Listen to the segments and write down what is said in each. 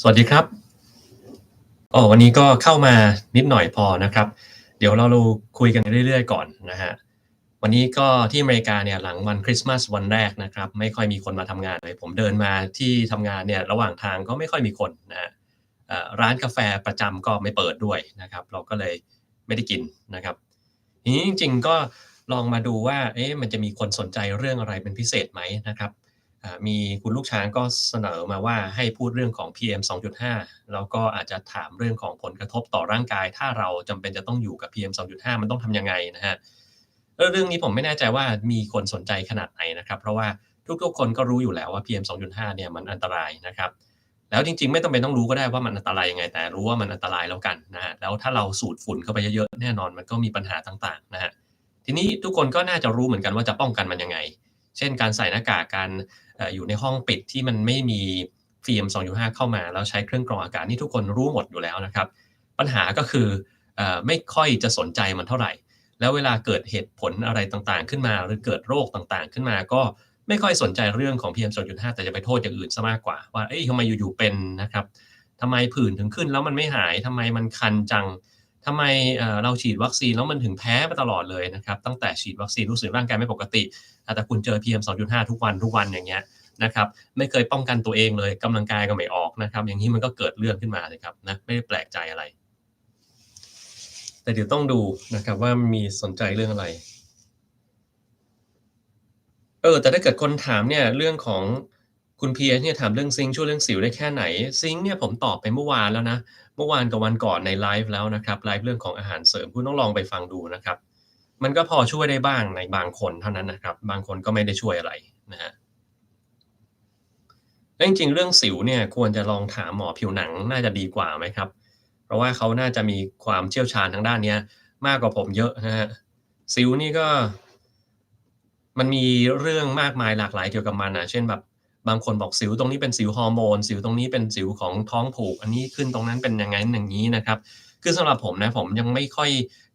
สวัสดีครับวันนี้ก็เข้ามานิดหน่อยพอนะครับเดี๋ยวเราคุยกันเรื่อยๆก่อนนะครับวันนี้ก็ที่อเมริกาเนี่ยหลังวันคริสต์มาสวันแรกนะครับไม่ค่อยมีคนมาทำงานเลยผมเดินมาที่ทำงานเนี่ยระหว่างทางก็ไม่ค่อยมีคนนะครับร้านกาแฟประจำก็ไม่เปิดด้วยนะครับเราก็เลยไม่ได้กินนะครับทีนี้จริงๆก็ลองมาดูว่าเอ๊ะมันจะมีคนสนใจเรื่องอะไรเป็นพิเศษไหมนะครับ มีคุณลูกช้างก็เสนอมาว่าให้พูดเรื่องของ PM 2.5แล้วก็อาจจะถามเรื่องของผลกระทบต่อร่างกายถ้าเราจำเป็นจะต้องอยู่กับ PM 2.5มันต้องทำยังไงนะครับเรื่องนี้ผมไม่แน่ใจว่ามีคนสนใจขนาดไหนนะครับเพราะว่าทุกๆคนก็รู้อยู่แล้วว่า PM 2.5เนี่ยมันอันตรายนะครับแล้วจริงๆไม่จำเป็นต้องรู้ก็ได้ว่ามันอันตรายยังไงแต่รู้ว่ามันอันตรายแล้วกันนะครับแล้วถ้าเราสูดฝุ่นเข้าไปเยอะๆแน่นอนมันก็มีปัญหาต่างๆนะครับทีนี้ทุกคนก็น่าจะรู้เหมือนกันว่าจะป้องกันมันยังไงเช่นการใส่หน้ากากการ อยู่ในห้องปิดที่มันไม่มีฟิล์ม2.5เข้ามาแล้วใช้เครื่องกรองอากาศนี่ทุกคนรู้หมดอยู่แล้วนะครับปัญหาก็คือไม่ค่อยจะสนใจมันเท่าไรแล้วเวลาเกิดเหตุผลอะไรต่างๆขึ้นมาหรือเกิดโรคต่างๆขึ้นมาก็ไม่ค่อยสนใจเรื่องของ PM 2.5แต่จะไปโทษอย่างอื่นเสียมากกว่าว่าเอ๊ะทำไมอยู่ๆเป็นนะครับทำไมผื่นถึงขึ้นแล้วมันไม่หายทำไมมันคันจังทำไมเราฉีดวัคซีนแล้วมันถึงแพ้มาตลอดเลยนะครับตั้งแต่ฉีดวัคซีนรู้สึกร่างกายไม่ปกติ แต่คุณเจอ PM 2.5ทุกวันอย่างเงี้ยนะครับไม่เคยป้องกันตัวเองเลยกำลังกายก็ไม่ออกนะครับอย่างนี้มันก็เกิดเรื่องขึ้นมาเลยครับนะไม่ได้แปลกใจอะไรแต่เดี๋ยวต้องดูนะครับว่ามีสนใจเรื่องอะไรแต่ถ้าเกิดคนถามเนี่ยเรื่องของคุณ PS เนี่ยถามเรื่องซิงค์ช่วยเรื่องสิวได้แค่ไหนซิงค์เนี่ยผมตอบไปเมื่อวานแล้วนะเมื่อวานกับวันก่อนในไลฟ์แล้วนะครับไลฟ์เรื่องของอาหารเสริมคุณต้องลองไปฟังดูนะครับมันก็พอช่วยได้บ้างในบางคนเท่านั้นนะครับบางคนก็ไม่ได้ช่วยอะไรนะครับ แล้วจริงๆเรื่องสิวเนี่ยควรจะลองถามหมอผิวหนังน่าจะดีกว่าไหมครับเพราะว่าเขาน่าจะมีความเชี่ยวชาญทางด้านเนี้ยมากกว่าผมเยอะนะครับสิวนี่ก็มันมีเรื่องมากมายหลากหลายเกี่ยวกับมันอะเช่นแบบบางคนบอกสิวตรงนี้เป็นสิวฮอร์โมนสิวตรงนี้เป็นสิวของท้องผูกอันนี้ขึ้นตรงนั้นเป็นอย่างงั้นอย่างงี้นะครับคือสำหรับผมนะผมยังไม่ค่อย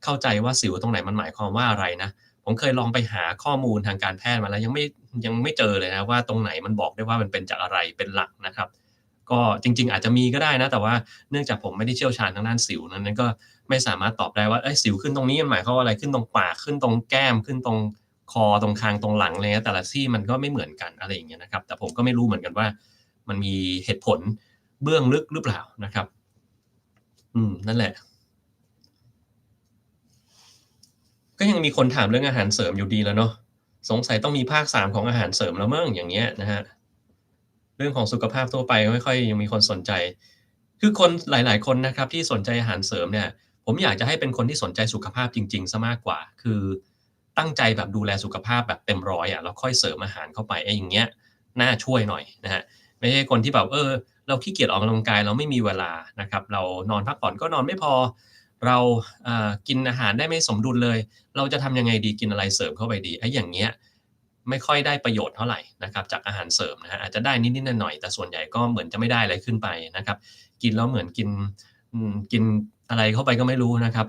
เข้าใจว่าสิวตรงไหนมันหมายความว่าอะไรนะ ผมเคยลองไปหาข้อมูลทางการแพทย์มาแล้วยังไม่เจอเลยนะว่าตรงไหนมันบอกได้ว่ามันเป็นจากอะไรเป็นหลักนะครับก็จริงๆอาจจะมีก็ได้นะแต่ว่าเนื่องจากผมไม่ได้เชี่ยวชาญทางด้านสิวนั้นก็ไม่สามารถตอบได้ว่าเอ๊ะสิวขึ้นตรงนี้มันหมายความว่าอะไรขึ้นตรงปากขึ้นตรงแก้มขึ้นตรงคอตรงคางตรงหลังอะไรเงี้ยแต่ละที่มันก็ไม่เหมือนกันอะไรอย่างเงี้ยนะครับแต่ผมก็ไม่รู้เหมือนกันว่ามันมีเหตุผลเบื้องลึกหรือเปล่านะครับนั่นแหละ ก็ยังมีคนถามเรื่องอาหารเสริมอยู่ดีแล้วเนาะสงสัยต้องมีภาค3ของอาหารเสริมแล้วมั้งอย่างเงี้ยนะครับเรื่องของสุขภาพทั่วไปไม่ค่อยยังมีคนสนใจคือคนหลายๆคนนะครับที่สนใจอาหารเสริมเนี่ยผมอยากจะให้เป็นคนที่สนใจสุขภาพจริงๆเสียมากกว่าคือตั้งใจแบบดูแลสุขภาพแบบเต็มร้อยอะแล้วค่อยเสริมอาหารเข้าไปไอ้อย่างเงี้ยน่าช่วยหน่อยนะครับไม่ใช่คนที่แบบเราขี้เกียจออกกำลังกายเราไม่มีเวลานะครับเรานอนพักผ่อนก็นอนไม่พอเรากินอาหารได้ไม่สมดุลเลย เราจะทำยังไงดีกินอะไรเสริมเข้าไปดีไอ้อย่างเงี้ยไม่ค่อยได้ประโยชน์เท่าไรนะครับจากอาหารเสริมนะครับอาจจะได้นิดๆหน่อยๆแต่ส่วนใหญ่ก็เหมือนจะไม่ได้อะไรขึ้นไปนะครับกินแล้วเหมือนกินอะไรเข้าไปก็ไม่รู้นะครับ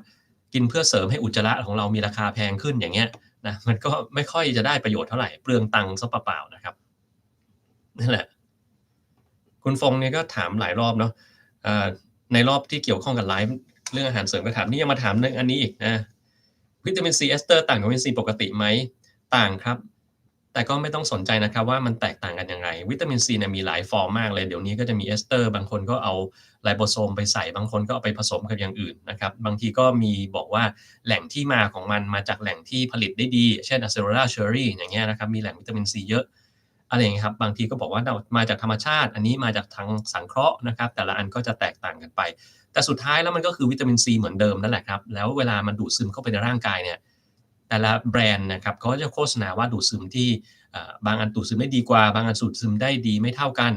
กินเพื่อเสริมให้อุจจาระของเรามีราคาแพงขึ้นอย่างเงี้ยนะมันก็ไม่ค่อยจะได้ประโยชน์เท่าไรเปลืองตังค์เสียเปล่าๆนะครับนั่นแหละคุณฟงเนี่ยก็ถามหลายรอบเนาะเอ่อในรอบที่เกี่ยวข้องกับไลฟ์เรื่องอาหารเสริมก็ถามนี่ยังมาถามเรื่องอันนี้อีกนะ วิตามินซีเอสเตอร์ต่างกับวิตามินซีปกติไหมต่างครับแต่ก็ไม่ต้องสนใจนะครับว่ามันแตกต่างกันยังไงวิตามินซีเนี่ยมีหลายฟอร์มมากเลยเดี๋ยวนี้ก็จะมีเอสเตอร์บางคนก็เอาไลโบโซมไปใส่บางคนก็เอาไปผสมกับอย่างอื่นนะครับบางทีก็มีบอกว่าแหล่งที่มาของมันมาจากแหล่งที่ผลิตได้ดีเช่น Acerola Cherry อย่างเงี้ยนะครับมีแหล่งวิตามินซีเยอะอะไรอย่างงี้ครับบางทีก็บอกว่ามาจากธรรมชาติอันนี้มาจากทางสังเคราะห์นะครับแต่ละอันก็จะแตกต่างกันไป แต่สุดท้ายแล้วมันก็คือวิตามินซีเหมือนเดิมนั่นแหละครับแล้วเวลามันดูดซึมเข้าไปในร่างกายเนี่ยแต่ละแบรนด์นะครับเขาก็จะโฆษณาว่าดูดซึมที่บางอันดูดซึมได้ดีกว่าบางอันดูดซึมได้ดีไม่เท่ากัน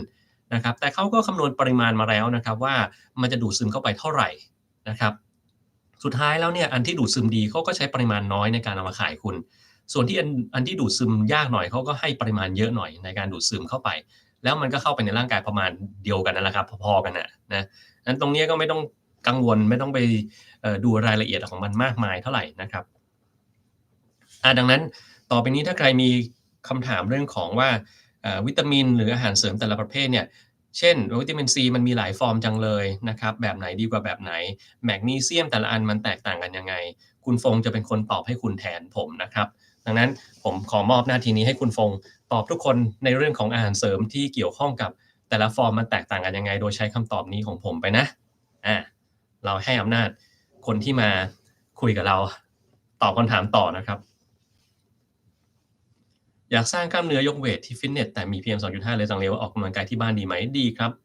นะครับแต่เขาก็คำนวณปริมาณมาแล้วนะครับว่ามันจะดูดซึมเข้าไปเท่าไรนะครับสุดท้ายแล้วเนี่ยอันที่ดูดซึมดีเขาก็ใช้ปริมาณน้อยในการเอามาขายคุณส่วนที่อันที่ดูดซึมยากหน่อยเขาก็ให้ปริมาณเยอะหน่อยในการดูดซึมเข้าไปแล้วมันก็เข้าไปในร่างกายประมาณเดียวกันนั่นแหละครับพอๆกันน่ะนะงั้นตรงเนี้ยก็ไม่ต้องกังวลไม่ต้องไปดูรายละเอียดของมันมากมายเท่าไรนะครับดังนั้นต่อไปนี้ถ้าใครมีคำถามเรื่องของว่าวิตามินหรืออาหารเสริมแต่ละประเภทเนี่ย เช่นวิตามินซีมันมีหลายฟอร์มจังเลยนะครับแบบไหนดีกว่าแบบไหนแมกนีเซียมแต่ละอันมันแตกต่างกันยังไงคุณฟงจะเป็นคนตอบให้คุณแทนผมนะครับดังนั้นผมขอมอบหน้าที่นี้ให้คุณฟงตอบทุกคนในเรื่องของอาหารเสริมที่เกี่ยวข้องกับแต่ละฟอร์มมันแตกต่างกันยังไงโดยใช้คำตอบนี้ของผมไปนะอาเราให้อำนาจคนที่มาคุยกับเราตอบคำถามต่อนะครับ อยากสร้างกล้ามเนื้อยกเวทที่ฟิตเนสแต่มี PM 2.5เลยลังเลว่าออกกำลังกายที่บ้านดีไหมดีครับ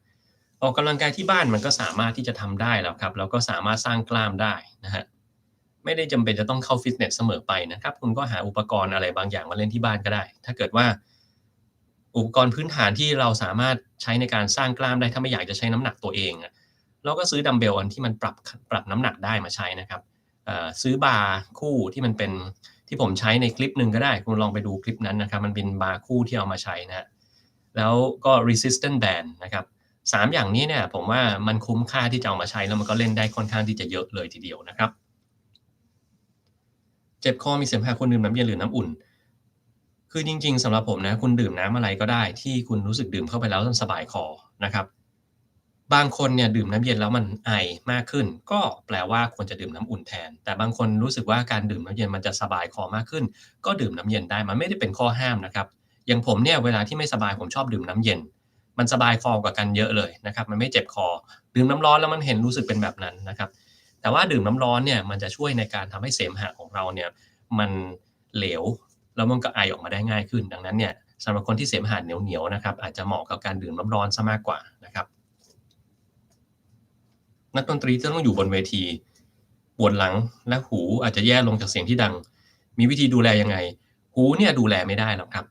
ออกกำลังกายที่บ้านมันก็สามารถที่จะทำได้แล้วครับแล้วก็สามารถสร้างกล้ามได้นะฮะไม่ได้จำเป็นจะต้องเข้าฟิตเนสเสมอไปนะครับคุณก็หาอุปกรณ์อะไรบางอย่างมาเล่นที่บ้านก็ได้ถ้าเกิดว่าอุปกรณ์พื้นฐานที่เราสามารถใช้ในการสร้างกล้ามได้ถ้าไม่อยากจะใช้น้ำหนักตัวเองอะเราก็ซื้อดัมบ์เบลอันที่มันปรับน้ำหนักได้มาใช้นะครับ ซื้อบาร์คู่ที่มันเป็นที่ผมใช้ในคลิปหนึ่งก็ได้คุณลองไปดูคลิปนั้นนะครับมันเป็นบาร์คู่ที่เอามาใช้นะแล้วก็ resistance band นะครับ3อย่างนี้เนี่ยผมว่ามันคุ้มค่าที่จะเอามาใช้แล้วมันก็เล่นได้ค่อนข้างที่จะเยอะเลยทีเดียวนะครับเจ็บคอมีเสมหะควรดื่มน้ำเย็นหรือน้ำอุ่นคือจริงๆสำหรับผมนะคุณดื่มน้ำอะไรก็ได้ที่คุณรู้สึกดื่มเข้าไปแล้วมันสบายคอนะครับ บางคนเนี่ยดื่มน้ำเย็นแล้วมันไอมากขึ้นก็แปลว่าควรจะดื่มน้ำอุ่นแทนแต่บางคนรู้สึกว่าการดื่มน้ำเย็นมันจะสบายคอมากขึ้นก็ดื่มน้ำเย็นได้มันไม่ได้เป็นข้อห้ามนะครับอย่างผมเนี่ยเวลาที่ไม่สบายผมชอบดื่มน้ำเย็นมันสบายคอกว่ากันเยอะเลยนะครับมันไม่เจ็บคอดื่มน้ำร้อนแล้วมันเห็นรู้สึกเป็นแบบนั้นนะครับแต่ว่าดื่มน้ำร้อนเนี่ยมันจะช่วยในการทำให้เสมหะของเราเนี่ยมันเหลวแล้วมันก็ไอออกมาได้ง่ายขึ้นดังนั้นเนี่ยสำหรับคนที่เสมหะเหนียวๆนะครับอาจจะเหมาะกับการดื่มน้ำร้อนซะมากกว่านะครับ นักดนตรีที่ต้องอยู่บนเวทีปวดหลังและหูอาจจะแย่ลงจากเสียงที่ดังมีวิธีดูแลยังไงหูเนี่ยดูแลไม่ได้หรอกครั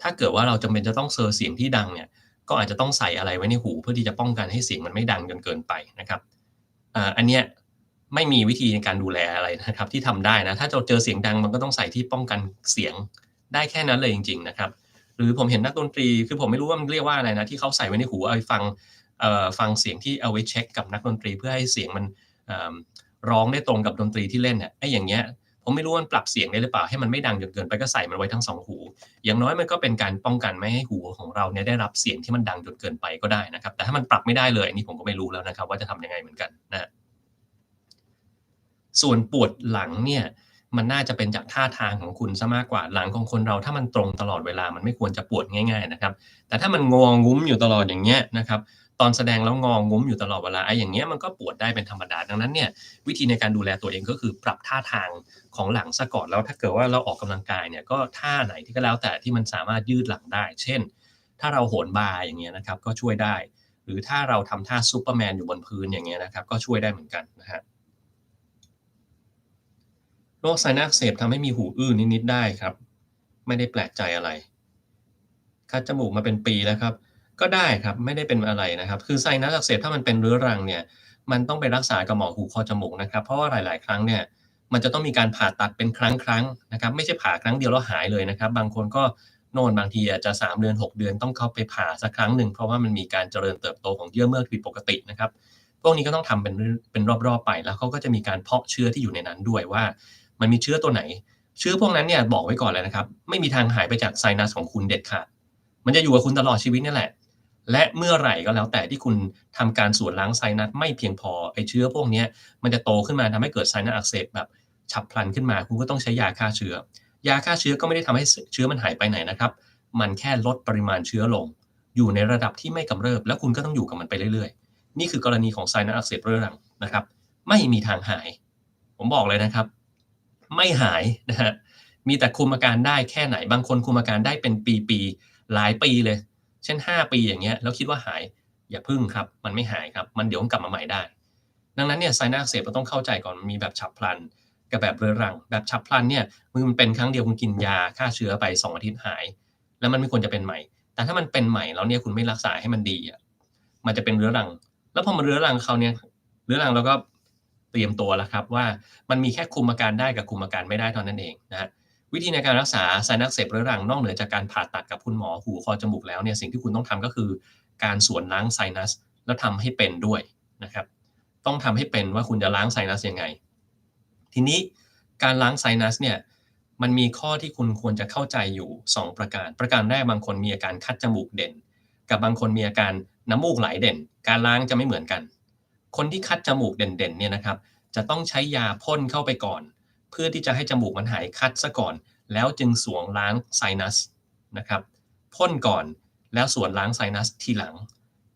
บถ้าเกิดว่าเราจำเป็นจะต้องเซอร์เสียงที่ดังเนี่ยก็อาจจะต้องใส่อะไรไว้ในหูเพื่อที่จะป้องกันให้เสียงมันไม่ดังจนเกินไปนะครับอันเนี้ยไม่มีวิธีในการดูแลอะไรนะครับที่ทำได้นะถ้าเราเจอเสียงดังมันก็ต้องใส่ที่ป้องกันเสียงได้แค่นั้นเลยจริงๆนะครับหรือผมเห็นนักดนตรีคือผมไม่รู้ว่ามันเรียกว่าอะไรนะที่เขาใส่ไว้ในหูเอาไปฟังเสียงที่เอาไว้เช็คกับนักดนตรีเพื่อให้เสียงมันเอ่อร้องได้ตรงกับดนตรีที่เล่นเนี่ยไอ้อย่างเงี้ยผมไม่รู้ว่ามันปรับเสียงได้หรือเปล่าให้มันไม่ดังจนเกินไปก็ใส่มันไว้ทั้ง2หูอย่างน้อยมันก็เป็นการป้องกันไม่ให้หูของเราเนี่ยได้รับเสียงที่มันดังจนเกินไปก็ได้นะครับแต่ถ้ามันปรับไม่ได้เลยอันนี้ผมก็ไม่รู้แล้วนะครับว่าจะทำยังไงเหมือนกันนะครับ ส่วนปวดหลังเนี่ยมันน่าจะเป็นจากท่าทางของคุณเสียมากกว่าหลังของคนเราถ้ามันตรงตลอดเวลามันไม่ควรจะปวดง่ายๆนะครับแต่ถ้ามันงองุ้มอยู่ตลอดอย่างเงี้ยนะครับตอนแสดงแล้วงองุ้มอยู่ตลอดเวลาไอ้อย่างเงี้ยมันก็ปวดได้เป็นธรรมดาดังนั้นเนี่ยวิธีในการดูแลตัวเองก็คือปรับท่าทางของหลังเสียก่อนแล้วถ้าเกิดว่าเราออกกำลังกายเนี่ยก็ท่าไหนที่ก็แล้วแต่ที่มันสามารถยืดหลังได้เช่นถ้าเราโหนบาร์อย่างเงี้ยนะครับก็ช่วยได้หรือถ้าเราทำท่าซูเปอร์แมนอยู่บนพื้นอย่างเงี้ยนะครับก็ช่วยได้เหมือนกันนะครับ โรคไซนัสอักเสบทำให้มีหูอื้อนิดๆได้ครับไม่ได้แปลกใจอะไรคัดจมูกมาเป็นปีแล้วครับก็ได้ครับไม่ได้เป็นอะไรนะครับคือไซนัสอักเสบถ้ามันเป็นเรื้อรังเนี่ยมันต้องไปรักษากับหมอหูคอจมูกนะครับเพราะว่าหลายๆครั้งเนี่ยมันจะต้องมีการผ่าตัดเป็นครั้งๆนะครับไม่ใช่ผ่าครั้งเดียวแล้วหายเลยนะครับบางคนก็โน่นบางทีอาจจะ3เดือน6เดือนต้องเข้าไปผ่าสักครั้งหนึ่งเพราะว่ามันมีการเจริญเติบโตของเยื่อเมือกผิดปกตินะครับพวกนี้ก็ต้องทำเป็นรอบๆไปแล้วเขาก็จะมีการเพาะเชื้อที่อยู่ในนั้นด้วยว่า มันมีเชื้อตัวไหนเชื้อพวกนั้นเนี่ยบอกไว้ก่อนเลยนะครับไม่มีทางหายไปจากไซนัสของคุณเด็ดขาดมันจะอยู่กับคุณตลอดชีวิตนี่แหละและเมื่อไหร่ก็แล้วแต่ที่คุณทำการส่วนล้างไซนัสไม่เพียงพอไอ้เชื้อพวกเนี้ยมันจะโตขึ้นมาทำให้เกิดไซนัสอักเสบแบบฉับพลันขึ้นมาคุณก็ต้องใช้ยาฆ่าเชื้อยาฆ่าเชื้อก็ไม่ได้ทำให้เชื้อมันหายไปไหนนะครับมันแค่ลดปริมาณเชื้อลงอยู่ในระดับที่ไม่กำเริบแล้วคุณก็ต้องอยู่กับมันไปเรื่อยๆนี่คือกรณีของไซนัสอักเสบเรื้อรังนะครับไม่มีทางหายผมบอกเลยนะครับ ไม่หายนะฮะมีแต่คุมอาการได้แค่ไหนบางคนคุมอาการได้เป็นปีๆหลายปีเลยเช่น5ปีอย่างเงี้ยแล้วคิดว่าหายอย่าพึ่งครับมันไม่หายครับมันเดี๋ยวมันกลับมาใหม่ได้ดังนั้นเนี่ยไซนัสอักเสบเราต้องเข้าใจก่อนมันมีแบบฉับพลันกับแบบเรื้อรังแบบฉับพลันเนี่ยมันเป็นครั้งเดียวคุณกินยาฆ่าเชื้อไป2อาทิตย์หายแล้วมันไม่ควรจะเป็นใหม่แต่ถ้ามันเป็นใหม่แล้วเนี่ยคุณไม่รักษาให้มันดีอะมันจะเป็นเรื้อรังแล้วพอมันเรื้อรังคราวเนี้ยเรื้อรังแล้วก็เตรียมตัวแล้วครับว่า มันมีแค่คุมอาการได้กับคุมอาการไม่ได้เท่านั้นเองนะฮะวิธีในการรักษาไซนัสอักเสบเรื้อรังนอกเหนือจากการผ่าตัดกับคุณหมอหูคอจมูกแล้วเนี่ยสิ่งที่คุณต้องทำก็คือการสวนล้างไซนัสแล้วทำให้เป็นด้วยนะครับต้องทำให้เป็นว่าคุณจะล้างไซนัสยังไงทีนี้การล้างไซนัสเนี่ยมันมีข้อที่คุณควรจะเข้าใจอยู่2ประการประการแรกบางคนมีอาการคัดจมูกเด่น กับบางคนมีอาการน้ำมูกไหลเด่นการล้างจะไม่เหมือนกันคนที่คัดจมูกเด่นๆเนี่ยนะครับจะต้องใช้ยาพ่นเข้าไปก่อนเพื่อที่จะให้จมูกมันหายคัดซะก่อนแล้วจึงสวมล้างไซนัสนะครับพ่นก่อนแล้วสวนล้างไซนัสทีหลัง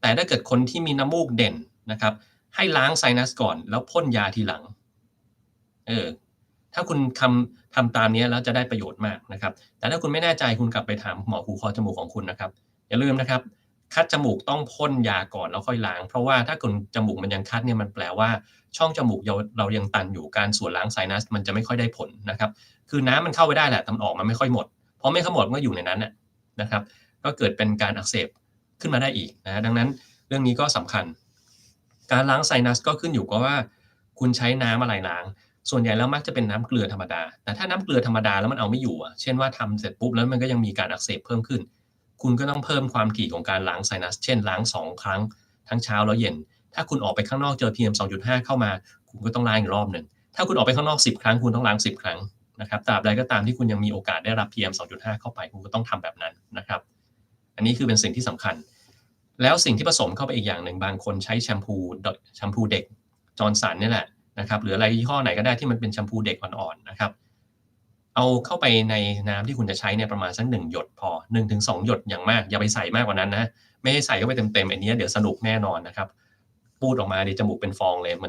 แต่ถ้าเกิดคนที่มีน้ำมูกเด่นนะครับให้ล้างไซนัสก่อนแล้วพ่นยาทีหลังเออถ้าคุณทำตามนี้แล้วจะได้ประโยชน์มากนะครับแต่ถ้าคุณไม่แน่ใจคุณกลับไปถามหมอหูคอจมูกของคุณนะครับอย่าลืมนะครับคัดจมูกต้องพ่นยาก่อนแล้วค่อยล้างเพราะว่าถ้าคุณจมูกมันยังคัดเนี่ยมันแปลว่าช่องจมูกเรายังตันอยู่การสวนล้างไซนัสมันจะไม่ค่อยได้ผลนะครับคือน้ำมันเข้าไปได้แหละแต่มันออกมาไม่ค่อยหมดเพราะไม่เข้าหมดมันก็อยู่ในนั้นนะครับก็เกิดเป็นการอักเสบขึ้นมาได้อีกนะดังนั้นเรื่องนี้ก็สำคัญการล้างไซนัสก็ขึ้นอยู่กับว่าคุณใช้น้ำอะไรล้างส่วนใหญ่แล้วมักจะเป็นน้ำเกลือธรรมดาแต่ถ้าน้ำเกลือธรรมดาแล้วมันเอาไม่อยู่เช่นว่าทำเสร็จปุ๊บแล้วมันก็ยังมีการอักเสบเพิ่มขึ้นคุณก็ต้องเพิ่มความถี่ของการล้างไซนัสเช่นล้าง2ครั้งทั้งเช้าแล้วเย็นถ้าคุณออกไปข้างนอกเจอ PM 2.5เข้ามาคุณก็ต้องล้างอีกรอบหนึ่งถ้าคุณออกไปข้างนอก10ครั้งคุณต้องล้าง10ครั้งนะครับตราบใดก็ตามที่คุณยังมีโอกาสได้รับ PM 2.5เข้าไปคุณก็ต้องทำแบบนั้นนะครับอันนี้คือเป็นสิ่งที่สำคัญแล้วสิ่งที่ผสมเข้าไปอีกอย่างหนึ่งบางคนใช้แชมพูเด็กจอร์นสันนี่แหละนะครับหรืออะไรยี่ห้อไหนก็ได้ที่มันเป็นแชมพูเด็กอ่อนๆนะครับเอาเข้าไปในน้ำที่คุณจะใช้เนี่ยประมาณสัก1หยดพอ 1-2 หยดอย่างมากอย่าไปใส่มากกว่านั้นนะไม่ให้ใส่เข้าไปเต็มๆอันนี้เดี๋ยวสนุกแน่นอนนะครับปูดออกมาเดี๋ยวจมูกเป็นฟองเลยเห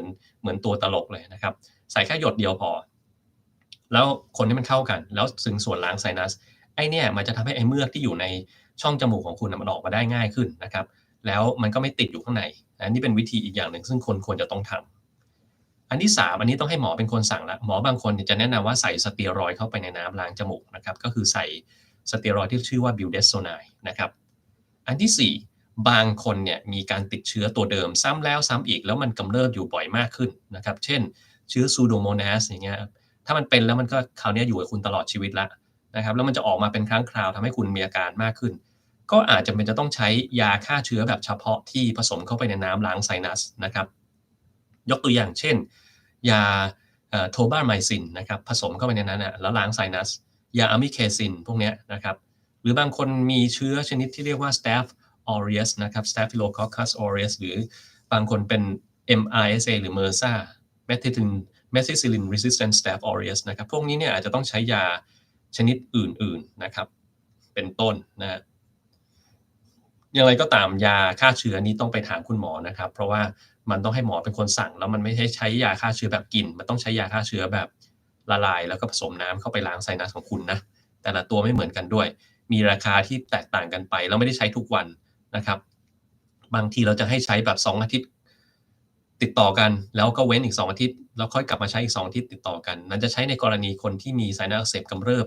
มือนตัวตลกเลยนะครับใส่แค่หยดเดียวพอแล้วคนให้มันเข้ากันแล้วซึ่งส่วนล้างไซนัสไอ้เนี่ยมันจะทำให้ไอ้เมือกที่อยู่ในช่องจมูกของคุณมันออกมาได้ง่ายขึ้นนะครับแล้วมันก็ไม่ติดอยู่ข้างในนี่เป็นวิธีอีกอย่างหนึ่งซึ่งคนควรจะต้องทำอันที่3อันนี้ต้องให้หมอเป็นคนสั่งละหมอบางคนจะแนะนำว่าใส่สเตียรอยด์เข้าไปในน้ำล้างจมูกนะครับก็คือใส่สเตียรอยด์ที่ชื่อว่าบิวเดสโซไนนะครับอันที่4บางคนเนี่ยมีการติดเชื้อตัวเดิมซ้ำแล้วซ้ำอีกแล้วมันกำเริบอยู่บ่อยมากขึ้นนะครับเช่นเชื้อซูโดโมนาสอย่างเงี้ยถ้ามันเป็นแล้วมันก็คราวนี้อยู่กับคุณตลอดชีวิตแล้วนะครับแล้วมันจะออกมาเป็นครั้งคราวทำให้คุณมีอาการมากขึ้นก็อาจจะเป็นจะต้องใช้ยาฆ่าเชื้อแบบเฉพาะที่ผสมเข้าไปในน้ำล้างไซนัสนะครับยกตัวอย่างเช่นยาโทบาไมซินนะครับผสมเข้าไปในนั้นแล้วล้างไซนัสยาอะมิเคซินพวกนี้นะครับหรือบางคนมีเชื้อชนิดที่เรียกว่า Staph aureus นะครับ Staphylococcus aureus หรือบางคนเป็น MRSA หรือ MRSA methicillin resistant Staph aureus นะครับพวกนี้เนี่ยอาจจะต้องใช้ยาชนิดอื่นๆนะครับเป็นต้นนะอย่างไรก็ตามยาฆ่าเชื้อนี้ต้องไปถามคุณหมอนะครับเพราะว่ามันต้องให้หมอเป็นคนสั่งแล้วมันไม่ใช้ยาฆ่าเชื้อแบบกินมันต้องใช้ยาฆ่าเชื้อแบบละลายแล้วก็ผสมน้ำเข้าไปล้างไซนัสของคุณนะแต่ละตัวไม่เหมือนกันด้วยมีราคาที่แตกต่างกันไปแล้วไม่ได้ใช้ทุกวันนะครับบางทีเราจะให้ใช้แบบ2อาทิตย์ติดต่อกันแล้วก็เว้นอีก2อาทิตย์แล้วค่อยกลับมาใช้อีก2อาทิตย์ติดต่อกันนั้นจะใช้ในกรณีคนที่มีไซนัสอักเสบกำเริบ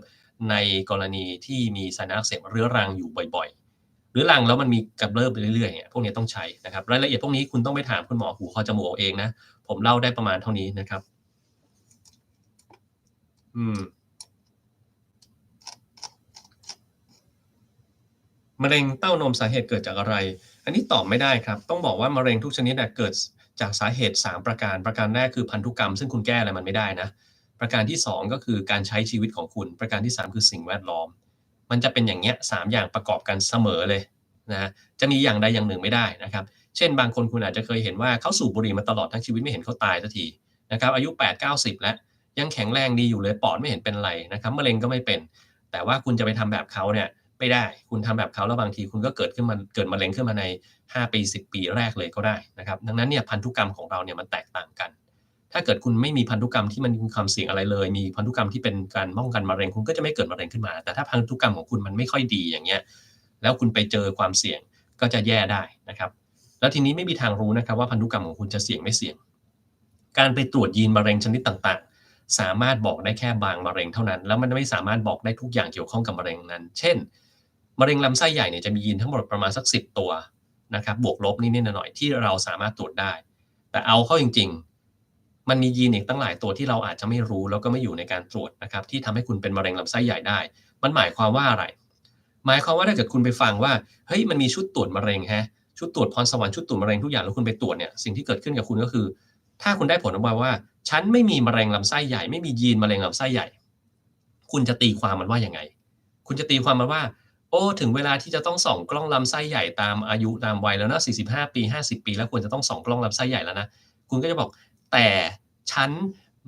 ในกรณีที่มีไซนัสอักเสบเรื้อรังอยู่บ่อยๆหรือรังแล้วมันมีกำเริบไปเรื่อยๆเนี่ยพวกนี้ต้องใช้นะครับรายละเอียดพวกนี้คุณต้องไปถามคุณหมอหูคอจมูกเอาเองนะผมเล่าได้ประมาณเท่านี้นะครับมะเร็งเต้านมสาเหตุเกิดจากอะไรอันนี้ตอบไม่ได้ครับต้องบอกว่ามะเร็งทุกชนิดเกิดจากสาเหตุ3ประการแรกคือพันธุกรรมซึ่งคุณแก้อะไรมันไม่ได้นะประการที่2ก็คือการใช้ชีวิตของคุณประการที่3คือสิ่งแวดล้อมมันจะเป็นอย่างเงี้ย3อย่างประกอบกันเสมอเลยนะจะมีอย่างใดอย่างหนึ่งไม่ได้นะครับเช่นบางคนคุณอาจจะเคยเห็นว่าเขาสูบบุหรี่มาตลอดทั้งชีวิตไม่เห็นเขาตายสักทีนะครับอายุ8-90แล้วยังแข็งแรงดีอยู่เลยปอดไม่เห็นเป็นไรนะครับมะเร็งก็ไม่เป็นแต่ว่าคุณจะไปทำแบบเขาเนี่ยไม่ได้คุณทำแบบเขาแล้วบางทีคุณก็เกิดมะเร็งขึ้นมาใน5ปี10ปีแรกเลยก็ได้นะครับดังนั้นเนี่ยพันธุกรรมของเราเนี่ยมันแตกต่างกันถ้าเกิดคุณไม่มีพันธุกรรมที่มันมีความเสี่ยงอะไรเลยมีพันธุกรรมที่เป็นการป้องกันมะเร็งคุณก็จะไม่เกิดมะเร็งขึ้นมาแต่ถ้าพันธุกรรมของคุณมันไม่ค่อยดีอย่างเงี้ยแล้วคุณไปเจอความเสี่ยงก็จะแย่ได้นะครับแล้วทีนี้ไม่มีทางรู้นะครับว่าพันธุกรรมของคุณจะเสี่ยงไม่เสี่ยงการไปตรวจยีนมะเร็งชนิดต่างๆสามารถบอกได้แค่บางมะเร็งเท่านั้นแล้วมันไม่สามารถบอกได้ทุกอย่างเกี่ยวข้องกับมะเร็งนั้นเช่นมะเร็งลำไส้ใหญ่เนี่ยจะมียีนทั้งหมดประมาณสัก10ตัวนะครับบวกลบนิดๆหน่อยๆที่เราสามารถตรวจได้แต่เอาเข้าจริงๆมันมียีนอีกตั้งหลายตัวที่เราอาจจะไม่รู้แล้วก็ไม่อยู่ในการตรวจนะครับที่ทำให้คุณเป็นมะเร็งลำไส้ใหญ่ได้มันหมายความว่าอะไรหมายความว่าถ้าเกิดคุณไปฟังว่าเฮ้ยมันมีชุดตรวจมะเร็งชุดตรวจพรสวรรค์ชุดตรวจมะเร็งทุกอย่างแล้วคุณไปตรวจเนี่ยสิ่งที่เกิดขึ้นกับคุณก็คือถ้าคุณได้ผลออกมาว่าฉันไม่มีมะเร็งลำไส้ใหญ่ไม่มียีนมะเร็งลำไส้ใหญ่คุณจะตีความมันว่ายังไงคุณจะตีความมันว่า โอ้ถึงเวลาที่จะต้องส่องกล้องลำไส้ใหญ่ตามอายุตามวัยแล้วนะ45ปี50ปีแล้วควรจะต้องส่องกล้องลำไส้ใหญ่แล้วนะคุณก็จะบอกแต่ฉัน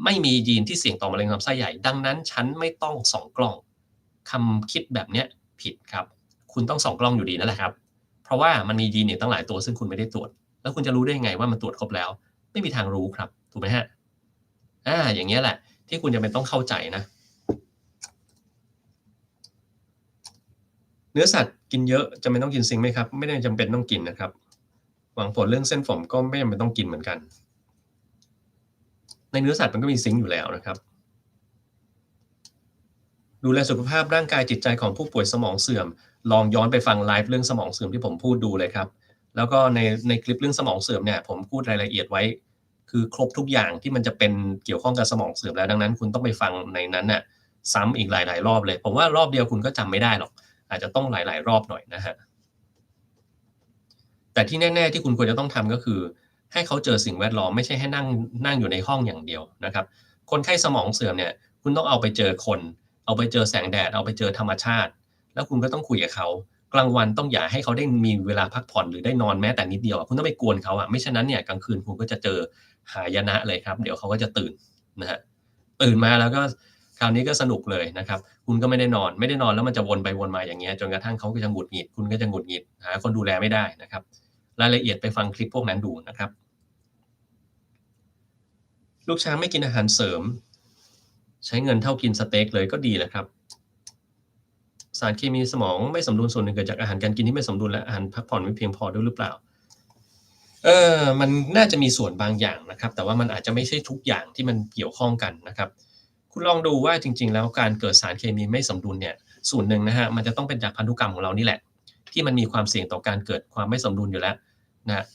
ไม่มียีนที่เสี่ยงต่อมะเร็งลำไส้ใหญ่ดังนั้นฉันไม่ต้องส่องกล้องคำคิดแบบเนี้ยผิดครับคุณต้องส่องกล้องอยู่ดีนั่นแหละครับเพราะว่ามันมียีนอีกตั้งหลายตัวซึ่งคุณไม่ได้ตรวจแล้วคุณจะรู้ได้ยังไงว่ามันตรวจครบแล้วไม่มีทางรู้ครับถูกไหมครับอย่างเงี้ยแหละที่คุณจำเป็นต้องเข้าใจนะ เนื้อสัตว์กินเยอะจำเป็นต้องกินซิงค์ไหมครับไม่ได้จำเป็นต้องกินนะครับหวังผลเรื่องเส้นผมก็ไม่จำเป็นต้องกินเหมือนกันในเนื้อสัตว์มันก็มีซิงค์อยู่แล้วนะครับดูแลสุขภาพร่างกายจิตใจของผู้ป่วยสมองเสื่อมลองย้อนไปฟังไลฟ์เรื่องสมองเสื่อมที่ผมพูดดูเลยครับแล้วก็ในคลิปเรื่องสมองเสื่อมเนี่ยผมพูดรายละเอียดไว้คือครบทุกอย่างที่มันจะเป็นเกี่ยวข้องกับสมองเสื่อมแล้วดังนั้นคุณต้องไปฟังในนั้นน่ะซ้ำอีกหลายๆรอบเลยผมว่ารอบเดียวคุณก็จำไม่ได้หรอกอาจจะต้องหลายๆรอบหน่อยนะฮะ แต่ที่แน่ๆที่คุณควรจะต้องทำก็คือให้เขาเจอสิ่งแวดล้อมไม่ใช่ให้นั่งอยู่ในห้องอย่างเดียวนะครับคนไข้สมองเสื่อมเนี่ยคุณต้องเอาไปเจอคนเอาไปเจอแสงแดดเอาไปเจอธรรมชาติแล้วคุณก็ต้องคุยกับเขากลางวันต้องอย่าให้เขาได้มีเวลาพักผ่อนหรือได้นอนแม้แต่นิดเดียวคุณต้องไปกวนเขาอะไม่ฉะนั้นเนี่ยกลางคืนคุณก็จะเจอหายนะเลยครับเดี๋ยวเขาก็จะตื่นนะครับตื่นมาแล้วก็คราวนี้ก็สนุกเลยนะครับคุณก็ไม่ได้นอนแล้วมันจะวนไปวนมาอย่างเงี้ยจนกระทั่งเขาก็จะหงุดหงิดคุณก็จะหงุดหงิดหาคนดูแลไม่ได้นะครับ รายละเอียดไปฟังคลิปพวกนั้นดูนะครับลูกช้างไม่กินอาหารเสริมใช้เงินเท่ากินสเต็กเลยก็ดีแหละครับสารเคมีสมองไม่สมดุลส่วนหนึ่งเกิดจากอาหารการกินที่ไม่สมดุลและอาหารพักผ่อนไม่เพียงพอด้วยหรือเปล่ามันน่าจะมีส่วนบางอย่างนะครับแต่ว่ามันอาจจะไม่ใช่ทุกอย่างที่มันเกี่ยวข้องกันนะครับคุณลองดูว่าจริงๆแล้วการเกิดสารเคมีไม่สมดุลเนี่ยส่วนหนึ่งนะครับมันจะต้องเป็นจากพันธุกรรมของเรานี่แหละที่มันมีความเสี่ยงต่อการเกิดความไม่สมดุลอยู่แล้วนะ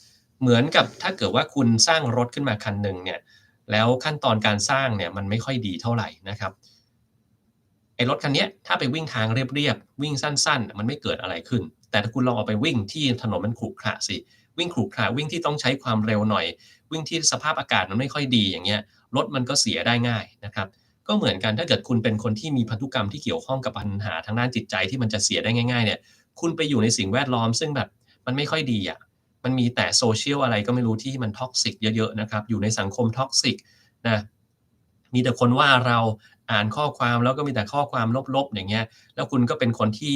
เหมือนกับถ้าเกิดว่าคุณสร้างรถขึ้นมาคันหนึ่งเนี่ยแล้วขั้นตอนการสร้างเนี่ยมันไม่ค่อยดีเท่าไรนะครับ ไอ้รถคันเนี้ยถ้าไปวิ่งทางเรียบๆวิ่งสั้นๆมันไม่เกิดอะไรขึ้นแต่ถ้าคุณลองเอาไปวิ่งที่ถนนมันขรุขระสิวิ่งขรุขระวิ่งที่ต้องใช้ความเร็วหน่อยวิ่งที่สภาพอากาศมันไม่ค่อยดีอย่างเงี้ยรถมันก็เสียได้ง่ายนะครับก็เหมือนกันถ้าเกิดคุณเป็นคนที่มีพันธุกรรมที่เกี่ยวข้องกับปัญหาทางด้านจิตใจที่มันจะเสียได้ง่ายๆเนี่ยคุณไปอยู่ในสิ่งแวดล้อมซึ่งแบบมันไม่ค่อยดีอะมันมีแต่ social อะไรก็ไม่รู้ที่มัน toxic เยอะๆนะครับอยู่ในสังคม toxic นะมีแต่คนว่าเราอ่านข้อความแล้วก็มีแต่ข้อความลบๆอย่างเงี้ยแล้วคุณก็เป็นคนที่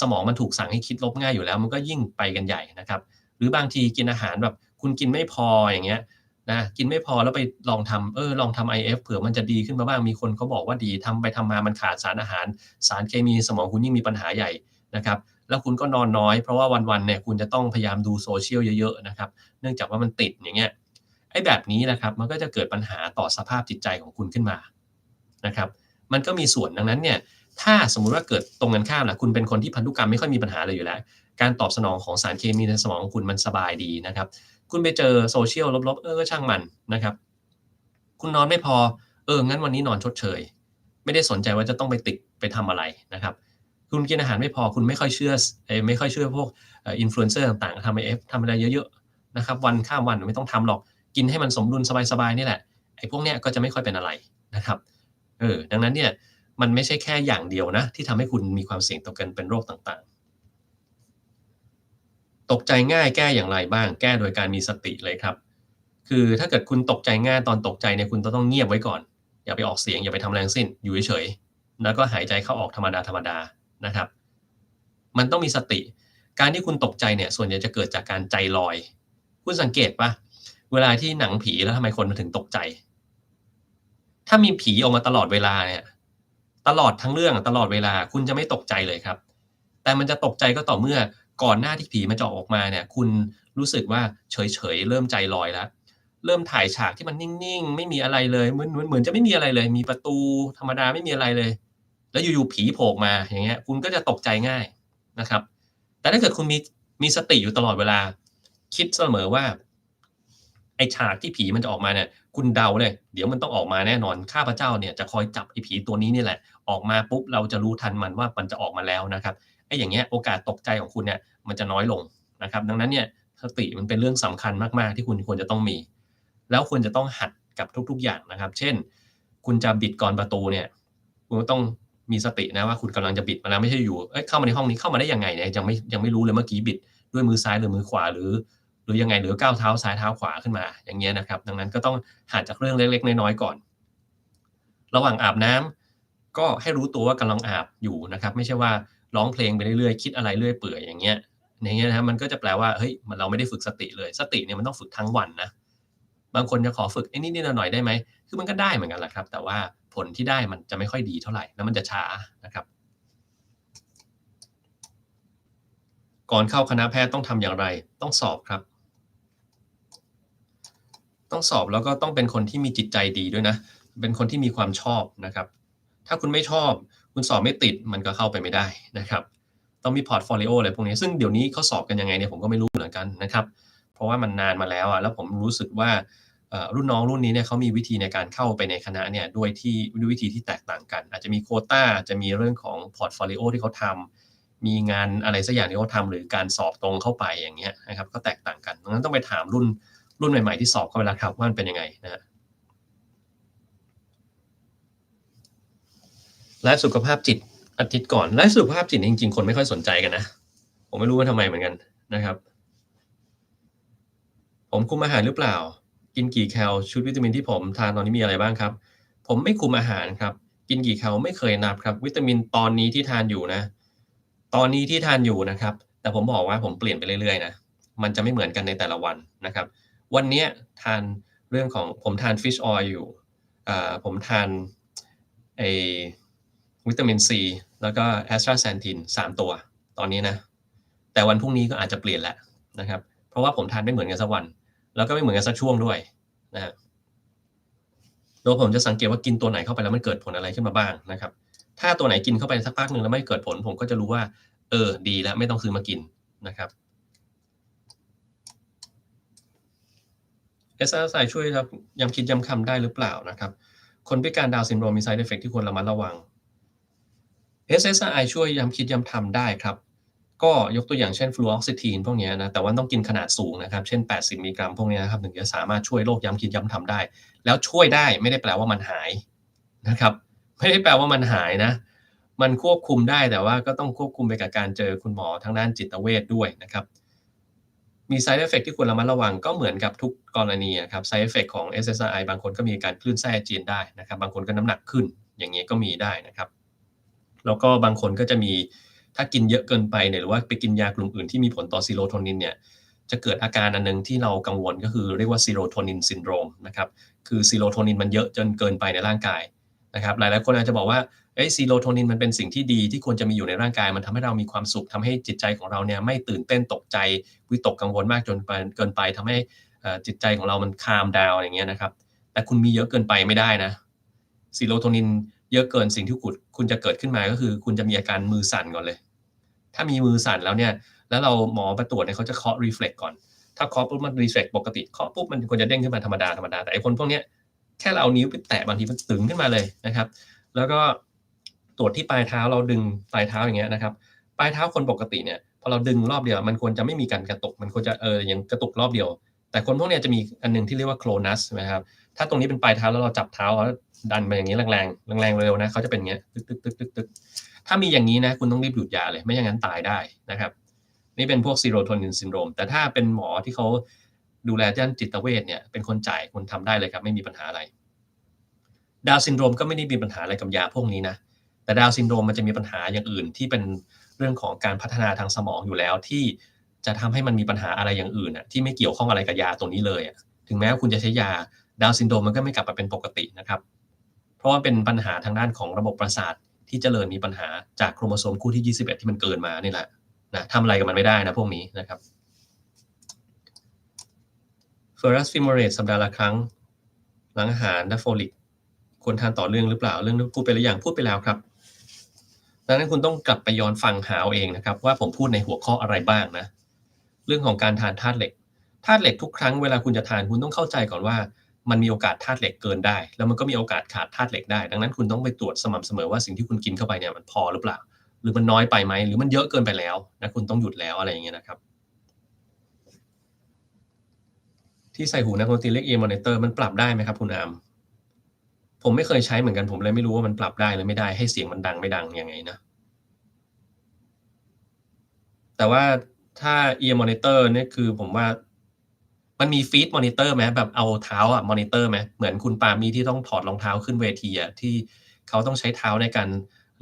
สมองมันถูกสั่งให้คิดลบง่ายอยู่แล้วมันก็ยิ่งไปกันใหญ่นะครับหรือบางทีกินอาหารแบบคุณกินไม่พออย่างเงี้ยนะกินไม่พอแล้วไปลองทำ IF เผื่อมันจะดีขึ้นมาบ้างมีคนเขาบอกว่าดีทำไปทำมามันขาดสารอาหารสารเคมีในสมองคุณยิ่งมีปัญหาใหญ่นะครับแล้วคุณก็นอนน้อยเพราะว่าวันๆเนี่ยคุณจะต้องพยายามดู social เยอะๆนะครับเนื่องจากว่ามันติดอย่างเงี้ย ไอ้แบบนี้นะครับมันก็จะเกิดปัญหาต่อสภาพจิตใจของคุณขึ้นมานะครับมันก็มีส่วนดังนั้นเนี่ยถ้าสมมุติว่าเกิดตรงกันข้ามล่ะคุณเป็นคนที่พันธุกรรมไม่ค่อยมีปัญหาอะไรอยู่แล้วการตอบสนองของสารเคมีในสมองของคุณมันสบายดีนะครับคุณไปเจอ social ลบๆก็ช่างมันนะครับคุณนอนไม่พองั้นวันนี้นอนชดเชยไม่ได้สนใจว่าจะต้องไปติดไปทำอะไรนะครับคุณกินอาหารไม่พอคุณไม่ค่อยเชื่อไม่ค่อยเชื่อพวกinfluencer ต่างๆทำ IF ทำอะไรเยอะๆนะครับวันข้ามวันไม่ต้องทำหรอก กินให้มันสมดุลสบายๆนี่แหละไอ้พวกเนี้ยก็จะไม่ค่อยเป็นอะไรนะครับดังนั้นเนี่ยมันไม่ใช่แค่อย่างเดียวนะที่ทำให้คุณมีความเสี่ยงต่อการเป็นโรคต่างๆตกใจง่ายแก้อย่างไรบ้างแก้โดยการมีสติเลยครับคือถ้าเกิดคุณตกใจง่ายตอนตกใจเนี่ยคุณต้องเงียบไว้ก่อนอย่าไปออกเสียงอย่าไปทำอะไรทั้งสิ้นอยู่เฉยๆแล้วก็หายใจเข้าออกธรรมดาๆนะครับมันต้องมีสติการที่คุณตกใจเนี่ยส่วนใหญ่จะเกิดจากการใจลอยคุณสังเกตเปล่าเวลาที่หนังผีแล้วทำไมคนมันถึงตกใจ ถ้ามีผีออกมาตลอดเวลาเนี่ยตลอดทั้งเรื่องตลอดเวลาคุณจะไม่ตกใจเลยครับแต่มันจะตกใจก็ต่อเมื่อก่อนหน้าที่ผีมันจะออกมาเนี่ยคุณรู้สึกว่าเฉยๆเริ่มใจลอยแล้วเริ่มถ่ายฉากที่มันนิ่งๆไม่มีอะไรเลยเหมือนจะไม่มีอะไรเลยมีประตูธรรมดาไม่มีอะไรเลยแล้วอยู่ๆผีโผล่ออกมาอย่างเงี้ยคุณก็จะตกใจง่ายนะครับแต่ถ้าเกิดคุณมีสติอยู่ตลอดเวลาคิดเสมอว่า ไอ้ฉากที่ผีมันจะออกมาเนี่ยคุณเดาเลยเดี๋ยวมันต้องออกมาแน่นอนข้าพเจ้าเนี่ยจะคอยจับไอ้ผีตัวนี้นี่แหละออกมาปุ๊บเราจะรู้ทันมันว่ามันจะออกมาแล้วนะครับไอ้อย่างเงี้ยโอกาสตกใจของคุณเนี่ยมันจะน้อยลงนะครับดังนั้นเนี่ยสติมันเป็นเรื่องสำคัญมากๆที่คุณควรจะต้องมีแล้วควรจะต้องหัดกับทุกๆอย่างนะครับเช่นคุณจะบิดกรประตูเนี่ยคุณก็ต้อง มีสตินะว่าคุณกำลังจะบิดมาแล้วไม่ใช่อยู่เข้ามาในห้องนี้เข้ามาได้ยังไงเนี่ยยังไม่รู้เลยเมื่อกี้บิดด้วยมือซ้ายหรือมือขวาหรือยังไงหรือก้าวเท้าซ้ายเท้าขวาขึ้นมาอย่างเงี้ยนะครับดังนั้นก็ต้องหัดจากเรื่องเล็กๆน้อยๆก่อนระหว่างอาบน้ำก็ให้รู้ตัวว่ากำลังอาบอยู่นะครับไม่ใช่ว่าร้องเพลงไปเรื่อยๆคิดอะไรเรื่อยเปื่อยอย่างเงี้ยนะครับมันก็จะแปลว่าเฮ้ยเราไม่ได้ฝึกสติเลยสติเนี่ยมันต้องฝึกทั้งวันนะบางคนจะขอฝึกนิดๆหน่อยๆได้ไหมคือมันก็ได้เหมือนกันแหละครับแต่ว่าผลที่ได้มันจะไม่ค่อยดีเท่าไรแล้วมันจะช้านะครับก่อนเข้าคณะแพทย์ต้องทำอย่างไรต้องสอบครับ ต้องสอบแล้วก็ต้องเป็นคนที่มีจิตใจดีด้วยนะเป็นคนที่มีความชอบนะครับถ้าคุณไม่ชอบคุณสอบไม่ติดมันก็เข้าไปไม่ได้นะครับต้องมีพอร์ตโฟลิโออะไรพวกนี้ซึ่งเดี๋ยวนี้เขาสอบกันยังไงเนี่ยผมก็ไม่รู้เหมือนกันนะครับเพราะว่ามันนานมาแล้วอะแล้วผมรู้สึกว่ารุ่นน้องรุ่นนี้เนี่ยเขามีวิธีในการเข้าไปในคณะเนี่ยด้วยวิธีที่แตกต่างกันอาจจะมีโควตาอาจจะมีเรื่องของพอร์ตโฟลิโอที่เขาทำมีงานอะไรสักอย่างที่เขาทำหรือการสอบตรงเข้าไปอย่างเงี้ยนะครับก็แตกต่างกันดังนั้นต้องไปถามรุ่นใหม่ๆที่สอบเข้าไปแล้วครับว่ามันเป็นยังไงนะฮะไลฟ์สุขภาพจิตอาทิตย์ก่อนไลฟ์สุขภาพจิตจริงๆคนไม่ค่อยสนใจกันนะผมไม่รู้ว่าทำไมเหมือนกันนะครับผมคุมอาหารหรือเปล่ากินกี่แคลชุดวิตามินที่ผมทานตอนนี้มีอะไรบ้างครับผมไม่คุมอาหารครับกินกี่แคลไม่เคยนับครับวิตามินตอนนี้ที่ทานอยู่นะตอนนี้ที่ทานอยู่นะครับแต่ผมบอกว่าผมเปลี่ยนไปเรื่อยๆนะมันจะไม่เหมือนกันในแต่ละวันนะครับวันเนี้ยทานเรื่องของผมทาน Fish Oil อยู่ ผมทานไอ้วิตามินซีแล้วก็ Astaxanthin 3ตัวตอนนี้นะแต่วันพรุ่งนี้ก็อาจจะเปลี่ยนแล้วนะครับเพราะว่าผมทานไม่เหมือนกันสักวันแล้วก็ไม่เหมือนกันสักช่วงด้วยนะครับโดยผมจะสังเกตว่ากินตัวไหนเข้าไปแล้วมันเกิดผลอะไรขึ้นมาบ้างนะครับถ้าตัวไหนกินเข้าไปสักพักหนึ่งแล้วไม่เกิดผลผมก็จะรู้ว่าดีแล้วไม่ต้องซื้อมากินนะครับ SSRI ช่วยครับย้ำคิดย้ำคำได้หรือเปล่านะครับคนพิการดาวน์ซินโดรมมี Side Effect ที่ควรระมัดระวัง SSRI ช่วยย้ำคิดย้ำทำได้ครับก็ยกตัวอย่างเช่น Fluoxetine พวกเนี้ยนะแต่ว่าต้องกินขนาดสูงนะครับเช่น80มิลลิกรัมพวกเนี้ยนะครับถึงจะสามารถช่วยโรคย้ำคิดย้ำทำได้แล้วช่วยได้ไม่ได้แปลว่ามันหายนะครับไม่ได้แปลว่ามันหายนะมันควบคุมได้แต่ว่าก็ต้องควบคุมไปกับการเจอคุณหมอทางด้านจิตเวชด้วยนะครับ มี Side Effect ที่ควรระมัดระวังก็เหมือนกับทุกกรณีอะครับ Side Effect ของ SSRI บางคนก็มีการคลื่นไส้อาเจียนได้นะครับบางคนก็น้ำหนักขึ้นอย่างงี้ก็มีได้นะครับแล้วก็บางคนก็จะมีถ้ากินเยอะเกินไปเนี่ยหรือว่าไปกินยากลุ่มอื่นที่มีผลต่อ Serotonin เนี่ยจะเกิดอาการอันหนึ่งที่เรากังวลก็คือเรียกว่า Serotonin Syndrome นะครับคือ Serotonin มันเยอะจนเกินไปในร่างกายนะครับหลายๆคนอาจจะบอกว่าSerotonin มันเป็นสิ่งที่ดีที่ควรจะมีอยู่ในร่างกายมันทำให้เรามีความสุขทำให้จิตใจของเราเนี่ยไม่ตื่นเต้นตกใจวิตกกังวลมากจนเกินไปทำให้จิตใจของเรามัน calm down อย่างเงี้ยนะครับแต่คุณมีเยอะเกินไปไม่ได้นะ Serotonin เยอะเกินสิ่งที่คุณจะเกิดขึ้นมาก็คือคุณจะมีอาการมือสั่นก่อนเลยถ้ามีมือสั่นแล้วเนี่ยแล้วเราหมอมาตรวจเนี่ยเขาจะเคาะ reflex ก่อนถ้าเคาะปุ๊บมัน reflex ปกติเคาะปุ๊บมันควรจะเด้งขึ้นมาธรรมดาๆแต่ไอ้คนพวกเนี้ยแค่เราเอานิ้วไปแตะบางทีมันตึงขึ้นมาเลยนะครับแล้วก็ตรวจที่ปลายเท้าเราดึงปลายเท้าอย่างเงี้ยนะครับปลายเท้าคนปกติเนี่ยพอเราดึงรอบเดียวมันควรจะไม่มีการกระตุกมันควรจะยังกระตุกรอบเดียวแต่คนพวกเนี้ยจะมีอันหนึ่งที่เรียกว่า Clonus ใช่ไหมครับถ้าตรงนี้เป็นปลายเท้าแล้วเราจับเท้าแล้วดันไปอย่างงี้แรงๆแรงๆเร็วๆนะเขาจะเป็นอย่างเงี้ยตึกๆๆๆถ้ามีอย่างงี้นะคุณต้องรีบหยุดยาเลยไม่อย่างนั้นตายได้นะครับนี่เป็นพวก Serotonin Syndrome แต่ถ้าเป็นหมอที่เขาดูแลด้านจิตเวชเนี่ยเป็นคนจ่ายคุณทำได้เลยครับไม่มีปัญหาอะไร ดาวน์ซินโดรมก็ไม่ได้มีปัญหาอะไรกับยาพวกนี้นะแต่ดาวน์ซินโดรมมันจะมีปัญหาอย่างอื่นที่เป็นเรื่องของการพัฒนาทางสมองอยู่แล้วที่จะทำให้มันมีปัญหาอะไรอย่างอื่นอะที่ไม่เกี่ยวข้องอะไรกับยาตัวนี้เลยอะถึงแม้ว่าคุณจะใช้ยาดาวน์ซินโดรมมันก็ไม่กลับมาเป็นปกตินะครับเพราะว่าเป็นปัญหาทางด้านของระบบประสาทที่เจริญมีปัญหาจากโครโมโซมคู่ที่21ที่มันเกินมานี่แหละนะทำอะไรกับมันไม่ได้นะพวกนี้นะครับ Ferrous Fumarate สัปดาห์ละครั้งหลังอาหารและโฟลิกควรทานต่อเนื่องหรือเปล่าเรื่องนี้พูดไปหรือยังพูดไปแล้วครับดังนั้นคุณต้องกลับไปย้อนฟังหาเอาเองนะครับว่าผมพูดในหัวข้ออะไรบ้างนะเรื่องของการทานธาตุเหล็กธาตุเหล็กทุกครั้งเวลาคุณจะทานคุณต้องเข้าใจก่อนว่ามันมีโอกาสธาตุเหล็กเกินได้แล้วมันก็มีโอกาสขาดธาตุเหล็กได้ดังนั้นคุณต้องไปตรวจสม่ำเสมอว่าสิ่งที่คุณกินเข้าไปเนี่ยมันพอหรือเปล่าหรือมันน้อยไปไหมหรือมันเยอะเกินไปแล้วนะคุณต้องหยุดแล้วอะไรอย่างเงี้ยนะครับที่ใส่หูนักดนตรีเรียก ear monitor มันปรับได้ไหมครับคุณอาร์ม ผมไม่เคยใช้เหมือนกันผมเลยไม่รู้ว่ามันปรับได้หรือไม่ได้ให้เสียงมันดังไม่ดังยังไงนะแต่ว่าถ้า ear monitor เนี่ยคือผมว่ามันมี feet monitor ไหมแบบเอาเท้าอะมอนิเตอร์ไหมเหมือนคุณปาล์มที่ต้องถอดรองเท้าขึ้นเวทีอะที่เขาต้องใช้เท้าในการ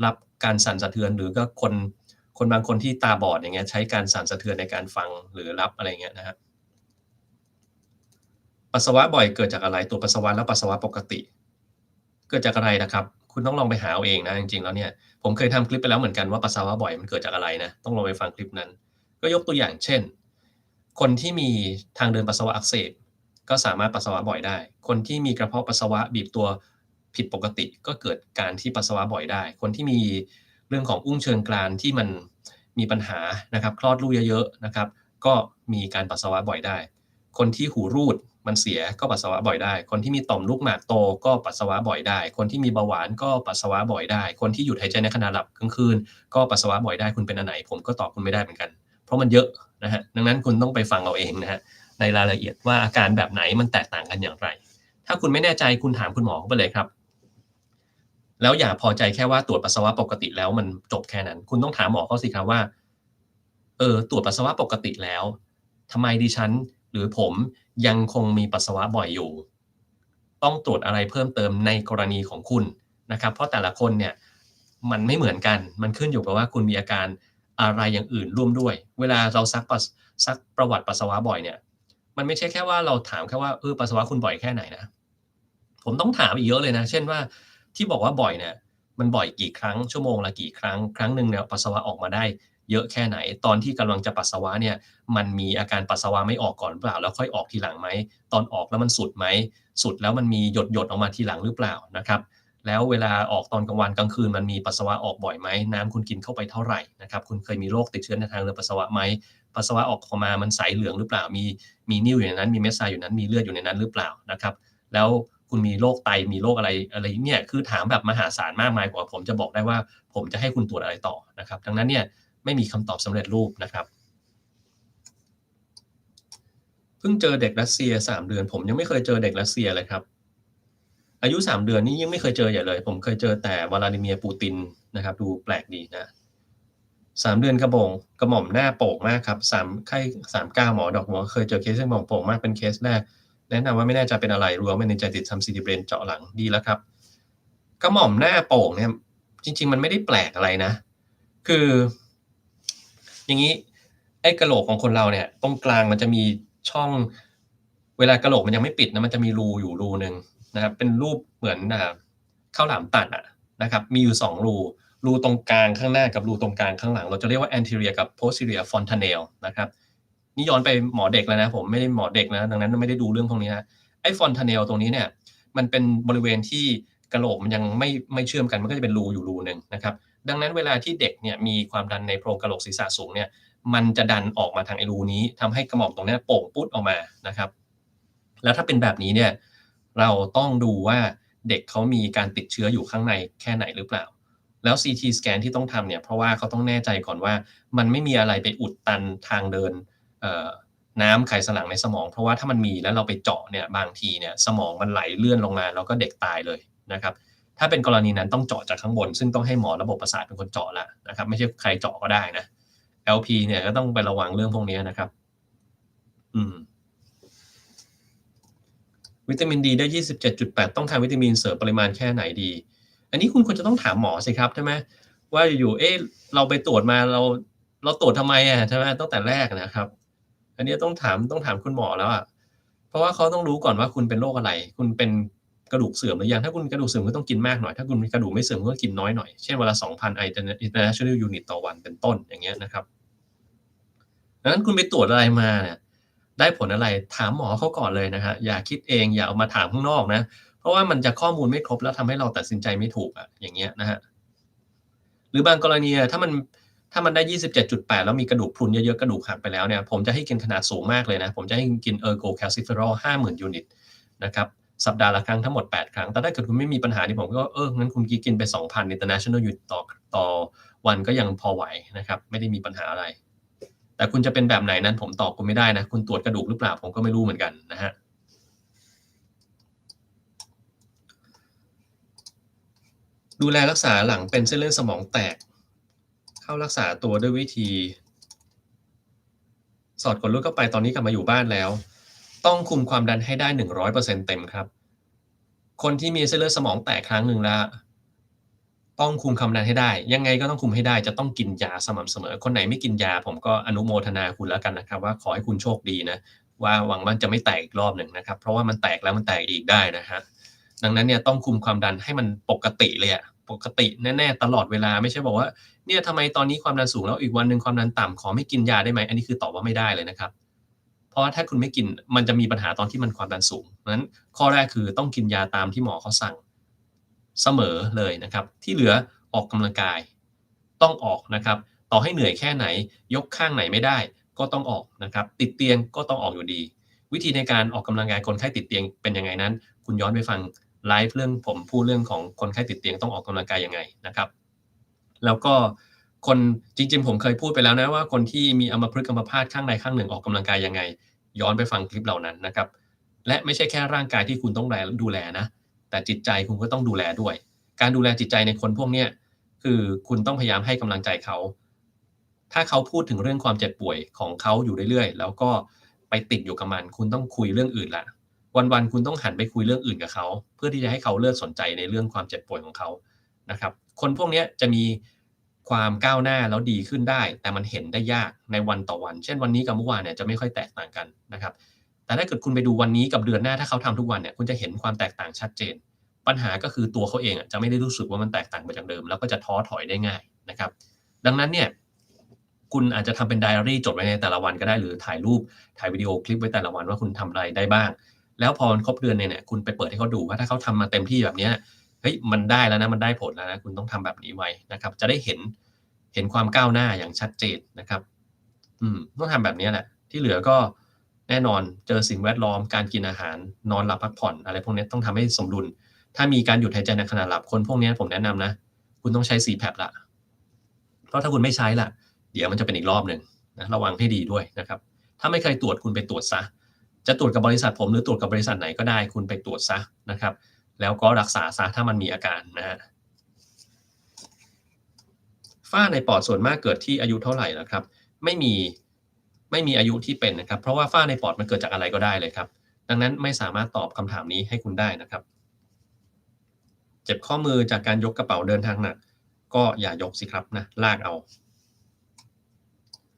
รับการสั่นสะเทือนหรือก็คนบางคนที่ตาบอดอย่างเงี้ยใช้การสั่นสะเทือนในการฟังหรือรับอะไรอย่างเงี้ยนะครับปัสสาวะบ่อยเกิดจากอะไรตรวจปัสสาวะแล้วปัสสาวะปกติเกิดจากอะไรนะครับคุณต้องลองไปหาเอาเองนะจริงๆแล้วเนี่ยผมเคยทำคลิปไปแล้วเหมือนกันว่าปัสสาวะบ่อยมันเกิดจากอะไรนะต้องลองไปฟังคลิปนั้นก็ยกตัวอย่างเช่นคนที่มีทางเดินปัสสาวะอักเสบก็สามารถปัสสาวะบ่อยได้คนที่มีกระเพาะปัสสาวะบีบตัวผิดปกติก็เกิดการที่ปัสสาวะบ่อยได้คนที่มีเรื่องของอุ้งเชิงกรานที่มันมีปัญหานะครับคลอดลูกเยอะๆนะครับก็มีการปัสสาวะบ่อยได้ คนที่หูรูดมันเสียก็ปัสสาวะบ่อยได้ คนที่มีต่อมลูกหมากโตก็ปัสสาวะบ่อยได้ คนที่มีเบาหวานก็ปัสสาวะบ่อยได้ คนที่หยุดหายใจในขณะหลับกลางคืนก็ปัสสาวะบ่อยได้คุณเป็นอันไหนผมก็ตอบคุณไม่ได้เหมือนกันเพราะมันเยอะนะฮะดังนั้นคุณต้องไปฟังเอาเองนะฮะในรายละเอียดว่าอาการแบบไหนมันแตกต่างกันอย่างไรถ้าคุณไม่แน่ใจคุณถามคุณหมอไปเลยครับแล้วอย่าพอใจแค่ว่าตรวจปัสสาวะปกติแล้วมันจบแค่นั้นคุณต้องถามหมอเขาสิครับว่า ตรวจปัสสาวะปกติแล้วทำไมดิฉันหรือผมยังคงมีปัสสาวะบ่อยอยู่ต้องตรวจอะไรเพิ่มเติมในกรณีของคุณนะครับเพราะแต่ละคนเนี่ยมันไม่เหมือนกันมันขึ้นอยู่กับว่าคุณมีอาการอะไรอย่างอื่นร่วมด้วยเวลาเราซักประวัติปัสสาวะบ่อยเนี่ยมันไม่ใช่แค่ว่าเราถามแค่ว่าปัสสาวะคุณบ่อยแค่ไหนนะผมต้องถามอีกเยอะเลยนะเช่นว่าที่บอกว่าบ่อยเนี่ยมันบ่อยกี่ครั้งชั่วโมงละกี่ครั้งครั้งหนึ่งเนี่ยปัสสาวะออกมาได้ เยอะแค่ไหนตอนที่กำลังจะปัสสาวะเนี่ยมันมีอาการปัสสาวะไม่ออกก่อนหรือเปล่าแล้วค่อยออกทีหลังไหมตอนออกแล้วมันสุดไหมสุดแล้วมันมีหยดออกมาทีหลังหรือเปล่านะครับแล้วเวลาออกตอนกลางวันกลางคืนมันมีปัสสาวะออกบ่อยไหมน้ำคุณกินเข้าไปเท่าไรนะครับคุณเคยมีโรคติดเชื้อในทางเดินปัสสาวะไหมปัสสาวะออกมามันใสเหลืองหรือเปล่ามีนิ่วอยู่ในนั้นมีเม็ดทรายอยู่นั้นมีเลือดอยู่ในนั้นหรือเปล่านะครับแล้วคุณมีโรคไตมีโรคอะไรเนี่ยคือถามแบบมหาศาลมากมายกว่าผมจะบอกได้ว่าผมจะให้คุณตรวจอะไรต่อนะครับดังนั้นเนี่ยไม่มีคำตอบสำเร็จรูปนะครับเพิ่งเจอเด็กรัสเซีย3เดือนผมยังไม่เคยเจอเด็กรัสเซียเลยครับอายุ3เดือนนี่ยังไม่เคยเจอใหญ่เลยผมเคยเจอแต่วลาดิเมียร์ปูตินนะครับดูแปลกดีนะ3เดือนกระหม่อมหน้าโป่งมากครับไข้39หมอดอกหัวเคยเจอเคสที่หม่อมโป่งมากเป็นเคสแรกแนะนำว่าไม่แน่ใจเป็นอะไรรู้ว่าไม่ในใจติดทำซีทีเบรนเจาะหลังดีแล้วครับกระหม่อมหน้าโป่งเนี่ยจริงๆมันไม่ได้แปลกอะไรนะคืออย่างนี้ไอ้กะโหลกของคนเราเนี่ยตรงกลางมันจะมีช่องเวลากะโหลกมันยังไม่ปิดนะมันจะมีรูอยู่รูหนึ่งนะครับเป็นรูปเหมือนข้าวหลามตัดอะนะครับมีอยู่2รูตรงกลางข้างหน้ากับรูตรงกลางข้างหลังเราจะเรียกว่า anterior กับ posterior fontanelle นะครับนี่ย้อนไปหมอเด็กแล้วนะผมไม่ได้หมอเด็กนะดังนั้นไม่ได้ดูเรื่องพวกนี้นะไอ้ fontanelle ตรงนี้เนี่ยมันเป็นบริเวณที่กะโหลกมันยังไม่เชื่อมกันมันก็จะเป็นรูอยู่รูหนึ่งนะครับดังนั้นเวลาที่เด็กเนี่ยมีความดันในโพรงกะโหลกศีรษะสูงเนี่ยมันจะดันออกมาทางไอ้รูนี้ทำให้กระหม่อมตรงนี้โป่งปุ๊ดออกมานะครับแล้วถ้าเป็นแบบนี้เนี่ยเราต้องดูว่าเด็กเขามีการติดเชื้ออยู่ข้างในแค่ไหนหรือเปล่า แล้ว CT scan ที่ต้องทำเนี่ยเพราะว่าเขาต้องแน่ใจก่อนว่ามันไม่มีอะไรไปอุดตันทางเดินเอ่อน้ำไขสันหลั่งในสมองเพราะว่าถ้ามันมีแล้วเราไปเจาะเนี่ยบางทีเนี่ยสมองมันไหลเลื่อนลงมาแล้วก็เด็กตายเลยนะครับถ้าเป็นกรณีนั้นต้องเจาะจากข้างบนซึ่งต้องให้หมอระบบประสาทเป็นคนเจาะแล้วนะครับไม่ใช่ใครเจาะก็ได้นะ LP เนี่ยก็ต้องไประวังเรื่องพวกนี้นะครับอืมวิตามินดีได้27.8ต้องทานวิตามินเสริมปริมาณแค่ไหนดีอันนี้คุณควรจะต้องถามหมอสิครับใช่ไหมว่าอยู่ๆเราไปตรวจมาเราตรวจทำไมอะใช่ไหมตั้งแต่แรกนะครับอันนี้ต้องถามคุณหมอแล้วอะเพราะว่าเขาต้องรู้ก่อนว่าคุณเป็นโรคอะไรคุณเป็นกระดูกเสื่อมหรือยังถ้าคุณกระดูกเสื่อมก็ต้องกินมากหน่อยถ้าคุณกระดูกไม่เสื่อมก็กินน้อยหน่อยเช่นวันละ2,000 international unit ต่อวันเป็นต้นอย่างเงี้ยนะครับ ดังนั้นคุณไปตรวจอะไรมาเนี่ยได้ผลอะไรถามหมอเขาก่อนเลยนะครับอย่าคิดเองอย่าเอามาถามข้างนอกนะเพราะว่ามันจะข้อมูลไม่ครบแล้วทำให้เราตัดสินใจไม่ถูกอะอย่างเงี้ยนะครับหรือบางกรณีอะถ้ามันได้27.8แล้วมีกระดูกพรุนเยอะๆกระดูกหักไปแล้วเนี่ยผมจะให้กินขนาดสูงมากเลยนะผมจะให้กิน Ergo-Calciferol 50,000ยูนิตนะครับสัปดาห์ละครั้งทั้งหมด8ครั้งแต่ถ้าเกิดคุณไม่มีปัญหานี่ผมก็งั้นคุณกินไป2,000 international unit ต่อวันก็ยังพอไหวนะครับไม่ได้มีปัญหาอะไร แต่คุณจะเป็นแบบไหนนั้นผมตอบคุณไม่ได้นะคุณตรวจกระดูกหรือเปล่าผมก็ไม่รู้เหมือนกันนะฮะ ดูแลรักษาหลังเป็นเส้นเลือดสมองแตกเข้ารักษาตัวด้วยวิธีสอดกดลวดเข้าไปตอนนี้กลับมาอยู่บ้านแล้วต้องคุมความดันให้ได้ 100% เต็มครับคนที่มีเส้นเลือดสมองแตกครั้งหนึ่งแล้วต้องคุมความดันให้ได้ยังไงก็ต้องคุมให้ได้จะต้องกินยาสม่ำเสมอคนไหนไม่กินยาผมก็อนุโมทนาคุณแล้วกันนะครับว่าขอให้คุณโชคดีนะว่าหวังว่าจะไม่แตกอีกรอบหนึ่งนะครับเพราะว่ามันแตกแล้วมันแตกอีกได้นะครับดังนั้นเนี่ยต้องคุมความดันให้มันปกติเลยอะปกติแน่ๆตลอดเวลาไม่ใช่บอกว่าเนี่ยทำไมตอนนี้ความดันสูงแล้วอีกวันหนึ่งความดันต่ำขอไม่กินยาได้ไหมอันนี้คือตอบว่าไม่ได้เลยนะครับเพราะว่าถ้าคุณไม่กินมันจะมีปัญหาตอนที่มันความดันสูงเพราะฉะนั้นข้อแรกคือต้องกินยาตามที่หมอเขาสั่งเสมอเลยนะครับที่เหลือออกกำลังกายต้องออกนะครับต่อให้เหนื่อยแค่ไหนยกข้างไหนไม่ได้ก็ต้องออกนะครับติดเตียงก็ต้องออกอยู่ดีวิธีในการออกกำลังกายคนไข้ติดเตียงเป็นยังไงนั้นคุณย้อนไปฟังไลฟ์เรื่องผมพูดเรื่องของคนไข้ติดเตียงต้องออกกำลังกายยังไงนะครับแล้วก็คนจริงๆผมเคยพูดไปแล้วนะว่าคนที่มีอัมพฤกษ์อัมพาตข้างใดข้างหนึ่งออกกำลังกายยังไงย้อนไปฟังคลิปเหล่านั้นนะครับและไม่ใช่แค่ร่างกายที่คุณต้องดูแลนะแต่จิตใจคุณก็ต้องดูแลด้วยการดูแลจิตใจในคนพวกเนี้ยคือคุณต้องพยายามให้กำลังใจเขาถ้าเขาพูดถึงเรื่องความเจ็บป่วยของเขาอยู่เรื่อยๆแล้วก็ไปติดอยู่กับมันคุณต้องคุยเรื่องอื่นละวันๆคุณต้องหันไปคุยเรื่องอื่นกับเขาเพื่อที่จะให้เขาเลิกสนใจในเรื่องความเจ็บป่วยของเขานะครับคนพวกเนี้ยจะมีความก้าวหน้าแล้วดีขึ้นได้แต่มันเห็นได้ยากในวันต่อวันเช่นวันนี้กับเมื่อวานเนี่ยจะไม่ค่อยแตกต่างกันนะครับแต่ถ้าเกิดคุณไปดูวันนี้กับเดือนหน้าถ้าเขาทำทุกวันเนี่ยคุณจะเห็นความแตกต่างชัดเจนปัญหาก็คือตัวเขาเองอะจะไม่ได้รู้สึกว่ามันแตกต่างไปจากเดิมแล้วก็จะท้อถอยได้ง่ายนะครับดังนั้นเนี่ยคุณอาจจะทำเป็นไดอารีจดไว้ในแต่ละวันก็ได้หรือถ่ายรูปถ่ายวิดีโอคลิปไว้แต่ละวันว่าคุณทำอะไรได้บ้างแล้วพอมันครบเดือนเนี่ยคุณไปเปิดให้เขาดูว่าถ้าเขาทำมาเต็มที่แบบเนี้ย เฮ้ยมันได้แล้วนะมันได้ผลแล้วนะคุณต้องทำแบบนี้ไว้นะครับจะได้เห็นความก้าวหน้าอย่างชัดเจนนะครับต้องทำแบบนี้แหละที่เหลือก็แน่นอนเจอสิ่งแวดล้อมการกินอาหารนอนหลับพักผ่อนอะไรพวกนี้ต้องทำให้สมดุลถ้ามีการหยุดหายใจในขณะหลับคนพวกนี้ผมแนะนำนะคุณต้องใช้ CPAP ละเพราะถ้าคุณไม่ใช้ล่ะเดี๋ยวมันจะเป็นอีกรอบหนึ่งนะระวังให้ดีด้วยนะครับถ้าไม่เคยตรวจคุณไปตรวจซะจะตรวจกับบริษัทผมหรือตรวจกับบริษัทไหนก็ได้คุณไปตรวจซะนะครับแล้วก็รักษาซะถ้ามันมีอาการนะฮะฝ้าในปอดส่วนมากเกิดที่อายุเท่าไหร่ล่ะครับไม่มีไม่มีอายุที่เป็นนะครับเพราะว่าฝ้าในปอดมันเกิดจากอะไรก็ได้เลยครับดังนั้นไม่สามารถตอบคำถามนี้ให้คุณได้นะครับเจ็บข้อมือจากการยกกระเป๋าเดินทางหนักก็อย่ายกสิครับนะลากเอา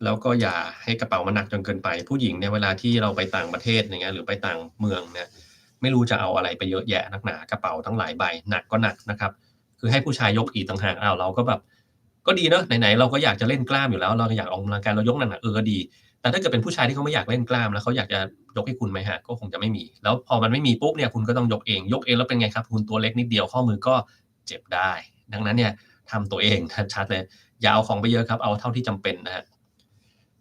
แล้วก็อย่าให้กระเป๋ามันหนักจนเกินไปผู้หญิงเนี่ยเวลาที่เราไปต่างประเทศอย่างเงี้ยหรือไปต่างเมืองเนี่ยไม่รู้จะเอาอะไรไปเยอะแยะนักหนากระเป๋าทั้งหลายใบหนักก็หนักนะครับคือให้ผู้ชายยกอีกต่างหากอ้าวเราก็แบบก็ดีเนาะไหนๆเราก็อยากจะเล่นกล้ามอยู่แล้วเราอยากออกกำลังกายเรายกหนักๆก็ดีแต่ถ้าเกิดเป็นผู้ชายที่เขาไม่อยากเล่นกล้ามแล้วเขาอยากจะยกให้คุณไหมครับก็คงจะไม่มีแล้วพอมันไม่มีปุ๊บเนี่ยคุณก็ต้องยกเองแล้วเป็นไงครับคุณตัวเล็กนิดเดียวข้อมือก็เจ็บได้ดังนั้นเนี่ยทำตัวเองชัดๆเลยอย่าเอาของไปเยอะครับเอาเท่าที่จำเป็นนะครับ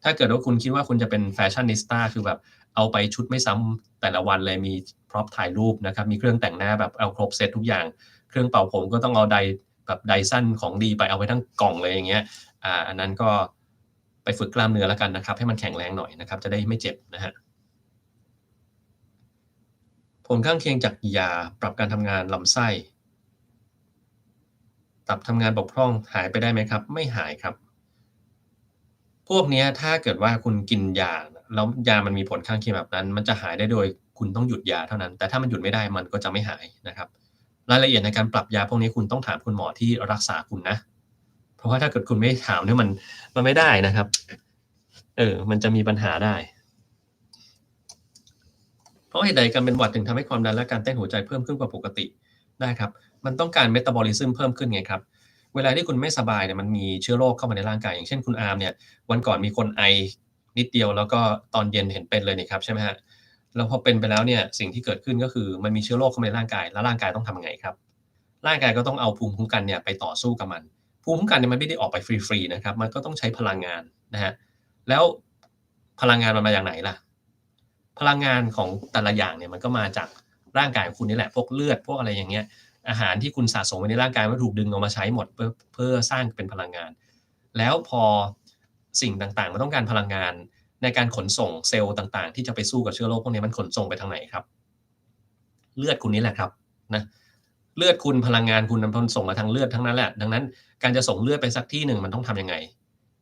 ถ้าเกิดว่าคุณคิดว่าคุณจะเป็นแฟชั่นนิสต้าคือแบบเอาไปชุดไม่ซ้ำแต่ละวันเลยมีพร็อพถ่ายรูปนะครับมีเครื่องแต่งหน้าแบบเอาครบเซตทุกอย่างเครื่องเป่าผมก็ต้องเอาไดแบบไดสั้นของดีไปเอาไปทั้งกล่องเลยอย่างเงี้ยอันนั้นก็ไปฝึกกล้ามเนื้อแล้วกันนะครับให้มันแข็งแรงหน่อยนะครับจะได้ไม่เจ็บนะฮะผลข้างเคียงจากยาปรับการทำงานลำไส้ตับทำงานบกพร่องหายไปได้ไหมครับไม่หายครับ พวกเนี้ยถ้าเกิดว่าคุณกินยาแล้วยามันมีผลข้างเคียงแบบนั้นมันจะหายได้โดยคุณต้องหยุดยาเท่านั้นแต่ถ้ามันหยุดไม่ได้มันก็จะไม่หายนะครับรายละเอียดในการปรับยาพวกนี้คุณต้องถามคุณหมอที่รักษาคุณนะเพราะว่าถ้าเกิดคุณไม่ถามเนี่ยมันไม่ได้นะครับมันจะมีปัญหาได้เพราะเหตุใดการเป็นหวัดถึงทำให้ความดันและการเต้นหัวใจเพิ่มขึ้นกว่าปกติได้ครับมันต้องการ metabolism เพิ่มขึ้นไงครับเวลาที่คุณไม่สบายเนี่ยมันมีเชื้อโรคเข้ามาในร่างกายอย่างเช่นคุณอาร์มเนี่ยวันก่อนมีคนไอนิดเดียวแล้วก็ตอนเย็นเห็นเป็นเลยนี่ครับใช่ไหมฮะแล้วพอเป็นไปแล้วเนี่ยสิ่งที่เกิดขึ้นก็คือมันมีเชื้อโรคเข้ามาในร่างกายแล้วร่างกายต้องทำยังไงครับร่างกายก็ต้องเอาภูมิคุ้มกันเนี่ยไปต่อสู้กับมันภูมิคุ้มกันเนี่ยมันไม่ได้ออกไปฟรีๆนะครับมันก็ต้องใช้พลังงานนะฮะแล้วพลังงานมันมาจากไหนล่ะ พลังงานของแต่ละอย่างเนี่ยมันก็มาจากร่างกายของคุณนี่แหละพวกเลือดพวกอะไรอย่างเงี้ยอาหารที่คุณสะสมไว้ในร่างกายมันถูกดึงออกมาใช้หมดเพื่อสร้างเป็นพลังงานแล้วพอสิ่งต่างๆมันต้องการพลังงานในการขนส่งเซลล์ต่างๆที่จะไปสู้กับเชื้อโรคพวกนี้มันขนส่งไปทางไหนครับเลือดคุณนี่แหละครับนะ เลือดคุณพลังงานคุณมันส่งมาทางเลือดทั้งนั้นแหละดังนั้นการจะส่งเลือดไปสักที่หนึ่งมันต้องทำยังไง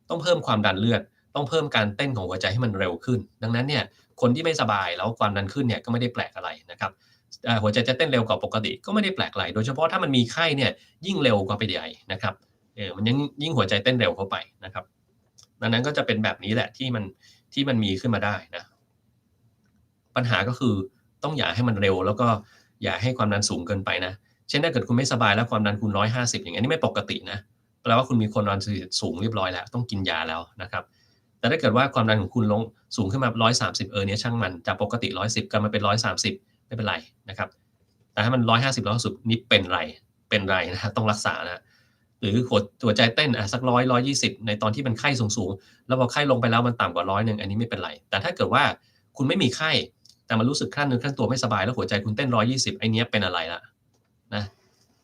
ต้องเพิ่มความดันเลือดต้องเพิ่มการเต้นของหัวใจให้มันเร็วขึ้นดังนั้นเนี่ยคนที่ไม่สบายแล้วความดันขึ้นเนี่ยก็ไม่ได้แปลกอะไรนะครับหัวใจจะเต้นเร็วกว่าปกติก็ไม่ได้แปลกอะไรโดยเฉพาะถ้ามันมีไข้เนี่ยยิ่งเร็วกว่าไปใหญ่นะครับมันยิ่งหัวใจเต้นเร็วเข้าไปนะครับดังนั้นก็จะเป็นแบบนี้แหละที่มันมีขึ้นมาได้นะปัญหาก็คือต้องอย่าให้มันเร็วแล้วก็อย่าให้ความดันสูงเกินไปนะเช่นถ้าเกิดคุณไม่สบายแล้วความดันคุณ150อย่างเงี้ยนี่ไม่ปกตินะแปลว่าคุณมีความดันสูงเรียบร้อยแล้วต้องกินยาแล้วนะครับแต่ถ้าเกิดว่าความดันของคุณลงสูงขึ้นมา130เนี่ยช่างมันจากปกติ110กลับมาเป็น130ไม่เป็นไรนะครับแต่ถ้ามัน150 160นี่เป็นไรนะครับต้องรักษานะหรือหัวใจเต้นสัก100 120ในตอนที่มันไข้สูงๆแล้วพอไข้ลงไปแล้วมันต่ำกว่า100อันนี้ไม่เป็นไรแต่ถ้าเกิดว่าคุณไม่มีไข้แต่มันรู้สึกครั่นเนื้อครั่นตัวไม่สบายแล้วหัวใจคุณเต้น120ไอ้เนี้ยเป็นอะไรละนะ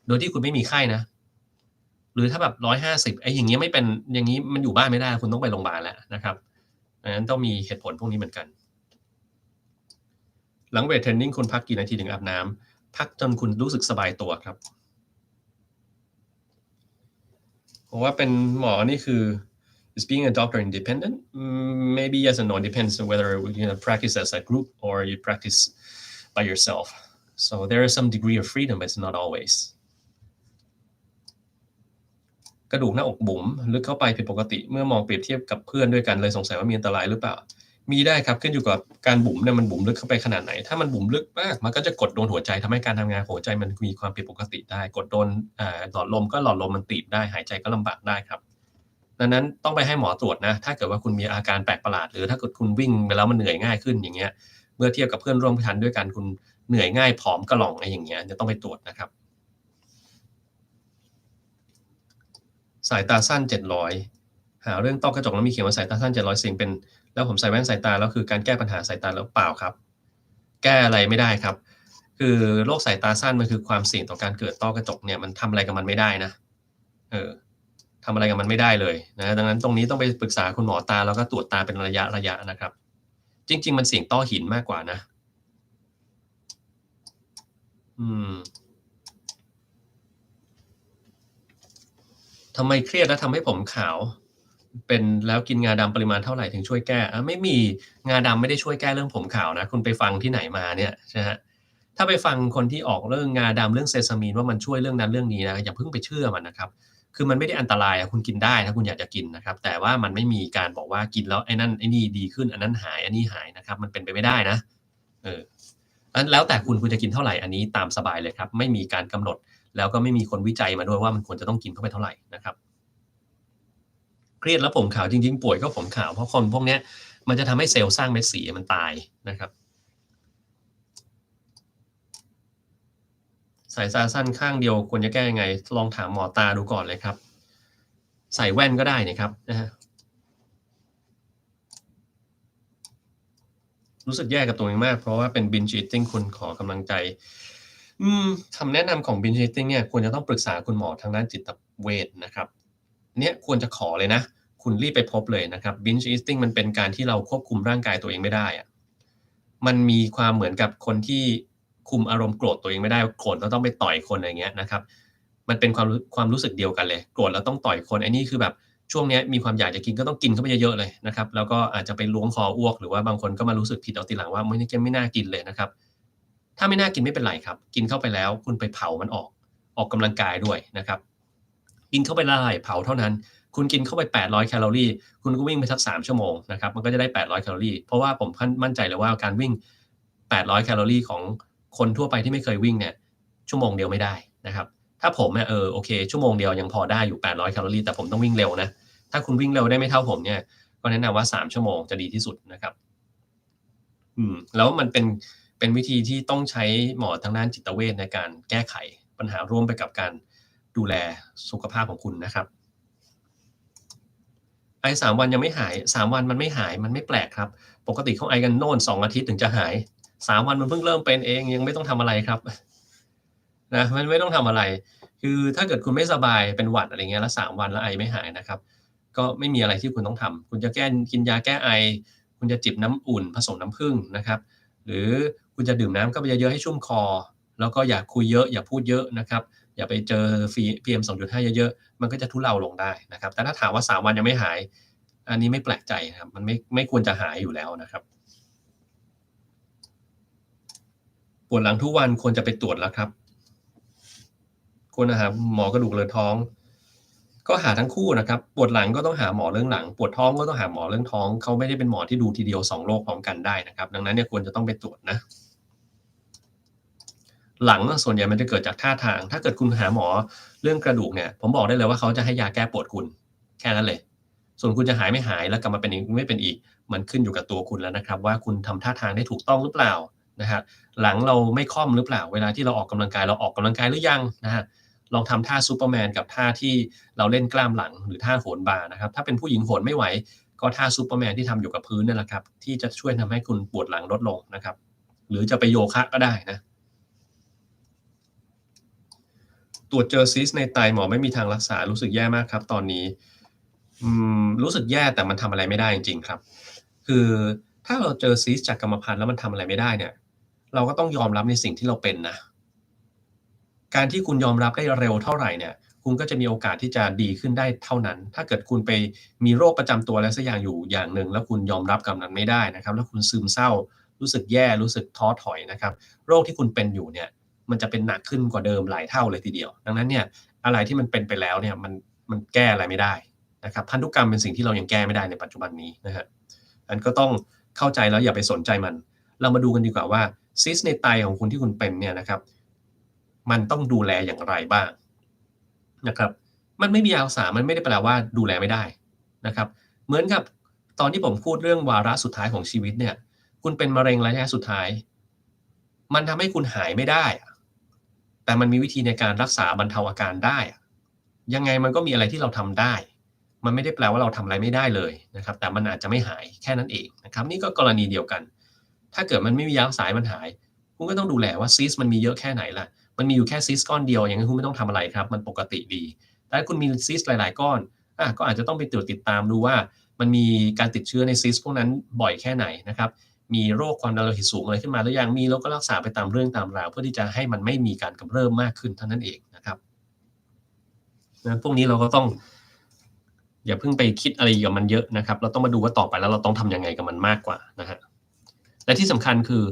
โดยที่คุณไม่มีไข้นะหรือถ้าแบบ150ไอ้อย่างเงี้ยไม่เป็นอย่างงี้มันอยู่บ้านไม่ได้คุณต้องไปโรงพยาบาลแล้วนะครับดังนั้นต้องมีเหตุผลพวกนี้เหมือนกันหลังเวตเทรนนิงคุณพักกี่นาทีถึงอาบน้ำพักจนคุณรู้สึกสบายตัวครับผมว่าเป็นหมอนี่คือ is being a doctor independent? Maybe yes and no. It depends on whether practice as a group or you practice by yourself. So there is some degree of freedom, but it's not always. กระดูกหน้าอกบุ๋มลึกเข้าไปผิดปกติเมื่อมองเปรียบเทียบกับเพื่อนด้วยกันเลยสงสัยว่ามีอันตรายหรือเปล่ามีได้ครับขึ้นอยู่กับการบุ๋มเนี่ยมันบุ๋มลึกเข้าไปขนาดไหนถ้ามันบุ๋มลึกมากมันก็จะกดโดนหัวใจทำให้การทำงานของหัวใจมันมีความผิดปกติได้กดโดนหลอดลมก็หลอดลมมันตีบได้หายใจก็ลำบากได้ครับดังนั้นต้องไปให้หมอตรวจนะถ้าเกิดว่าคุณมีอาการแปลกประหลาดหรือถ้าเกิดคุณวิ่งไปแล้วมันเหนื่อยง่ายขึ้นอย่างเงี้ยเมื่อเทียบกับเพื่อนร่วมชั้นด้วยกันคุณเหนื่อยง่ายผอมกระหล่องอะไรอย่างเงี้ยจะต้องไปตรวจนะครับสายตาสั้น700หาเรื่องต้อกระจกแล้วมีเขียนว่าสายตาสั้น700เสี่ยงเป็นแล้วผมใส่แว่นสายตาแล้วคือการแก้ปัญหาสายตาแล้วเปล่าครับแก้อะไรไม่ได้ครับคือโรคสายตาสั้นมันคือความเสี่ยงต่อการเกิดต้อกระจกเนี่ยมันทำอะไรกับมันไม่ได้นะเออทำอะไรกับมันไม่ได้เลยนะดังนั้นตรงนี้ต้องไปปรึกษาคุณหมอตาแล้วก็ตรวจตาเป็นระยะนะครับจริงๆมันเสี่ยงต้อหินมากกว่านะอืมทำไมเครียดแล้วทำให้ผมขาวเป็นแล้วกินงาดำปริมาณเท่าไหร่ถึงช่วยแก้ไม่มีงาดำไม่ได้ช่วยแก้เรื่องผมขาวนะคุณไปฟังที่ไหนมาเนี่ยใช่ไหมถ้าไปฟังคนที่ออกเรื่องงาดำเรื่องเซซามีนว่ามันช่วยเรื่องนั้นเรื่องนี้นะอย่าเพิ่งไปเชื่อมันนะครับคือมันไม่ได้อันตรายคุณกินได้ถ้าคุณอยากจะกินนะครับแต่ว่ามันไม่มีการบอกว่ากินแล้วไอ้นั่นไอ้นี่ดีขึ้นอันนั้นหายอันนี้หายนะครับมันเป็นไปไม่ได้นะเอออันแล้วแต่คุณจะกินเท่าไหร่อันนี้ตามสบายเลยครับไม่มีการกำหนดแล้วก็ไม่มีคนวิจัยมาด้วยว่ามันควรจะต้องกินเข้าไปเท่าไหร่นะครับ เครียดแล้วผมขาวจริงๆป่วยก็ผมขาวเพราะคนพวกเนี้ยมันจะทำให้เซลล์สร้างเม็ดสีมันตายนะครับสายตาสั้นข้างเดียวควรจะแก้ยังไงลองถามหมอตาดูก่อนเลยครับใส่แว่นก็ได้นี่ครับนะฮะรู้สึกแย่กับตัวเองมากเพราะว่าเป็น binge eating คุณขอกำลังใจคำแนะนำของ binge eating เนี่ยควรจะต้องปรึกษาคุณหมอทางด้านจิตเวชนะครับเนี่ยควรจะขอเลยนะคุณรีบไปพบเลยนะครับ binge eating มันเป็นการที่เราควบคุมร่างกายตัวเองไม่ได้อะ มันมีความเหมือนกับคนที่คุมอารมณ์โกรธตัวเองไม่ได้โกรธแล้วต้องไปต่อยคนอะไรเงี้ยนะครับมันเป็นความรู้สึกเดียวกันเลยโกรธแล้วต้องต่อยคนไอ้นี่คือแบบช่วงเนี้ยมีความอยากจะกินก็ต้องกินเข้าไปเยอะๆเลยนะครับแล้วก็อาจจะไปล้วงคออ้วกหรือว่าบางคนก็มารู้สึกผิดเอาทีหลังว่าไม่น่ากินเลยนะครับถ้าไม่น่ากินไม่เป็นไรครับกินเข้าไปแล้วคุณไปเผามันออกกำลังกายด้วยนะครับกินเข้าไปเท่าไรเผาเท่านั้นคุณกินเข้าไป800แคลอรีคุณก็วิ่งไปสัก3ชั่วโมงนะครับมันก็จะได้800แคลอรีเพราะว่าผมมั่นใจเลยว่าการวิ่ง800แคลอรีของคนทั่วไปที่ไม่เคยวิ่งเนี่ยชั่วโมงเดียวไม่ได้นะครับถ้าผมเนี่ยโอเคชั่วโมงเดียวยังพอได้อยู่800แคลอรีแต่ผมต้องวิ่งเร็วนะถ้าคุณวิ่งเร็วได้ไม่เท่าผมเนี่ยก็แนะนำว่า3ชั่วโมงจะดีที่สุดนะครับแล้วมันเป็นวิธีที่ต้องใช้หมอทางด้านจิตเวชในการแก้ไขปัญหาร่วมไปกับการดูแลสุขภาพของคุณนะครับ ไอ3 วันยังไม่หาย3 วันมันไม่หายมันไม่แปลกครับปกติเขาไอกันโน่น2 อาทิตย์ถึงจะหาย3 วันมันเพิ่งเริ่มเป็นเองยังไม่ต้องทำอะไรครับนะมันไม่ต้องทำอะไรคือถ้าเกิดคุณไม่สบายเป็นหวัดอะไรเงี้ยแล้ว3 วันแล้วไอไม่หายนะครับก็ไม่มีอะไรที่คุณต้องทำคุณจะกินยาแก้ไอคุณจะจิบน้ำอุ่นผสมน้ำผึ้งนะครับหรือคุณจะดื่มน้ำเข้าไปเยอะๆให้ชุ่มคอ แล้วก็อย่าคุยเยอะอย่าพูดเยอะนะครับอย่าไปเจอPM 2.5เยอะๆมันก็จะทุเลาลงได้นะครับแต่ถ้าถามว่า3วันยังไม่หายอันนี้ไม่แปลกใจครับมันไม่ควรจะหายอยู่แล้วนะครับปวดหลังทุกวันควรจะไปตรวจแล้วครับควรจะหาหมอกระดูกเรื้อท้องก็หาทั้งคู่นะครับปวดหลังก็ต้องหาหมอเรื่องหลังปวดท้องก็ต้องหาหมอเรื่องท้องเขาไม่ได้เป็นหมอที่ดูทีเดียว2โรคพร้อมกันได้นะครับดังนั้นเนี่ยควรจะต้องไปตรวจนะ หลังส่วนใหญ่มันจะเกิดจากท่าทาง ถ้าเกิดคุณหาหมอเรื่องกระดูกเนี่ยผมบอกได้เลยว่าเขาจะให้ยาแก้ปวดคุณแค่นั้นเลยส่วนคุณจะหายไม่หายแล้วกลับมาเป็นอีกไม่เป็นอีกมันขึ้นอยู่กับตัวคุณแล้วนะครับว่าคุณทำท่าทางได้ถูกต้องหรือเปล่านะฮะหลังเราไม่ค่อมหรือเปล่าเวลาที่เราออกกำลังกายเราออกกำลังกายหรือยังนะฮะลองทำท่าซูเปอร์แมนกับท่าที่เราเล่นกล้ามหลังหรือท่าโหนบาร์นะครับถ้าเป็นผู้หญิงโหนไม่ไหวก็ท่าซูเปอร์แมนที่ทำอยู่กับพื้นนั่นแหละครับที่จะช่วยทำให้คุณปวดหลังลดลงนะครับหรือจะไปโยคะก็ได้นะ ตรวจเจอซีสต์ในไตหมอไม่มีทางรักษารู้สึกแย่มากครับตอนนี้รู้สึกแย่แต่มันทำอะไรไม่ได้จริงๆครับคือถ้าเราเจอซีสต์จากกรรมพันธุ์แล้วมันทำอะไรไม่ได้เนี่ยเราก็ต้องยอมรับในสิ่งที่เราเป็นนะการที่คุณยอมรับได้เร็วเท่าไรเนี่ยคุณก็จะมีโอกาสที่จะดีขึ้นได้เท่านั้นถ้าเกิดคุณไปมีโรคประจำตัวอะไรสักอย่างอยู่อย่างหนึ่งแล้วคุณยอมรับกับมันไม่ได้นะครับแล้วคุณซึมเศร้ารู้สึกแย่รู้สึกท้อถอยนะครับโรคที่คุณเป็นอยู่เนี่ย มันจะเป็นหนักขึ้นกว่าเดิมหลายเท่าเลยทีเดียว ดังนั้นเนี่ยอะไรที่มันเป็นไปแล้วเนี่ยมันแก้อะไรไม่ได้นะครับพันธุกรรมเป็นสิ่งที่เรายังแก้ไม่ได้ในปัจจุบันนี้นะครับอันก็ต้องเข้าใจแล้วอย่าไปสนใจมัน เรามาดูกันดีกว่าว่าซิสในไตของคุณที่คุณเป็นเนี่ยนะครับมันต้องดูแลอย่างไรบ้างนะครับมันไม่มียารักษามันไม่ได้แปลว่าดูแลไม่ได้นะครับเหมือนกับตอนที่ผมพูดเรื่องวาระสุดท้ายของชีวิตเนี่ยคุณเป็นมะเร็งระยะสุดท้ายมันทำให้คุณหายไม่ได้ แต่มันมีวิธีในการรักษาบรรเทาอาการได้ยังไงมันก็มีอะไรที่เราทำได้ มันไม่ได้แปลว่าเราทำอะไรไม่ได้เลยนะครับแต่มันอาจจะไม่หายแค่นั้นเองนะครับนี่ก็กรณีเดียวกัน ถ้าเกิดมันไม่มียารักษามันหายคุณก็ต้องดูแลว่าซีสต์มันมีเยอะแค่ไหนล่ะมันมีอยู่แค่ซีสต์ก้อนเดียวอย่างนั้นคุณไม่ต้องทำอะไรครับมันปกติดีแต่ถ้าคุณมีซีสต์หลายๆก้อนก็อาจจะต้องไปตรวจติดตามดูว่ามันมีการติดเชื้อในซีสต์พวกนั้นบ่อยแค่ไหนนะครับมีโรคความดันโลหิตสูงอะไรขึ้นมาหรือยังมีแล้วก็รักษาไปตามเรื่องตามราวเพื่อที่จะให้มันไม่มีการกำเริบมากขึ้นเท่านั้นเองนะครับนะพวกนี้เราก็ต้องอย่าเพิ่งไปคิดอะไรกับมันเยอะนะครับเราต้องมาดูว่าต่อไปแล้วเราต้องทำยังไงกับมันมากกว่านะฮะและที่สำคัญคือ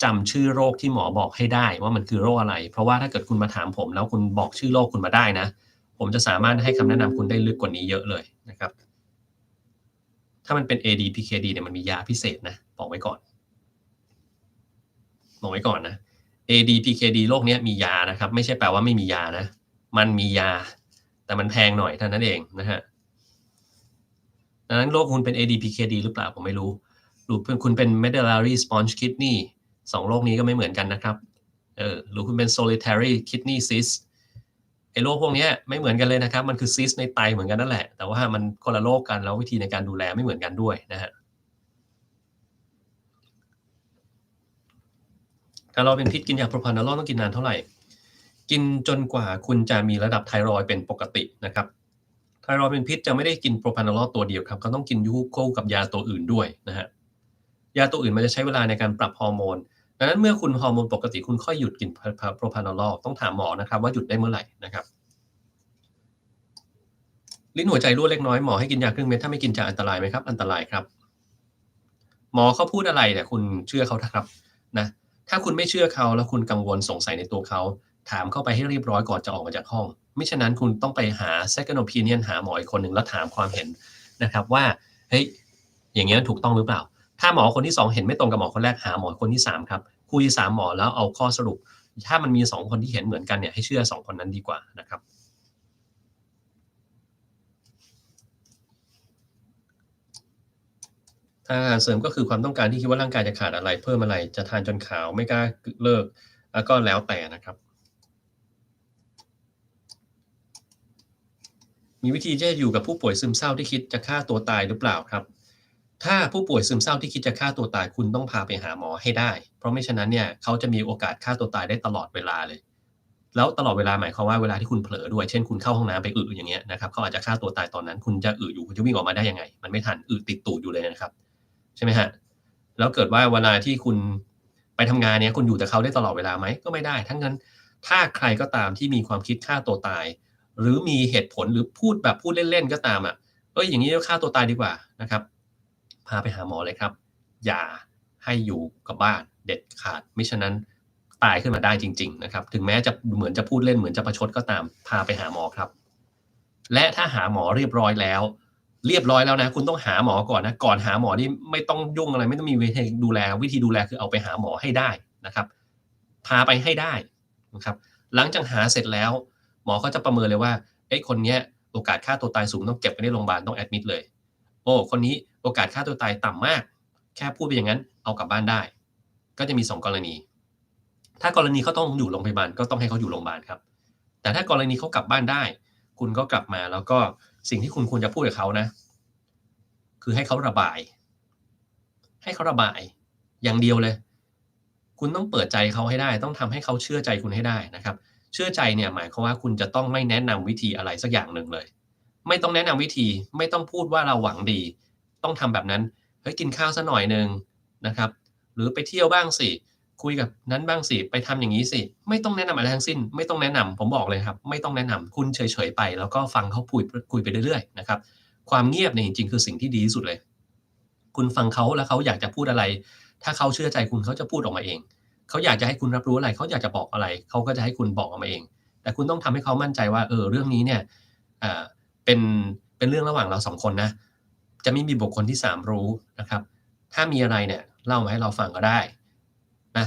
จำชื่อโรคที่หมอบอกให้ได้ว่ามันคือโรคอะไรเพราะว่าถ้าเกิดคุณมาถามผมแล้วคุณบอกชื่อโรคคุณมาได้นะผมจะสามารถให้คำแนะนำคุณได้ลึกกว่านี้เยอะเลยนะครับถ้ามันเป็น ADPKD เนี่ยมันมียาพิเศษนะบอกไว้ก่อน บอกไว้ก่อนนะ ADPKD โรคนี้มียานะครับไม่ใช่แปลว่าไม่มียานะมันมียาแต่มันแพงหน่อยเท่านั้นเองนะฮะดังนั้นโรคคุณเป็น ADPKD หรือเปล่าผมไม่รู้หรือคุณเป็น medullary sponge kidney 2โรคนี้ก็ไม่เหมือนกันนะครับหรือคุณเป็น solitary kidney cyst ไอ้โรคพวกนี้ไม่เหมือนกันเลยนะครับมันคือ cyst ในไตเหมือนกันนั่นแหละแต่ว่ามันคนละโรคกันแล้ววิธีในการดูแลไม่เหมือนกันด้วยนะฮะ ถ้าเราเป็นพิษกินยาโพรพานาโลต้องกินนานเท่าไหร่กินจนกว่าคุณจะมีระดับไทรอยด์เป็นปกตินะครับไทรอยด์เป็นพิษจะไม่ได้กินโพรพานาโลตัวเดียวครับเขาต้องกินคู่กับยาตัวอื่นด้วยนะฮะยาตัวอื่นมันจะใช้เวลาในการปรับฮอร์โมนดังนั้นเมื่อคุณฮอร์โมนปกติคุณค่อยหยุดกินโพรพานาโลต้องถามหมอนะครับว่าหยุดได้เมื่อไหร่นะครับลิ้นหัวใจรั่วเล็กน้อยหมอให้กินยาครึ่งเม็ดถ้าไม่กินจะอันตรายไหมครับอันตรายครับ หมอเขาพูดอะไรเนี่ยคุณเชื่อเขาเถอะครับนะถ้าคุณไม่เชื่อเขาแล้วคุณกังวลสงสัยในตัวเขาถามเข้าไปให้เรียบร้อยก่อนจะออกมาจากห้องไม่ฉะนั้นคุณต้องไปหา second opinion หาหมออีกคนหนึ่งแล้วถามความเห็นนะครับว่าเฮ้ยอย่างเงี้ยถูกต้องหรือเปล่าถ้าหมอคนที่2เห็นไม่ตรงกับหมอคนแรกหาหมอคนที่3ครับคุย3หมอแล้วเอาข้อสรุปถ้ามันมี2คนที่เห็นเหมือนกันเนี่ยให้เชื่อ2คนนั้นดีกว่านะครับ อาหารเสริมก็คือความต้องการที่คิดว่าร่างกายจะขาดอะไรเพิ่มอะไรจะทานจนขาวไม่กล้าเลิกก็แล้วแต่นะครับมีวิธีที่จะอยู่กับผู้ป่วยซึมเศร้าที่คิดจะฆ่าตัวตายหรือเปล่าครับถ้าผู้ป่วยซึมเศร้าที่คิดจะฆ่าตัวตายคุณต้องพาไปหาหมอให้ได้เพราะไม่ฉะนั้นเนี่ยเขาจะมีโอกาสฆ่าตัวตายได้ตลอดเวลาเลยแล้วตลอดเวลาหมายความว่าเวลาที่คุณเผลอด้วยเช่นคุณเข้าห้องน้ำไปอึอย่างเงี้ยนะครับเขาอาจจะฆ่าตัวตายตอนนั้นคุณจะอึอยู่คุณจะวิ่งออกมาได้ยังไงมันไม่ทันอึติดตูดอยู่เลยนะครับ ใช่ไหมฮะแล้วเกิดว่าเวลาที่คุณ ไปทำงานเนี่ยคุณอยู่แต่เขาได้ตลอดเวลาไหมก็ไม่ได้ทั้งนั้นถ้าใครก็ตามที่มีความคิดฆ่าตัวตายหรือมีเหตุผลหรือพูดแบบพูดเล่นๆก็ตามอะอย่างงี้ก็ฆ่าตัวตายดีกว่านะครับพาไปหาหมอเลยครับอย่าให้อยู่กับบ้านเด็ดขาดมิฉะนั้นตายขึ้นมาได้จริงๆนะครับถึงแม้จะเหมือนจะพูดเล่นเหมือนจะประชดก็ตามพาไปหาหมอครับและถ้าหาหมอเรียบร้อยแล้วนะคุณต้องหาหมอก่อนนะก่อนหาหมอนี่ไม่ต้องยุ่งอะไรไม่ต้องมีวิธีดูแลคือเอาไปหาหมอให้ได้นะครับพาไปให้ได้นะครับหลังจากหาเสร็จแล้วหมอก็จะประเมินเลยว่าคนเนี้ยโอกาสฆ่าตัวตายสูงต้องเก็บไว้ในโรงพยาบาลต้องแอดมิตเลยคนนี้โอกาสฆ่าตัวตายต่ำมากแค่พูดไปอย่างนั้นเอากลับบ้านได้ก็จะมี2กรณีถ้ากรณีเขาต้องอยู่โรงพยาบาลก็ต้องให้เขาอยู่โรงพยาบาลครับแต่ถ้ากรณีเขากลับบ้านได้คุณก็กลับมาแล้วก็สิ่งที่คุณควรจะพูดกับเขานะคือให้เขาระบายอย่างเดียวเลยคุณต้องเปิดใจเขาให้ได้ต้องทำให้เขาเชื่อใจคุณให้ได้นะครับเชื่อใจเนี่ยหมายความว่าคุณจะต้องไม่แนะนำวิธีอะไรสักอย่างหนึ่งเลยไม่ต้องแนะนำวิธีไม่ต้องพูดว่าเราหวังดีต้องทำแบบนั้นเฮ้ยกินข้าวสักหน่อยหนึ่งนะครับหรือไปเที่ยวบ้างสิคุยกับนั้นบ้างสิไปทำอย่างงี้สิไม่ต้องแนะนำอะไรทั้งสิ้นไม่ต้องแนะนำผมบอกเลยครับไม่ต้องแนะนำคุณเฉยๆไปแล้วก็ฟังเขาคุยไปเรื่อยๆนะครับความเงียบเนี่ยจริงๆคือสิ่งที่ดีที่สุดเลยคุณฟังเขาแล้วเขาอยากจะพูดอะไรถ้าเขาเชื่อใจคุณเขาจะพูดออกมาเองเขาอยากจะให้คุณรับรู้อะไรเขาอยากจะบอกอะไรเขาก็จะให้คุณบอกออกมาเองแต่คุณต้องทำให้เขามั่นใจว่าเรื่องนี้เนี่ยอ่าเป็นเป็นเรื่องระหว่างเรา2คนนะจะไม่มีบุคคลที่3รู้นะครับถ้ามีอะไรเนี่ยเล่ามาให้เราฟังก็ได้นะ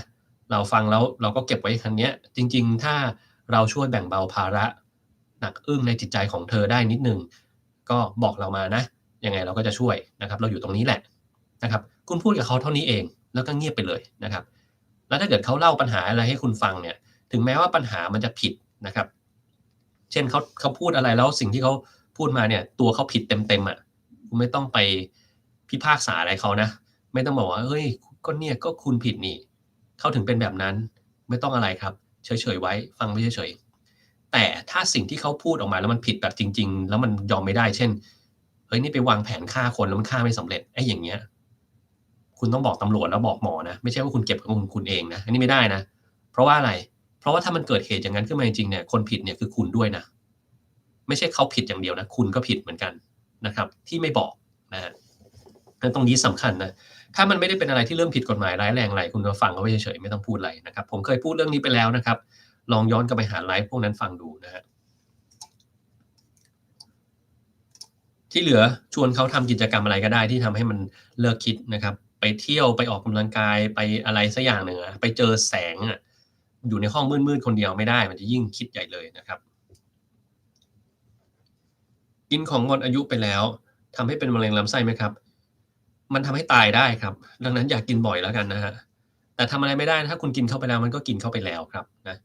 เราฟังแล้วเราก็เก็บไว้คันเนี้ยจริงๆถ้าเราช่วยแบ่งเบาภาระหนักอึ้งในจิตใจของเธอได้นิดหนึ่งก็บอกเรามานะยังไงเราก็จะช่วยนะครับเราอยู่ตรงนี้แหละนะครับคุณพูดกับเขาเท่านี้เองแล้วก็เงียบไปเลยนะครับแล้วถ้าเกิดเขาเล่าปัญหาอะไรให้คุณฟังเนี่ยถึงแม้ว่าปัญหามันจะผิดนะครับเช่นเขาพูดอะไรแล้วสิ่งที่เขาพูดมาเนี่ยตัวเขาผิดเต็มๆอะคุณไม่ต้องไปพิพากษาอะไรเขานะไม่ต้องบอกว่าเฮ้ยก็เนี่ยก็คุณผิดนี่เขาถึงเป็นแบบนั้นไม่ต้องอะไรครับเฉยๆไว้ฟังไว้เฉยๆแต่ถ้าสิ่งที่เขาพูดออกมาแล้วมันผิดแบบจริงๆแล้วมันยอมไม่ได้เช่นเฮ้ยนี่ไปวางแผนฆ่าคนแล้วมันฆ่าไม่สำเร็จอย่างเงี้ยคุณต้องบอกตำรวจแล้วบอกหมอนะไม่ใช่ว่าคุณเก็บของคุณเองนะอันนี้ไม่ได้นะเพราะว่าอะไรเพราะว่าถ้ามันเกิดเหตุอย่างนั้นขึ้นมาจริงๆเนี่ยคนผิดเนี่ยคือคุณด้วยนะไม่ใช่เขาผิดอย่างเดียวนะคุณก็ผิดเหมือนกันนะครับที่ไม่บอกนะฮะตรงนี้สำคัญนะถ้ามันไม่ได้เป็นอะไรที่เรื่องผิดกฎหมายร้ายแรงอะไรคุณก็ฟังเขาไว้เฉยๆไม่ต้องพูดอะไรนะครับผมเคยพูดเรื่องนี้ไปแล้วนะครับลองย้อนกลับไปหาไลฟ์พวกนั้นฟังดูนะฮะ ที่เหลือชวนเขาทำกิจกรรมอะไรก็ได้ที่ทำให้มันเลิกคิดนะครับไปเที่ยวไปออกกำลังกายไปอะไรสักอย่างหนึ่งอะไปเจอแสงอะอยู่ในห้องมืดๆคนเดียวไม่ได้มันจะยิ่งคิดใหญ่เลยนะครับกินของหมดอายุไปแล้วทำให้เป็นมะเร็งลำไส้ไหมครับมันทำให้ตายได้ครับดังนั้นอย่ากินบ่อยแล้วกันนะครับแต่ทำอะไรไม่ได้ถ้าคุณกินเข้าไปแล้วมันก็กินเข้าไปแล้วครับนะ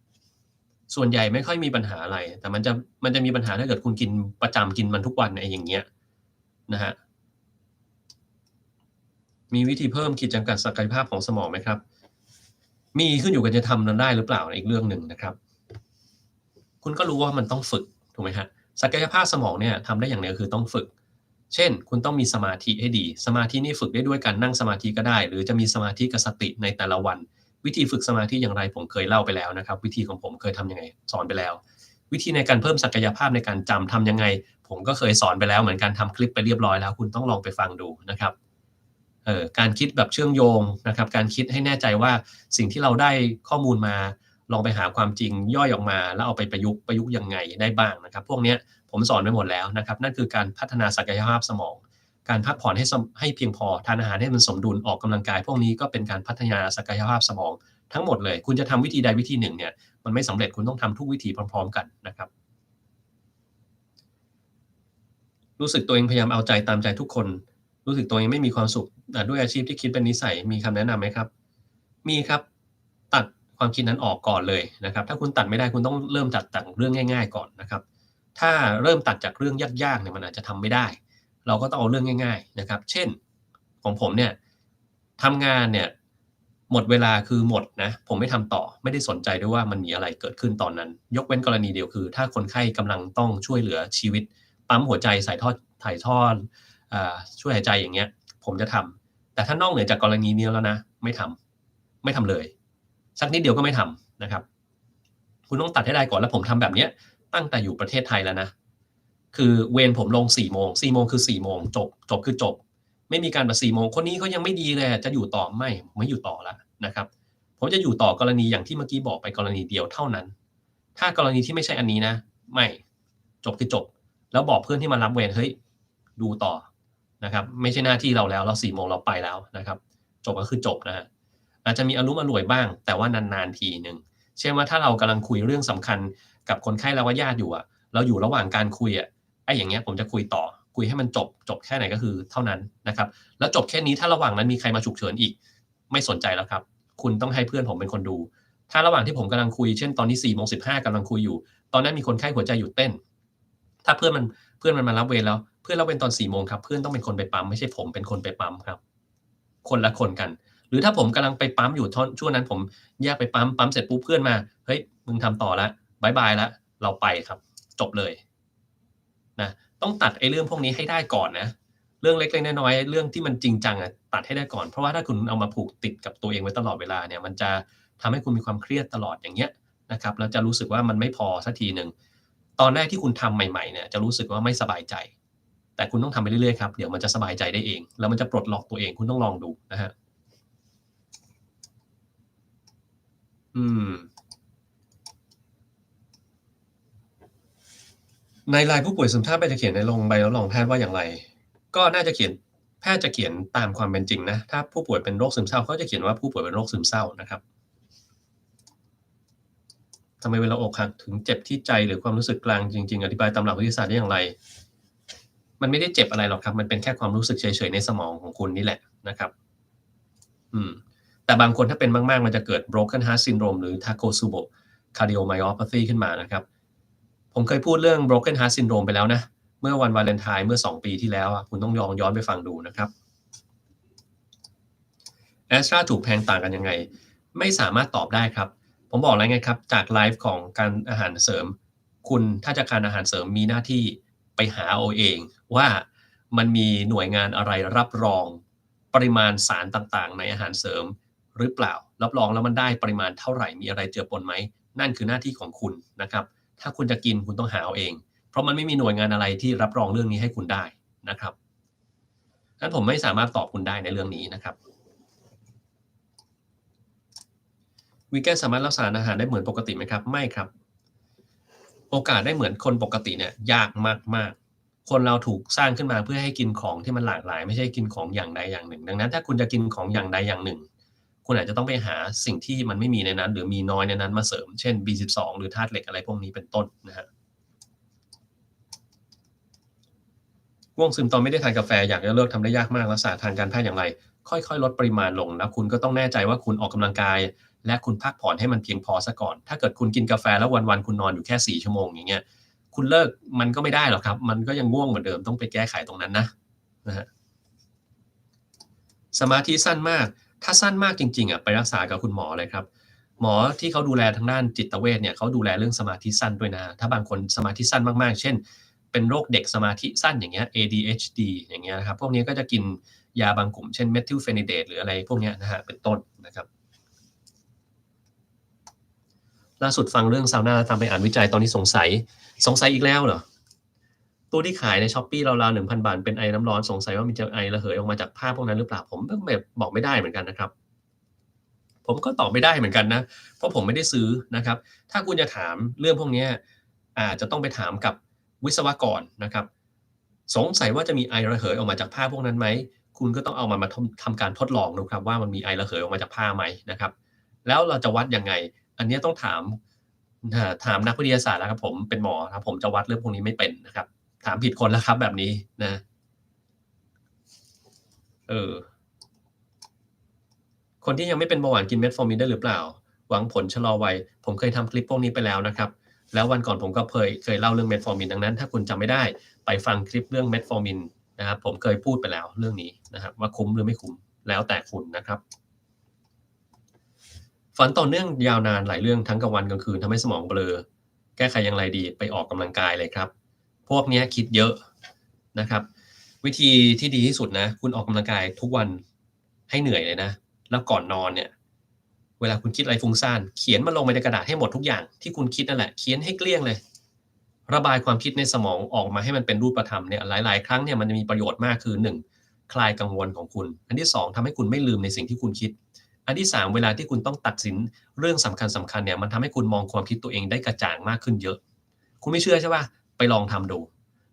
ส่วนใหญ่ไม่ค่อยมีปัญหาอะไรแต่มันจะมีปัญหาถ้าเกิดคุณกินประจำกินมันทุกวันอย่างเงี้ยนะครับ มีวิธีเพิ่มขีดจำกัดศักยภาพของสมองไหมครับ มีขึ้นอยู่กับจะทำนั้นได้หรือเปล่าอีกเรื่องหนึ่งนะครับ คุณก็รู้ว่ามันต้องฝึกถูกไหมฮะศักยภาพสมองเนี่ยทำได้อย่างเดียวคือต้องฝึก เช่นคุณต้องมีสมาธิให้ดีสมาธินี่ฝึกได้ด้วยการนั่งสมาธิก็ได้หรือจะมีสมาธิกับสติในแต่ละวันวิธีฝึกสมาธิอย่างไรผมเคยเล่าไปแล้วนะครับวิธีของผมเคยทำยังไงสอนไปแล้ววิธีในการเพิ่มศักยภาพในการจำทำยังไงผมก็เคยสอนไปแล้วเหมือนกันทำคลิปไปเรียบร้อยแล้วคุณต้องลองไปฟังดูนะครับ การคิดแบบเชื่อมโยงนะครับการคิดให้แน่ใจว่าสิ่งที่เราได้ข้อมูลมาลองไปหาความจริงย่อยออกมาแล้วเอาไปประยุกต์ยังไงได้บ้างนะครับพวกเนี้ยผมสอนไปหมดแล้วนะครับนั่นคือการพัฒนาศักยภาพสมองการพักผ่อนให้เพียงพอทานอาหารให้มันสมดุลออกกำลังกายพวกนี้ก็เป็นการพัฒนาศักยภาพสมองทั้งหมดเลยคุณจะทำวิธีใดวิธีหนึ่งเนี่ยมันไม่สำเร็จคุณต้องทำทุกวิธีพร้อมๆกันนะครับรู้สึกตัวเองพยายามเอาใจตามใจทุกคน รู้สึกตัวเองไม่มีความสุขด้วยอาชีพที่คิดเป็นนิสัยมีคำแนะนำไหมครับมีครับตัดความคิดนั้นออกก่อนเลยนะครับถ้าคุณตัดไม่ได้คุณต้องเริ่มจากเรื่องง่ายๆก่อนนะครับถ้าเริ่มตัดจากเรื่องยากๆเนี่ยมันอาจจะทำไม่ได้เราก็ต้องเอาเรื่องง่ายๆนะครับเช่นของผมเนี่ยทำงานเนี่ยหมดเวลาคือหมดนะผมไม่ทำต่อไม่ได้สนใจด้วยว่ามันมีอะไรเกิดขึ้นตอนนั้นยกเว้นกรณีเดียวคือถ้าคนไข้กำลังต้องช่วยเหลือชีวิตปั๊มหัวใจใส่ท่อถ่ายทอด ช่วยหายใจอย่างเงี้ยผมจะทำแต่ถ้านอกเหนือจากกรณีนี้แล้วนะไม่ทำเลย สักนิดเดียวก็ไม่ทำนะครับคุณต้องตัดให้ได้ก่อนแล้วผมทำแบบเนี้ยตั้งแต่อยู่ประเทศไทยแล้วนะคือเวรผมลง4 โมง4 โมงคือ4 โมงจบคือจบไม่มีการแบบ4 โมงคนนี้เขายังไม่ดีเลยจะอยู่ต่อไม่อยู่ต่อแล้วนะครับผมจะอยู่ต่อกรณีอย่างที่เมื่อกี้บอกไปกรณีเดียวเท่านั้นถ้ากรณีที่ไม่ใช่อันนี้นะไม่จบคือจบแล้วบอกเพื่อนที่มารับเวรเฮ้ยดูต่อนะครับไม่ใช่หน้าที่เราแล้วเรา4 โมงเราไปแล้วนะครับจบก็คือจบนะฮะอาจจะมีอารมณ์อร่วยบ้างแต่ว่านานๆทีหนึ่ง เช่นว่าถ้าเรากำลังคุยเรื่องสำคัญกับคนไข้และว่าญาติอยู่อะเราอยู่ระหว่างการคุยอะไอ้อย่างเงี้ยผมจะคุยต่อคุยให้มันจบแค่ไหนก็คือเท่านั้นนะครับแล้วจบแค่นี้ถ้าระหว่างนั้นมีใครมาฉุกเฉินอีกไม่สนใจแล้วครับคุณต้องให้เพื่อนผมเป็นคนดูถ้าระหว่างที่ผมกำลังคุยเช่นตอนนี้4:15กำลังคุยอยู่ตอนนั้นมีคนไข้หัวใจหยุดเต้นถ้าเพื่อนมันมารับเวรแล้วเพื่อนรับเวรตอน4 โมงครับเพื่อนต้องเป็นคนไปปั๊มไม่ใช่ผมเป็นคนไปปั๊มครับคนละคนกัน หรือถ้าผมกำลังไปปั๊มอยู่ช่วงนั้นผมแยกไปปั๊มเสร็จปุ๊บเพื่อนมาเฮ้ยมึงทำต่อแล้วบ๊ายบายแล้วเราไปครับจบเลยนะต้องตัดไอ้เรื่องพวกนี้ให้ได้ก่อนนะเรื่องเล็กๆน้อยๆเรื่องที่มันจริงจังอะตัดให้ได้ก่อนเพราะว่าถ้าคุณเอามาผูกติดกับตัวเองไว้ตลอดเวลาเนี่ยมันจะทำให้คุณมีความเครียดตลอดอย่างเงี้ยนะครับแล้วจะรู้สึกว่ามันไม่พอสักทีหนึ่งตอนแรกที่คุณทำใหม่ๆเนี่ยจะรู้สึกว่าไม่สบายใจแต่คุณต้องทำไปเรื่อยๆครับเดี๋ยวมันจะสบายใจได้เองแล้วมันจะปลดล็อกตัวเองคุณต้องลองดูนะครับ อืมในรายผู้ป่วยซึมเศร้าแพทย์จะเขียนในลงใบรับรองแพทย์ว่าอย่างไรก็น่าจะเขียนแพทย์จะเขียนตามความเป็นจริงนะถ้าผู้ป่วยเป็นโรคซึมเศร้าเขาจะเขียนว่าผู้ป่วยเป็นโรคซึมเศร้านะครับทำไมเวลาอกหักถึงเจ็บที่ใจหรือความรู้สึกกลางจริงๆอธิบายตามหลักวิทยาศาสตร์ได้อย่างไรมันไม่ได้เจ็บอะไรหรอกครับมันเป็นแค่ความรู้สึกเฉยๆในสมองของคุณนี่แหละนะครับอืมแต่บางคนถ้าเป็นมากๆมันจะเกิด broken heart syndrome หรือ Takotsubo cardiomyopathy ขึ้นมานะครับ ผมเคยพูดเรื่อง broken heart syndrome ไปแล้วนะเมื่อวันวาเลนไทน์เมื่อ2 ปีที่แล้วอะคุณต้องย้อนไปฟังดูนะครับแอสตราถูกแพงต่างกันยังไงไม่สามารถตอบได้ครับผมบอกแล้วไงครับจากไลฟ์ของการอาหารเสริมคุณถ้าจะทานอาหารเสริมมีหน้าที่ไปหาเอาเองว่ามันมีหน่วยงานอะไรรับรองปริมาณสารต่างๆในอาหารเสริมหรือเปล่ารับรองแล้วมันได้ปริมาณเท่าไหร่มีอะไรเจือปนไหมนั่นคือหน้าที่ของคุณนะครับถ้าคุณจะกินคุณต้องหาเอาเอง เพราะมันไม่มีหน่วยงานอะไรที่รับรองเรื่องนี้ให้คุณได้นะครับงั้นผมไม่สามารถตอบคุณได้ในเรื่องนี้นะครับวีแกนสามารถรักษาอาหารได้เหมือนปกติไหมครับไม่ครับโอกาสได้เหมือนคนปกติเนี่ยยากมากๆคนเราถูกสร้างขึ้นมาเพื่อให้กินของที่มันหลากหลายไม่ใช่กินของอย่างใดอย่างหนึ่งดังนั้นถ้าคุณจะกินของอย่างใดอย่างหนึ่งคุณอาจจะต้องไปหาสิ่งที่มันไม่มีในนั้นหรือมีน้อยในนั้นมาเสริมเช่น B12 หรือธาตุเหล็กอะไรพวกนี้เป็นต้นนะฮะ ง่วงซึมตอนไม่ได้ทานกาแฟอยากจะเลิกทำได้ยากมากรักษาทางการแพทย์อย่างไรค่อยๆลดปริมาณลงแล้วคุณก็ต้องแน่ใจว่าคุณออกกำลังกายและคุณพักผ่อนให้มันเพียงพอซะก่อนถ้าเกิดคุณกินกาแฟแล้ววันๆคุณนอนอยู่แค่4 ชั่วโมงอย่างเงี้ยคุณเลิกมันก็ไม่ได้หรอกครับมันก็ยังง่วงเหมือนเดิมต้องไปแก้ไขตรงนั้นนะฮะสมาธิสั้นมากถ้าสั้นมากจริงๆอะไปรักษากับคุณหมอเลยครับหมอที่เขาดูแลทางด้านจิตเวชเนี่ยเขาดูแลเรื่องสมาธิสั้นด้วยนะถ้าบางคนสมาธิสั้นมากๆเช่น เป็นโรคเด็กสมาธิสั้นอย่างเงี้ย ADHD อย่างเงี้ยนะครับพวกนี้ก็จะกินยาบางกลุ่มเช่น Methylphenidate หรืออะไรพวกเนี้ยนะครับเป็นต้นนะครับล่าสุดฟังเรื่องซาวนาแล้วทำไปอ่านวิจัยตอนนี้สงสัยอีกแล้วเหรอตัวที่ขายใน Shopee ราวๆ 1,000 บาทเป็นไอน้ำร้อนสงสัยว่ามันจะไอระเหยออกมาจากผ้าพวกนั้นหรือเปล่าผมก็แบบบอกไม่ได้เหมือนกันนะครับผมก็ตอบไม่ได้เหมือนกันนะเพราะผมไม่ได้ซื้อนะครับถ้าคุณจะถามเรื่องพวกเนี้ยอาจจะต้องไปถามกับวิศวกรนะครับ สงสัยว่าจะมีไอระเหยออกมาจากผ้าพวกนั้นไหมคุณก็ต้องเอามันมาทำการทดลองดูครับว่ามันมีไอระเหยออกมาจากผ้าไหมนะครับแล้วเราจะวัดยังไงอันนี้ต้องถามนักวิทยาศาสตร์แล้วครับผมเป็นหมอครับผมจะวัดเรื่องพวกนี้ไม่เป็นนะครับถามผิดคนแล้วครับแบบนี้นะเออคนที่ยังไม่เป็นเบาหวานกิน Metformin ได้หรือเปล่าหวังผลชะลอวัยผมเคยทำคลิปพวกนี้ไปแล้วนะครับแล้ววันก่อนผมก็เคยเล่าเรื่อง Metformin ดังนั้นถ้าคุณจำไม่ได้ไปฟังคลิปเรื่อง Metformin นะครับผมเคยพูดไปแล้วเรื่องนี้นะครับว่าคุ้มหรือไม่คุ้มแล้วแต่คุณนะครับฝันต่อเนื่องยาวนานหลายเรื่องทั้งกลางวันกลางคืนทำให้สมองเบลอแก้ไขอย่างไรดีไปออกกำลังกายเลยครับพวกเนี้ยคิดเยอะนะครับวิธีที่ดีที่สุดนะคุณออกกำลังกายทุกวันให้เหนื่อยเลยนะแล้วก่อนนอนเนี่ย เวลาคุณคิดอะไรฟุ้งซ่านเขียนมันลงไปในกระดาษให้หมดทุกอย่างที่คุณคิดนั่นแหละเขียนให้เกลี้ยงเลยระบายความคิดในสมองออกมาให้มันเป็นรูปธรรมเนี่ยหลายๆครั้งเนี่ยมันจะมีประโยชน์มากคือ1คลายกังวลของคุณอันที่2ทำให้คุณไม่ลืมในสิ่งที่คุณคิดอันที่3เวลาที่คุณต้องตัดสินเรื่องสำคัญๆเนี่ยมันทำให้คุณมองความคิดตัวเองได้กระจ่างมากขึ้นเยอะคุณไม่เชื่อใช่ป่ะไปลองทำดู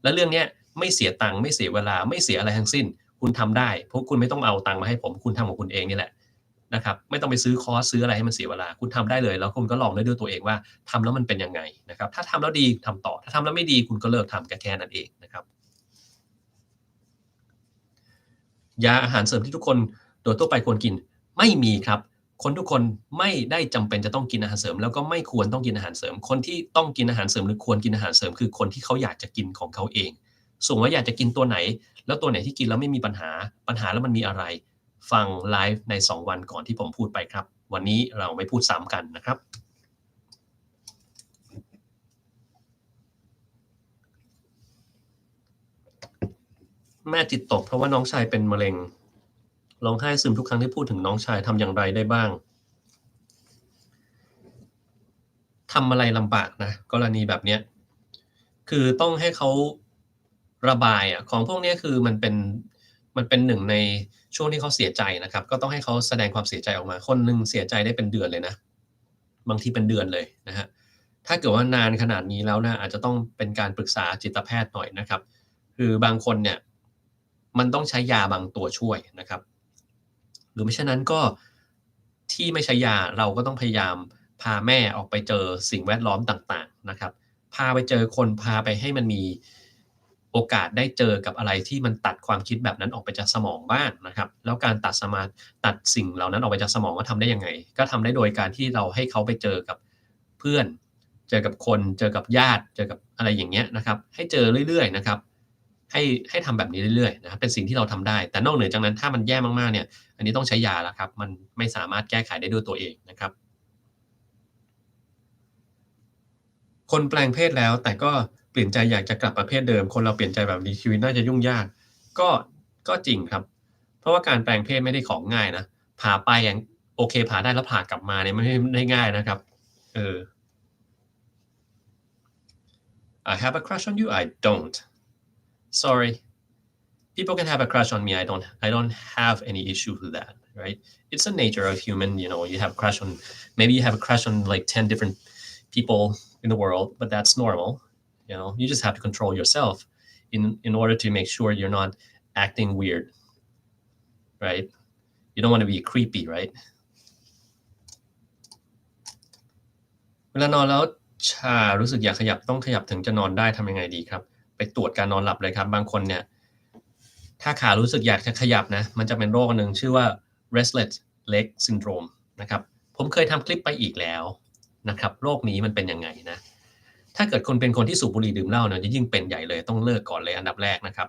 แล้วเรื่องเนี้ยไม่เสียตังค์ไม่เสียเวลาไม่เสียอะไรทั้งสิ้นคุณทำได้เพราะคุณไม่ต้องเอาตังค์มาให้ผมคุณทำของคุณเองนี่แหละ นะครับไม่ต้องไปซื้อคอร์สซื้ออะไรให้มันเสียเวลาคุณทำได้เลยแล้วคุณก็ลองได้ด้วยตัวเองว่าทำแล้วมันเป็นยังไงนะครับถ้าทำแล้วดีทำต่อถ้าทำแล้วไม่ดีคุณก็เลิกทำแค่นั้นเองนะครับยาอาหารเสริมที่ทุกคนโดยทั่วไปควรกินไม่มีครับคนทุกคนไม่ได้จำเป็นจะต้องกินอาหารเสริมแล้วก็ไม่ควรต้องกินอาหารเสริมคนที่ต้องกินอาหารเสริมหรือควรกินอาหารเสริมคือคนที่เขาอยากจะกินของเขาเองส่วนว่าอยากจะกินตัวไหนแล้วตัวไหนที่กินแล้วไม่มีปัญหาแล้วมันมีอะไร ฟังไลฟ์ใน2วันก่อนที่ผมพูดไปครับวันนี้เราไม่พูดซ้ำกันนะครับแม่จิตตกเพราะว่าน้องชายเป็นมะเร็งร้องไห้ซึมทุกครั้งที่พูดถึงน้องชายทำอย่างไรได้บ้างทำอะไรลำบากนะกรณีแบบเนี้ยคือต้องให้เขาระบายอะของพวกนี้คือมันเป็นหนึ่งในช่วงที่เขาเสียใจนะครับก็ต้องให้เขาแสดงความเสียใจออกมาคนหนึ่งเสียใจได้เป็นเดือนเลยนะบางทีเป็นเดือนเลยนะฮะถ้าเกิดว่านานขนาดนี้แล้วนะอาจจะต้องเป็นการปรึกษาจิตแพทย์หน่อยนะครับคือบางคนเนี่ยมันต้องใช้ยาบางตัวช่วยนะครับหรือไม่เช่นนั้นก็ที่ไม่ใช้ยาเราก็ต้องพยายามพาแม่ออกไปเจอสิ่งแวดล้อมต่างๆนะครับ พาไปเจอคนพาไปให้มันมีโอกาสได้เจอกับอะไรที่มันตัดความคิดแบบนั้นออกไปจากสมองบ้างนะครับแล้วการตัดสิ่งเหล่านั้นออกไปจากสมองก็ทำได้ยังไงก็ทำได้โดยการที่เราให้เขาไปเจอกับเพื่อนเจอกับคนเจอกับญาติเจอกับอะไรอย่างเงี้ยนะครับให้เจอเรื่อยๆนะครับให้ให้ทำแบบนี้เรื่อยๆนะครับเป็นสิ่งที่เราทำได้แต่นอกเหนือจากนั้นถ้ามันแย่มากๆเนี่ยอันนี้ต้องใช้ยาแล้วครับมันไม่สามารถแก้ไขได้ด้วยตัวเองนะครับ คนแปลงเพศแล้วแต่ก็เปลี่ยนใจอยากจะกลับมาเพศเดิมคนเราเปลี่ยนใจแบบนี้ชีวิตน่าจะยุ่งยากก็ก็จริงครับเพราะว่าการแปลงเพศไม่ได้ของง่ายนะผ่าไปยังโอเคผ่าได้แล้วผ่ากลับมาเนี่ยไม่ง่ายนะครับเออ I have a crush on you I don't sorry people can have a crush on me I don't have any issue with that right it's the nature of human you have a crush on maybe you have a crush on like 10 different people in the world but that's normal you just have to control yourself in order to make sure you're not acting weird right you don't want to be creepy right เวลานอนแล้วชารู้สึกอยากขยับต้องขยับถึงจะนอนได้ทำยังไงดีครับไปตรวจการนอนหลับเลยครับบางคนเนี่ยถ้าขารู้สึกอยากจะขยับนะมันจะเป็นโรคหนึ่งชื่อว่า restless leg syndrome นะครับผมเคยทำคลิปไปอีกแล้วนะครับโรคนี้มันเป็นยังไงนะถ้าเกิดคนเป็นคนที่สูบบุหรี่ดื่มเหล้าเนี่ยจะยิ่งเป็นใหญ่เลยต้องเลิกก่อนเลยอันดับแรกนะครับ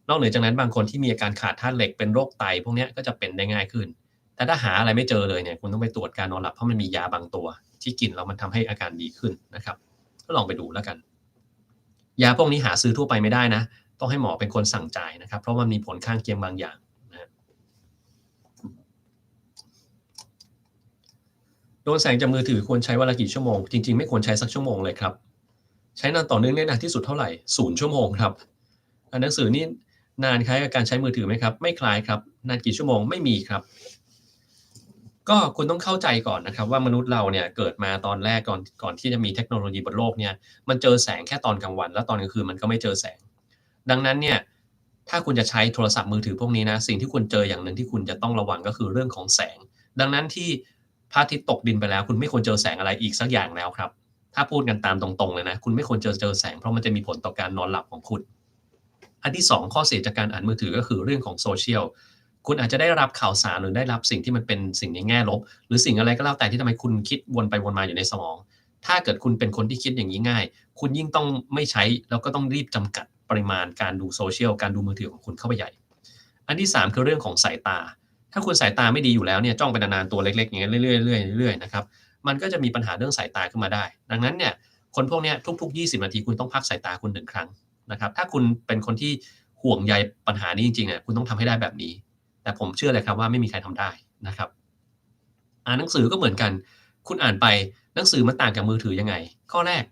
นอกเหนือจากนั้นบางคนที่มีอาการขาดธาตุเหล็กเป็นโรคไตพวกนี้ก็จะเป็นได้ง่ายขึ้น แต่ถ้าหาอะไรไม่เจอเลยเนี่ยคุณต้องไปตรวจการนอนหลับเพราะมันมียาบางตัวที่กินแล้วมันทำให้อาการดีขึ้นนะครับก็ลองไปดูแล้วกันยาพวกนี้หาซื้อทั่วไปไม่ได้นะต้องให้หมอเป็นคนสั่งจ่ายนะครับเพราะมันมีผลข้างเคียงบางอย่างนะโดนแสงจากมือถือควรใช้วันละกี่ชั่วโมงจริงๆไม่ควรใช้สักชั่วโมงเลยครับใช้นานต่อเนื่องได้นานที่สุดเท่าไหร่0 ชั่วโมงครับอ่านหนังสือนี่นานคล้ายกับการใช้มือถือไหมครับไม่คล้ายครับนานกี่ชั่วโมงไม่มีครับ ก็คุณต้องเข้าใจก่อนนะครับว่ามนุษย์เราเนี่ยเกิดมาตอนแรกก่อนที่จะมีเทคโนโลยีบนโลกเนี่ยมันเจอแสงแค่ตอนกลางวันแล้วตอนกลางคืนมันก็ไม่เจอแสงดังนั้นเนี่ยถ้าคุณจะใช้โทรศัพท์มือถือพวกนี้นะสิ่งที่คุณเจออย่างหนึ่งที่คุณจะต้องระวังก็คือเรื่องของแสงดังนั้นที่พระอาทิตย์ตกดินไปแล้วคุณไม่ควรเจอแสงอะไรอีกสักอย่างแล้วครับถ้าพูดกันตามตรงๆเลยนะคุณไม่ควรเจอแสงเพราะมันจะมีผลต่อการนอนหลับของคุณอันที่2ข้อเสียจากการอ่านมือถือก็คือเรื่องของโซเชียล คุณอาจจะได้รับข่าวสารหรือได้รับสิ่งที่มันเป็นสิ่งในแง่ลบหรือสิ่งอะไรก็แล้วแต่ที่ทำให้คุณคิดวนไปวนมาอยู่ในสมองถ้าเกิดคุณเป็นคนที่คิดอย่างนี้ง่ายคุณยิ่งต้องไม่ใช้แล้วก็ต้องรีบจำกัดปริมาณการดูโซเชียลการดูมือถือของคุณเข้าไปใหญ่อันที่3คือเรื่องของสายตาถ้าคุณสายตาไม่ดีอยู่แล้วเนี่ยจ้องไปนานๆตัวเล็กๆอย่างเงี้ยเรื่อยๆเรื่อยๆนะครับมันก็จะมีปัญหาเรื่องสายตาขึ้นมาได้ดังนั้นเนี่ยคนพวกนี้ทุกๆ20นาทีคุณต้องพักสายตาคุณ1ครั้งนะครับถ้าคุณเป็นคนที่ห่วงใยปัญหานี้จริงๆเนี่ยคุณต้องทำให้ได้แบบนี้ แต่ผมเชื่อเลยครับว่าไม่มีใครทำได้นะครับ อ่านหนังสือก็เหมือนกัน คุณอ่านไปหนังสือมันต่างจากมือถือยังไง ข้อแรก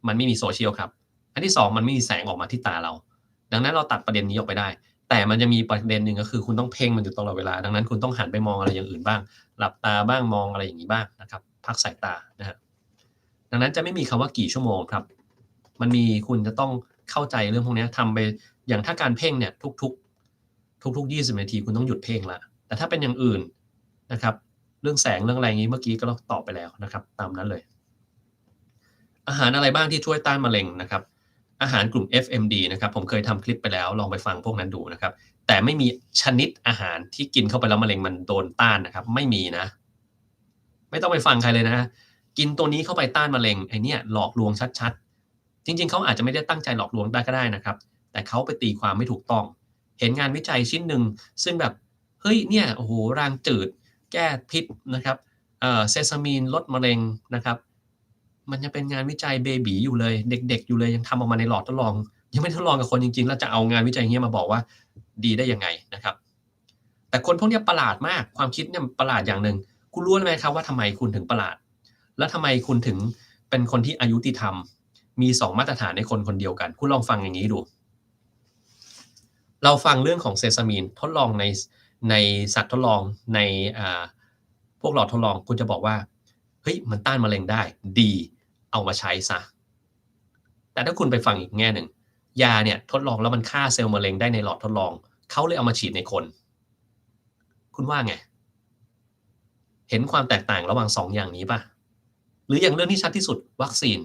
มันไม่มี social ครับ อันที่2มันไม่มีแสงออกมาที่ตาเรา ดังนั้นเราตัดประเด็นนี้ออกไปได้ แต่มันจะมีประเด็นหนึ่งก็คือคุณต้องเพ่งมันอยู่ตลอดเวลา ดังนั้นคุณต้องหันไปมองอะไรอย่างอื่นบ้าง หลับตาบ้างมองอะไรอย่างงี้บ้างนะครับ พักสายตานะครับดังนั้นจะไม่มีคำว่ากี่ชั่วโมงครับ มันมีคุณจะต้องเข้าใจเรื่องพวกนี้ทำไปอย่างถ้าการเพ่งเนี่ยทุกๆ20นาทีคุณต้องหยุดเพ่งแล้วแต่ถ้าเป็นอย่างอื่นนะครับเรื่องแสงเรื่องอะไรงี้เมื่อกี้ก็ตอบไปแล้วนะครับตามนั้นเลยอาหารอะไรบ้างที่ช่วยต้านมะเร็งนะครับอาหารกลุ่ม FMD นะครับผมเคยทำคลิปไปแล้วลองไปฟังพวกนั้นดูนะครับแต่ไม่มีชนิดอาหารที่กินเข้าไปแล้วมะเร็งมันโดนต้านนะครับไม่มีนะไม่ต้องไปฟังใครเลยนะกินตัวนี้เข้าไปต้านมะเร็งไอ้เนี่ยหลอกลวงชัดๆจริงๆเขาอาจจะไม่ได้ตั้งใจหลอกลวงได้ก็ได้นะครับแต่เขาไปตีความไม่ถูกต้องเห็นงานวิจัยชิ้นหนึ่งซึ่งแบบเฮ้ยเนี่ยโอ้โฮรางจืดแก้พิษนะครับเซซามีนลดมะเร็งนะครับมันยังเป็นงานวิจัยเบบี๋อยู่เลยเด็กๆอยู่เลยยังทำออกมาในหลอดทดลองยังไม่ทดลองกับคนจริงๆแล้วจะเอางานวิจัยอย่างเงี้ยมาบอกว่าดีได้ยังไงนะครับแต่คนพวกเนี้ยประหลาดมากความคิดเนี่ยประหลาดอย่างหนึ่งคุณรู้ไหมครับว่าทำไมคุณถึงประหลาดแล้วทำไมคุณถึงเป็นคนที่อายุติธรรมมี2มาตรฐานในคนคนเดียวกันคุณลองฟังอย่างงี้ดูเราฟังเรื่องของเซซามีนทดลองในสัตว์ทดลองในอ่าพวกหลอดทดลองคุณจะบอกว่าเฮ้ยมันต้านมะเร็งได้ดีเอามาใช้เสีย แต่ถ้าคุณไปฟังอีกแง่หนึ่งยาเนี่ยทดลองแล้วมันฆ่าเซลล์มะเร็งได้ในหลอดทดลองเขาเลยเอามาฉีดในคนคุณว่าไงเห็นความแตกต่างระหว่าง2อย่างนี้เปล่าหรืออย่างเรื่องที่ชัดที่สุดวัคซีน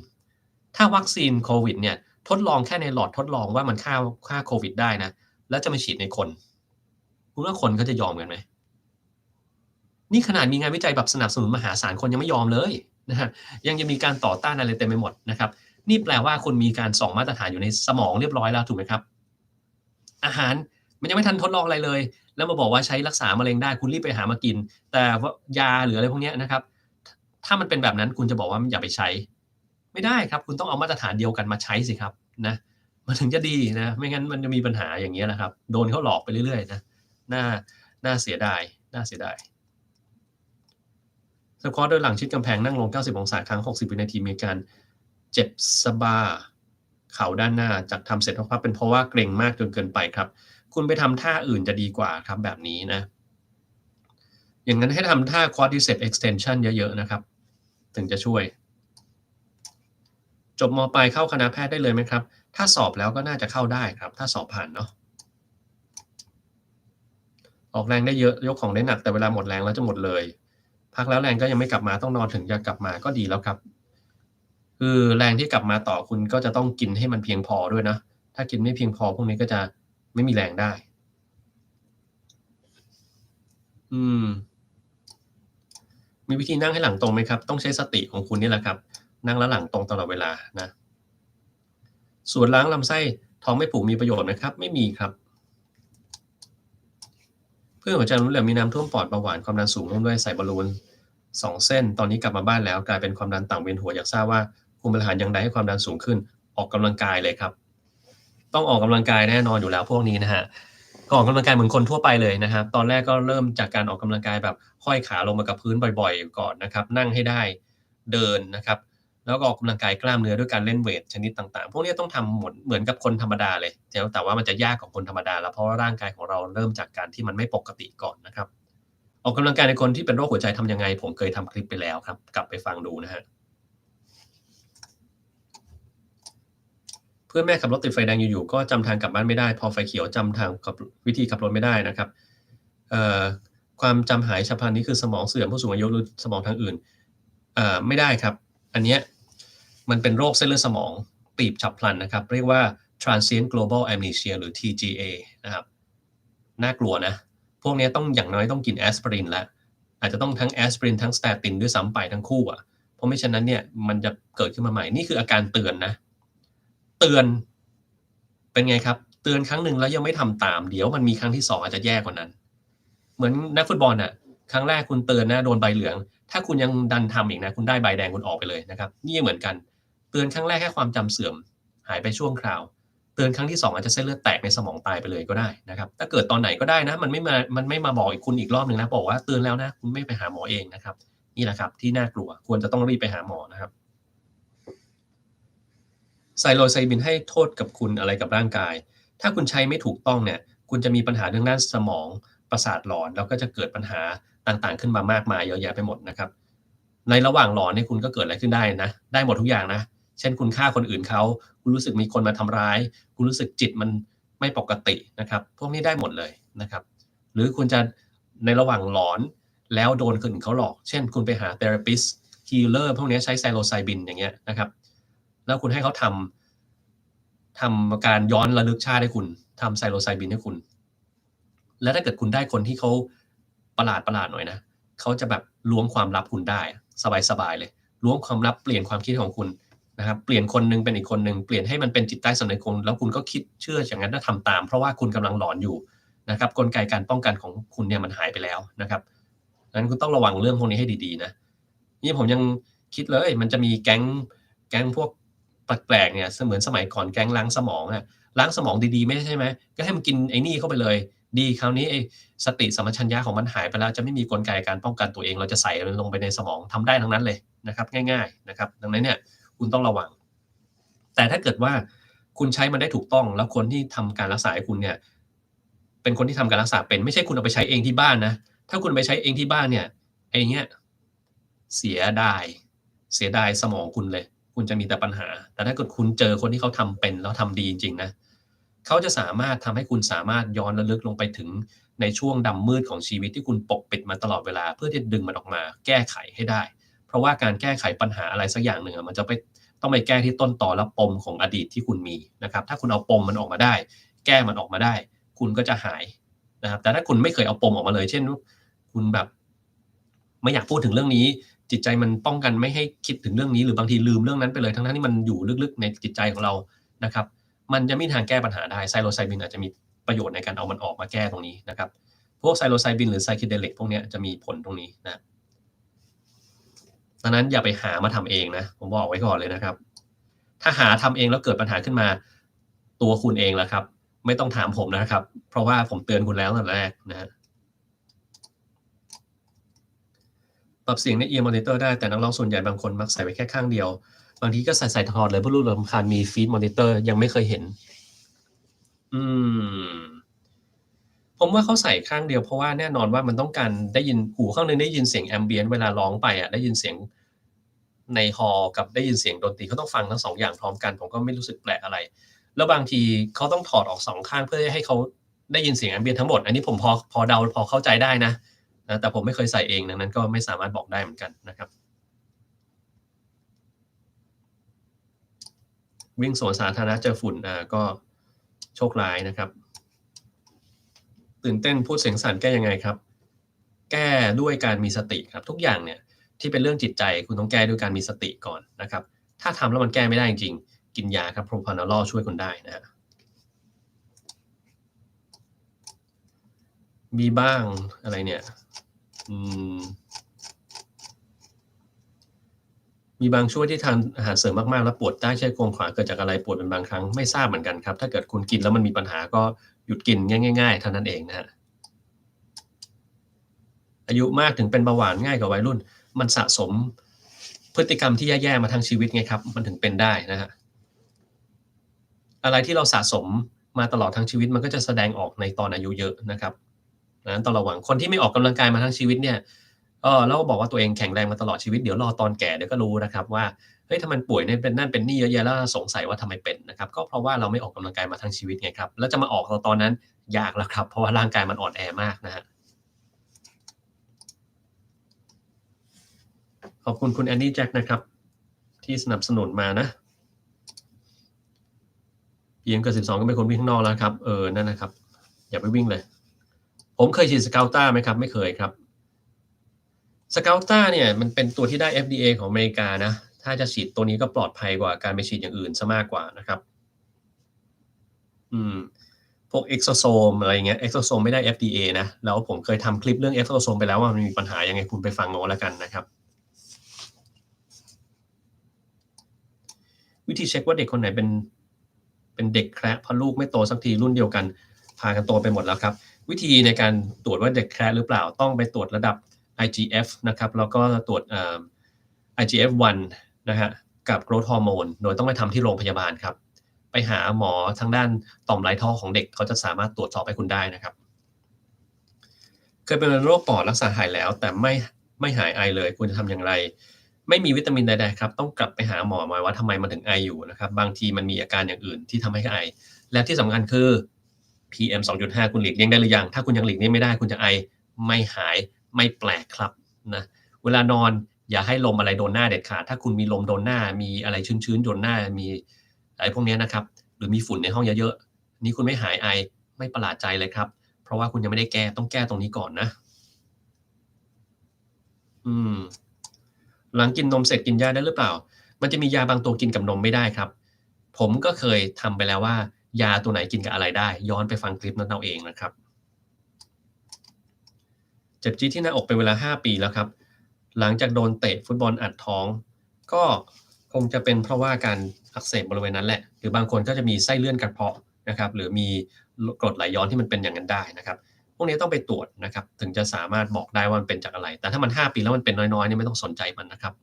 ถ้าวัคซีนโควิดเนี่ยทดลองแค่ในหลอดทดลองว่ามันฆ่าโควิดได้นะแล้วจะมาฉีดในคนคุณว่าคนเขาจะยอมกันไหมนี่ขนาดมีงานวิจัยแบบสนับสนุนมหาศาลคนยังไม่ยอมเลยนะครับยังจะมีการต่อต้านอะไรเต็มไปหมดนะครับนี่แปลว่าคุณมีการส่องมาตรฐานอยู่ในสมองเรียบร้อยแล้วถูกไหมครับ อาหารมันยังไม่ทันทดลองอะไรเลยแล้วมาบอกว่าใช้รักษามะเร็งได้คุณรีบไปหามากินแต่ว่ายาหรืออะไรพวกเนี้ยนะครับถ้ามันเป็นแบบนั้นคุณจะบอกว่าอย่าไปใช้ไม่ได้ครับคุณต้องเอามาตรฐานเดียวกันมาใช้สิครับนะมันถึงจะดีนะไม่งั้นมันจะมีปัญหาอย่างเงี้ยแหละครับโดนเขาหลอกไปเรื่อยๆนะน่าน่าเสียดายน่าเสียดาย squat โดยหลังชิดกำแพงนั่งลง90องศาค้าง60วินาทีมีการเจ็บสะบ้าเข่าด้านหน้าจากทำเสร็จพักเป็นเพราะว่าเกร็งมากจนเกินไปครับคุณไปทำท่าอื่นจะดีกว่าครับแบบนี้นะอย่างนั้นให้ทำท่า quadriceps extension เยอะๆนะครับถึงจะช่วยจบมปลายเข้าคณะแพทย์ได้เลยไหมครับถ้าสอบแล้วก็น่าจะเข้าได้ครับถ้าสอบผ่านเนาะออกแรงได้เยอะยกของได้หนักแต่เวลาหมดแรงแล้วจะหมดเลยพักแล้วแรงก็ยังไม่กลับมาต้องนอนถึงจะกลับมาก็ดีแล้วครับ คือแรงที่กลับมาต่อคุณก็จะต้องกินให้มันเพียงพอด้วยนะถ้ากินไม่เพียงพอพวกนี้ก็จะไม่มีแรงได้อืมมีวิธีนั่งให้หลังตรงไหมครับต้องใช้สติของคุณนี่แหละครับนั่งแล้วหลังตรงตลอดเวลานะส่วนล้างลำไส้ท้องไม่ผูกมีประโยชน์ไหมครับไม่มีครับเพื่อนหัวใจล้มเหลวมีน้ำท่วมปอดเบาหวานความดันสูงร่วมด้วยใส่บอลลูน2เส้นตอนนี้กลับมาบ้านแล้วกลายเป็นความดันต่ำเวียนหัวอยากทราบว่าคุมอาหารอย่างไรให้ความดันสูงขึ้นออกกำลังกายเลยครับ ต้องออกกำลังกายแน่นอนอยู่แล้วพวกนี้นะฮะก็ออกกำลังกายเหมือนคนทั่วไปเลยนะครับตอนแรกก็เริ่มจากการออกกำลังกายแบบห้อยขาลงมากับพื้นบ่อยๆก่อนนะครับนั่งให้ได้เดินนะครับแล้วก็ออกกำลังกายกล้ามเนื้อด้วยการเล่นเวตชนิดต่างๆพวกนี้ต้องทำเหมือนกับคนธรรมดาเลยแต่ว่ามันจะยากกว่าคนธรรมดาแล้วเพราะว่าร่างกายของเราเริ่มจากการที่มันไม่ปกติก่อนนะครับออกกำลังกายในคนที่เป็นโรคหัวใจทำยังไงผมเคยทำคลิปไปแล้วครับกลับไปฟังดูนะฮะ เพื่อนแม่ขับรถติดไฟแดงอยู่ๆก็จำทางกลับบ้านไม่ได้พอไฟเขียวจำทางกับวิธีขับรถไม่ได้นะครับเอ่อความจำหายฉับพลันนี้คือสมองเสื่อมผู้สูงอายุหรือสมองทางอื่นไม่ได้ครับอันเนี้ยมันเป็นโรคเส้นเลือดสมองตีบฉับพลันนะครับเรียกว่า transient global amnesia หรือ TGA นะครับน่ากลัวนะพวกนี้ต้องอย่างน้อยต้องกินแอสไพรินแล้วอาจจะต้องทั้งแอสไพรินทั้งสเตตินด้วยซ้ำไปทั้งคู่อะเพราะไม่ฉะนั้นเนี่ยมันจะเกิดขึ้นมาใหม่นี่คืออาการเตือนนะ เตือนเป็นไงครับเตือนครั้งหนึ่งแล้วยังไม่ทำตามเดี๋ยวมันมีครั้งที่2อาจจะแย่กว่านั้นเหมือนนักฟุตบอลน่ะครั้งแรกคุณเตือนนะโดนใบเหลืองถ้าคุณยังดันทำอีกนะคุณได้ใบแดงคุณออกไปเลยนะครับนี่เหมือนกันเตือนครั้งแรกแค่ความจำเสื่อมหายไปชั่วคราวเตื ตือนครั้งที่2อาจจะเส้นเลือดแตกในสมองตายไปเลยก็ได้นะครับถ้าเกิดตอนไหนก็ได้นะมันไม่มาบอกคุณอีกรอบหนึ่งนะบอกว่าเตือนแล้วนะคุณไม่ไปหาหมอเองนะครับนี่แหละครับที่น่ากลัวควรจะต้องรีบไปหาหมอนะครับไซโลไซบินให้โทษกับคุณอะไรกับร่างกายถ้าคุณใช้ไม่ถูกต้องเนี่ยคุณจะมีปัญหาเรื่องด้านสมองประสาทหลอนแล้วก็จะเกิดปัญหาต่างๆขึ้นมามากมายเยอะแยะไปหมดนะครับในระหว่างหลอนเนี่ยคุณก็เกิดอะไรขึ้นได้นะได้หมดทุกอย่างนะเช่นคุณฆ่าคนอื่นเขาคุณรู้สึกมีคนมาทำร้ายคุณรู้สึกจิตมันไม่ปกตินะครับพวกนี้ได้หมดเลยนะครับหรือคุณจะในระหว่างหลอนแล้วโดนคนอื่นเขาหลอกเช่นคุณไปหา therapist healer พวกนี้ใช้ไซโลไซบินอย่างเงี้ยนะครับแล้วคุณให้เขาทำการย้อนระลึกชาติให้คุณทำไซโลไซบินให้คุณแล้วถ้าเกิดคุณได้คนที่เขาประหลาดหน่อยนะเขาจะแบบล้วงความลับคุณได้สบายเลยล้วงความลับเปลี่ยนความคิดของคุณนะครับเปลี่ยนคนนึงเป็นอีกคนนึงเปลี่ยนให้มันเป็นจิตใต้สำนึกคุณแล้วคุณก็คิดเชื่ออย่างนั้นแล้วทำตามเพราะว่าคุณกำลังหลอนอยู่นะครับกลไกการป้องกันของคุณเนี่ยมันหายไปแล้วนะครับงั้นคุณต้องระวังเรื่องพวกนี้ให้ดีๆนะนี่ผมยังคิดเลยมันจะมีแก๊งพวกแปลกๆเนี่ยเหมือนสมัยก่อนแก๊งล้างสมองอะล้างสมองดีๆไม่ใช่ไหมก็ให้มันกินไอ้นี่เข้าไปเลยดีคราวนี้ไอ้สติสัมปชัญญะของมันหายไปแล้วจะไม่มีกลไกการป้องกันตัวเองเราจะใส่มันลงไปในสมองทำได้ทั้งนั้นเลยนะครับง่ายๆนะครับดังนั้นเนี่ยคุณต้องระวังแต่ถ้าเกิดว่าคุณใช้มันได้ถูกต้องแล้วคนที่ทำการรักษาให้คุณเนี่ยเป็นคนที่ทำการรักษาเป็นไม่ใช่คุณเอาไปใช้เองที่บ้านนะถ้าคุณไปใช้เองที่บ้านเนี่ยไอ้เงี้ยเสียดายเสียดายสมองคุณเลยคุณจะมีแต่ปัญหาแต่ถ้าเกิดคุณเจอคนที่เขาทำเป็นแล้วทำดีจริงๆนะเขาจะสามารถทำให้คุณสามารถย้อนระลึกลงไปถึงในช่วงดำมืดของชีวิตที่คุณปกปิดมาตลอดเวลาเพื่อที่จะดึงมันออกมาแก้ไขให้ได้เพราะว่าการแก้ไขปัญหาอะไรสักอย่างหนึ่งมันจะไปต้องไปแก้ที่ต้นตอและปมของอดีตที่คุณมีนะครับถ้าคุณเอาปมมันออกมาได้แก้มันออกมาได้คุณก็จะหายนะครับแต่ถ้าคุณไม่เคยเอาปมออกมาเลยเช่นคุณแบบไม่อยากพูดถึงเรื่องนี้จิตใจมันป้องกันไม่ให้คิดถึงเรื่องนี้หรือบางทีลืมเรื่องนั้นไปเลยทั้งๆที่มันอยู่ลึกๆในจิตใจของเรานะครับมันจะไม่มีทางแก้ปัญหาได้ไซโลไซบินอาจจะมีประโยชน์ในการเอามันออกมาแก้ตรงนี้นะครับพวกไซโลไซบินหรือไซคิเดลิกพวกนี้จะมีผลตรงนี้นะดังนั้นอย่าไปหามาทำเองนะผมบอกไว้ก่อนเลยนะครับถ้าหาทำเองแล้วเกิดปัญหาขึ้นมาตัวคุณเองแหละครับไม่ต้องถามผมนะครับเพราะว่าผมเตือนคุณแล้วตั้งแต่แรกนะฮะ ปรับเสียงใน ear monitor ได้แต่นักร้องส่วนใหญ่บางคนมักใส่ไว้แค่ข้างเดียวบางทีก็ใส่ถอดเลยเพราะรู้รำคาญมี feed monitor ยังไม่เคยเห็นอืมผมว่าเขาใส่ข้างเดียวเพราะว่าแน่นอนว่ามันต้องการได้ยินหูข้างหนึ่งได้ยินเสียง ambient เวลาร้องไปอะได้ยินเสียงในฮอลล์กับได้ยินเสียงดนตรีเขาต้องฟังทั้ง2อย่างพร้อมกันผมก็ไม่รู้สึกแปลกอะไรแล้วบางทีเขาต้องถอดออก2ข้างเพื่อให้เขาได้ยินเสียง ambient ทั้งหมดอันนี้ผมพอเดาพอเข้าใจได้นะแต่ผมไม่เคยใส่เองดังนั้นก็ไม่สามารถบอกได้เหมือนกันนะครับ วิ่งสวนสาธารณะเจอฝุ่นก็โชคร้ายนะครับตื่นเต้นพูดเสียงสั่นแก้ยังไงครับแก้ด้วยการมีสติครับทุกอย่างเนี่ยที่เป็นเรื่องจิตใจคุณต้องแก้ด้วยการมีสติก่อนนะครับถ้าทำแล้วมันแก้ไม่ได้จริงๆกินยาครับ Propranolol ช่วยคุณได้นะฮะมีบ้างอะไรเนี่ยอืม มีบางช่วงที่ทานอาหารเสริมมากๆแล้วปวดใต้ชายโครงขวาเกิดจากอะไรปวดเป็นบางครั้งไม่ทราบเหมือนกันครับถ้าเกิดคุณกินแล้วมันมีปัญหาก็หยุดกินง่ายๆเท่านั้นเองนะครับอายุมากถึงเป็นเบาหวานง่ายกว่าวัยรุ่นมันสะสมพฤติกรรมที่แย่ๆมาทั้งชีวิตไงครับมันถึงเป็นได้นะครับอะไรที่เราสะสมมาตลอดทั้งชีวิตมันก็จะแสดงออกในตอนอายุเยอะนะครับดังนั้นต้องระวังคนที่ไม่ออกกำลังกายมาทั้งชีวิตเนี่ยแล้วบอกว่าตัวเองแข็งแรงมาตลอดชีวิตเดี๋ยวรอตอนแก่เดี๋ยวก็รู้นะครับว่าเฮ้ยถ้ามันป่วยเนี่ยเป็นนั่นเป็นนี่เยอะแยะแล้วสงสัยว่าทำไมเป็นนะครับก็เพราะว่าเราไม่ออกกำลังกายมาทั้งชีวิตไงครับแล้วจะมาออกตอนนั้นยากแล้วครับเพราะว่าร่างกายมันอ่อนแอมากนะฮะขอบคุณคุณแอนนี่แจ็คนะครับที่สนับสนุนมานะ PM เกิน12ก็เป็นคนวิ่งข้างนอกแล้วครับนั่นนะครับอย่าไปวิ่งเลยผมเคยฉีดสเกาต้าไหมครับไม่เคยครับสเกาต้าเนี่ยมันเป็นตัวที่ได้ FDA ของอเมริกานะถ้าจะฉีดตัวนี้ก็ปลอดภัยกว่าการไปฉีดอย่างอื่นซะมากกว่านะครับอืมพวก Exosome อะไรเงี้ย Exosome ไม่ได้ FDA นะแล้วผมเคยทำคลิปเรื่อง Exosome ไปแล้วว่ามันมีปัญหายังไงคุณไปฟังเอาแล้วกันนะครับวิธีเช็คว่าเด็กคนไหนเป็น เป็นเด็กแคระเพราะลูกไม่โตสักทีรุ่นเดียวกันพากันโตไปหมดแล้วครับวิธีในการตรวจว่าเด็กแคระหรือเปล่าต้องไปตรวจระดับ IGF นะครับแล้วก็ตรวจIGF-1 นะฮะกับ growth hormone โดยต้องไปทำที่โรงพยาบาลครับไปหาหมอทางด้านต่อมไรท่อของเด็กเขาจะสามารถตรวจสอบให้คุณได้นะครับเคยเป็นโรคปอดรักษาหายแล้วแต่ไม่หายไอเลยควรจะทำอย่างไรไม่มีวิตามินใดๆครับต้องกลับไปหาหมอมาว่าทำไมมันถึงไออยู่นะครับบางทีมันมีอาการอย่างอื่นที่ทำให้ไอและที่สำคัญคือ PM 2.5 คุณหลีกเลี่ยงได้หรือยังถ้าคุณยังหลีกเลี่ยงไม่ได้คุณจะไอไม่หายไม่แปลกครับนะเวลานอนอย่าให้ลมอะไรโดนหน้าเด็ดขาดถ้าคุณมีลมโดนหน้ามีอะไรชื้นๆโดนหน้ามีอะไรพวกนี้นะครับหรือมีฝุ่นในห้องเยอะๆนี่คุณไม่หายไอไม่ประหลาดใจเลยครับเพราะว่าคุณยังไม่ได้แก้ต้องแก้ตรงนี้ก่อนนะอืมหลังกินนมเสร็จกินยาได้หรือเปล่ามันจะมียาบางตัวกินกับนมไม่ได้ครับผมก็เคยทำไปแล้วว่ายาตัวไหนกินกับอะไรได้ย้อนไปฟังคลิปนั้นเอาเองนะครับเจ็บจี๊ดที่หน้าอกเป็นเวลา5ปีแล้วครับหลังจากโดนเตะฟุตบอลอัดท้องก็คงจะเป็นเพราะว่าการอักเสบบริเวณนั้นแหละหรือบางคนก็จะมีไส้เลื่อนกระเพาะนะครับหรือมีกรดไหลย้อนที่มันเป็นอย่างนั้นได้นะครับพวกนี้ต้องไปตรวจนะครับถึงจะสามารถบอกได้ว่ามันเป็นจากอะไรแต่ถ้ามัน5ปีแล้วมันเป็นน้อยๆเนี่ยไม่ต้องสนใจมันนะครับ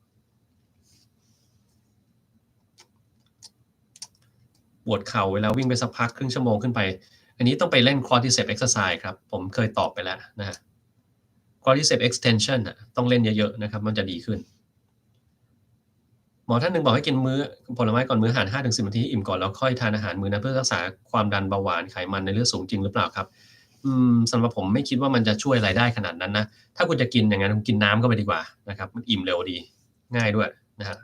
ปวดเข่าเวลาวิ่งไปสักพักครึ่งชั่วโมงขึ้นไปอันนี้ต้องไปเล่น quadriceps exercise ครับผมเคยตอบไปแล้วนะฮะ quadriceps extension ต้องเล่นเยอะๆนะครับมันจะดีขึ้นหมอท่านหนึ่งบอกให้กินผลไม้ก่อนมื้ออาหาร5-10นาทีให้อิ่มก่อนแล้วค่อยทานอาหารมื้อนั้นเพื่อรักษาความดันเบาหวานไขมันในเลือดสูงจริงหรือเปล่าครับสำหรับผมไม่คิดว่ามันจะช่วยอะไรได้ขนาดนั้นนะถ้าคุณจะกินอย่างนั้นคุณกินน้ำเข้าไปดีกว่านะครับมันอิ่มเร็วดีง่ายด้วยนะฮะ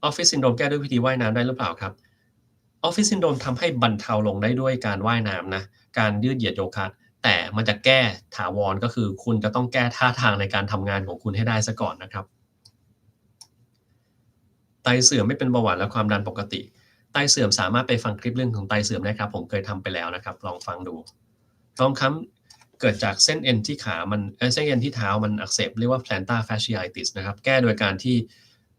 ออฟฟิศซินโดรมแก้ด้วยวิธีว่ายน้ำได้หรือเปล่าครับออฟฟิศซินโดรมทำให้บรรเทาลงได้ด้วยการว่ายน้ำนะการยืดเหยียดโยคะแต่มันจะแก้ถาวรก็คือคุณจะต้องแก้ท่าทางในการทำงานของคุณให้ได้ซะก่อนนะครับ ไตเสื่อมไม่เป็นเบาหวานและความดันปกติไตเสื่อมสามารถไปฟังคลิปเรื่องของไตเสื่อมได้ครับผมเคยทำไปแล้วนะครับลองฟังดูท้องค้ำเกิดจากเส้นเอ็นที่ขามันเส้นเอ็นที่เท้ามันอักเสบเรียกว่า plantar fasciitis นะครับแก้โดยการที่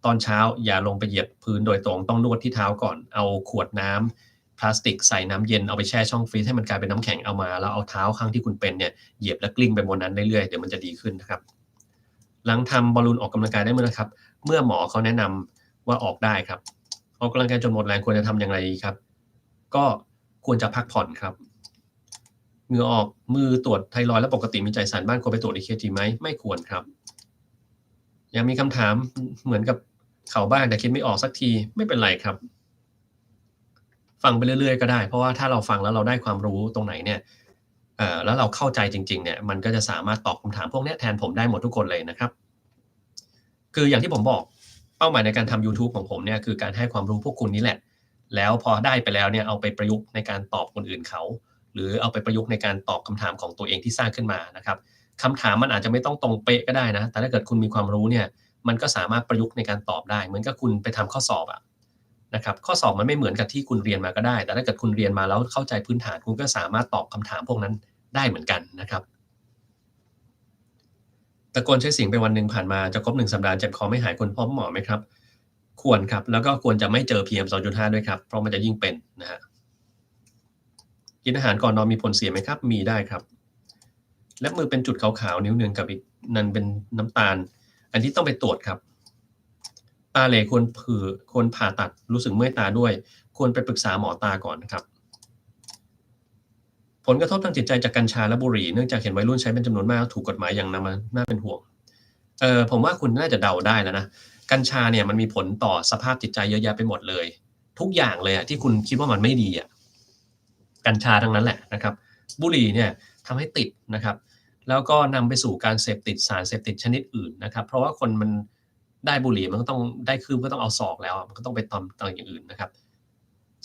ตอนเช้าอย่าลงไปเหยียบพื้นโดยตรงต้องนวดที่เท้าก่อนเอาขวดน้ำพลาสติกใส่น้ำเย็นเอาไปแช่ช่องฟรีซให้มันกลายเป็นน้ำแข็งเอามาแล้วเอาเท้าข้างที่คุณเป็นเนี่ยเหยียบและกลิ้งไปบนนั้นเรื่อยๆเดี๋ยวมันจะดีขึ้นนะครับหลังทำบอลลูนออกกำลังกายได้เมื่อนะครับเมื่อหมอเขาแนะนำ ว่าออกได้ครับออกกำลังกายจนหมดแรงควรจะทำอย่างไรดีครับก็ควรจะพักผ่อนครับเหงื่อออกมือตรวจไทรอยด์และปกติมีใจสั่นบ้างควรไปตรวจ EKG ไหมไม่ควรครับยังมีคำถามเหมือนกับเขาบ้างแต่คิดไม่ออกสักทีไม่เป็นไรครับฟังไปเรื่อยๆก็ได้เพราะว่าถ้าเราฟังแล้วเราได้ความรู้ตรงไหนเนี่ยแล้วเราเข้าใจจริงๆเนี่ยมันก็จะสามารถตอบคำถามพวกนี้แทนผมได้หมดทุกคนเลยนะครับ คืออย่างที่ผมบอกเป้าหมายในการทำยูทูบของผมเนี่ยคือการให้ความรู้พวกคุณนี่แหละแล้วพอได้ไปแล้วเนี่ยเอาไปประยุกต์ในการตอบคนอื่นเขาหรือเอาไปประยุกต์ในการตอบคำถามของตัวเองที่สร้างขึ้นมานะครับคำถามมันอาจจะไม่ต้องตรงเป๊ะก็ได้นะแต่ถ้าเกิดคุณมีความรู้เนี่ยมันก็สามารถประยุกต์ในการตอบได้เหมือนกับคุณไปทำข้อสอบอะนะครับข้อสอบมันไม่เหมือนกับที่คุณเรียนมาก็ได้แต่ถ้าเกิดคุณเรียนมาแล้วเข้าใจพื้นฐานคุณก็สามารถตอบคำถามพวกนั้นได้เหมือนกันนะครับ ตะโกนใช้เสียงไปวันหนึ่งผ่านมาจะครบ1สัปดาห์เจ็บคอไม่หายควรพบหมอไหมครับควรครับแล้วก็ควรจะไม่เจอ PM 2.5ด้วยครับเพราะมันจะยิ่งเป็นนะฮะกินอาหารก่อนนอนมีผลเสียไหมครับมีได้ครับเล็บมือเป็นจุดขาวๆนิ้วหนึ่งกับอีกนันเป็นน้ำตาลอันนี้ต้องไปตรวจครับตาเหลควรผ่าตัดรู้สึกเมื่อยตาด้วยควรไปปรึกษาหมอตาก่อนนะครับผลกระทบทางจิตใจจากกัญชาและบุหรี่เนื่องจากเห็นวัยรุ่นใช้เป็นจำนวนมากถูกกฎหมายอย่างน่าเป็นห่วง ผมว่าคุณน่าจะเดาได้แล้วนะกัญชาเนี่ยมันมีผลต่อสภาพจิตใจเยอะแยะไปหมดเลยทุกอย่างเลยอะที่คุณคิดว่ามันไม่ดีอะกัญชาทั้งนั้นแหละนะครับบุหรี่เนี่ยทำให้ติดนะครับแล้วก็นำไปสู่การเสพติดสารเสพติดชนิดอื่นนะครับเพราะว่าคนมันได้บุหรี่มันก็ต้องได้คืบก็ต้องเอาศอกแล้วมันก็ต้องไปทำอย่างอื่นนะครับ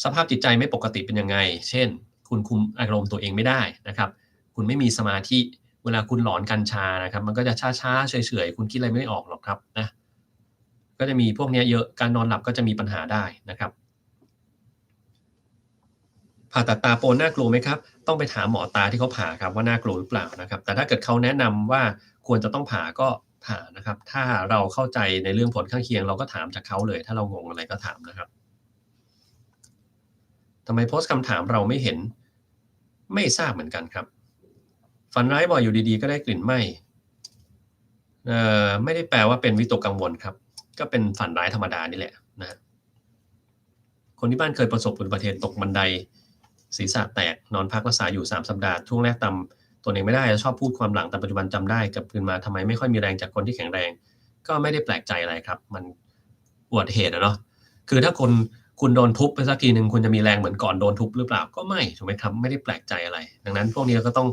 สภาพจิตใจไม่ปกติเป็นยังไงเช่นคุณคุมอารมณ์ตัวเองไม่ได้นะครับคุณไม่มีสมาธิเวลาคุณหลอนกัญชานะครับมันก็จะช้าๆเฉยๆคุณคิดอะไรไม่ออกหรอกครับนะก็จะมีพวกนี้เยอะการนอนหลับก็จะมีปัญหาได้นะครับผ่าตัดตาโปนน่ากลัวไหมครับต้องไปถามหมอตาที่เขาผ่าครับว่าน่ากลัวหรือเปล่านะครับแต่ถ้าเกิดเขาแนะนำว่าควรจะต้องผ่าก็ผ่านะครับถ้าเราเข้าใจในเรื่องผลข้างเคียงเราก็ถามจากเขาเลยถ้าเรางงอะไรก็ถามนะครับ ทำไมโพสต์คำถามเราไม่เห็นไม่ทราบเหมือนกันครับฝันร้ายบ่อยอยู่ดีๆก็ได้กลิ่นไหม้ไม่ได้แปลว่าเป็นวิตกกังวลครับก็เป็นฝันร้ายธรรมดานี่แหละนะฮะคนที่บ้านเคยประสบอุบัติเหตุตกบันไดศีรษะแตกนอนพักรักษาอยู่3สัปดาห์ช่วงแรกจำตัวเองไม่ได้ชอบพูดความหลังแต่ปัจจุบันจำได้กลับคืนมาทำไมไม่ค่อยมีแรงจากคนที่แข็งแรงก็ไม่ได้แปลกใจอะไรครับมันอุบัติเหตุอะเนาะคือถ้าคุณโดนทุบไปสักทีหนึ่งคุณจะมีแรงเหมือนก่อนโดนทุบหรือเปล่าก็ไม่ถูกไหมครับไม่ได้แปลกใจอะไรดังนั้นพวกนี้เราก็ต้อง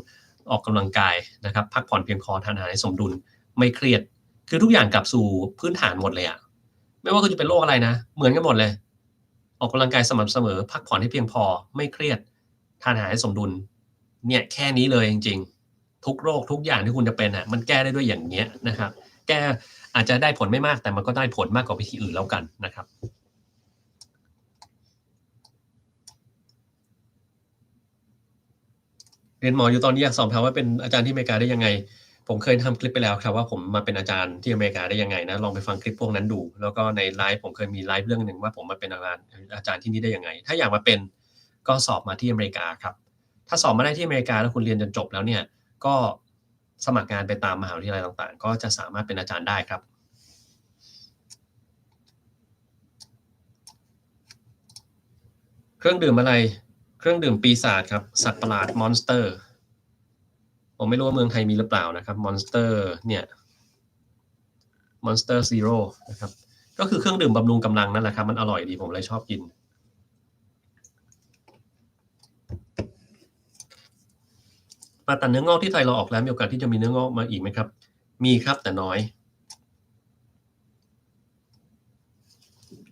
ออกกำลังกายนะครับพักผ่อนเพียงพอทานอาหารให้สมดุลไม่เครียดคือทุกอย่างกลับสู่พื้นฐานหมดเลยอะไม่ว่าคุณจะเป็นโรคอะไรนะเหมือนกันหมดเลยออกกำลังกายสม่ำเสมอพักผ่อนให้เพียงพอไม่เครียดทานอาหารให้สมดุลเนี่ยแค่นี้เลยจริงๆทุกโรคทุกอย่างที่คุณจะเป็นอะมันแก้ได้ด้วยอย่างเงี้ยนะครับแก้อาจจะได้ผลไม่มากแต่มันก็ได้ผลมากกว่าวิธีอื่นแล้วกันนะครับ เรียนหมออยู่ตอนนี้อยากสอบถามว่าเป็นอาจารย์ที่อเมริกาได้ยังไงผมเคยทำคลิปไปแล้วครับว่าผมมาเป็นอาจารย์ที่อเมริกาได้ยังไงนะลองไปฟังคลิปพวกนั้นดูแล้วก็ในไลฟ์ผมเคยมีไลฟ์เรื่องหนึ่งว่าผมมาเป็นอาจารย์ที่นี่ได้ยังไงถ้าอยากมาเป็นก็สอบมาที่อเมริกาครับถ้าสอบมาได้ที่อเมริกาแล้วคุณเรียนจนจบแล้วเนี่ยก็สมัครงานไปตามมหาวิทยาลัยต่างๆก็จะสามารถเป็นอาจารย์ได้ครับเครื่องดื่มอะไรเครื่องดื่มปีศาจครับสัตว์ประหลาดมอนสเตอร์ผมไม่รู้ว่าเมืองไทยมีหรือเปล่านะครับมอนสเตอร์เนี่ย Monster Zero นะครับก็คือเครื่องดื่มบำรุงกำลังนั่นแหละครับมันอร่อยดีผมเลยชอบกินผ่าตัดเนื้องอกที่ไทยเราออกแล้วมีโอกาสที่จะมีเนื้องอกมาอีกไหมครับมีครับแต่น้อย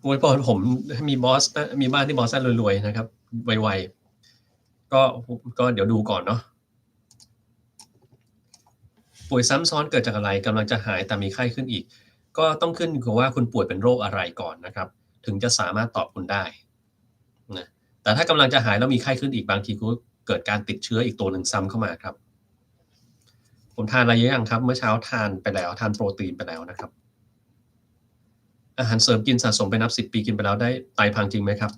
อวยพรผมมีบอสมีบ้านที่บอสรวยๆนะครับไวๆก็เดี๋ยวดูก่อนเนาะป่วยซ้ำซ้อนเกิดจากอะไรกำลังจะหายแต่มีไข้ขึ้นอีกก็ต้องขึ้นกับว่าคุณป่วยเป็นโรคอะไรก่อนนะครับถึงจะสามารถตอบคุณได้นะแต่ถ้ากำลังจะหายแล้วมีไข้ขึ้นอีกบางทีก็เกิดการติดเชื้ออีกตัวหนึ่งซ้ำเข้ามาครับ ผมทานอะไรเยอะยังครับเมื่อเช้าทานไปแล้วทานโปรตีนไปแล้วนะครับอาหารเสริมกินสะสมไปนับ10 ปีกินไปแล้วได้ไตพังจริงไหมครับ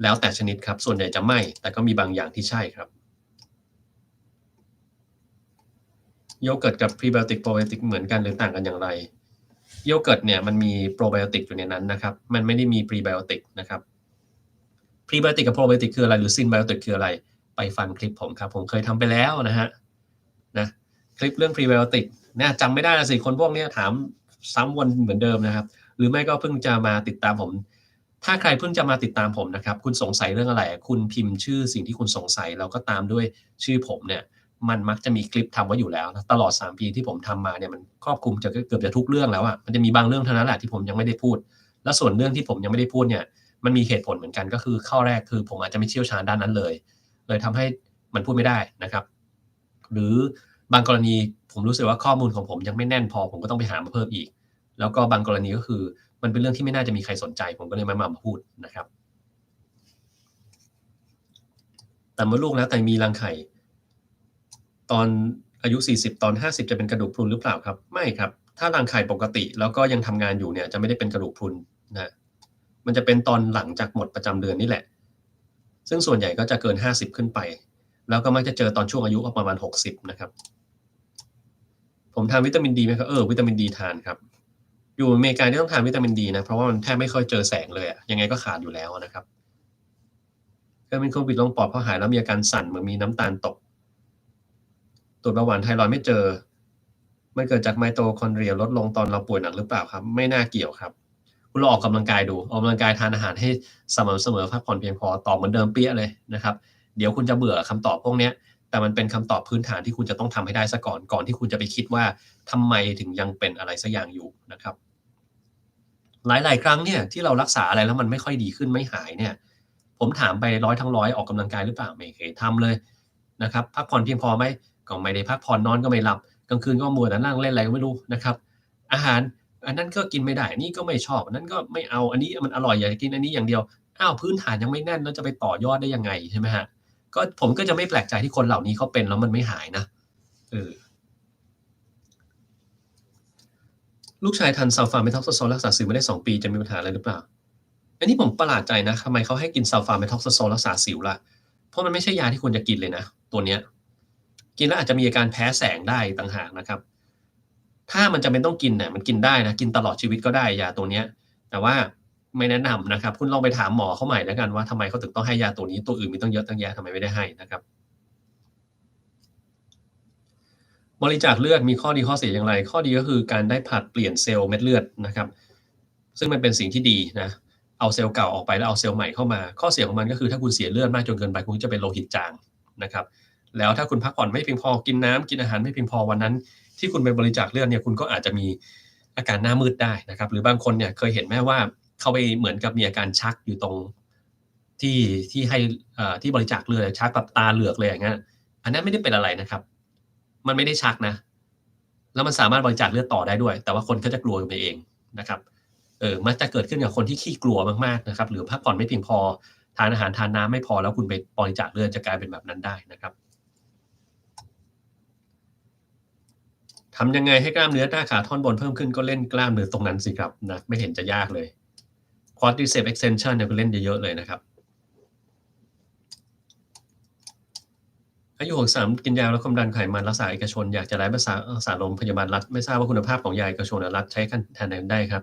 แล้วแต่ชนิดครับส่วนใหญ่จะไม่แต่ก็มีบางอย่างที่ใช่ครับโยเกิร์ตกับพรีไบโอติกโปรไบโอติกเหมือนกันหรือต่างกันอย่างไรโยเกิร์ตเนี่ยมันมีโปรไบโอติกอยู่ในนั้นนะครับมันไม่ได้มีพรีไบโอติกนะครับพรีไบโอติกกับโปรไบโอติกคืออะไรหรือซินไบโอติกคืออะไรไปฟังคลิปผมครับผมเคยทำไปแล้วนะฮะนะคลิปเรื่องพรีไบโอติกเนี่ยจำไม่ได้ละสิคนพวกนี้ถามซ้ำวนเหมือนเดิมนะครับ หรือไม่ก็เพิ่งจะมาติดตามผม ถ้าใครเพิ่งจะมาติดตามผมนะครับ คุณสงสัยเรื่องอะไร คุณพิมพ์ชื่อสิ่งที่คุณสงสัยแล้วก็ตามด้วยชื่อผมเนี่ย มันมักจะมีคลิปทำไว้อยู่แล้วนะตลอด3 ปีที่ผมทำมาเนี่ยมันครอบคลุมจะเกือบจะทุกเรื่องแล้วอะมันจะมีบางเรื่องเท่านั้นแหละที่ผมยังไม่ได้พูด และส่วนเรื่องที่ผมยังไม่ได้พูดเนี่ยมันมีเหตุผลเหมือนกันก็คือข้อแรกคือผมอาจจะไม่เชี่ยวชาญด้านนั้นเลยทำให้มันพูดไม่ได้นะครับหรือบางกรณีผมรู้สึกว่าข้อมูลของผมยังไม่แน่นพอผมก็ต้องไปหามาเพิ่มอีก แล้วก็บางกรณีก็คือมันเป็นเรื่องที่ไม่น่าจะมีใครสนใจผมก็เลยมาพูดนะครับแต่เมื่อลูกแล้วแต่มีรังไข่ตอนอายุ40ตอน50จะเป็นกระดูกพรุนหรือเปล่าครับไม่ครับถ้ารังไข่ปกติแล้วก็ยังทำงานอยู่เนี่ยจะไม่ได้เป็นกระดูกพรุนนะมันจะเป็นตอนหลังจากหมดประจำเดือนนี่แหละซึ่งส่วนใหญ่ก็จะเกิน50ขึ้นไปแล้วก็มักจะเจอตอนช่วงอายุประมาณ60นะครับผมทานวิตามินดีไหมครับวิตามินดีทานครับอยู่อเมริกาที่ต้องทานวิตามินดีนะเพราะว่ามันแทบไม่ค่อยเจอแสงเลยอะยังไงก็ขาดอยู่แล้วนะครับ เคยเป็นโควิดลงปอดพอหายแล้วมีอาการสั่นเหมือนมีน้ำตาลตกตรวจเบาหวานไทรอยด์ไม่เจอมันเกิดจากไมโตคอนเดรียลดลงตอนเราป่วยหนักหรือเปล่าครับไม่น่าเกี่ยวครับคุณลองออกกำลังกายดูออกกำลังกายทานอาหารให้สม่ำเสมอพักผ่อนเพียงพอตอบเหมือนเดิมเปี้ยเลยนะครับเดี๋ยวคุณจะเบื่อคำตอบพวกนี้แต่มันเป็นคำตอบพื้นฐานที่คุณจะต้องทำให้ได้ซะก่อนที่คุณจะไปคิดว่าทำไมถึงยังเป็นอะไรสักอย่างอยู่นะครับหลายๆครั้งเนี่ยที่เรารักษาอะไรแล้วมันไม่ค่อยดีขึ้นไม่หายเนี่ยผมถามไปร้อยทั้งร้อยออกกำลังกายหรือเปล่าไม่เคยทำเลยนะครับพักผ่อนเพียงพอไหมก็ไม่ได้พักผ่อนนอนก็ไม่หลับกลางคืนก็มัวแต่นั่งเล่นอะไรก็ไม่รู้นะครับอาหารอันนั้นก็กินไม่ได้นี่ก็ไม่ชอบอันนั้นก็ไม่เอาอันนี้มันอร่อยอยากจะกินอันนี้อย่างเดียวอ้าวพื้นฐานยังไม่แน่นแล้วจะไปต่อยอดได้ยังไงใช่ไหมฮะก็ผมก็จะไม่แปลกใจที่คนเหล่านี้เขาเป็นแล้วมันไม่หายนะเออ ลูกชายทานซัลฟาเมทอกโซโซลรักษาสิวมาได้2 ปีจะมีปัญหาอะไรหรือเปล่า อันนี้ผมประหลาดใจนะทำไมเขาให้กิน Sulfamethoxazole รักษาสิวล่ะเพราะมันไม่ใช่ยาที่ควรจะกินเลยนะตัวเนี้ยกินแล้วอาจจะมีอาการแพ้แสงได้ต่างหากนะครับถ้ามันจำเป็นต้องกินเนี่ยมันกินได้นะกินตลอดชีวิตก็ได้ยาตัวเนี้ยแต่ว่าไม่แนะนำนะครับคุณลองไปถามหมอเขาใหม่แล้วกันว่าทำไมเขาถึงต้องให้ยาตัวนี้ตัวอื่นมีตั้งเยอะตั้งแยะทำไมไม่ได้ให้นะครับบริจาคเลือดมีข้อดีข้อเสียอย่างไรข้อดีก็คือการได้ผลัดเปลี่ยนเซลล์เม็ดเลือดนะครับซึ่งมันเป็นสิ่งที่ดีนะเอาเซลล์เก่าออกไปแล้วเอาเซลล์ใหม่เข้ามาข้อเสียของมันก็คือถ้าคุณเสียเลือดมากจนเกินไปคุณจะเป็นโลหิตจางนะครับแล้วถ้าคุณพักผ่อนไม่เพียงพอกินน้ำกินอาหารไม่เพียงพอวันนั้นที่คุณไปบริจาคเลือดเนี่ยคุณก็อาจจะมีอาการหน้ามืดได้นะครับหรือบางคนเนี่ยเคยเห็นไหมว่าเขาไปเหมือนกับมีอาการชักอยู่ตรงที่ที่ให้ที่บริจาคเลือดชักแบบตาเหลือกเลยอย่างเงี้ยอันนั้นไม่ได้เป็นอะไรนะครับมันไม่ได้ชักนะแล้วมันสามารถบริจาคเลือดต่อได้ด้วยแต่ว่าคนก็จะกลัวกันไปเองนะครับมักจะเกิดขึ้นกับคนที่ขี้กลัวมากๆนะครับหรือพักผ่อนไม่เพียงพอทานอาหารทานน้ำไม่พอแล้วคุณไปบริจาคเลือดจะกลายเป็นแบบนั้นได้นะครับ ทำยังไงให้กล้ามเนื้อหน้าขาท่อนบนเพิ่มขึ้นก็เล่นกล้ามเนื้อตรงนั้นสิครับนะไม่เห็นจะยากเลย quadriceps extension เนี่ยคุณเล่นเยอะๆเลยนะครับอายุ63กินยาลดความดันไขมันรักษาเอกชนอยากจะย้ายรักษาโรงพยาบาลรัฐไม่ทราบว่าคุณภาพของยาเอกชนกับรัฐใช้กันแทนกันได้ครับ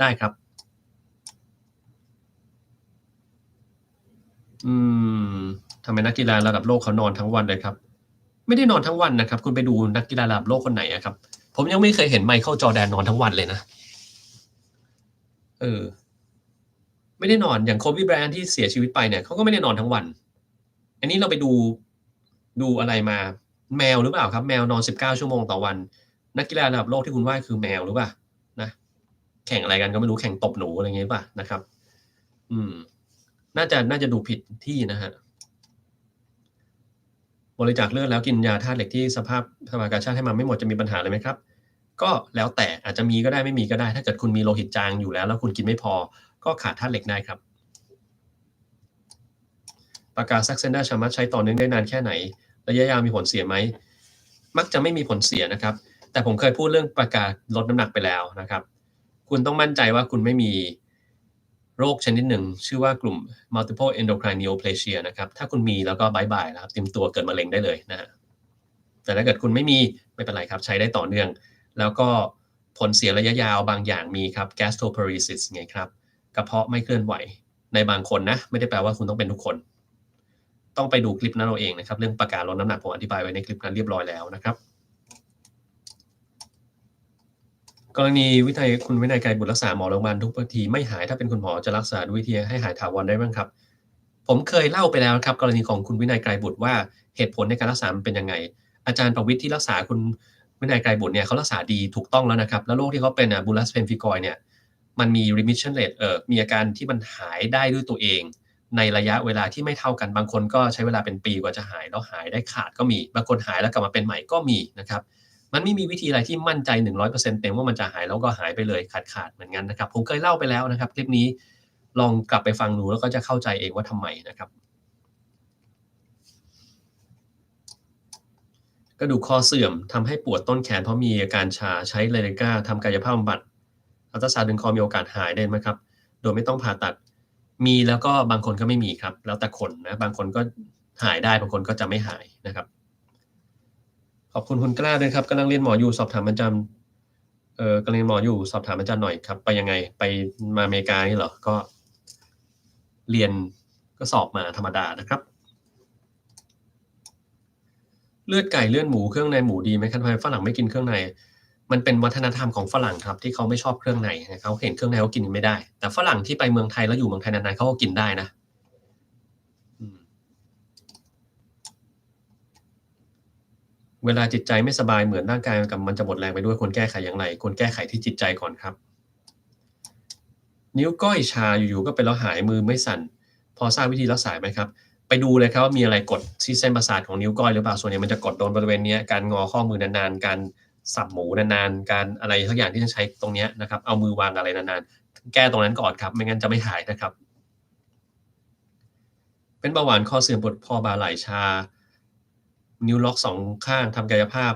ได้ครับอืมทำไมนักกีฬาระดับโลกเขานอนทั้งวันเลยครับไม่ได้นอนทั้งวันนะครับคุณไปดูนักกีฬาระดับโลกคนไหนอะครับผมยังไม่เคยเห็น Michael Jordan นอนทั้งวันเลยนะเออ ไม่ได้นอนอย่าง Kobe Bryant ที่เสียชีวิตไปเนี่ยเขาก็ไม่ได้นอนทั้งวันอันนี้เราไปดูอะไรมาแมวหรือเปล่าครับแมวนอน19ชั่วโมงต่อวันนักกีฬาระดับโลกที่คุณว่าคือแมวหรือเปล่านะแข่งอะไรกันก็ไม่รู้แข่งตบหนูอะไรอย่างงี้หรือเปล่านะครับอืมน่าจะดูผิดที่นะครับบริจาคเลือดแล้วกินยาธาตุเหล็กที่สภากาชาดให้มาไม่หมดจะมีปัญหาอะไรไหมครับก็แล้วแต่อาจจะมีก็ได้ไม่มีก็ได้ถ้าเกิดคุณมีโลหิตจางอยู่แล้วคุณกินไม่พอก็ขาดธาตุเหล็กได้ครับ ปากกา Saxenda สามารถใช้ต่อเนื่องได้นานแค่ไหนระยะยาวมีผลเสียไหมมักจะไม่มีผลเสียนะครับแต่ผมเคยพูดเรื่องปากกาลดน้ำหนักไปแล้วนะครับคุณต้องมั่นใจว่าคุณไม่มีโรคชนิดหนึ่งชื่อว่ากลุ่ม multiple endocrine neoplasia นะครับถ้าคุณมีแล้วก็บายบายนะครับเตรียมตัวเกิดมะเร็งได้เลยนะฮะแต่ถ้าเกิดคุณไม่มีไม่เป็นไรครับใช้ได้ต่อเนื่องแล้วก็ผลเสียระยะยาวบางอย่างมีครับ gastroparesis ไงครับกระเพาะไม่เคลื่อนไหวในบางคนนะไม่ได้แปลว่าคุณต้องเป็นทุกคน ต้องไปดูคลิปนั้นเราเองนะครับเรื่องประกาศลดน้ำหนักผมอธิบายไว้ในคลิปนั้นเรียบร้อยแล้วนะครับกรณีวินัยคุณวินัยไกรบุตรรักษาหมอโรงพยาบาลทุกทีไม่หายถ้าเป็นคุณหมอจะรักษาด้วยวิธีให้หายถาวรได้บ้างครับผมเคยเล่าไปแล้วครับกรณีของคุณวินัยไกรบุตรว่าเหตุผลในการรักษามันเป็นยังไงอาจารย์ประวิทย์ที่รักษาคุณวินัยไกรบุตรเนี่ยเขารักษาดีถูกต้องแล้วนะครับแล้วโรคที่เขาเป็นบุลัสเพนฟิกอยเนี่ยมันมี remission rate มีอาการที่มันหายได้ด้วยตัวเองในระยะเวลาที่ไม่เท่ากันบางคนก็ใช้เวลาเป็นปีกว่าจะหายแล้วหายได้ขาดก็มีบางคนหายแล้วกลับมาเป็นใหม่ก็มีนะครับ มันไม่มีวิธีอะไรที่มั่นใจ100%เต็มว่ามันจะหายแล้วก็หายไปเลยขาดๆเหมือนกันนะครับผมเคยเล่าไปแล้วนะครับคลิปนี้ลองกลับไปฟังดูแล้วก็จะเข้าใจเองว่าทำไมนะครับกระดูกคอเสื่อมทำให้ปวดต้นแขนเพราะมีอาการชาใช้เลริก้าทำกายภาพบำบัดอัลตราซาวด์ดึงคอมีโอกาสหายได้ไหมครับโดยไม่ต้องผ่าตัดมีแล้วก็บางคนก็ไม่มีครับแล้วแต่คนนะบางคนก็หายได้บางคนก็จะไม่หายนะครับ ขอบคุณคุณกล้าด้วยครับกำลังเรียนหมออยู่สอบถามอาจารย์กำลังเรียนหมออยู่สอบถามอาจารย์หน่อยครับไปยังไงไปมาอเมริกานี่เหรอก็เรียนก็สอบมาธรรมดานะครับเลือดไก่เลือดหมูเครื่องในหมูดีไหมครับทำไมฝรั่งไม่กินเครื่องในมันเป็นวัฒนธรรมของฝรั่งครับที่เขาไม่ชอบเครื่องในเขาเห็นเครื่องในเขากินไม่ได้แต่ฝรั่งที่ไปเมืองไทยแล้วอยู่เมืองไทยนานๆเขาก็กินได้นะอืมเวลาจิตใจไม่สบายเหมือนร่างกายกับมันจะหมดแรงไปด้วยควรแก้ไขอย่างไรควรแก้ไขที่จิตใจก่อนครับ นิ้วก้อยชาอยู่ๆก็เป็นแล้วหายมือไม่สั่นพอทราบวิธีรักษาไหมครับไปดูเลยครับว่ามีอะไรกดที่เส้นประสาทของนิ้วก้อยหรือเปล่าส่วนใหญ่มันจะกดโดนบริเวณนี้การงอข้อมือนานๆการสับหมูนานๆการอะไรสักอย่างที่จะใช้ตรงนี้นะครับเอามือวางอะไรนานๆแก้ตรงนั้นก่อนครับไม่งั้นจะไม่หายนะครับเป็นเบาหวานคอเสื่อมปวดคอบ่าไหล่ชานิ้วล็อกสองข้างทำกายภาพ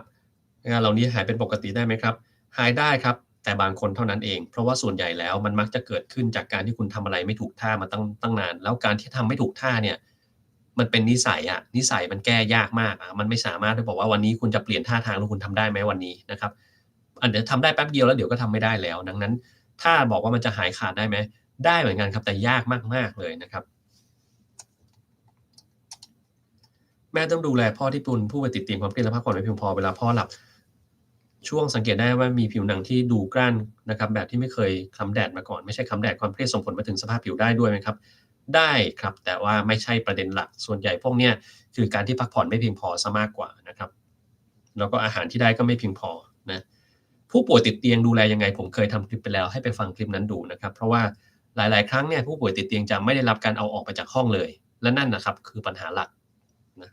งานเหล่านี้หายเป็นปกติได้ไหมครับหายได้ครับ แต่บางคนเท่านั้นเองเพราะว่าส่วนใหญ่แล้วมันมักจะเกิดขึ้นจากการที่คุณทำอะไรไม่ถูกท่ามาตั้งนานแล้วการที่ทำไม่ถูกท่าเนี่ยมันเป็นนิสัยอะนิสัยมันแก้ยากมากมันไม่สามารถที่บอกว่าวันนี้คุณจะเปลี่ยนท่าทางแล้วคุณทำได้ไหมวันนี้นะครับอาจจะทำได้แป๊บเดียวแล้วเดี๋ยวก็ทำไม่ได้แล้วดังนั้นถ้าบอกว่ามันจะหายขาดได้ไหมได้เหมือนกันครับแต่ยากมากๆเลยนะครับ แม่ต้องดูแลพ่อที่เป็นผู้ป่วยติดเตียงความเครียดและพักผ่อนไม่เพียงพอเวลาพ่อหลับช่วงสังเกตได้ว่ามีผิวหนังที่ดูกร้านนะครับแบบที่ไม่เคยคล้ำแดดมาก่อนไม่ใช่คล้ำแดดความเครียดส่งผลมาถึงสภาพผิวได้ด้วยไหมครับได้ครับแต่ว่าไม่ใช่ประเด็นหลักส่วนใหญ่พวกเนี้ยคือการที่พักผ่อนไม่เพียงพอเสียมากกว่านะครับแล้วก็อาหารที่ได้ก็ไม่เพียงพอนะผู้ป่วยติดเตียงดูแลยังไงผมเคยทำคลิปไปแล้วให้ไปฟังคลิปนั้นดูนะครับเพราะว่าหลายๆครั้งเนี่ยผู้ป่วยติดเตียงจะไม่ได้รับการเอาออกไปจากห้องเลยและนั่นน่ะครับคือปัญหาหลักนะ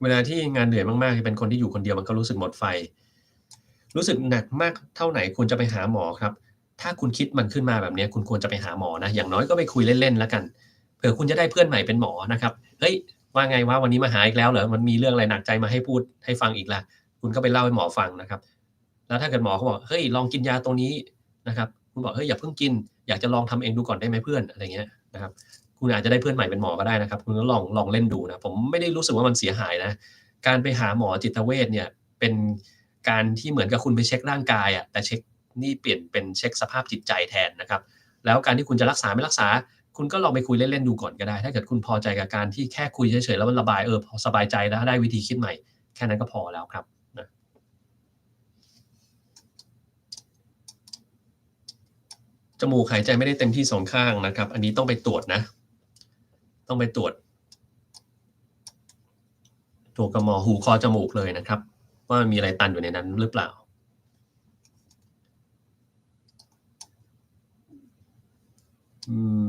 เวลาที่งานเหนื่อยมากๆเป็นคนที่อยู่คนเดียวมันก็รู้สึกหมดไฟรู้สึกหนักมากเท่าไหนควรจะไปหาหมอครับถ้าคุณคิดมันขึ้นมาแบบเนี้ยคุณควรจะไปหาหมอนะอย่างน้อยก็ไปคุยเล่นๆแล้วกันเผื่อคุณจะได้เพื่อนใหม่เป็นหมอนะครับเฮ้ยว่าไงวะวันนี้มาหาอีกแล้วเหรอมันมีเรื่องอะไรหนักใจมาให้พูดให้ฟังอีกล่ะคุณก็ไปเล่าให้หมอฟังนะครับแล้วถ้าเกิดหมอเขาบอกเฮ้ยลองกินยาตัวนี้นะครับคุณบอกเฮ้ยอย่าเพิ่งกินอยากจะลองทำเองดูก่อนได้ไหมเพื่อนอะไรเงี้ยนะครับ คุณอาจจะได้เพื่อนใหม่เป็นหมอก็ได้นะครับคุณก็ลองเล่นดูนะผมไม่ได้รู้สึกว่ามันเสียหายนะการไปหาหมอจิตเวชเนี่ยเป็นการที่เหมือนกับคุณไปเช็คร่างกายอะแต่เช็คนี่เปลี่ยนเป็นเช็คสภาพจิตใจแทนนะครับแล้วการที่คุณจะรักษาไม่รักษาคุณก็ลองไปคุยเล่นๆดูก่อนก็ได้ถ้าเกิดคุณพอใจกับการที่แค่คุยเฉยๆแล้วมันระบายพอสบายใจแล้วได้วิธีคิดใหม่แค่นั้นก็พอแล้วครับนะจมูกหายใจไม่ได้เต็มที่สองข้างนะครับอันนี้ต้องไปตรวจนะต้องไปตรวจ ตัวกระหม่อหูคอจมูกเลยนะครับว่ามีอะไรตันอยู่ในนั้นหรือเปล่า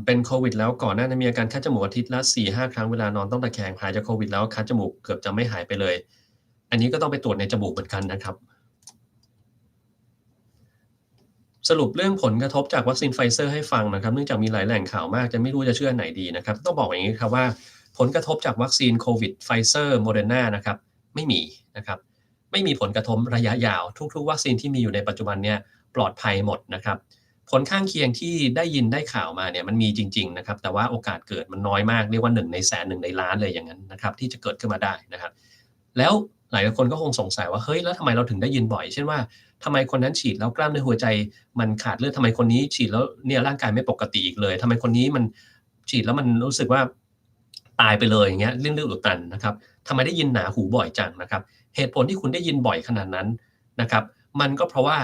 เป็นโควิดแล้วก่อนหน้านั้นมีอาการคัดจมูกอาทิตย์ละ4-5ครั้งเวลานอนต้องตะแคงหายจากโควิดแล้วคัดจมูกเกือบจะไม่หายไปเลยอันนี้ก็ต้องไปตรวจในจมูกเหมือนกันนะครับสรุปเรื่องผลกระทบจากวัคซีน Pfizer ให้ฟังนะครับเนื่องจากมีหลายแหล่งข่าวมากจะไม่รู้จะเชื่ออันไหนดีนะครับต้องบอกอย่างงี้ครับว่าผลกระทบจากวัคซีนโควิด Pfizer Moderna นะครับไม่มีนะครับไม่มีผลกระทบระยะยาวทุกๆวัคซีนที่มีอยู่ในปัจจุบันเนี่ยปลอดภัยหมดนะครับ ผลข้างเคียงที่ได้ยินได้ข่าวมาเนี่ยมันมีจริงๆนะครับแต่ว่าโอกาสเกิดมันน้อยมากเรียกว่า1ในแสน1ในล้านเลยอย่างนั้นนะครับที่จะเกิดขึ้นมาได้นะครับแล้วหลายคนก็คงสงสัยว่าเฮ้ยแล้วทำไมเราถึงได้ยินบ่อยเช่นว่าทำไมคนนั้นฉีดแล้วกล้ามเนื้อหัวใจมันขาดเลือดทำไมคนนี้ฉีดแล้วเนี่ยร่างกายไม่ปกติอีกเลยทำไมคนนี้มันฉีดแล้วมันรู้สึกว่าตายไปเลยอย่างเงี้ยเรื่องเลือดอุดตันนะครับทำไมได้ยินหนาหูบ่อยจังนะครับเหตุผลที่คุณได้ยินบ่อยขนาดนั้นนะครับมันก็เพราะว่า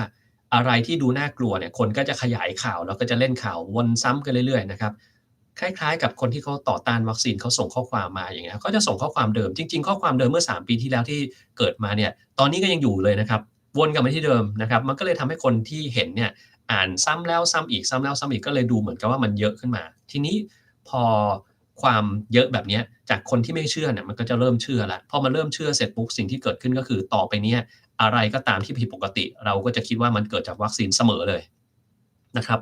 อะไรที่ดูน่ากลัวเนี่ยคนก็จะขยายข่าวแล้วก็จะเล่นข่าววนซ้ำกันเรื่อยๆนะครับคล้ายๆกับคนที่เขาต่อต้านวัคซีนเขาส่งข้อความมาอย่างเงี้ยเขาจะส่งข้อความเดิมจริงๆข้อความเดิมเมื่อ3ปีที่แล้วที่เกิดมาเนี่ยตอนนี้ก็ยังอยู่เลยนะครับวนกลับมาที่เดิมนะครับมันก็เลยทำให้คนที่เห็นเนี่ยอ่านซ้ำแล้วซ้ำอีกซ้ำแล้วซ้ำอีกก็เลยดูเหมือนกับว่ามันเยอะขึ้นมาทีนี้พอความเยอะแบบเนี้ยจากคนที่ไม่เชื่อเนี่ยมันก็จะเริ่มเชื่อแล้วพอมันเริ่มเชื่อเสร็จปุ๊บสิ่งที่เกิดขึ้นก็คือต่อไปเนี้ย อะไรก็ตามที่ผิดปกติเราก็จะคิดว่ามันเกิดจากวัคซีนเสมอเลยนะครั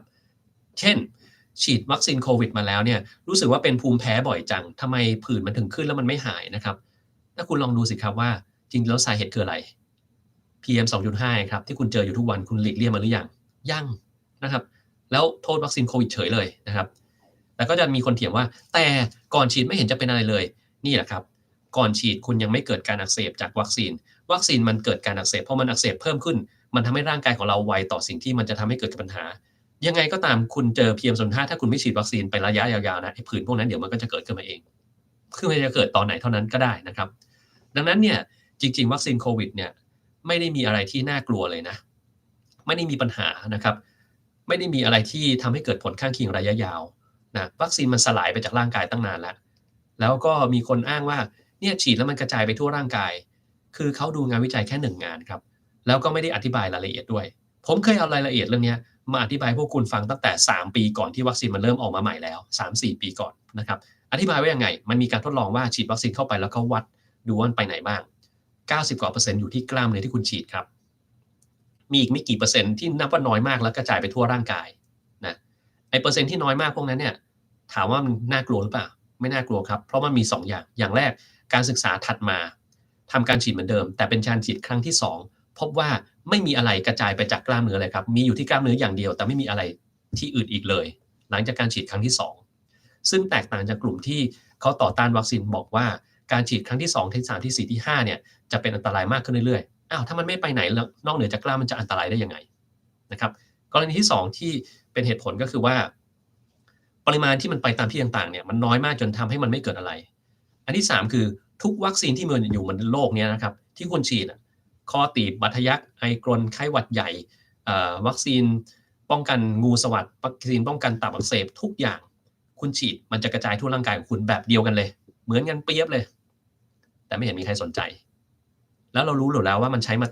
บเช่นฉีดวัคซีนโควิดมาแล้วเนี่ยรู้สึกว่าเป็นภูมิแพ้บ่อยจังทำไมผื่นมันถึงขึ้นแล้วมันไม่หายนะครับถ้าคุณลองดูสิครับว่าจริงๆแล้วสาเหตุคืออะไร PM 2.5ครับที่คุณเจออยู่ทุกวันคุณหลีกเลี่ยงมันหรือยังยังนะครับแล้วโทษวัคซีนโควิดเฉยเลยนะครับแต่ก็จะมีคนเถียงว่าแต่ก่อนฉีดไม่เห็นจะเป็นอะไรเลยนี่แหละครับก่อนฉีดคุณยังไม่เกิดการอักเสบจากวัคซีน วัคซีนมันเกิดการอักเสบเพราะมันอักเสบเพิ่มขึ้นมันทำให้ร่างกายของเราไวต่อสิ่งที่มันจะทำให้เกิดปัญหายังไงก็ตามคุณเจอ PM2.5 ถ้าคุณไม่ฉีดวัคซีนไประยะยาวๆนะไอ้ผื่นพวกนั้นเดี๋ยวมันก็จะเกิดขึ้นมาเองคือมันจะเกิดตอนไหนเท่านั้นก็ได้นะครับดังนั้นเนี่ยจริงๆวัคซีนโควิดเนี่ยไม่ได้มีอะไรที่น่ากลัวเลยนะไม่ได้มีปัญหานะครับไม่ได้มีอะไรที่ทำให้เกิดผลข้างเคียงระยะยาวนะวัคซีนมันสลายไปจากร่างกายตั้งนานแล้วแล้วก็มีคนอ้างว่าเนี่ยฉีดแล้วมันกระจายไปทั่วร่างกาย คือเขาดูงานวิจัยแค่1งานครับแล้วก็ไม่ได้อธิบายรายละเอียดด้วยผมเคยเอารายละเอียดเรื่องนี้มาอธิบายพวกคุณฟังตั้งแต่3ปีก่อนที่วัคซีนมันเริ่มออกมาใหม่แล้ว3-4ปีก่อนนะครับอธิบายว่ายังไงมันมีการทดลองว่าฉีดวัคซีนเข้าไปแล้วเขาวัดดูว่ามันไปไหนบ้าง90กว่าเปอร์เซ็นต์อยู่ที่กล้ามเนื้อที่คุณฉีดครับมีอีกไม่กี่เปอร์เซ็นต์ที่นับว่าน้อยมากแล้วกระจายไปทั่วร่างกายนะไอ้เปอร์เซ็นต์ที่น้อยมากพวกนั้นเนี่ยถามว่ามันน่ากลัวหรือเปล่าไม่น่ากลัวครับเพราะมันมี2อย่างอย่างแรกการศึกษาถัดมา ทำการฉีดเหมือนเดิมแต่เป็นการฉีดครั้งที่2 พบว่าไม่มีอะไรกระจายไปจากกล้ามเนื้อเลยครับมีอยู่ที่กล้ามเนื้ออย่างเดียวแต่ไม่มีอะไรที่อื่นอีกเลยหลังจากการฉีดครั้งที่2ซึ่งแตกต่างจากกลุ่มที่เขาต่อต้านวัคซีนบอกว่าการฉีดครั้งที่2ที่3ที่4ที่5เนี่ยจะเป็นอันตรายมากขึ้นเรื่อยๆอ้าวถ้ามันไม่ไปไหนแล้วนอกเหนือจากกล้ามมันจะอันตรายได้ยังไงนะครับกรณีที่2ที่เป็นเหตุผลก็คือว่าปริมาณที่มันไปตามที่ต่างๆเนี่ยมันน้อยมากจนทำให้มันไม่เกิดอะไรอันที่3คือทุกวัคซีนที่มันอยู่บนโลกนี้นะครับที่คุณฉีดคอตีบบาดทะยักไอกรนไข้หวัดใหญ่วัคซีนป้องกันงูสวัสด์วัคซีนป้องกันตับอักเสบทุกอย่างคุณฉีดมันจะกระจายทั่วร่างกายของคุณแบบเดียวกันเลยเหมือนกันเปียบเลยแต่ไม่เห็นมีใครสนใจแล้วเรารู้อยู่แล้วว่ามันใช้มา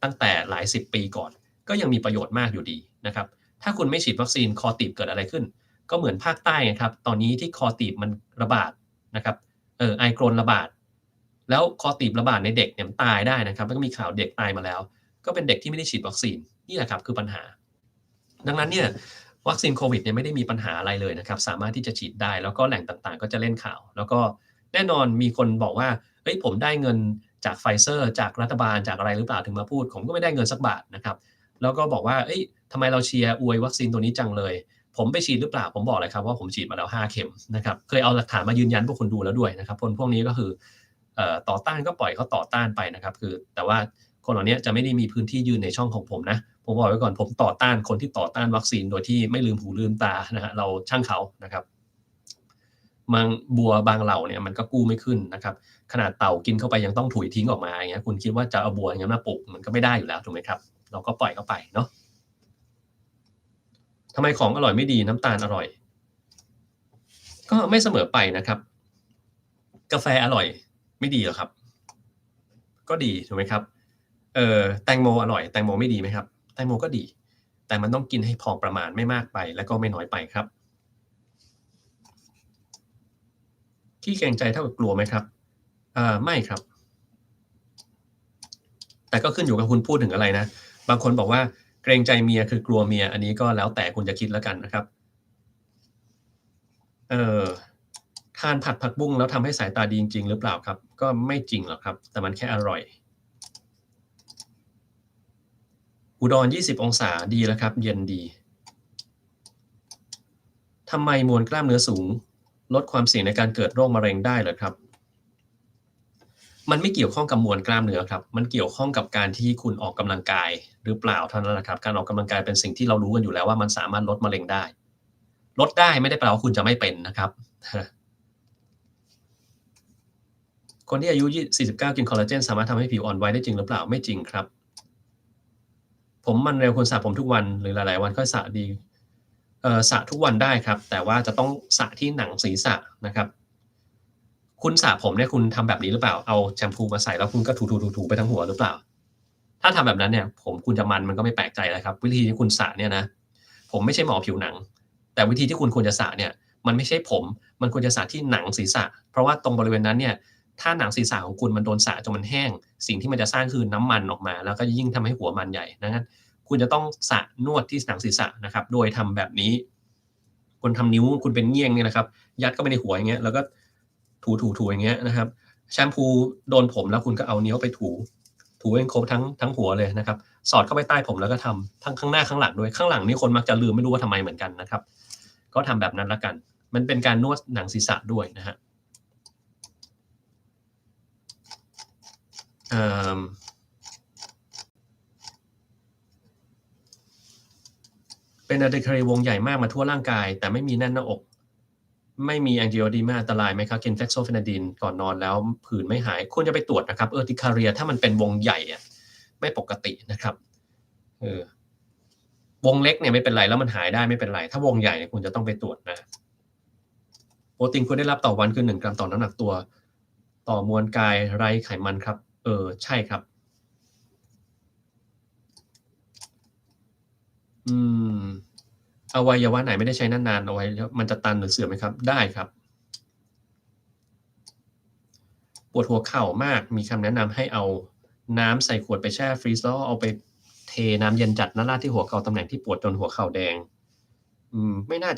ตั้งแต่หลาย10ปีก่อนก็ยังมีประโยชน์มากอยู่ดีนะครับถ้าคุณไม่ฉีดวัคซีนคอตีบเกิดอะไรขึ้นก็เหมือนภาคใต้ครับตอนนี้ที่คอตีบมันระบาดนะครับไอกรนระบาดแล้วคอตีบระบาดในเด็กเนี่ยตายได้นะครับแล้วก็มีข่าวเด็กตายมาแล้วก็เป็นเด็กที่ไม่ได้ฉีดวัคซีนนี่แหละครับคือปัญหาดังนั้นเนี่ยวัคซีนโควิดเนี่ยไม่ได้มีปัญหาอะไรเลยนะครับสามารถที่จะฉีดได้แล้วก็แหล่งต่างๆก็จะเล่นข่าวแล้วก็แน่นอนมีคนบอกว่าเฮ้ยผมได้เงินจากไฟเซอร์จากรัฐบาลจากอะไรหรือเปล่าถึงมาพูดผมก็ไม่ได้เงินสักบาทนะครับแล้วก็บอกว่าเอ้ยทำไมเราเชียร์อวยวัคซีนตัวนี้จังเลยผมไปฉีดหรือเปล่าผมบอกเลยครับว่าผมฉีดมาแล้ว5เข็มนะครับเคยเอาหลักฐานมายืนยันพวกคุณดูแล้วด้วยนะครับคนพวกนี้ก็คือต่อต้านก็ปล่อยเขาต่อต้านไปนะครับคือแต่ว่าคนเหล่านี้จะไม่ได้มีพื้นที่ยืนในช่องของผมนะผมบอกไว้ก่อนผมต่อต้านคนที่ต่อต้านวัคซีนโดยที่ไม่ลืมหูลืมตานะฮะเราช่างเขานะครับบางบัวบางเหล่าเนี่ยมันก็กู้ไม่ขึ้นนะครับขนาดเต่ากินเข้าไปยังต้องถุยทิ้งออกมาอย่างเงี้ยคุณคิดว่าจะเอาบัวอย่างนั้นมาปลูกมันก็ไม่ได้อยู่แล้วถูกไหมครับเราก็ปล่อยเขาไปเนาะทำไมของอร่อยไม่ดีน้ำตาลอร่อยก็ไม่เสมอไปนะครับกาแฟอร่อยไม่ดีเหรอครับก็ดีถูกไหมครับแตงโมอร่อยแตงโมไม่ดีไหมครับแตงโมก็ดีแต่มันต้องกินให้พอประมาณไม่มากไปและก็ไม่น้อยไปครับขี้เกรงใจเท่ากับกลัวไหมครับไม่ครับแต่ก็ขึ้นอยู่กับคุณพูดถึงอะไรนะบางคนบอกว่าเกรงใจเมียคือกลัวเมียอันนี้ก็แล้วแต่คุณจะคิดแล้วกันนะครับเอ่อทานผัดผักบุ้งแล้วทำให้สายตาดีจริงๆหรือเปล่าครับก็ไม่จริงหรอกครับแต่มันแค่อร่อยอุดร20องศาดีแล้วครับเย็นดีทำไมมวลกล้ามเนื้อสูงลดความเสี่ยงในการเกิดโรคมะเร็งได้เหรอครับ มันไม่เกี่ยวข้องกับมวลกล้ามเนื้อครับมันเกี่ยวข้องกับการที่คุณออกกำลังกายหรือเปล่าเท่านั้นแหละครับการออกกำลังกายเป็นสิ่งที่เรารู้กันอยู่แล้วว่ามันสามารถลดมะเร็งได้ลดได้ไม่ได้แปลว่าคุณจะไม่เป็นนะครับคนที่อายุ49กินคอลลาเจนสามารถทำให้ผิวอ่อนไหวได้จริงหรือเปล่าไม่จริงครับผมมันเร็วคุณสระผมทุกวันหรือหลายๆวันค่อยสระดีสระทุกวันได้ครับแต่ว่าจะต้องสระที่หนังศีรษะนะครับคุณสระผมเนี่ยคุณทำแบบนี้หรือเปล่าเอาแชมพูมาใส่แล้วคุณก็ถูๆๆๆไปทั้งหัวหรือเปล่า ถ้าทำแบบนั้นเนี่ยผมคุณจะมันก็ไม่แปลกใจแล้วครับวิธีที่คุณสระเนี่ยนะผมไม่ใช่หมอผิวหนังแต่วิธีที่คุณควรจะสระเนี่ยมันไม่ใช่ผมมันควรจะสระที่หนังศีรษะเพราะว่าตรงบริเวณนั้นเนี่ยถ้าหนังศีรษะของคุณมันโดนสระจนมันแห้งสิ่งที่มันจะสร้างคือน้ำมันออกมาแล้วก็ยิ่งทำให้หัวมันใหญ่ดังนั้นคุณจะต้องสระนวดที่หนังศีรษะนะครับโดยทำแบบนี้คุณทำนิ้วคุณเป็นเงี้ยงเนี่ยนะครับยัดเข้าไปในหัวอย่างเงี้ยแล้วก็ถูๆๆอย่างเงี้ยนะครับแชมพูโดนผมแล้วคุณก็เอานิ้วไปถูให้ครบทั้งหัวเลยนะครับสอดเข้าไปใต้ผมแล้วก็ทำทั้งข้างหน้าข้างหลังด้วยข้างหลังนี่คนมักจะลืมไม่รู้ว่าทำไมเหมือนกันนะครับก็ทำแบบนั้นแล้วกันมันเป็นการนวดหนังศีรษะด้วยนะครับเอ่อเป็นอะดรีนาลีนวงใหญ่มากมาทั่วร่างกายแต่ไม่มีแน่นหน้าอกไม่มี angioedema อันตรายไหมครับกิน Fexofenadine ก่อนนอนแล้วผื่นไม่หายควรจะไปตรวจนะครับurticaria ถ้ามันเป็นวงใหญ่อะไม่ปกตินะครับเออ วงเล็กเนี่ยไม่เป็นไรแล้วมันหายได้ไม่เป็นไรถ้าวงใหญ่เนี่ยคุณจะต้องไปตรวจนะโปรตีนคุณได้รับต่อวันคือ1กรัมต่อน้ำหนักตัวต่อมวลกายไร้ไขมันครับใช่ครับอืมอวัยวะไหนไม่ได้ใช้นานๆเอาไว้มันจะตันหรือเสื่อมไหมครับได้ครับปวดหัวเข่ามากมีคำแนะนำให้เอาน้ำใส่ขวดไปแช่ฟรีซแล้วเอาไปเทน้ำเย็นจัดราดที่หัวเข่าตำแหน่งที่ปวดจนหัวเข่าแดงไม่น่า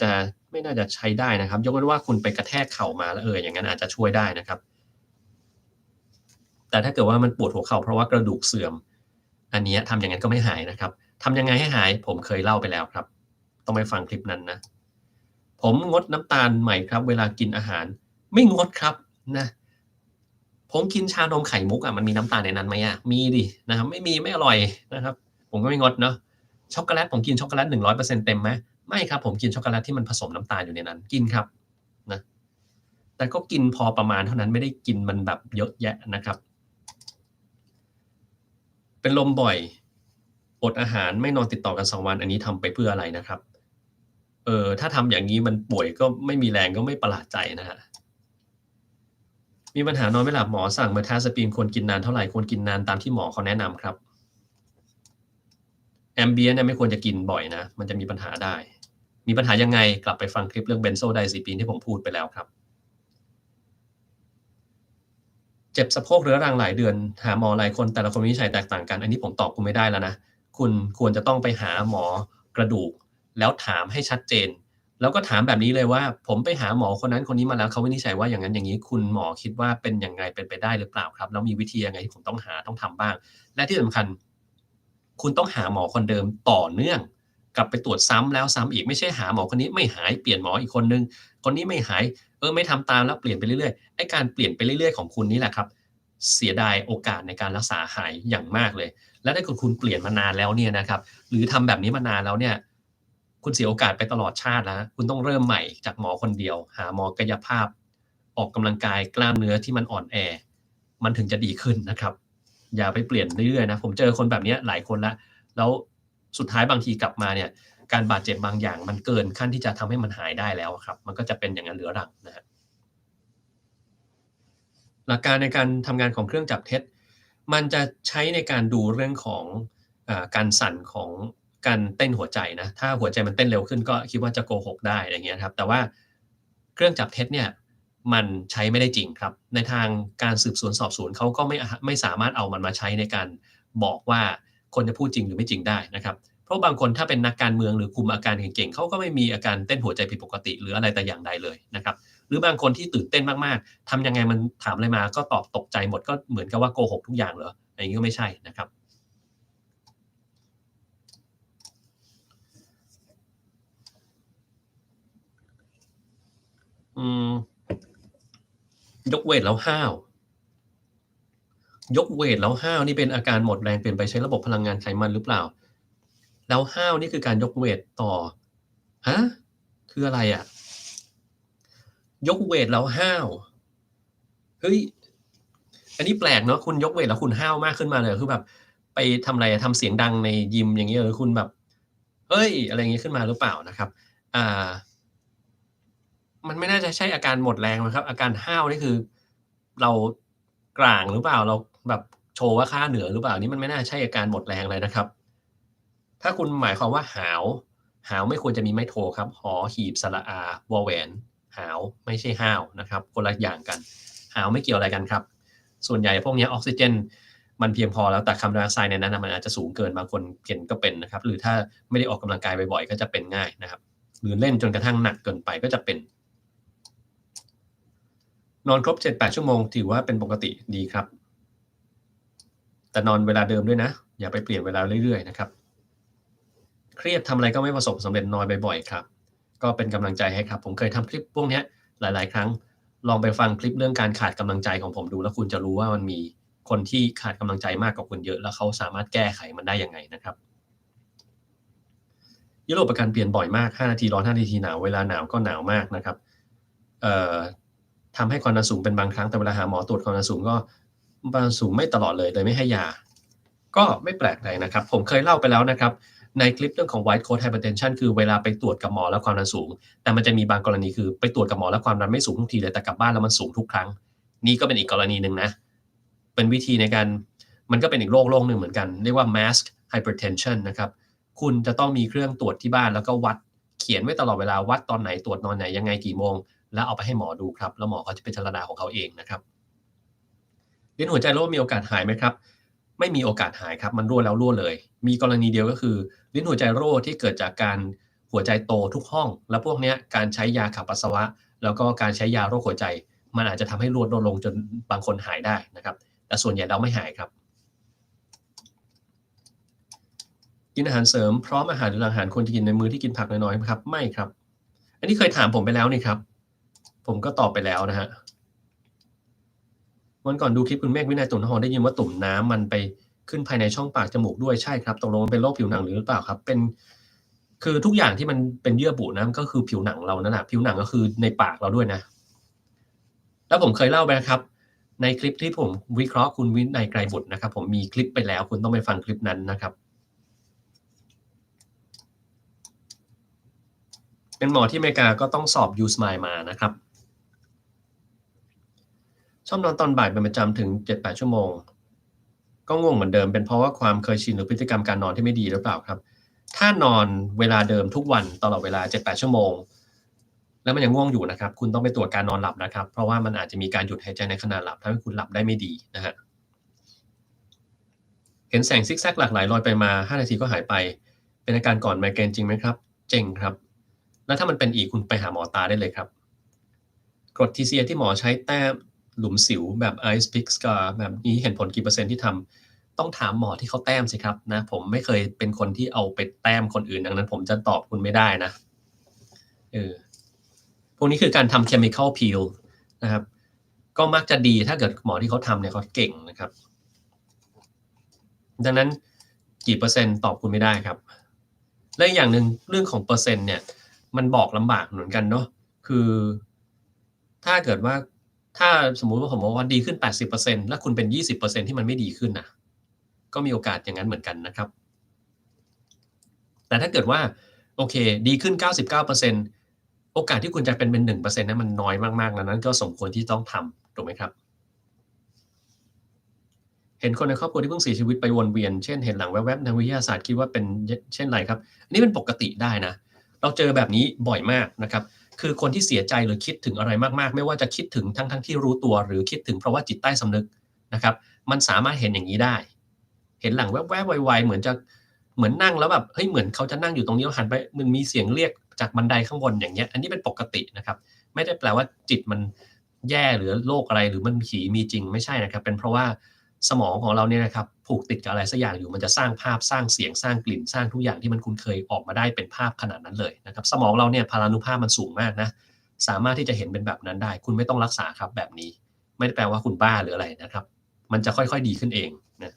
จะใช้ได้นะครับยกเว้นว่าคุณไปกระแทกเข่ามาแล้วอย่างนั้นอาจจะช่วยได้นะครับ แต่ถ้าเกิดว่ามันปวดหัวเข่าเพราะว่ากระดูกเสื่อม อันเนี้ยทำอย่างนั้นก็ไม่หายนะครับทำยังไงให้หายผมเคยเล่าไปแล้วครับต้องไปฟังคลิปนั้นนะผมงดน้ำตาลใหม่ครับเวลากินอาหารไม่งดครับนะผมกินชานมไข่มุกอะมันมีน้ำตาลในนั้นไหมอะมีดินะครับไม่มีไม่อร่อยนะครับผมก็ไม่งดเนาะช็อกโกแลตผมกินช็อกโกแลต100%เต็มไหมไม่ครับผมกินช็อกโกแลตที่มันผสมน้ำตาลอยู่ในนั้นกินครับนะแต่ก็กินพอประมาณเท่านั้นไม่ได้กินมันแบบเยอะแยะนะครับเป็นลมบ่อยอดอาหารไม่นอนติดต่อกัน2 วันอันนี้ทำไปเพื่ออะไรนะครับถ้าทำอย่างงี้มันป่วยก็ไม่มีแรงก็ไม่ประหลาดใจนะครับ มีปัญหานอนไม่หลับหมอสั่ง Mirtazapine ควรกินนานเท่าไรควรกินนานตามที่หมอเขาแนะนำครับ Ambien เนี่ยไม่ควรจะกินบ่อยนะมันจะมีปัญหาได้มีปัญหายังไงกลับไปฟังคลิปเรื่อง Benzodiazepine ที่ผมพูดไปแล้วครับเจ็บสะโพกเรื้อรังหลายเดือนหาหมอหลายคนแต่ละคนวินิจฉัยแตกต่างกันอันนี้ผมตอบคุณไม่ได้แล้วนะคุณควรจะต้องไปหาหมอกระดูกแล้วถามให้ชัดเจนแล้วก็ถามแบบนี้เลยว่าผมไปหาหมอคนนั้นคนนี้มาแล้วเขาวินิจฉัยว่าอย่างนั้นอย่างงี้คุณหมอคิดว่าเป็นยังไงเป็นไปได้หรือเปล่าครับแล้วมีวิธียังไงที่ผมต้องหาต้องทำบ้างและที่สำคัญคุณต้องหาหมอคนเดิมต่อเนื่องกลับไปตรวจซ้ำแล้วซ้ำอีกไม่ใช่หาหมอคนนี้ไม่หายเปลี่ยนหมออีกคนหนึ่งคนนี้ไม่หายไม่ทำตามแล้วเปลี่ยนไปเรื่อยๆไอ้การเปลี่ยนไปเรื่อยๆของคุณนี่แหละครับเสียดายโอกาสในการรักษาหายอย่างมากเลยและถ้าเกิดคุณเปลี่ยนมานานแล้วเนี่ยนะครับหรือทำแบบนี้มานานแล้วเนี่ยคุณเสียโอกาสไปตลอดชาติแล้วคุณต้องเริ่มใหม่จากหมอคนเดียวหาหมอกายภาพออกกำลังกายกล้ามเนื้อที่มันอ่อนแอมันถึงจะดีขึ้นนะครับอย่าไปเปลี่ยนเรื่อยๆนะผมเจอคนแบบนี้หลายคนแล้วสุดท้ายบางทีกลับมาเนี่ยการบาดเจ็บบางอย่างมันเกินขั้นที่จะทำให้มันหายได้แล้วครับมันก็จะเป็นอย่างนั้นเรื้อรังนะฮะ หลักการในการทำงานของเครื่องจับเท็จมันจะใช้ในการดูเรื่องของการสั่นของการเต้นหัวใจนะถ้าหัวใจมันเต้นเร็วขึ้นก็คิดว่าจะโกหกได้อย่างเงี้ยครับแต่ว่าเครื่องจับเท็จเนี่ยมันใช้ไม่ได้จริงครับในทางการสืบสวนสอบสวนเขาก็ไม่สามารถเอามันมาใช้ในการบอกว่าคนจะพูดจริงหรือไม่จริงได้นะครับเพราะบางคนถ้าเป็นนักการเมืองหรือคุมอาการเก่งๆเขาก็ไม่มีอาการเต้นหัวใจผิดปกติหรืออะไรแต่อย่างใดเลยนะครับ หรือบางคนที่ตื่นเต้นมากๆทำยังไงมันถามอะไรมาก็ตอบตกใจหมดก็เหมือนกับว่าโกหกทุกอย่างเหรออย่างงี้ก็ไม่ใช่นะครับอืมยกเวตแล้วห้าวยกเวตแล้วห้าวนี่เป็นอาการหมดแรงเปลี่ยนไปใช้ระบบพลังงานไขมันหรือเปล่าแล้วห้าวนี่คือการยกเวตต่อฮะคืออะไรอะยกเวตแล้วห้าวเฮ้ยอันนี้แปลกเนาะคุณยกเวตแล้วคุณห้าวมากขึ้นมาเลยคือแบบไปทำอะไรอะทำเสียงดังในยิมอย่างงี้หรือคุณแบบเฮ้ยอะไรอย่างงี้ขึ้นมาหรือเปล่านะครับอ่า มันไม่น่าจะใช่อาการหมดแรงมั้งครับอาการห้าวนี่คือเรากร่างหรือเปล่าเราแบบโชว์ว่าข้าเหนือหรือเปล่านี่มันไม่น่าใช่อาการหมดแรงเลยนะครับถ้าคุณหมายความว่าหาวหาวไม่ควรจะมีไม้โทครับหอหีบสระอาวอแหวนหาวไม่ใช่ห้าวนะครับคนละอย่างกันหาวไม่เกี่ยวอะไรกันครับส่วนใหญ่พวกเนี้ยออกซิเจนมันเพียงพอแล้วแต่คาร์บอนไดออกไซด์ในนั้นน่ะมันอาจจะสูงเกินบางคนเป็นก็เป็นนะครับหรือถ้าไม่ได้ออกกำลังกายบ่อยๆก็จะเป็นง่ายนะครับหรือเล่นจนกระทั่งหนักเกินไปก็จะเป็น นอนครบ7-8ชั่วโมงถือว่าเป็นปกติดีครับแต่นอนเวลาเดิมด้วยนะอย่าไปเปลี่ยนเวลาเรื่อยๆนะครับเครียดทำอะไรก็ไม่ประสบสำเร็จนอยบ่อยๆครับก็เป็นกำลังใจให้ครับผมเคยทำคลิปพวกเนี้ยหลายๆครั้งลองไปฟังคลิปเรื่องการขาดกำลังใจของผมดูแล้วคุณจะรู้ว่ามันมีคนที่ขาดกำลังใจมากกว่าคุณเยอะแล้วเขาสามารถแก้ไขมันได้ยังไงนะครับยุโรปอาการเปลี่ยนบ่อยมาก5นาทีร้อน5นาทีหนาวเวลาหนาวก็หนาวมากนะครับเอ่อทำให้ความดันสูงเป็นบางครั้งแต่เวลาหาหมอตรวจความดันสูงก็ความดันสูงไม่ตลอดเลยไม่ให้ยา ก็ไม่แปลกใจนะครับผมเคยเล่าไปแล้วนะครับในคลิปเรื่องของ White Coat Hypertension คือเวลาไปตรวจกับหมอแล้วความดันสูงแต่มันจะมีบางกรณีคือไปตรวจกับหมอแล้วความดันไม่สูงทุกทีเลยแต่กลับบ้านแล้วมันสูงทุกครั้งนี่ก็เป็นอีกกรณีหนึ่งนะเป็นวิธีในการมันก็เป็นอีกโรคหนึ่งเหมือนกันเรียกว่า Masked Hypertension นะครับคุณจะต้องมีเครื่องตรวจที่บ้านแล้วก็วัดเขียนไว้ตลอดเวลาวัดตอนไหนตรวจตอนไหนยังไงกี่โมงแล้วเอาไปให้หมอดูครับแล้วหมอเขาจะพิจารณาของเขาเองนะครับ ลิ้นหัวใจรั่วมีโอกาสหายไหมครับไม่มีโอกาสหายครับมันรั่วแล้วรั่วเลยมีกรณีเดียวก็คือลิ้นหัวใจรั่วที่เกิดจากการหัวใจโตทุกห้องแล้วพวกเนี้ยการใช้ยาขับปัสสาวะแล้วก็การใช้ยาโรคหัวใจมันอาจจะทำให้รั่วลดลงจนบางคนหายได้นะครับแต่ส่วนใหญ่แล้วไม่หายครับ กินอาหารเสริมพร้อมอาหารหรือหลังอาหารควรจะกินในมื้อที่กินผักน้อยๆไหมครับไม่ครับอันนี้เคยถามผมไปแล้วนี่ครับผมก็ตอบไปแล้วนะฮะวันก่อนดูคลิปคุณเมฆวินัยตุ่นทองได้ยินว่าตุ่มน้ำมันไปขึ้นภายในช่องปากจมูกด้วยใช่ครับตกลงมันเป็นโรคผิวหนังหรือเปล่าครับเป็นคือทุกอย่างที่มันเป็นเยื่อบุนะมันก็คือผิวหนังเรานั่นแหละผิวหนังก็คือในปากเราด้วยนะแล้วผมเคยเล่าไปนะครับในคลิปที่ผมวิเคราะห์คุณวินัยไกรบุตรนะครับผมมีคลิปไปแล้วคุณต้องไปฟังคลิปนั้นนะครับเป็นหมอที่อเมริกาก็ต้องสอบ U-Smile มานะครับชอบนอนตอนบ่ายเป็นประจำถึง7-8ชั่วโมงก็ง่วงเหมือนเดิมเป็นเพราะว่าความเคยชินหรือพฤติกรรมการนอนที่ไม่ดีหรือเปล่าครับถ้านอนเวลาเดิมทุกวันตลอดเวลา7-8ชั่วโมงแล้วมันยังง่วงอยู่นะครับคุณต้องไปตรวจการนอนหลับนะครับเพราะว่ามันอาจจะมีการหยุดหายใจในขณะหลับทำให้คุณหลับได้ไม่ดีนะฮะเห็นแสงซิกแซกหลากหลายลอยไปมา5นาทีก็หายไปเป็นอาการก่อนไมเกรนจริงไหมครับเจ๋งครับแล้วถ้ามันเป็นอีกคุณไปหาหมอตาได้เลยครับกรด TCA ที่หมอใช้แต้มหลุมสิวแบบ Ice Pick Scar แบบนี้เห็นผลกี่เปอร์เซ็นต์ที่ทำต้องถามหมอที่เขาแต้มสิครับนะผมไม่เคยเป็นคนที่เอาไปแต้มคนอื่นดังนั้นผมจะตอบคุณไม่ได้นะเออพวกนี้คือการทำ chemical peel นะครับก็มักจะดีถ้าเกิดหมอที่เขาทำเนี่ยเขาเก่งนะครับดังนั้นกี่เปอร์เซ็นต์ตอบคุณไม่ได้ครับและอย่างหนึ่งเรื่องของเปอร์เซ็นต์เนี่ยมันบอกลำบากเหมือนกันเนาะคือถ้าเกิดว่าถ้าสมมุติว่าผมบอกว่าดีขึ้น80%แล้วคุณเป็น20%ที่มันไม่ดีขึ้นนะก็มีโอกาสอย่างนั้นเหมือนกันนะครับแต่ถ้าเกิดว่าโอเคดีขึ้น99%โอกาสที่คุณจะเป็น1%นั้นมันน้อยมากๆดังนั้นก็สมควรที่ต้องทำถูกไหมครับ เห็นคนในครอบครัวที่เพิ่งเสียชีวิตไปวนเวียนเช่นเห็นหลังแวบๆทางวิทยาศาสตร์คิดว่าเป็นเช่นไรครับอันนี้เป็นปกติได้นะเราเจอแบบนี้บ่อยมากนะครับคือคนที่เสียใจหรือคิดถึงอะไรมากๆไม่ว่าจะคิดถึงทั้งๆที่รู้ตัวหรือคิดถึงเพราะว่าจิตใต้สำนึกนะครับมันสามารถเห็นอย่างงี้ได้เห็นหลังแวบๆไวๆเหมือนจะเหมือนนั่งแล้วแบบเฮ้ยเหมือนเขาจะนั่งอยู่ตรงนี้แล้วหันไปมันมีเสียงเรียกจากบันไดข้างบนอย่างเงี้ยอันนี้เป็นปกตินะครับไม่ได้แปลว่าจิตมันแย่หรือโรคอะไรหรือมันผีมีจริงไม่ใช่นะครับเป็นเพราะว่า สมองของเราเนี่ยนะครับผูกติดกับอะไรสักอย่างอยู่มันจะสร้างภาพสร้างเสียงสร้างกลิ่นสร้างทุกอย่างที่มันคุ้นเคยออกมาได้เป็นภาพขนาดนั้นเลยนะครับสมองเราเนี่ยพลานุภาพมันสูงมากนะสามารถที่จะเห็นเป็นแบบนั้นได้คุณไม่ต้องรักษาครับแบบนี้ไม่ได้แปลว่าคุณบ้าหรืออะไรนะครับมันจะค่อยๆดีขึ้นเองนะ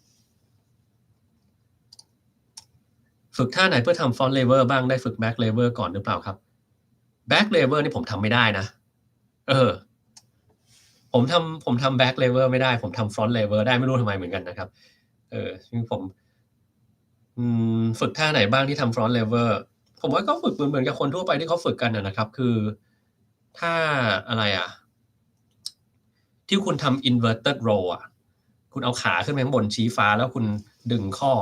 ฝึกท่าไหนเพื่อทำ front lever บ้างได้ฝึก back lever ก่อนหรือเปล่าครับ back lever นี่ผมทำไม่ได้นะเออผมทำ back lever ไม่ได้ผมทำ front lever ได้ไม่รู้ทำไมเหมือนกันนะครับซึ่งผม ฝึกท่าไหนบ้างที่ทำ front lever ผมว่าก็ฝึกเหมือนกับคนทั่วไปที่เขาฝึกกันนะครับคือท่าอะไรอะที่คุณทำ inverted row อะคุณเอาขาขึ้นไปข้างบนชี้ฟ้าแล้วคุณดึงข้อ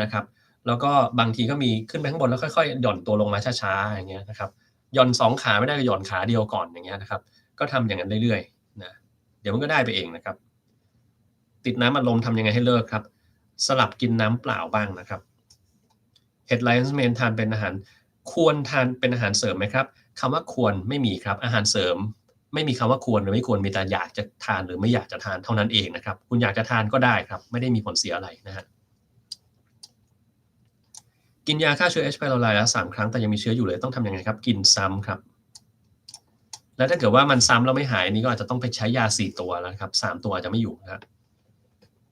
นะครับแล้วก็บางทีก็มีขึ้นไปข้างบนแล้วค่อยๆหย่อนตัวลงมาช้าๆอย่างเงี้ยนะครับหย่อน2ขาไม่ได้ก็หย่อนขาเดียวก่อนอย่างเงี้ยนะครับก็ทำอย่างนั้นเรื่อยๆนะเดี๋ยวมันก็ได้ไปเองนะครับติดน้ำอัดลมทำยังไงให้เลิกครับสลับกินน้ำเปล่าบ้างนะครับ Head Lion's Mane ทานเป็นอาหารควรทานเป็นอาหารเสริมไหมครับคำว่าควรไม่มีครับอาหารเสริมไม่มีคำว่าควรหรือไม่ควรมีแต่อยากจะทานหรือไม่อยากจะทานเท่านั้นเองนะครับคุณอยากจะทานก็ได้ครับไม่ได้มีผลเสียอะไรนะฮะกินยาฆ่าเชื้อ H. pylori แล้ว3ครั้งแต่ยังมีเชื้ออยู่เลยต้องทำยังไงครับกินซ้ำครับแล้วถ้าเกิดว่ามันซ้ำแล้วไม่หายนี่ก็อาจจะต้องไปใช้ยา4ตัวแล้วครับ3ตัวอาจจะไม่อยู่นะครับ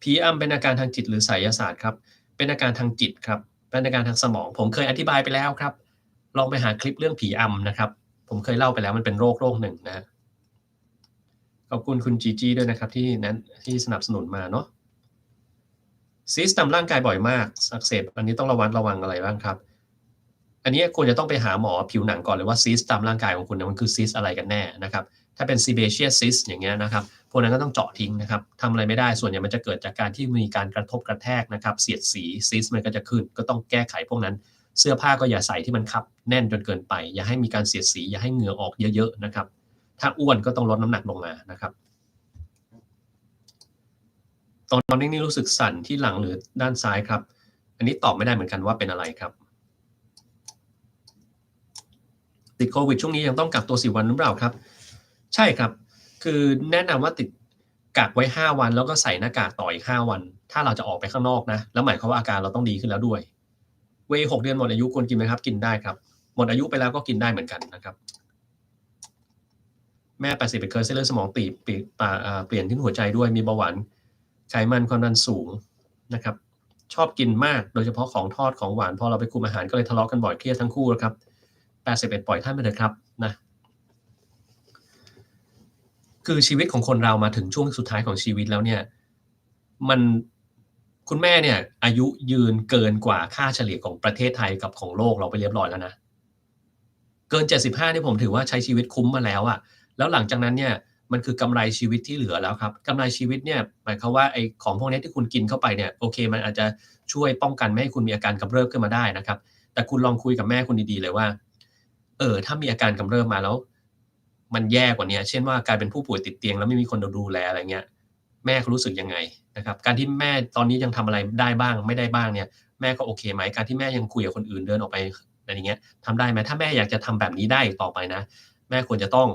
ผีอำเป็นอาการทางจิตหรือไสยศาสตร์ครับเป็นอาการทางจิตครับเป็นอาการทางสมองผมเคยอธิบายไปแล้วครับลองไปหาคลิปเรื่องผีอำนะครับผมเคยเล่าไปแล้วมันเป็นโรคหนึ่งนะฮะขอบคุณคุณจีจี้ด้วยนะครับที่สนับสนุนมาเนาะซีสต์ตามร่างกายบ่อยมากอักเสบอันนี้ต้องระวังอะไรบ้างครับอันนี้ควรจะต้องไปหาหมอผิวหนังก่อนเลยว่าซีสต์ตามร่างกายของคุณเนี่ยมันคือซีสต์อะไรกันแน่นะครับถ้าเป็น sebaceous cyst อย่างเงี้ยนะครับพวกนั้นก็ต้องเจาะทิ้งนะครับทำอะไรไม่ได้ส่วนใหญ่มันจะเกิดจากการที่มีการกระทบกระแทกนะครับเสียดสีซีสต์มันก็จะขึ้นก็ต้องแก้ไขพวกนั้นเสื้อผ้าก็อย่าใส่ที่มันคับแน่นจนเกินไปอย่าให้มีการเสียดสีอย่าให้เหงื่อออกเยอะๆนะครับถ้าอ้วนก็ต้องลดน้ำหนักลงมานะครับตอนนอนนิ่งๆรู้สึกสั่นที่หลังหรือด้านซ้ายครับอันนี้ตอบไม่ได้เหมือนกันว่าเป็นอะไรครับติดโควิดช่วงนี้ยังต้องกักตัว4วันหรือเปล่าครับใช่ครับคือแนะนำว่ากักไว้5วันแล้วก็ใส่หน้ากากต่ออีก5วันถ้าเราจะออกไปข้างนอกนะแล้วหมายความว่าอาการเราต้องดีขึ้นแล้วด้วย เวย์6 เดือนหมดอายุควรกินไหมครับกินได้ครับหมดอายุไปแล้วก็กินได้เหมือนกันนะครับแม่80เป็นเคยเส้นเลือดสมองเปลี่ยนที่หัวใจด้วยมีเบาหวานไขมันความดันสูงนะครับชอบกินมากโดยเฉพาะของทอดของหวานพอเราไปคุมอาหารก็เลยทะเลาะกันบ่อยเครียดทั้งคู่ครับ81ปล่อยท่านไปเถอะครับนะคือชีวิตของคนเรามาถึงช่วงสุดท้ายของชีวิตแล้วเนี่ยมันคุณแม่เนี่ยอายุยืนเกินกว่าค่าเฉลี่ยของประเทศไทยกับของโลกเราไปเรียบร้อยแล้วนะ เกิน75นี่ผมถือว่าใช้ชีวิตคุ้มมาแล้วอะแล้วหลังจากนั้นเนี่ยมันคือกำไรชีวิตที่เหลือแล้วครับกำไรชีวิตเนี่ยหมายความว่าไอ้ของพวกนี้ที่คุณกินเข้าไปเนี่ยโอเคมันอาจจะช่วยป้องกันไม่ให้คุณมีอาการกำเริบขึ้นมาได้นะครับแต่คุณลองคุยกับแม่คุณดีๆเลยว่าถ้ามีอาการกำเริบมาแล้วมันแย่กว่าเนี้ยเช่นว่ากลายเป็นผู้ป่วยติดเตียงแล้วไม่มีคนดูแลอะไรเงี้ยแม่เขารู้สึกยังไงนะครับการที่แม่ตอนนี้ยังทำอะไรได้บ้างไม่ได้บ้างเนี่ยแม่ก็โอเคไหมการที่แม่ยังคุยกับคนอื่นเดินออกไปอะไรอย่างเงี้ย ทำได้ไหมถ้าแม่อยากจะทำแบบนี้ได้ต่อไปนะแม่ควรจะต้อง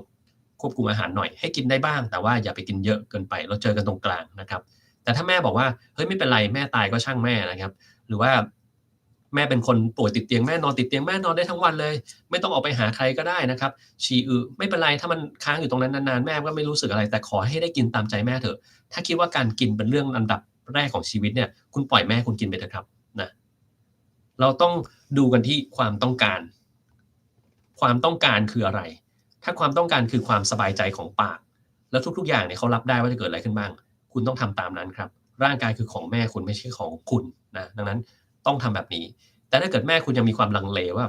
ควบคุมอาหารหน่อยให้กินได้บ้างแต่ว่าอย่าไปกินเยอะเกินไปเราเจอกันตรงกลางนะครับแต่ถ้าแม่บอกว่าเฮ้ยไม่เป็นไรแม่ตายก็ช่างแม่นะครับหรือว่าแม่เป็นคนป่วยติดเตียงแม่นอนติดเตียงแม่นอนได้ทั้งวันเลยไม่ต้องออกไปหาใครก็ได้นะครับฉี่อึไม่เป็นไรถ้ามันค้างอยู่ตรงนั้นนานๆแม่ก็ไม่รู้สึกอะไรแต่ขอให้ได้กินตามใจแม่เถอะถ้าคิดว่าการกินเป็นเรื่องอันดับแรกของชีวิตเนี่ยคุณปล่อยแม่คุณกินไปเถอะครับนะเราต้องดูกันที่ความต้องการ ความต้องการคืออะไร ถ้าความต้องการคือความสบายใจของปากแล้วทุกๆอย่างเนี่ยเขารับได้ว่าจะเกิดอะไรขึ้นบ้างคุณต้องทำตามนั้นครับร่างกายคือของแม่คุณไม่ใช่ของคุณนะดังนั้นต้องทำแบบนี้แต่ถ้าเกิดแม่คุณยังมีความลังเลว่า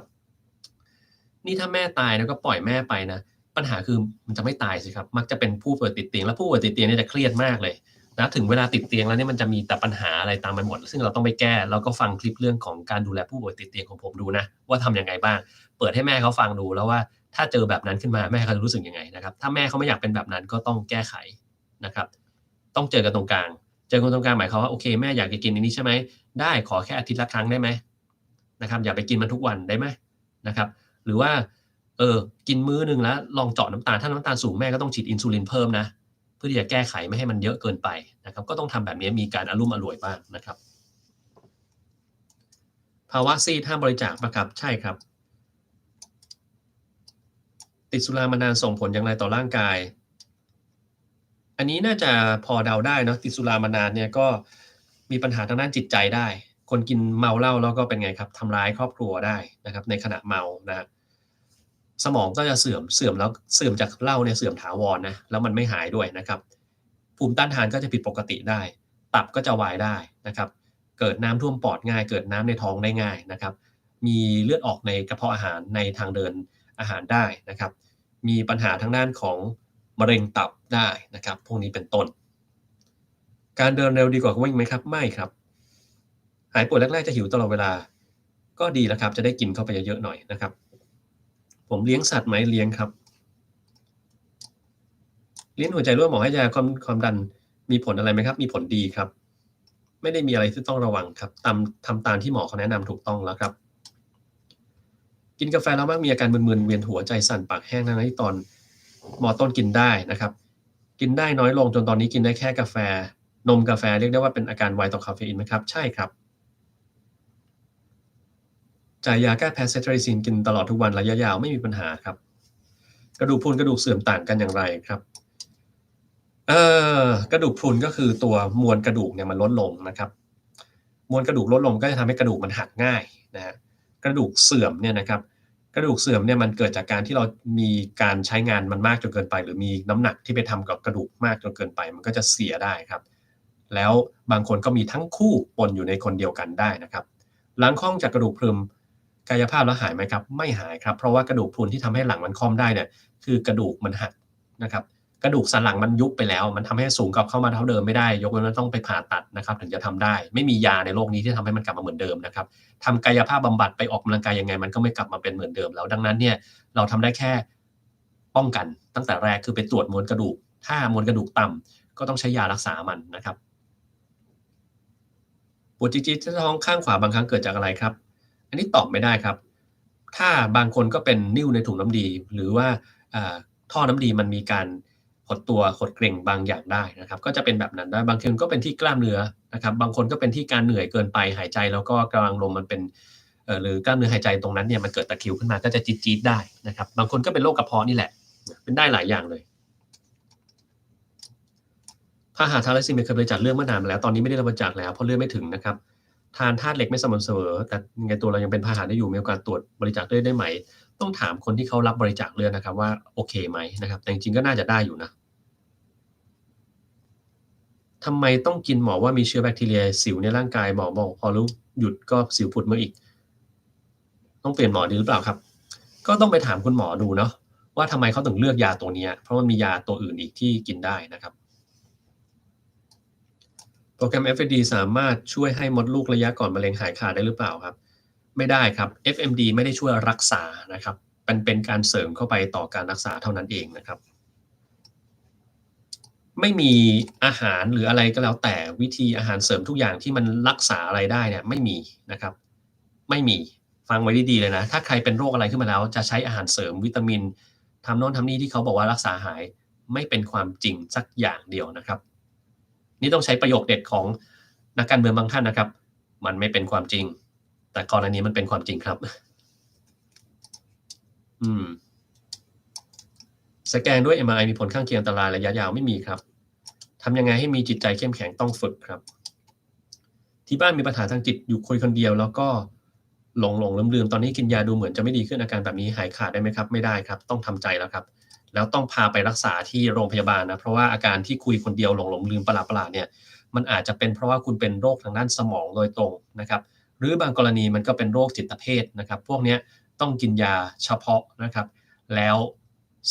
นี่ถ้าแม่ตายแล้วก็ปล่อยแม่ไปนะปัญหาคือมันจะไม่ตายสิครับมักจะเป็นผู้ป่วยติดเตียงแล้วผู้ป่วยติดเตียงเนี่ยจะเครียดมากเลยนะถึงเวลาติดเตียงแล้วเนี่ยมันจะมีแต่ปัญหาอะไรตามไปหมดซึ่งเราต้องไปแก้แล้วก็ฟังคลิปเรื่องของการดูแลผู้ป่วยติดเตียงของผมดูนะว่าทำยังไงบ้าง เปิดให้แม่เขาฟังดูแล้วว่าถ้าเจอแบบนั้นขึ้นมาแม่เขาจะรู้สึกยังไงนะครับถ้าแม่เขาไม่อยากเป็นแบบนั้นก็ต้องแก้ไขนะครับต้องเจอกันตรงกลางเจอกันตรงกลางหมายความว่าโอเคแม่อยากจะกินอันนี้ใช่ไหมได้ขอแค่อาทิตย์ละครั้งได้ไหมนะครับอย่าไปกินมันทุกวันได้ไหมนะครับหรือว่ากินมื้อหนึ่งแล้วลองเจาะน้ำตาลถ้าน้ำตาลสูงแม่ก็ต้องฉีดอินซูลินเพิ่มนะเพื่อที่จะแก้ไขไม่ให้มันเยอะเกินไปนะครับก็ต้องทำแบบนี้มีการอรุ่มอร่วยบ้างนะครับภาวะซีดห้ามบริจาคปะครับใช่ครับ ติดสุรามานานส่งผลอย่างไรต่อร่างกาย อันนี้น่าจะพอเดาได้เนาะติดสุรามานานเนี่ยก็มีปัญหาทางด้านจิตใจได้ คนกินเมาเหล้าแล้วก็เป็นไงครับทำร้ายครอบครัวได้นะครับในขณะเมานะสมองก็จะเสื่อมแล้วเสื่อมจากเหล้าเนี่ยเสื่อมถาวรนะแล้วมันไม่หายด้วยนะครับภูมิต้านทานก็จะผิดปกติได้ตับก็จะวายได้นะครับเกิดน้ำท่วมปอดง่ายเกิดน้ำในท้องได้ง่ายนะครับมีเลือดออกในกระเพาะอาหารในทางเดินอาหารได้นะครับ มีปัญหาทางด้านของมะเร็งตับได้นะครับพวกนี้เป็นต้นการเดินเร็วดีกว่าวิ่งไหมครับไม่ครับหายปวดแรกๆจะหิวตลอดเวลาก็ดีแล้วครับจะได้กินเข้าไปเยอะๆหน่อยนะครับผมเลี้ยงสัตว์ไหมเลี้ยงครับเลี้ยงหัวใจรั่วหมอให้ยาความดันมีผลอะไรไหมครับมีผลดีครับไม่ได้มีอะไรที่ต้องระวังครับทำตามที่หมอเขาแนะนำถูกต้องแล้วครับกินกาแฟแล้วมักมีอาการมึนๆเวียนหัวใจสั่นปากแห้งทั้งที่ตอนมอต้นกินได้นะครับ กินได้น้อยลงจนตอนนี้กินได้แค่กาแฟนมกาแฟเรียกได้ว่าเป็นอาการไวต่อคาเฟอีนไหมครับใช่ครับจ่ายยาแก้แพ้เซตริซินกินตลอดทุกวันระยะยาวไม่มีปัญหาครับกระดูกพรุนกระดูกเสื่อมต่างกันอย่างไรครับกระดูกพรุนก็คือตัวมวลกระดูกเนี่ยมันลดลงนะครับมวลกระดูกลดลงก็จะทำให้กระดูกมันหักง่ายนะฮะกระดูกเสื่อมเนี่ยนะครับกระดูกเสื่อมเนี่ยมันเกิดจากการที่เรามีการใช้งานมันมากจนเกินไปหรือมีน้ำหนักที่ไปทำกับกระดูกมากจนเกินไปมันก็จะเสียได้ครับ แล้วบางคนก็มีทั้งคู่ปนอยู่ในคนเดียวกันได้นะครับหลังค่อมจากกระดูกพรุนกายภาพแล้วหายไหมครับไม่หายครับเพราะว่ากระดูกพรุนที่ทำให้หลังมันค่อมได้เนี่ยคือกระดูกมันหักนะครับกระดูกสันหลังมันยุบไปแล้วมันทำให้สูงกลับเข้ามาเท่าเดิมไม่ได้ยกเว้นว่าต้องไปผ่าตัดนะครับถึงจะทำได้ไม่มียาในโลกนี้ที่ทำให้มันกลับมาเหมือนเดิมนะครับทำกายภาพบำบัดไปออกกำลังกายยังไงมันก็ไม่กลับมาเป็นเหมือนเดิมแล้วดังนั้นเนี่ยเราทำได้แค่ป้องกันตั้งแต่แรกคือไปตรวจมวลกระดูกถ้ามวลกระดูกต่ำก็ต้องใช้ยารักษามันนะครับ ปวดจี๊ดๆที่ท้องข้างขวาบางครั้งเกิดจากอะไรครับ อันนี้ตอบไม่ได้ครับ ถ้าบางคนก็เป็นนิ่วในถุงน้ำดีหรือว่าอ่าท่อน้ำดีมันมีการหดตัวหดเกร็งบางอย่างได้นะครับก็จะเป็นแบบนั้นได้บางคนก็เป็นที่กล้ามเนื้อนะครับบางคนก็เป็นที่การเหนื่อยเกินไปหายใจแล้วก็กำลังลมมันเป็น หรือกล้ามเนื้อหายใจตรงนั้นเนี่ยมันเกิดตะคริวขึ้นมาก็จะจี๊ดๆได้นะครับบางคนก็เป็นโรคกระเพาะนี่แหละเป็นได้หลายอย่างเลยพาหาทาลัสซีเมียเคยบริจาคเลือดเมื่อนานมาแล้วตอนนี้ไม่ได้รับบริจาคแล้วเพราะเลือดไม่ถึงนะครับทานธาตุเหล็กไม่สม่ำเสมอแต่ยังไงตัวเรายังเป็นพาหะได้อยู่มีโอกาสตรวจบริจาคเลือดได้ไหมต้องถามคนที่เขารับบริจาคเลือดนะครับว่าโอเคไหมนะครับแต่จริงๆก็น่าจะได้อยู่นะทำไมต้องกินหมอว่ามีเชื้อแบคทีเรียสิวในร่างกายหมอบอกพอรู้หยุดก็สิวผุดมาอีกต้องเปลี่ยนหมอดีหรือเปล่าครับก็ต้องไปถามคุณหมอดูเนาะว่าทำไมเขาถึงเลือกยาตัวนี้เพราะมันมียาตัวอื่นอีกที่กินได้นะครับโปรแกรม FMD สามารถช่วยให้มดลูกระยะก่อนมะเร็งหายขาดได้หรือเปล่าครับไม่ได้ครับ FMD ไม่ได้ช่วยรักษานะครับเป็นการเสริมเข้าไปต่อการรักษาเท่านั้นเองนะครับไม่มีอาหารหรืออะไรก็แล้วแต่วิธีอาหารเสริมทุกอย่างที่มันรักษาอะไรได้เนี่ยไม่มีนะครับไม่มีฟังไว้ดีๆเลยนะถ้าใครเป็นโรคอะไรขึ้นมาแล้วจะใช้อาหารเสริมวิตามินทำโน่นทำนี่ที่เขาบอกว่ารักษาหายไม่เป็นความจริงสักอย่างเดียวนะครับนี่ต้องใช้ประโยคเด็ดของนักการเมืองบางท่านนะครับมันไม่เป็นความจริงแต่กรณีมันเป็นความจริงครับอืมสแกนด้วย MRI มีผลข้างเคียงอันตรายระยะยาวไม่มีครับทำยังไงให้มีจิตใจเข้มแข็งต้องฝึกครับที่บ้านมีปัญหาทางจิตอยู่คนเดียวแล้วก็หลงลืมๆตอนนี้กินยาดูเหมือนจะไม่ดีขึ้นอาการแบบนี้หายขาดได้ไหมครับไม่ได้ครับต้องทำใจแล้วครับแล้วต้องพาไปรักษาที่โรงพยาบาลนะเพราะว่าอาการที่คุยคนเดียวหลงลืมประหลาดๆเนี่ยมันอาจจะเป็นเพราะว่าคุณเป็นโรคทางด้านสมองโดยตรงนะครับหรือบางกรณีมันก็เป็นโรคจิตเภทนะครับพวกนี้ต้องกินยาเฉพาะนะครับแล้ว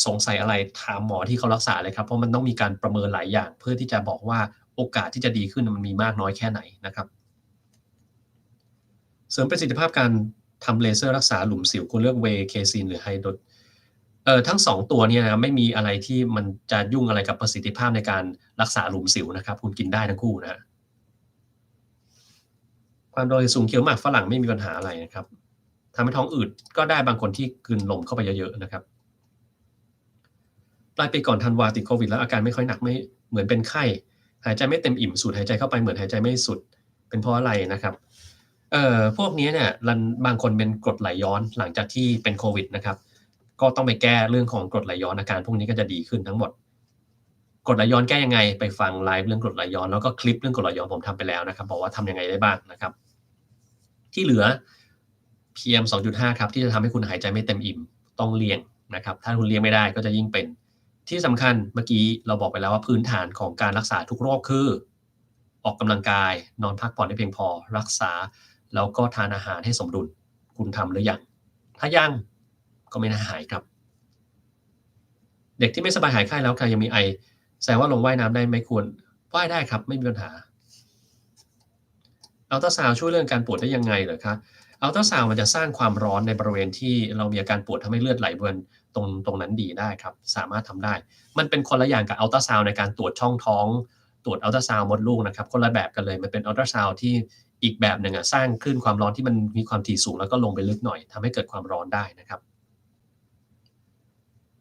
สงสัยอะไรถามหมอที่เขารักษาเลยครับเพราะมันต้องมีการประเมินหลายอย่างเพื่อที่จะบอกว่าโอกาสที่จะดีขึ้นมันมีมากน้อยแค่ไหนนะครับ เสริมประสิทธิภาพการทำเลเซอร์รักษาหลุมสิวคุณเลือกเวย์เคซีนหรือไฮโดรทั้ง2ตัวเนี่ยนะไม่มีอะไรที่มันจะยุ่งอะไรกับประสิทธิภาพในการรักษาหลุมสิวนะครับคุณกินได้ทั้งคู่นะความดันโลหิตสูงเคี้ยวหมากฝรั่งไม่มีปัญหาอะไรนะครับทำให้ท้องอืดก็ได้บางคนที่กลืนลมเข้าไปเยอะๆนะครับปลายปีก่อนธันวาติดโควิดแล้วอาการไม่ค่อยหนักไม่เหมือนเป็นไข้หายใจไม่เต็มอิ่มสูดหายใจเข้าไปเหมือนหายใจไม่สุดเป็นเพราะอะไรนะครับพวกนี้เนี่ยบางคนเป็นกรดไหลย้อนหลังจากที่เป็นโควิดนะครับก็ต้องไปแก้เรื่องของกรดไหลย้อนอาการพวกนี้ก็จะดีขึ้นทั้งหมดกรดไหลย้อนแก้ยังไงไปฟังไลฟ์เรื่องกรดไหลย้อนแล้วก็คลิปเรื่องกรดไหลย้อนผมทำไปแล้วนะครับบอกว่าทำยังไงได้บ้างนะครับที่เหลือ PM 2.5ครับที่จะทำให้คุณหายใจไม่เต็มอิ่มต้องเลี่ยงนะครับถ้าคุณเลี่ยงไม่ได้ก็จะยิ่งเป็นที่สำคัญเมื่อกี้เราบอกไปแล้วว่าพื้นฐานของการรักษาทุกโรคคือออกกำลังกายนอนพักผ่อนให้เพียงพอรักษาแล้วก็ทานอาหารให้สมดุลคุณทำหรือยังถ้ายังก็ไม่น่าหายครับเด็กที่ไม่สบายหายไข้แล้วใครยังมีไอแสดงว่าลงว่ายน้ำได้ไม่ควรว่ายได้ครับไม่มีปัญหาอัลตราซาวด์ช่วยเรื่องการปวดได้ยังไงเหรอครับอัลตราซาวด์มันจะสร้างความร้อนในบริเวณที่เรามีอาการปวดทำให้เลือดไหลเวียนตรงนั้นดีได้ครับสามารถทำได้มันเป็นคนละอย่างกับอัลตราซาวด์ในการตรวจช่องท้องตรวจอัลตราซาวด์มดลูกนะครับคนละแบบกันเลยมันเป็นอัลตราซาวด์ที่อีกแบบหนึ่งสร้างคลื่นความร้อนที่มันมีความถี่สูงแล้วก็ลงไปลึกหน่อยทำให้เกิดความร้อนได้นะครับ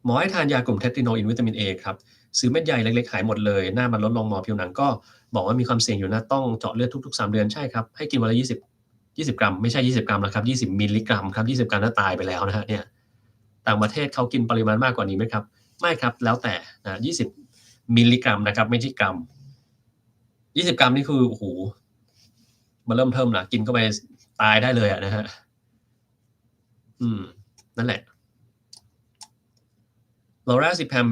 หมอให้ทานยากลุ่มเทสติโนอินวิตามินเอครับซื้อเม็ดใหญ่เล็กๆขายหมดเลยหน้ามันลดลงหมอผิวหนังก็บอกว่ามีความเสี่ยงอยู่นะต้องเจาะเลือดทุกๆ3เดือนใช่ครับให้กินวันละ20กรัมไม่ใช่20กรัมนะครับ20มิลลิกรัมครับ20กรัมน่าตายไปแล้วนะฮะเนี่ยต่างประเทศเขากินปริมาณมากกว่านี้ไหมครับไม่ครับแล้วแต่นะ20มิลลิกรัมนะครับไม่ใช่กรัม20กรัมนี่คือโอ้โฮมาเริ่มเทิ่มละกินเข้าไปตายได้เลยอะนะฮะอืมนั่นแหละ Lorazepam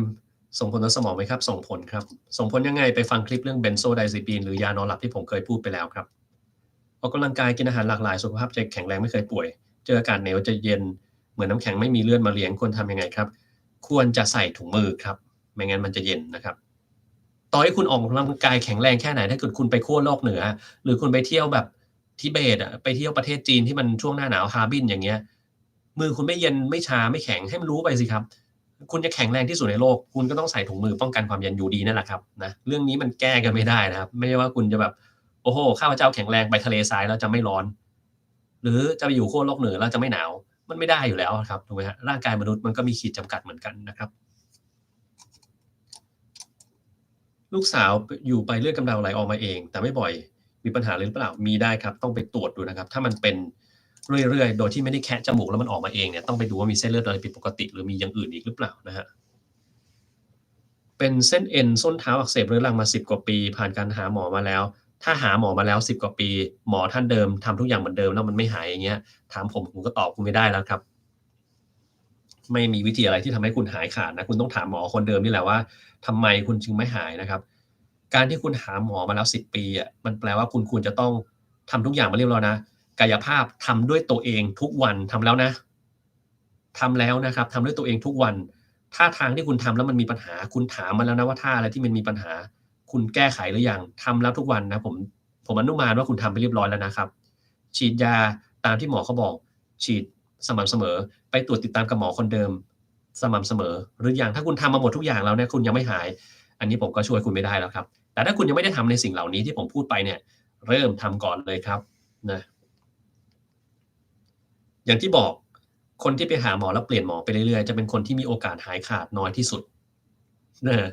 ส่งผลต่อสมองไหมครับส่งผลครับส่งผลยังไงไปฟังคลิปเรื่อง Benzodiazepine หรือยานอนหลับที่ผมเคยพูดไปแล้วครับออกกำลังกายกินอาหารหลากหลายสุขภาพจะแข็งแรงไม่เคยป่วยเจออากาศเหนียวจะเย็นเหมือนน้ำแข็งไม่มีเลือดมาเลี้ยงควรทำยังไงครับควรจะใส่ถุงมือครับไม่งั้นมันจะเย็นนะครับต่อให้คุณออกกำลังกายแข็งแรงแค่ไหนถ้าเกิดคุณไปขั้วโลกเหนือหรือคุณไปเที่ยวแบบทิเบตอะไปเที่ยวประเทศจีนที่มันช่วงหน้าหนาวฮาร์บินอย่างเงี้ยมือคุณไม่เย็นไม่ชาไม่แข็งให้มันรู้ไปสิครับ คุณจะแข็งแรงที่สุดในโลกคุณก็ต้องใส่ถุงมือป้องกันความเย็นอยู่ดีนั่นแหละครับนะเรื่องนี้มันแก้กันไม่ได้นะครับไม่ใช่ว่าคุณจะแบบโอ้โฮข้าพเจ้าแข็งแรงไปทะเลทรายแล้วจะไม่ร้อนหรือจะไปอยู่ขั้วโลกเหนือแล้วจะไม่หนาวมันไม่ได้อยู่แล้วอะครับถูกไหมครับร่างกายมนุษย์มันก็มีขีดจำกัดเหมือนกันนะครับลูกสาวอยู่ไปเลือดกำเดาไหลออกมาเองแต่ไม่บ่อยมีปัญหาอะไรหรือเปล่ามีได้ครับต้องไปตรวจดูนะครับถ้ามันเป็น เรื่อยๆโดยที่ไม่ได้แคะจมูกแล้วมันออกมาเองเนี่ยต้องไปดูว่ามีเส้นเลือดอะไรผิดปกติหรือมีอย่างอื่นอีกหรือเปล่านะฮะเป็นเส้นเอ็นส้นเท้าอักเสบเรื้อรังมา10กว่าปีผ่านการหาหมอมาแล้วถ้าหาหมอมาแล้ว10กว่าปีหมอท่านเดิมทำทุกอย่างเหมือนเดิมแล้วมันไม่หายอย่างเงี้ยถามผมก็ตอบคุณไม่ได้แล้วครับไม่มีวิธีอะไรที่ทำให้คุณหายขาดนะคุณต้องถามหมอคนเดิมนี่แหละว่าทำไมคุณจึงไม่หายนะครับการที่คุณหาหมอมาแล้ว10ปีอะมันแปลว่าคุณควรจะต้องทำทุกอย่างมาเรียบร้อยนะกายภาพทำด้วยตัวเองทุกวันทำแล้วนะทำแล้วนะครับทำด้วยตัวเองทุกวันท่าทางที่คุณทำแล้วมันมีปัญหาคุณถามมาแล้วนะว่าท่าอะไรที่มันมีปัญหาคุณแก้ไขหรือยังทำแล้วทุกวันนะผมอนุมานว่าคุณทำไปเรียบร้อยแล้วนะครับฉีดยาตามที่หมอเขาบอกฉีดสม่ำเสมอไปตรวจติดตามกับหมอคนเดิมสม่ำเสมอหรือยังถ้าคุณทำมาหมดทุกอย่างแล้วเนี่ยคุณยังไม่หายอันนี้ผมก็ช่วยคุณไม่ได้แล้วครับแต่ถ้าคุณยังไม่ได้ทำในสิ่งเหล่านี้ที่ผมพูดไปเนี่ยเริ่มทำก่อนเลยครับนะอย่างที่บอกคนที่ไปหาหมอแล้วเปลี่ยนหมอไปเรื่อยๆจะเป็นคนที่มีโอกาสหายขาดน้อยที่สุดนะ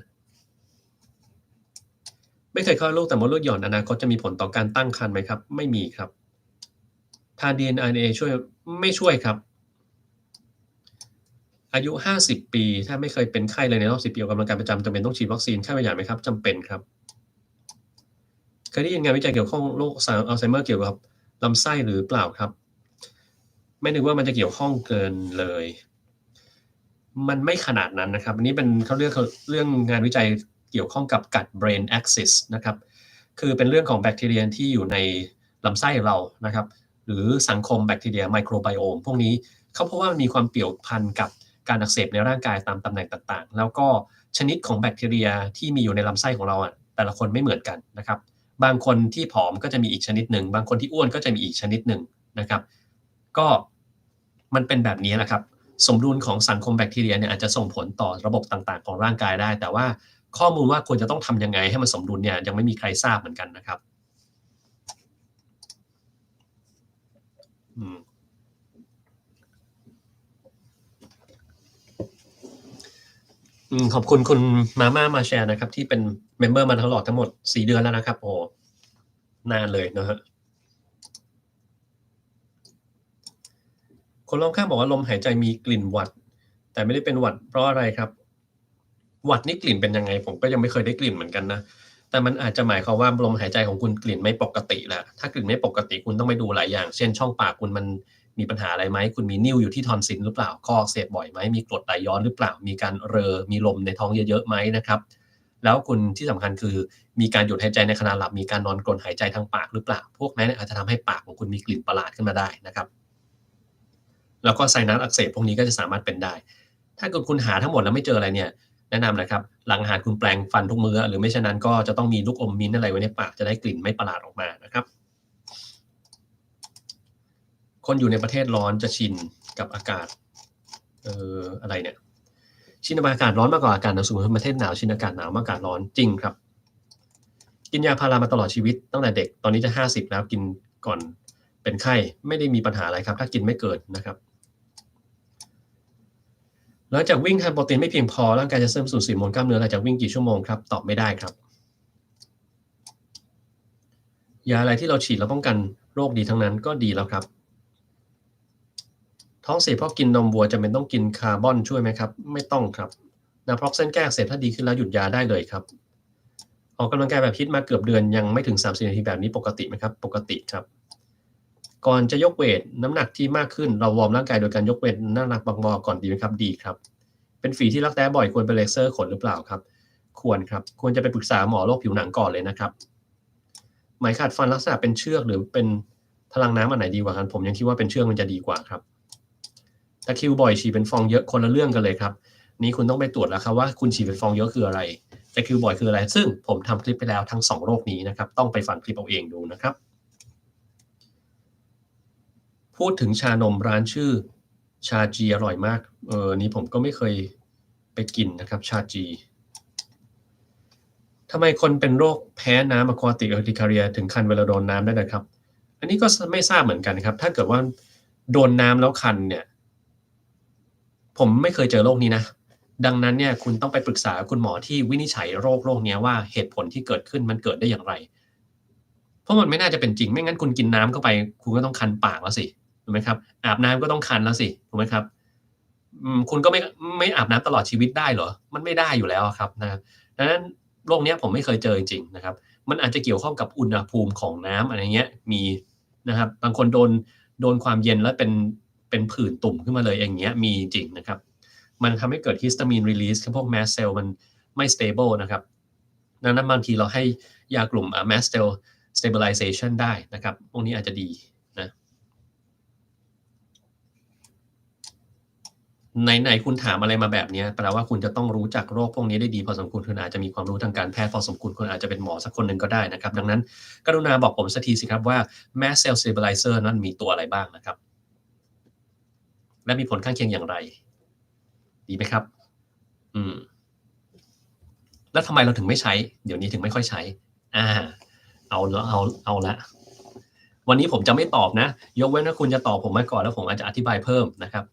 ไม่เคยคลอดลูกแต่มดลูกหย่อนอนาคตจะมีผลต่อการตั้งครรภ์ไหมครับไม่มีครับทาน DNA ช่วยไม่ช่วยครับอายุ50ปีถ้าไม่เคยเป็นไข้เลยในรอบ10ปีออกกำลังกายประจำจำเป็นต้องฉีดวัคซีนไข้หวัดใหญ่ไหมครับจำเป็นครับเคยได้ยินงานวิจัยเกี่ยวข้องโรคอัลไซเมอร์เกี่ยวกับลำไส้หรือเปล่าครับไม่นึกว่ามันจะเกี่ยวข้องเกินเลยมันไม่ขนาดนั้นนะครับอันนี้เป็นเขาเรียกเรื่องงานวิจัยเกี่ยวข้องกับ gut brain axis นะครับคือเป็นเรื่องของแบคทีเรียที่อยู่ในลำไส้เรานะครับหรือสังคมแบคทีเรียไมโครไบโอมพวกนี้เขาพบว่ามันมีความเกี่ยวพันกับการอักเสบในร่างกายตามตำแหน่งต่างๆแล้วก็ชนิดของแบคทีเรียที่มีอยู่ในลำไส้ของเราอ่ะแต่ละคนไม่เหมือนกันนะครับบางคนที่ผอมก็จะมีอีกชนิดหนึ่งบางคนที่อ้วนก็จะมีอีกชนิดหนึ่งนะครับก็มันเป็นแบบนี้แหละครับ สมดุลของสังคมแบคทีเรียเนี่ยอาจจะส่งผลต่อระบบต่างๆของร่างกายได้แต่ว่าข้อมูลว่าควรจะต้องทำยังไงให้มันสมดุลเนี่ยยังไม่มีใครทราบเหมือนกันนะครับอืมขอบคุณคุณมาม่ามาแชร์นะครับที่เป็นเมมเบอร์มาตลอดทั้งหมด4 เดือนแล้วนะครับโอ้นานเลยนะฮะคนรอบข้างบอกว่าลมหายใจมีกลิ่นหวัดแต่ไม่ได้เป็นหวัดเพราะอะไรครับหวัดนี่กลิ่นเป็นยังไงผมก็ยังไม่เคยได้กลิ่นเหมือนกันนะแต่มันอาจจะหมายความว่าลมหายใจของคุณกลิ่นไม่ปกติแหละถ้ากลิ่นไม่ปกติคุณต้องไปดูหลายอย่างเช่นช่องปากคุณมันมีปัญหาอะไรไหมคุณมีนิ่วอยู่ที่ทอนซิลหรือเปล่าข้ออักเสบบ่อยไหมมีกรดไหลย้อนหรือเปล่ามีการมีลมในท้องเยอะๆไหมนะครับแล้วคุณที่สำคัญคือมีการหยุดหายใจในขณะหลับมีการนอนกรนหายใจทางปากหรือเปล่าพวกนั้นเนี่ยอาจจะทำให้ปากของคุณมีกลิ่นประหลาดขึ้นมาได้นะครับ แล้วก็ไซนัสอักเสบพวกนี้ก็จะสามารถเป็นได้ ถ้าเกิดคุณหาทั้งหมดแล้วไม่เจออะไรเนี่ยแนะนำนะครับหลังอาหารคุณแปรงฟันทุกมื้อหรือไม่เช่นนั้นก็จะต้องมีลูกอมมิ้นท์อะไรไว้ในปากจะได้กลิ่นไม่ประหลาดออกมานะครับคนอยู่ในประเทศร้อนจะชินกับอากาศอะไรเนี่ยชินกับอากาศร้อนมากกว่าอากาศหนาวสูงประเทศหนาวชินอากาศหนาวมากอากาศร้อนจริงครับกินยาพารามาตลอดชีวิตตั้งแต่เด็กตอนนี้จะ50แล้วกินก่อนเป็นไข้ไม่ได้มีปัญหาอะไรครับถ้ากินไม่เกินนะครับ หลังจากวิ่งทานโปรตีนไม่เพียงพอร่างกายจะเสริมสูญเสียมวลกล้ามเนื้อหลังจากวิ่งกี่ชั่วโมงครับตอบไม่ได้ครับยาอะไรที่เราฉีดแล้วป้องกันโรคดีทั้งนั้นก็ดีแล้วครับท้องเสียเพราะกินนมวัวจำเป็นต้องกินคาร์บอนช่วยไหมครับไม่ต้องครับนาพร็อกเซนแก้อักเสบถ้าดีขึ้นแล้วหยุดยาได้เลยครับออกกำลังกายแบบฮิตมาเกือบเดือนยังไม่ถึง30นาทีแบบนี้ปกติไหมครับปกติครับก่อนจะยกเวทน้ำหนักที่มากขึ้นเราวอร์มร่างกายโดยการยกเวทน้ำหนักบางๆก่อนดีไหมครับดีครับเป็นฝีที่รักแร้บ่อยควรไปเลเซอร์ขนหรือเปล่าครับควรครับควรจะไปปรึกษาหมอโรคผิวหนังก่อนเลยนะครับ ไหมขัดฟันลักษณะเป็นเชือกหรือเป็นพลังน้ำอันไหนดีกว่ากันผมยังคิดว่าเป็นเชือกมันจะดีกว่าครับตะคริวบ่อยฉี่เป็นฟองเยอะคนละเรื่องกันเลยครับนี้คุณต้องไปตรวจแล้วครับว่าคุณฉี่เป็นฟองเยอะคืออะไรตะคริวบ่อยคืออะไรซึ่งผมทำคลิปไปแล้วทั้ง2โรคนี้นะครับต้องไปฟังคลิปเอาเองดูนะครับพูดถึงชานมร้านชื่อชาจีอร่อยมากนี้ผมก็ไม่เคยไปกินนะครับชาจีทำไมคนเป็นโรคแพ้น้ำอะควาติกเออร์ติคาเรียถึงคันเวลาโดนน้ำได้นะครับ อันนี้ก็ไม่ทราบเหมือนกันครับถ้าเกิดว่าโดนน้ำแล้วคันเนี่ยผมไม่เคยเจอโรคนี้นะดังนั้นเนี่ยคุณต้องไปปรึกษาคุณหมอที่วินิจฉัยโรคนี้ว่าเหตุผลที่เกิดขึ้นมันเกิดได้อย่างไรเพราะมันไม่น่าจะเป็นจริงไม่งั้นคุณกินน้ำเข้าไปคุณก็ต้องคันปากแล้วสิ ถูกไหมครับอาบน้ำก็ต้องคันแล้วสิถูกไหมครับคุณก็ไม่อาบน้ำตลอดชีวิตได้เหรอมันไม่ได้อยู่แล้วอะครับนะครับดังนั้นโรคเนี้ยผมไม่เคยเจอจริงๆนะครับมันอาจจะเกี่ยวข้องกับอุณหภูมิของน้ำอะไรเงี้ยมีนะครับบางคนโดนความเย็นแล้วเป็นผื่นตุ่มขึ้นมาเลยอย่างเงี้ยมีจริงนะครับมันทำให้เกิด histamine release พวก mast cell มันไม่ stable นะครับดังนั้นบางทีเราให้ยากลุ่มmast cell stabilization ได้นะครับพวกนี้อาจจะดีนะ ไหนๆคุณถามอะไรมาแบบนี้แปลว่าคุณจะต้องรู้จักโรคพวกนี้ได้ดีพอสมควรคุณอาจจะมีความรู้ทางการแพทย์พอสมควรคุณอาจจะเป็นหมอสักคนหนึ่งก็ได้นะครับดังนั้นกรุณาบอกผมสักทีสิครับว่า mast cell stabilizer นั้นมีตัวอะไรบ้างนะครับและมีผลข้างเคียงอย่างไรดีไหมครับอืมแล้วทำไมเราถึงไม่ใช้เดี๋ยวนี้ถึงไม่ค่อยใช้อาเอาละวันนี้ผมจะไม่ตอบนะยกเว้นว่าคุณจะตอบผมมาก่อนแล้วผมอาจจะอธิบายเพิ่มนะครับ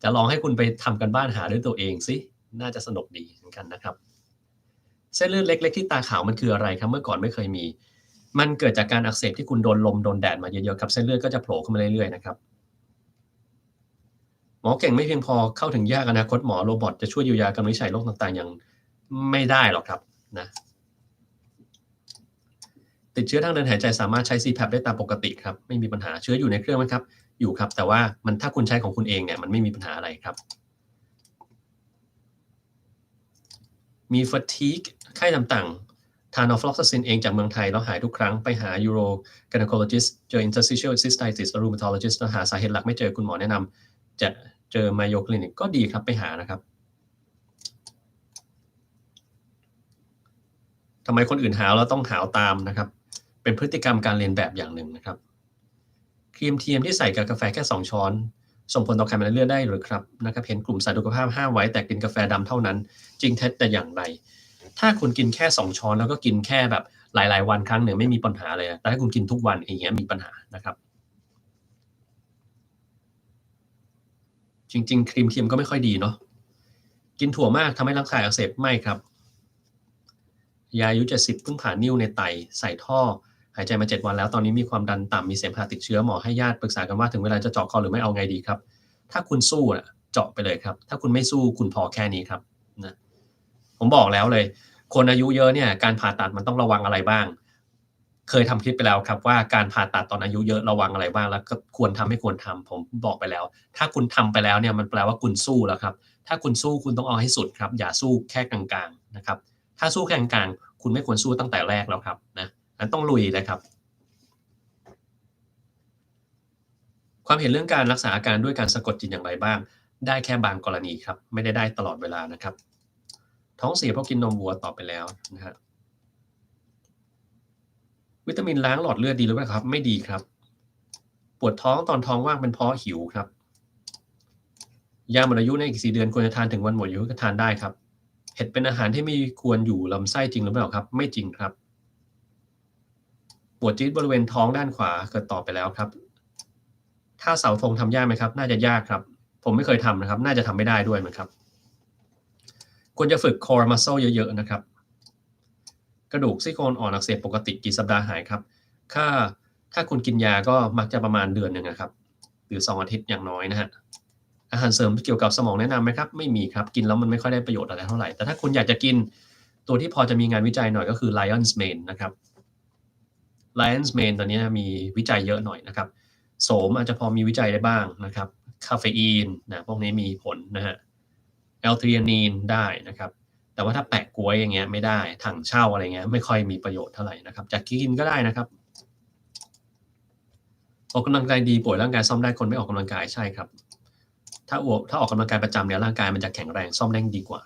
จะลองให้คุณไปทำกันบ้านหาด้วยตัวเองสิน่าจะสนุกดีเหมือนกันนะครับ เส้นเลือดเล็กๆที่ตาขาวมันคืออะไรครับเมื่อก่อนไม่เคยมีมันเกิดจากการอักเสบที่คุณโดนลมโดนแดดมาเยอะๆครับเส้นเลือดก็จะโผล่ขึ้นมาเรื่อยๆนะครับหมอเก่งไม่เพียงพอเข้าถึงยากอนาคตหมอโรบอตจะช่วยเยียวยากำวินิจฉัยโรคต่างๆอย่างไม่ได้หรอกครับนะติดเชื้อทางเดินหายใจสามารถใช้ CPAP ได้ตามปกติครับไม่มีปัญหาเชื้ออยู่ในเครื่องไหมครับอยู่ครับแต่ว่ามันถ้าคุณใช้ของคุณเองเนี่ยมันไม่มีปัญหาอะไรครับ มี fatigue ไข้ต่างๆทาน ofloxacin เองจากเมืองไทยแล้วหายทุกครั้งไปหา urogynecologist เจอ interstitial cystitis rheumatologist แล้วหาสาเหตุหลักไม่เจอคุณหมอแนะนำจะเจอ Mayo Clinic ก็ดีครับไปหานะครับทำไมคนอื่นหาวแล้วต้องหาวตามนะครับเป็นพฤติกรรมการเรียนแบบอย่างหนึ่งนะครับครีมเทียมที่ใส่กับกาแฟแค่2ช้อนส่งผลต่อไขมันในเลือดได้หรือครับนะครับเห็นกลุ่มสายสุขภาพห้ามไว้แต่กินกาแฟดำเท่านั้นจริงเท็จแต่อย่างไร ถ้าคุณกินแค่2ช้อนแล้วก็กินแค่แบบหลายๆวันครั้งหนึ่งไม่มีปัญหาเลยแต่ถ้าคุณกินทุกวันอย่างเงี้ยมีปัญหานะครับจริงๆครีมเทียมก็ไม่ค่อยดีเนาะกินถั่วมากทำให้ร่างกายอักเสบไม่ครับยายอายุ70เพิ่งผ่านิ่วในไตใส่ท่อหายใจมา7วันแล้วตอนนี้มีความดันต่ำมีเสมหะติดเชื้อหมอให้ญาติปรึกษากันว่าถึงเวลาจะเจาะคอหรือไม่เอาไงดีครับถ้าคุณสู้อะเจาะไปเลยครับถ้าคุณไม่สู้คุณพอแค่นี้ครับนะผมบอกแล้วเลยคนอายุเยอะเนี่ยการผ่าตัดมันต้องระวังอะไรบ้าง เคยทำคลิปไปแล้วครับว่าการผ่าตัดตอนอายุเยอะระวังอะไรบ้างแล้วก็ควรทำไม่ควรทำผมบอกไปแล้วถ้าคุณทำไปแล้วเนี่ยมันแปลว่าคุณสู้แล้วครับถ้าคุณสู้คุณต้องเอาให้สุดครับอย่าสู้แค่กลางๆนะครับถ้าสู้แค่กลางๆคุณไม่ควรสู้ตั้งแต่แรกแล้วครับนะนั้นต้องลุยเลยครับความเห็นเรื่องการรักษาอาการด้วยการสะกดจิตอย่างไรบ้างได้แค่บางกรณีครับไม่ได้ตลอดเวลานะครับท้องเสียเพราะกินนมวัวตอบไปแล้วนะฮะวิตามินล้างหลอดเลือดดีหรือเปล่าครับไม่ดีครับปวดท้องตอนท้องว่างเป็นเพราะหิวครับ ยาหมดอายุในอีก4เดือนควรจะทานถึงวันหมดอายุก็ทานได้ครับเห็ดเป็นอาหารที่ไม่ควรอยู่ลำไส้จริงหรือเปล่าครับไม่จริงครับปวดจี๊ดบริเวณท้องด้านขวาเกิดตอบไปแล้วครับถ้าเสาธงทำยากไหมครับน่าจะยากครับผมไม่เคยทำนะครับน่าจะทำไม่ได้ด้วยเหมือนครับควรจะฝึก core muscle เยอะๆนะครับกระดูกซี่โครงอ่อนอักเสบปกติกี่สัปดาห์หายครับถ้าถ้าคุณกินยาก็มักจะประมาณเดือนหนึ่งนะครับหรือ2อาทิตย์อย่างน้อยนะฮะ อาหารเสริมเกี่ยวกับสมองแนะนำไหมครับไม่มีครับกินแล้วมันไม่ค่อยได้ประโยชน์อะไรเท่าไหร่แต่ถ้าคุณอยากจะกินตัวที่พอจะมีงานวิจัยหน่อยก็คือ Lion's Mane นะครับ Lion's Mane ตัวนี้มีวิจัยเยอะหน่อยนะครับโสมอาจจะพอมีวิจัยได้บ้างนะครับคาเฟอีนนะพวกนี้มีผลนะฮะแอลทริอานีนได้นะครับแต่ว่าถ้าแปะก๊วยอย่างเงี้ยไม่ได้ถังเช่าอะไรเงี้ยไม่ค่อยมีประโยชน์เท่าไหร่นะครับจะกินก็ได้นะครับออกกำลังกายดีป่วยร่างกายซ่อมได้คนไม่ออกกำลังกายใช่ครับ ถ้าออกกำลังกายประจำเนี่ยร่างกายมันจะแข็งแรงซ่อมได้ดีกว่า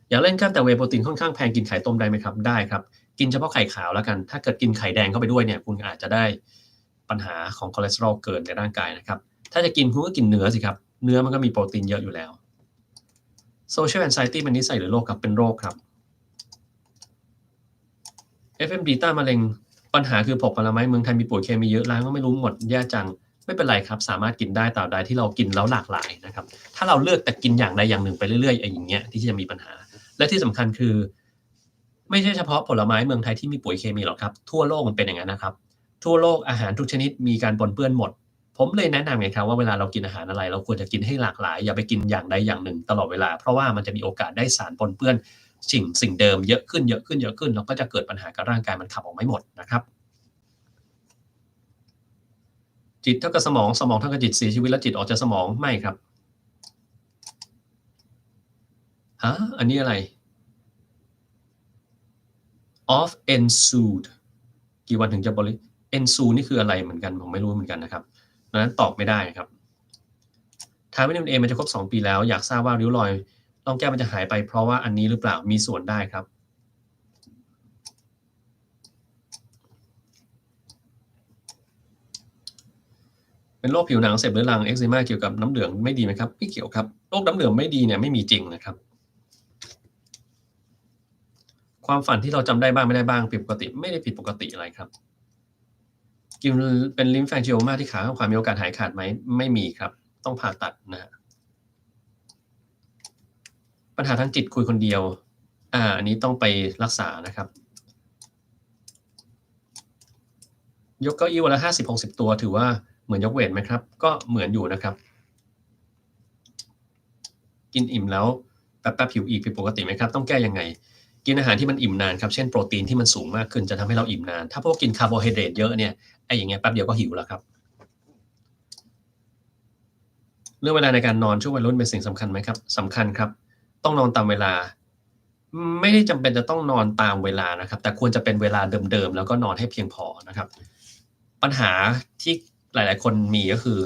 อยากเล่นกล้ามแต่เวย์โปรตีนค่อนข้างแพงกินไข่ต้มได้ไหมครับได้ครับกินเฉพาะไข่ขาวแล้วกันถ้าเกิดกินไข่แดงเข้าไปด้วยเนี่ยคุณอาจจะได้ปัญหาของคอเลสเตอรอลเกินในร่างกายนะครับถ้าจะกินคุณก็กินเนื้อสิครับเนื้อมันก็มีโปรตีนเยอะอยู่แล้ว social anxiety เป็นนิสัยหรือโรคครับเป็นโรคครับ FMD ต้านมะเร็งปัญหาคือผลไม้เมืองไทยมีปุ๋ยเคมีเยอะล้างก็ไม่รู้หมดแย่จังไม่เป็นไรครับสามารถกินได้ตราบใดที่เรากินแล้วหลากหลายนะครับถ้าเราเลือกแต่กินอย่างใดอย่างหนึ่งไปเรื่อยๆอย่างเงี้ยที่จะมีปัญหาและที่สำคัญคือไม่ใช่เฉพาะผลไม้เมืองไทยที่มีปุ๋ยเคมีหรอกครับทั่วโลกมันเป็นอย่างนั้นนะครับทั่วโลกอาหารทุกชนิดมีการปนเปื้อนหมดผ ผมเลยแนะนำไงครับว่าเวลาเรากินอาหารอะไรเราควรจะกินให้หลากหลายอย่าไปกินอย่างใดอย่างหนึ่งตลอดเวลาเพราะว่ามันจะมีโอกาสได้สารปนเปื้อนสิ่งเดิมเยอะขึ้นแล้วก็จะเกิดปัญหากับร่างกายมันขับออกไม่หมดนะครับจิตเท่ากับสมองสมองเท่ากับจิตเสียชีวิตแล้วจิตออกจากสมองไม่ครับฮะอันนี้อะไร off ensued กี่วันถึงจะensued นี่คืออะไรเหมือนกันผมไม่รู้เหมือนกันนะครับดังนั้นตอบไม่ได้ครับทานวิตามินเอมันจะครบ2 ปีแล้วอยากทราบว่าริ้วรอยร่องแก้มมันจะหายไปเพราะว่าอันนี้หรือเปล่ามีส่วนได้ครับเป็นโรคผิวหนังเสพเรื้อรังเอ็กซิมาเกี่ยวกับน้ำเหลืองไม่ดีไหมครับไม่เกี่ยวครับโรคน้ำเหลืองไม่ดีเนี่ยไม่มีจริงนะครับความฝันที่เราจำได้บ้างไม่ได้บ้างผิดปกติไม่ได้ผิดปกติอะไรครับกินเป็นลิมแฟงจิโอมาที่ขาข้างขวามีโอกาสหายขาดไหมไม่มีครับต้องผ่าตัดนะฮะปัญหาทางจิตคุยคนเดียวอันนี้ต้องไปรักษานะครับยกเก้าอี้วันละ50-60ตัวถือว่าเหมือนยกเวทไหมครับก็เหมือนอยู่นะครับกินอิ่มแล้วแป๊บๆหิวอีกผิดปกติไหมครับต้องแก้ยังไงกินอาหารที่มันอิ่มนานครับเช่นโปรตีนที่มันสูงมากขึ้นจะทำให้เราอิ่มนานถ้าพวกกินคาร์โบไฮเดรตเยอะเนี่ยไอ้อย่างเงี้ยแป๊บเดียวก็หิวแล้วครับเรื่องเวลาในการนอนช่วงวัยรุ่นเป็นสิ่งสำคัญไหมครับสำคัญครับต้องนอนตามเวลาไม่ได้จำเป็นจะต้องนอนตามเวลานะครับแต่ควรจะเป็นเวลาเดิมๆแล้วก็นอนให้เพียงพอนะครับปัญหาที่หลายๆคนมีก็คือ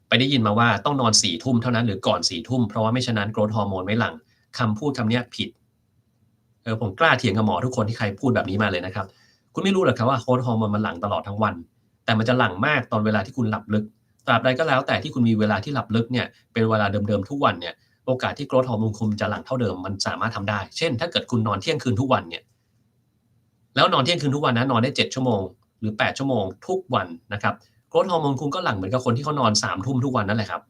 ไปได้ยินมาว่าต้องนอน4 ทุ่มเท่านั้นหรือก่อน4 ทุ่มเพราะว่าไม่ฉะนั้น growth hormone ไม่หลั่งคำพูดคำเนี้ยผิดผมกล้าเถียงกับหมอทุกคนที่ใครพูดแบบนี้มาเลยนะครับคุณไม่รู้หรอกครับว่า growth hormone มันหลั่งตลอดทั้งวันแต่มันจะหลั่งมากตอนเวลาที่คุณหลับลึกตราบใดก็แล้วแต่ที่คุณมีเวลาที่หลับลึกเนี่ยเป็นเวลาเดิมๆทุกวันเนี่ยโอกาสที่ growth hormone คุณจะหลั่งเท่าเดิมมันสามารถทำได้เช่นถ้าเกิดคุณนอนเที่ยงคืนทุกวันเนี่ยแล้วนอนเที่ยงคืนทุกวันนะนอนได้7 ชั่วโมงหรือ8 ชั่วโมงทุกวันนะครับ growth hormone คุณก็หลั่งเหมือนกับคนที่เขานอน3 ทุ่มทุกวันนั่นแหละครับ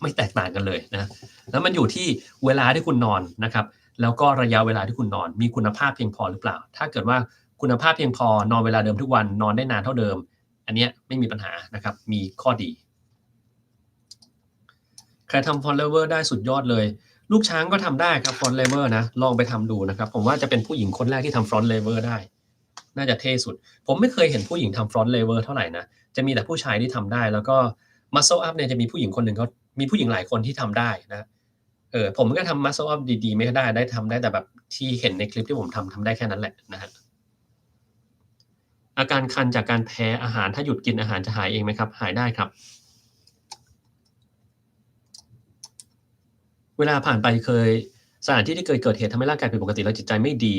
ไม่แตกต่างกันเลยนะแล้วมันอยู่ที่เวลาที่คุณนอนนะครับแล้วก็ระยะเวลาที่คุณนอนมีคุณภาพเพียงพอหรือเปล่าถ้าเกิดว่าคุณภาพเพียงพอนอนเวลาเดิมทุกวันนอนได้นานเท่าเดิมอันเนี้ยไม่มีปัญหานะครับมีข้อดีใครทำ Font Lever ได้สุดยอดเลยลูกช้างก็ทำได้ครับ Font Lever นะลองไปทำดูนะครับผมว่าจะเป็นผู้หญิงคนแรกที่ทำ Front Lever ได้น่าจะเท่สุดผมไม่เคยเห็นผู้หญิงทำ Front Lever เท่าไหร่นะจะมีแต่ผู้ชายที่ทำได้แล้วก็ Muscle Up เนี่ยจะมีผู้หญิงคนหนึ่งเขามีผู้หญิงหลายคนที่ทำได้นะผมก็ทำ Muscle Up ดีๆไม่ได้ทำได้แต่แบบที่เห็นในคลิปที่ผมทำได้แค่นั้นแหละนะฮะอาการคันจากการแพ้อาหารถ้าหยุดกินอาหารจะหายเองไหมครับหายได้ครับเวลาผ่านไปเคยสถานที่ที่เคยเกิดเหตุทำให้ร่างกายผิดปกติและจิตใจไม่ดี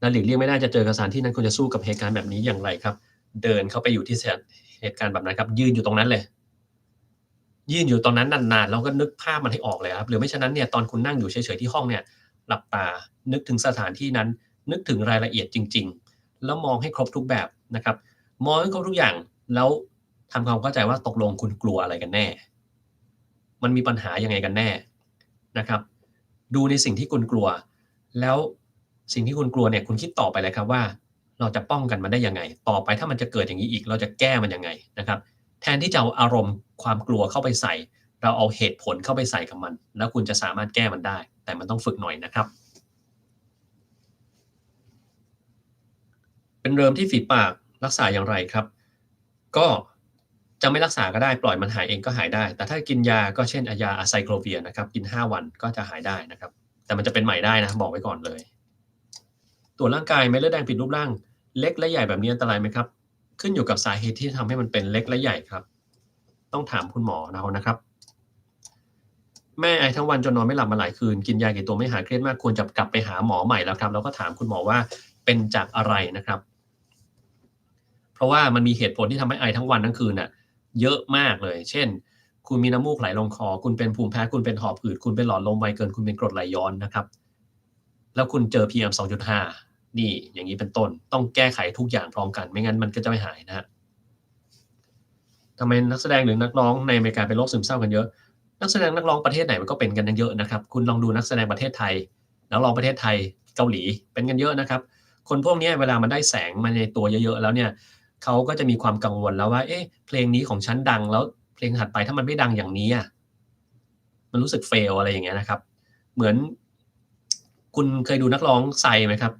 และหลีกเลี่ยงไม่ได้จะเจอกับสถานที่นั้นคุณจะสู้กับเหตุการณ์แบบนี้อย่างไรครับเดินเข้าไปอยู่ที่เหตุการณ์แบบนั้นครับยืนอยู่ตรงนั้นเลย ยืนอยู่ตรงนั้นนานๆแล้วก็นึกภาพมันให้ออกเลยครับหรือไม่ฉะนั้นเนี่ยตอนคุณนั่งอยู่เฉยๆที่ห้องเนี่ยหลับตานึกถึงสถานที่นั้นนึกถึงรายละเอียดจริงๆแล้วมองให้ครบทุกแบบนะครับมองให้ครบทุกอย่างแล้วทำความเข้าใจว่าตกลงคุณกลัวอะไรกันแน่มันมีปัญหายังไงกันแน่นะครับดูในสิ่งที่คุณกลัวแล้วสิ่งที่คุณกลัวเนี่ยคุณคิดต่อไปเลยครับว่าเราจะป้องกันมันได้ยังไงต่อไปถ้ามันจะเกิดอย่างนี้อีกเราจะแก้มันยังไงนะครับ แทนที่จะเอาอารมณ์ความกลัวเข้าไปใส่เราเอาเหตุผลเข้าไปใส่กับมันแล้วคุณจะสามารถแก้มันได้แต่มันต้องฝึกหน่อยนะครับเป็นเริมที่ฝีปากรักษาอย่างไรครับก็จะไม่รักษาก็ได้ปล่อยมันหายเองก็หายได้แต่ถ้ากินยาก็เช่นยาอะไซโคลเวียนะครับกิน5 วันก็จะหายได้นะครับแต่มันจะเป็นใหม่ได้นะบอกไว้ก่อนเลยตรวจร่างกายเม็ดเลือดแดงผิดรูปร่างเล็กและใหญ่แบบนี้อันตรายไหมครับขึ้นอยู่กับสาเหตุที่ทำให้มันเป็นเล็กและใหญ่ครับต้องถามคุณหมอเรานะครับ แม่ไอทั้งวันจนนอนไม่หลับมาหลายคืนกินยากี่ตัวไม่หายเครียดมากควรจะกลับไปหาหมอใหม่แล้วครับแล้วก็ถามคุณหมอว่าเป็นจากอะไรนะครับเพราะว่ามันมีเหตุผลที่ทำให้ไอทั้งวันทั้งคืนน่ะเยอะมากเลยเช่นคุณมีน้ำมูกไหลลงคอคุณเป็นภูมิแพ้คุณเป็นหอบหืดคุณเป็นหลอดลมไวเกินคุณเป็นกรดไหลย้อนนะครับแล้วคุณเจอ PM 2.5นี่อย่างนี้เป็นต้นต้องแก้ไขทุกอย่างพร้อมกันไม่งั้นมันก็จะไม่หายนะฮะทำไมนักแสดงหรือนักร้องในอเมริกาเป็นโรคซึมเศร้ากันเยอะ นักแสดงนักร้องประเทศไหนมันก็เป็นกันเยอะนะครับคุณลองดูนักแสดงประเทศไทยนักร้องประเทศไทยเกาหลีเป็นกันเยอะนะครับคนพวกนี้เวลามันได้แสงมาในตัวเยอะๆแล้วเนี่ยเขาก็จะมีความกังวลแล้วว่าเอ๊ะเพลงนี้ของฉันดังแล้ว เพลงถัดไปถ้ามันไม่ดังอย่างนี้มันรู้สึกเฟลอะไรอย่างเงี้ยนะครับเหมือนคุณเคยดูนักร้องไซไหมครับ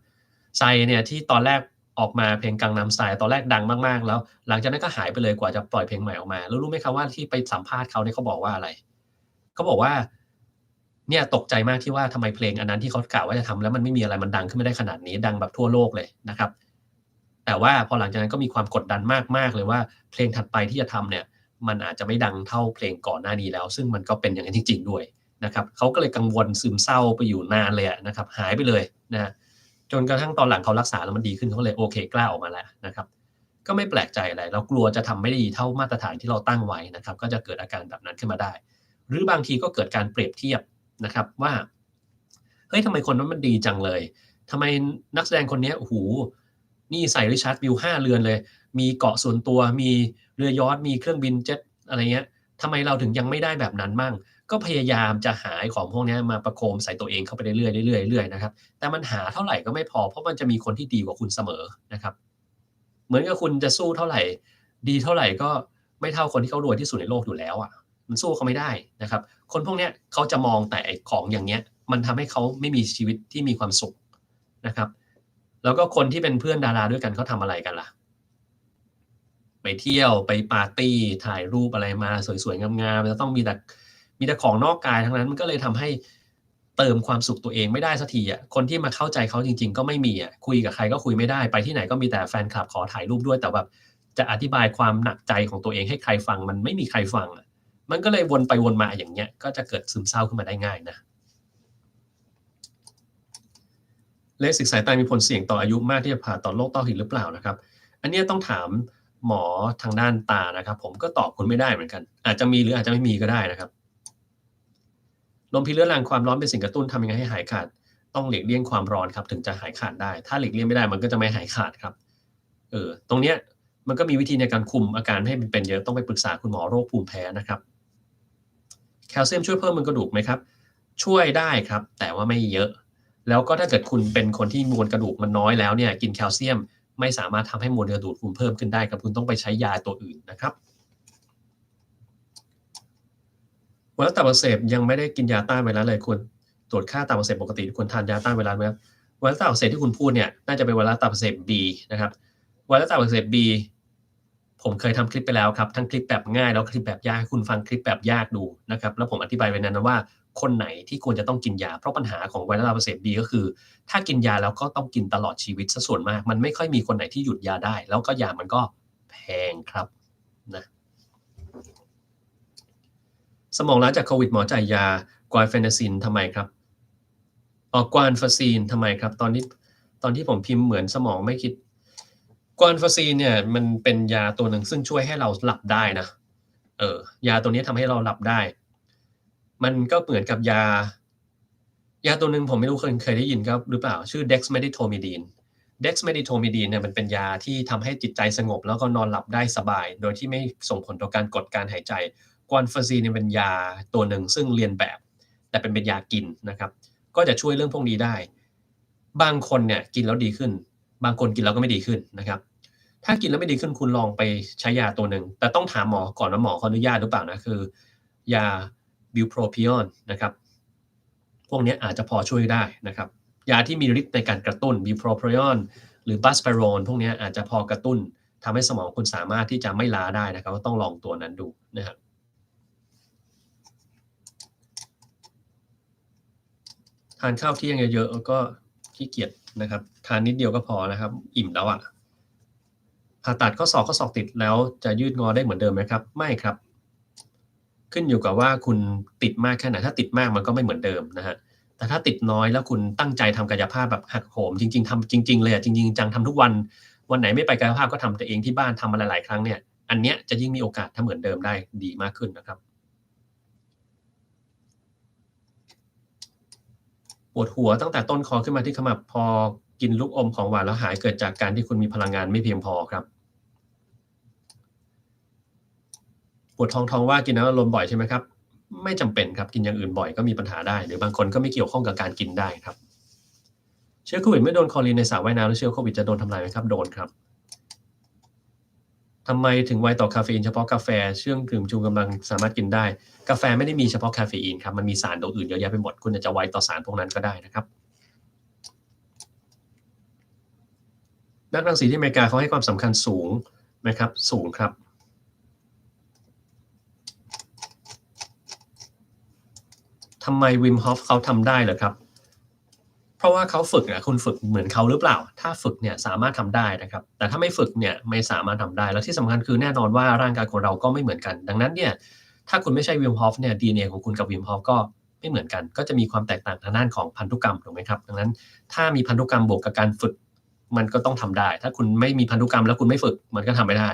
ไซเนี่ยที่ตอนแรกออกมาเพลงกังนัมสไตล์ตอนแรกดังมากๆแล้วหลังจากนั้นก็หายไปเลยกว่าจะปล่อยเพลงใหม่ออกมาแล้วรู้ไหมครับว่าที่ไปสัมภาษณ์เขาเนี่ยเขาบอกว่าอะไรเขาบอกว่าเนี่ยตกใจมากที่ว่าทำไมเพลงอันนั้นที่เขากะว่าจะทำแล้วมันไม่มีอะไรมันดังขึ้นมาได้ขนาดนี้ดังแบบทั่วโลกเลยนะครับแต่ว่าพอหลังจากนั้นก็มีความกดดันมากๆเลยว่าเพลงถัดไปที่จะทำเนี่ยมันอาจจะไม่ดังเท่าเพลงก่อนหน้านี้แล้วซึ่งมันก็เป็นอย่างนั้นจริงๆด้วย นะครับเขาก็เลยกังวลซึมเศร้าไปอยู่นานเลยนะครับหายไปเลยนะจนกระทั่งตอนหลังเขารักษาแล้วมันดีขึ้นเขาเลยโอเคกล้าออกมาแล้วนะครับก็ไม่แปลกใจอะไรเรากลัวจะทำไม่ดีเท่ามาตรฐานที่เราตั้งไว้นะครับก็จะเกิดอาการแบบนั้นขึ้นมาได้หรือบางทีก็เกิดการเปรียบเทียบนะครับว่าเฮ้ยทำไมคนนั้นมันดีจังเลยทำไมนักแสดงคนนี้โอ้โหนี่ใส่ริชาร์ดวิว5เรือนเลยมีเกาะส่วนตัวมีเรือยอชต์มีเครื่องบินเจ็ตอะไรเงี้ยทำไมเราถึงยังไม่ได้แบบนั้นมั่ง ก็พยายามจะหาของพวกนี้มาประโคมใส่ตัวเองเข้าไปเรื่อยๆเรื่อยๆเรื่อยๆนะครับแต่มันหาเท่าไหร่ก็ไม่พอเพราะมันจะมีคนที่ดีกว่าคุณเสมอนะครับเหมือนกับคุณจะสู้เท่าไหร่ดีเท่าไหร่ก็ไม่เท่าคนที่เขารวยที่สุดในโลกอยู่แล้วมันสู้เขาไม่ได้นะครับคนพวกนี้เขาจะมองแต่ของอย่างเงี้ยมันทำให้เขาไม่มีชีวิตที่มีความสุขนะครับแล้วก็คนที่เป็นเพื่อนดาราด้วยกันเขาทำอะไรกันล่ะ ไปเที่ยวไปปาร์ตีถ่ายรูปอะไรมาสวยๆงามๆจะต้องมีแต่ของนอกกายทั้งนั้นมันก็เลยทำให้เติมความสุขตัวเองไม่ได้สักทีคนที่มาเข้าใจเขาจริงๆก็ไม่มีคุยกับใครก็คุยไม่ได้ไปที่ไหนก็มีแต่แฟนคลับขอถ่ายรูปด้วยแต่แบบจะอธิบายความหนักใจของตัวเองให้ใครฟังมันไม่มีใครฟังมันก็เลยวนไปวนมาอย่างเงี้ยก็จะเกิดซึมเศร้าขึ้นมาได้ง่ายนะเลสิกสายตามีผลเสี่ยงต่ออายุมากที่จะผ่าตัดโรคต้อหินหรือเปล่านะครับอันนี้ต้องถามหมอทางด้านตานะครับผมก็ตอบคุณไม่ได้เหมือนกันอาจจะมีหรืออาจจะไม่มีก็ได้นะครับลมพิษเรื้อรังความร้อนเป็นสิ่งกระตุ้นทำยังไงให้หายขาดต้องหลีกเลี่ยงความร้อนครับถึงจะหายขาดได้ถ้าหลีกเลี่ยงไม่ได้มันก็จะไม่หายขาดครับตรงเนี้ยมันก็มีวิธีในการคุมอาการไม่ให้มันเป็นเยอะต้องไปปรึกษาคุณหมอโรคภูมิแพ้นะครับแคลเซียมช่วยเพิ่มมวลกระดูกไหมครับช่วยได้ครับแต่ว่าไม่เยอะแล้วก็ถ้าเกิดคุณเป็นคนที่มวลกระดูกมันน้อยแล้วเนี่ยกินแคลเซียมไม่สามารถทำให้มวลกระดูกคุณเพิ่มขึ้นได้ครับคุณต้องไปใช้ยาตัวอื่นนะครับไวรัสตับอักเสบยังไม่ได้กินยาต้านไวรัสเลยควรตรวจค่าตับอักเสบปกติควรทานยาต้านไวรัสไหมครับไวรัสตับอักเสบที่คุณพูดเนี่ยน่าจะเป็นไวรัสตับอักเสบ B นะครับไวรัสตับอักเสบ B ผมเคยทำคลิปไปแล้วครับทั้งคลิปแบบง่ายแล้วคลิปแบบยากให้คุณฟังคลิปแบบยากดูนะครับแล้วผมอธิบายไว้นั้นว่าคนไหนที่ควรจะต้องกินยาเพราะปัญหาของไวรัสตับอักเสบ B ก็คือถ้ากินยาแล้วก็ต้องกินตลอดชีวิตซะส่วนมากมันไม่ค่อยมีคนไหนที่หยุดยาได้แล้วก็ยามันก็แพงครับนะสมองล้าจากโควิดหมอจ่ายยากวาเฟนาซินทำไมครับกวานฟาซีนทำไมครับตอนที่ผมพิมพ์เหมือนสมองไม่คิดกวานฟาซีนเนี่ยมันเป็นยาตัวหนึ่งซึ่งช่วยให้เราหลับได้นะยาตัวนี้ทำให้เราหลับได้มันก็เหมือนกับยาตัวหนึ่งผมไม่รู้เคยได้ยินครับหรือเปล่าชื่อ Dexmedetomidine Dexmedetomidine เนี่ยมันเป็นยาที่ทำให้จิตใจสงบแล้วก็นอนหลับได้สบายโดยที่ไม่ส่งผลต่อการกดการหายใจกวานฟาซีนเนี่ยเป็นยาตัวหนึ่งซึ่งเรียนแบบแต่เป็นยากินนะครับก็จะช่วยเรื่องพวกนี้ได้บางคนเนี่ยกินแล้วดีขึ้นบางคนกินแล้วก็ไม่ดีขึ้นนะครับถ้ากินแล้วไม่ดีขึ้นคุณลองไปใช้ยาตัวหนึ่งแต่ต้องถามหมอก่อนว่าหมอเขาอนุญาตหรือเปล่านะคือยา Bupropion นะครับพวกนี้อาจจะพอช่วยได้นะครับยาที่มีฤทธิ์ในการกระตุ้น Bupropion หรือ Buspirone พวกนี้อาจจะพอกระตุ้นทำให้สมองคุณสามารถที่จะไม่ล้าได้นะครับก็ต้องลองตัวนั้นดูนะครับทานข้าวเที่ยงเยอะๆก็ขี้เกียจนะครับทานนิดเดียวก็พอนะครับอิ่มแล้วผ่าตัดข้อศอกติดแล้วจะยืดงอได้เหมือนเดิมไหมครับไม่ครับขึ้นอยู่กับว่าคุณติดมากแค่ไหนถ้าติดมากมันก็ไม่เหมือนเดิมนะฮะแต่ถ้าติดน้อยแล้วคุณตั้งใจทำกายภาพแบบหักโหมจริงๆทำจริงๆเลยจริงๆจังทำทุกวันวันไหนไม่ไปกายภาพก็ทำแต่เองที่บ้านทำมาหลายๆครั้งเนี่ยอันเนี้ยจะยิ่งมีโอกาสทำเหมือนเดิมได้ดีมากขึ้นนะครับปวดหัวตั้งแต่ต้นคอขึ้นมาที่ขมับพอกินลูกอมของหวานแล้วหายเกิดจากการที่คุณมีพลังงานไม่เพียงพอครับ ปวดท้องว่างกินน้ำอัดลมบ่อยใช่ไหมครับไม่จำเป็นครับกินอย่างอื่นบ่อยก็มีปัญหาได้หรือบางคนก็ไม่เกี่ยวข้องกับการกินได้ครับเชื้อโควิดไม่โดนคลอรีนในสระว่ายน้ำแล้วเชื้อโควิดจะโดนทำลายไหมครับโดนครับ ทำไมถึงไวต่อคาเฟอีนเฉพาะกาแฟเครื่องดื่มชูกำลังสามารถกินได้กาแฟไม่ได้มีเฉพาะคาเฟอีนครับมันมีสารตัวอื่นเยอะแยะไปหมดคุณอาจจะไวต่อสารพวกนั้นก็ได้นะครับนักรังสีที่อเมริกาเขาให้ความสำคัญสูงนะครับสูงครับทำไมวิมฮอฟเขาทำได้เหรอครับเพราะว่าเขาฝึกนะคุณฝึกเหมือนเขาหรือเปล่าถ้าฝึกเนี่ยสามารถทำได้นะครับแต่ถ้าไม่ฝึกเนี่ยไม่สามารถทำได้แล้วที่สำคัญคือแน่นอนว่าร่างกายของเราก็ไม่เหมือนกันดังนั้นเนี่ยถ้าคุณไม่ใช่วิมฮอฟเนี่ย DNA ของคุณกับวิมฮอฟก็ไม่เหมือนกันก็จะมีความแตกต่างทางด้านของพันธุกรรมถูกไหมครับดังนั้นถ้ามีพันธุกรรมบวกกับการฝึกมันก็ต้องทำได้ถ้าคุณไม่มีพันธุกรรมแล้วคุณไม่ฝึกมันก็ทำไม่ได้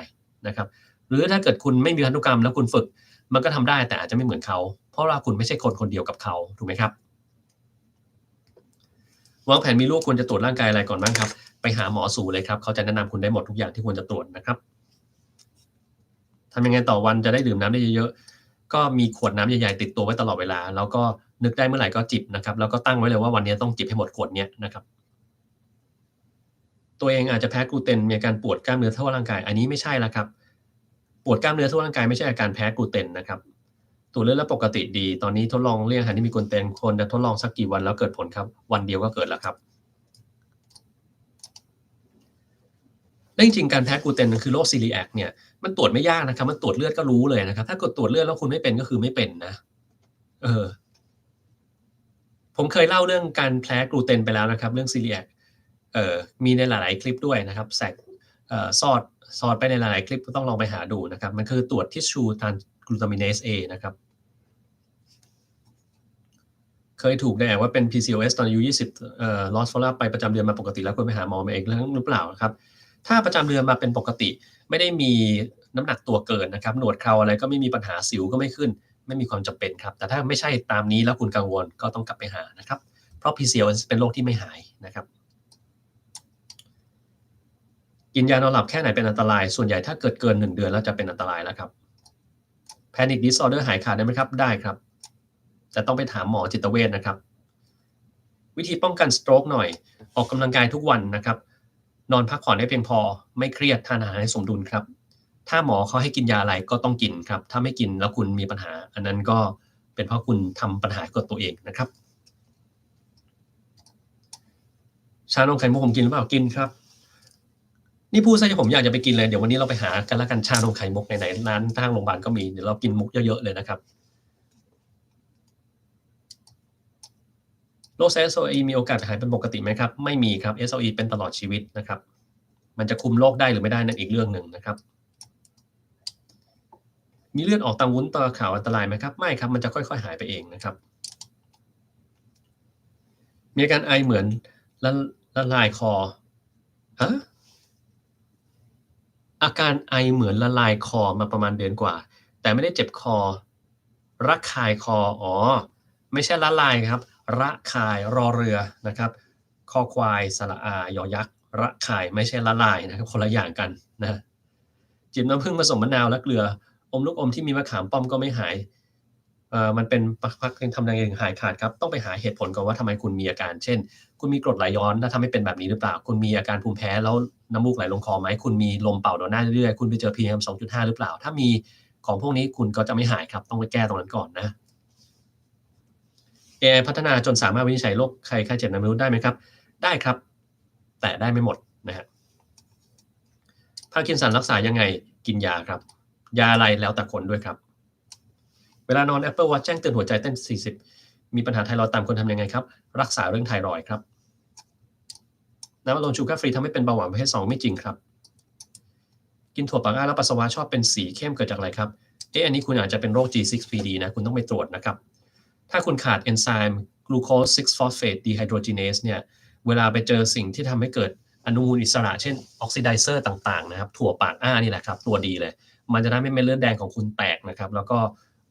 นะครับหรือถ้าเกิดคุณไม่มีพันธุกรรมแล้วคุณฝึกมันก็ทำได้แต่อาจจะไม่เหมือนเขาเพราะว่าคุณไม่ใช่คนคนเดียวกับเขาถูกไหมครับ วางแผนมีลูกควรจะตรวจร่างกายอะไรก่อนบ้างครับไปหาหมอสูเลยครับเขาจะแนะนำคุณได้หมดทุกอย่างที่ควรจะตรวจนะครับทำยังไงต่อวันจะได้ดื่มน้ำได้เยอะๆก็มีขวดน้ำใหญ่ๆติดตัวไว้ตลอดเวลาแล้วก็นึกได้เมื่อไหร่ก็จิบนะครับแล้วก็ตั้งไว้เลยว่าวันนี้ต้องจิบให้หมดขวดเนี้ยนะครับตัวเองอาจจะแพ้กลูเตนมีอาการปวดกล้ามเนื้อทั่วร่างกายอันนี้ไม่ใช่แล้วครับปวดกล้ามเนื้อทั่วร่างกายไม่ใช่อาการแพ้กลูเตนนะครับตรวจเลือดแล้วปกติดีตอนนี้ทดลองเลี่ยงอาหารที่มีกลูเตนควรจะทดลองสักกี่วันแล้วเกิดผลครับวันเดียวก็เกิดแล้วครับ แล้วจริงๆการแพ้กลูเตนคือโรค Celiac เนี่ยมันตรวจไม่ยากนะครับมันตรวจเลือดก็รู้เลยนะครับถ้ากดตรวจเลือดแล้วคุณไม่เป็นก็คือไม่เป็นนะเออผมเคยเล่าเรื่องการแพ้กลูเตนไปแล้วนะครับเรื่อง Celiac มีในหลายๆคลิปด้วยนะครับแทรกสอดไปในหลายๆคลิปก็ต้องลองไปหาดูนะครับมันคือตรวจ Tissue Glutamine A นะครับเคยถูกแดงว่าเป็น PCOS ตอนอายุ20lost follow-up ไปประจำเดือนมาปกติแล้วควรไปหาหมอมาเองหรือเปล่าครับถ้าประจำเดือนมาเป็นปกติไม่ได้มีน้ำหนักตัวเกินนะครับหนวดเคราอะไรก็ไม่มีปัญหาสิวก็ไม่ขึ้นไม่มีความจำเป็นครับแต่ถ้าไม่ใช่ตามนี้แล้วคุณกังวลก็ต้องกลับไปหานะครับเพราะ PCOS เป็นโรคที่ไม่หายนะครับกินยานอนหลับแค่ไหนเป็นอันตรายส่วนใหญ่ถ้าเกิดเกิน1เดือนแล้วจะเป็นอันตรายแล้วครับ Panic Disorder หายขาดได้ไหมครับได้ครับแต่ต้องไปถามหมอจิตเวชนะครับ วิธีป้องกันสโตรกหน่อยออกกำลังกายทุกวันนะครับนอนพักผ่อนให้เพียงพอไม่เครียดทานอาหารให้สมดุลครับถ้าหมอเขาให้กินยาอะไรก็ต้องกินครับถ้าไม่กินแล้วคุณมีปัญหาอันนั้นก็เป็นเพราะคุณทำปัญหากับตัวเองนะครับชานมไข่มุกผมกินหรือเปล่ากินครับนี่พูดซะผมอยากจะไปกินเลยเดี๋ยววันนี้เราไปหากันแล้วกันชานมไข่มุกไหนๆร้านข้างโรงพยาบาลก็มีเดี๋ยวเรากินมุกเยอะๆเลยนะครับโรค SLE มีโอกาสหายเป็นปกติไหมครับไม่มีครับ SLE เป็นตลอดชีวิตนะครับมันจะคุมโรคได้หรือไม่ได้นั่นอีกเรื่องหนึ่งนะครับมีเลือดออกตามวุ้นตาขาวอันตรายไหมครับไม่ครับมันจะค่อยๆหายไปเองนะครับมีอาการไอเหมือนละละลายคอฮะอาการไอเหมือนละลายคอมาประมาณเดือนกว่าแต่ไม่ได้เจ็บคอระคายคออ๋อไม่ใช่ละลายครับระคายรอเรือนะครับคอควายสระอายอยักษ์ระคายไม่ใช่ละลายนะครับคนละอย่างกันนะจิบน้ำผึ้งผสมมะนาวและเกลืออมลูกอมที่มีมะขามป้อมก็ไม่หายมันเป็นพักๆทำยังไงถึงหายขาดครับต้องไปหาเหตุผลก่อนว่าทำไมคุณมีอาการเช่นคุณมีกรดไหลย้อนแล้วทำให้เป็นแบบนี้หรือเปล่าคุณมีอาการภูมิแพ้แล้วน้ำมูกไหลลงคอไหมคุณมีลมเป่าโดนหน้าเรื่อยๆคุณไปเจอ PM 2.5หรือเปล่าถ้ามีของพวกนี้คุณก็จะไม่หายครับต้องไปแก้ตรงนั้นก่อนนะเอไอพัฒนาจนสามารถวินิจฉัยโรคไข้เจ็บในมนุษย์ได้ไหมครับได้ครับแต่ได้ไม่หมดนะฮะพาร์กินสันรักษายังไงกินยาครับยาอะไรแล้วแต่คนด้วยครับ เวลานอน Apple Watch แจ้งเตือนหัวใจเต้น40มีปัญหาไทรอยด์ต่ำควรทำยังไงครับรักษาเรื่องไทรอยด์ครับน้ำอัดลมชูการ์ฟรีทำให้เป็นเบาหวานประเภท2ไม่จริงครับกินถั่วฝักยาวแล้วปัสสาวะชอบเป็นสีเข้มเกิดจากอะไรครับอันนี้คุณอาจจะเป็นโรค G6PD นะคุณต้องไปตรวจนะครับถ้าคุณขาดเอนไซม์ glucose 6-phosphate dehydrogenase เนี่ยเวลาไปเจอสิ่งที่ทำให้เกิดอนุมูลอิสระเช่นออกซิไดเซอร์ต่างๆนะครับถั่วปากนี่แหละครับตัวดีเลยมันจะทำให้เม็ดเลือดแดงของคุณแตกนะครับแล้วก็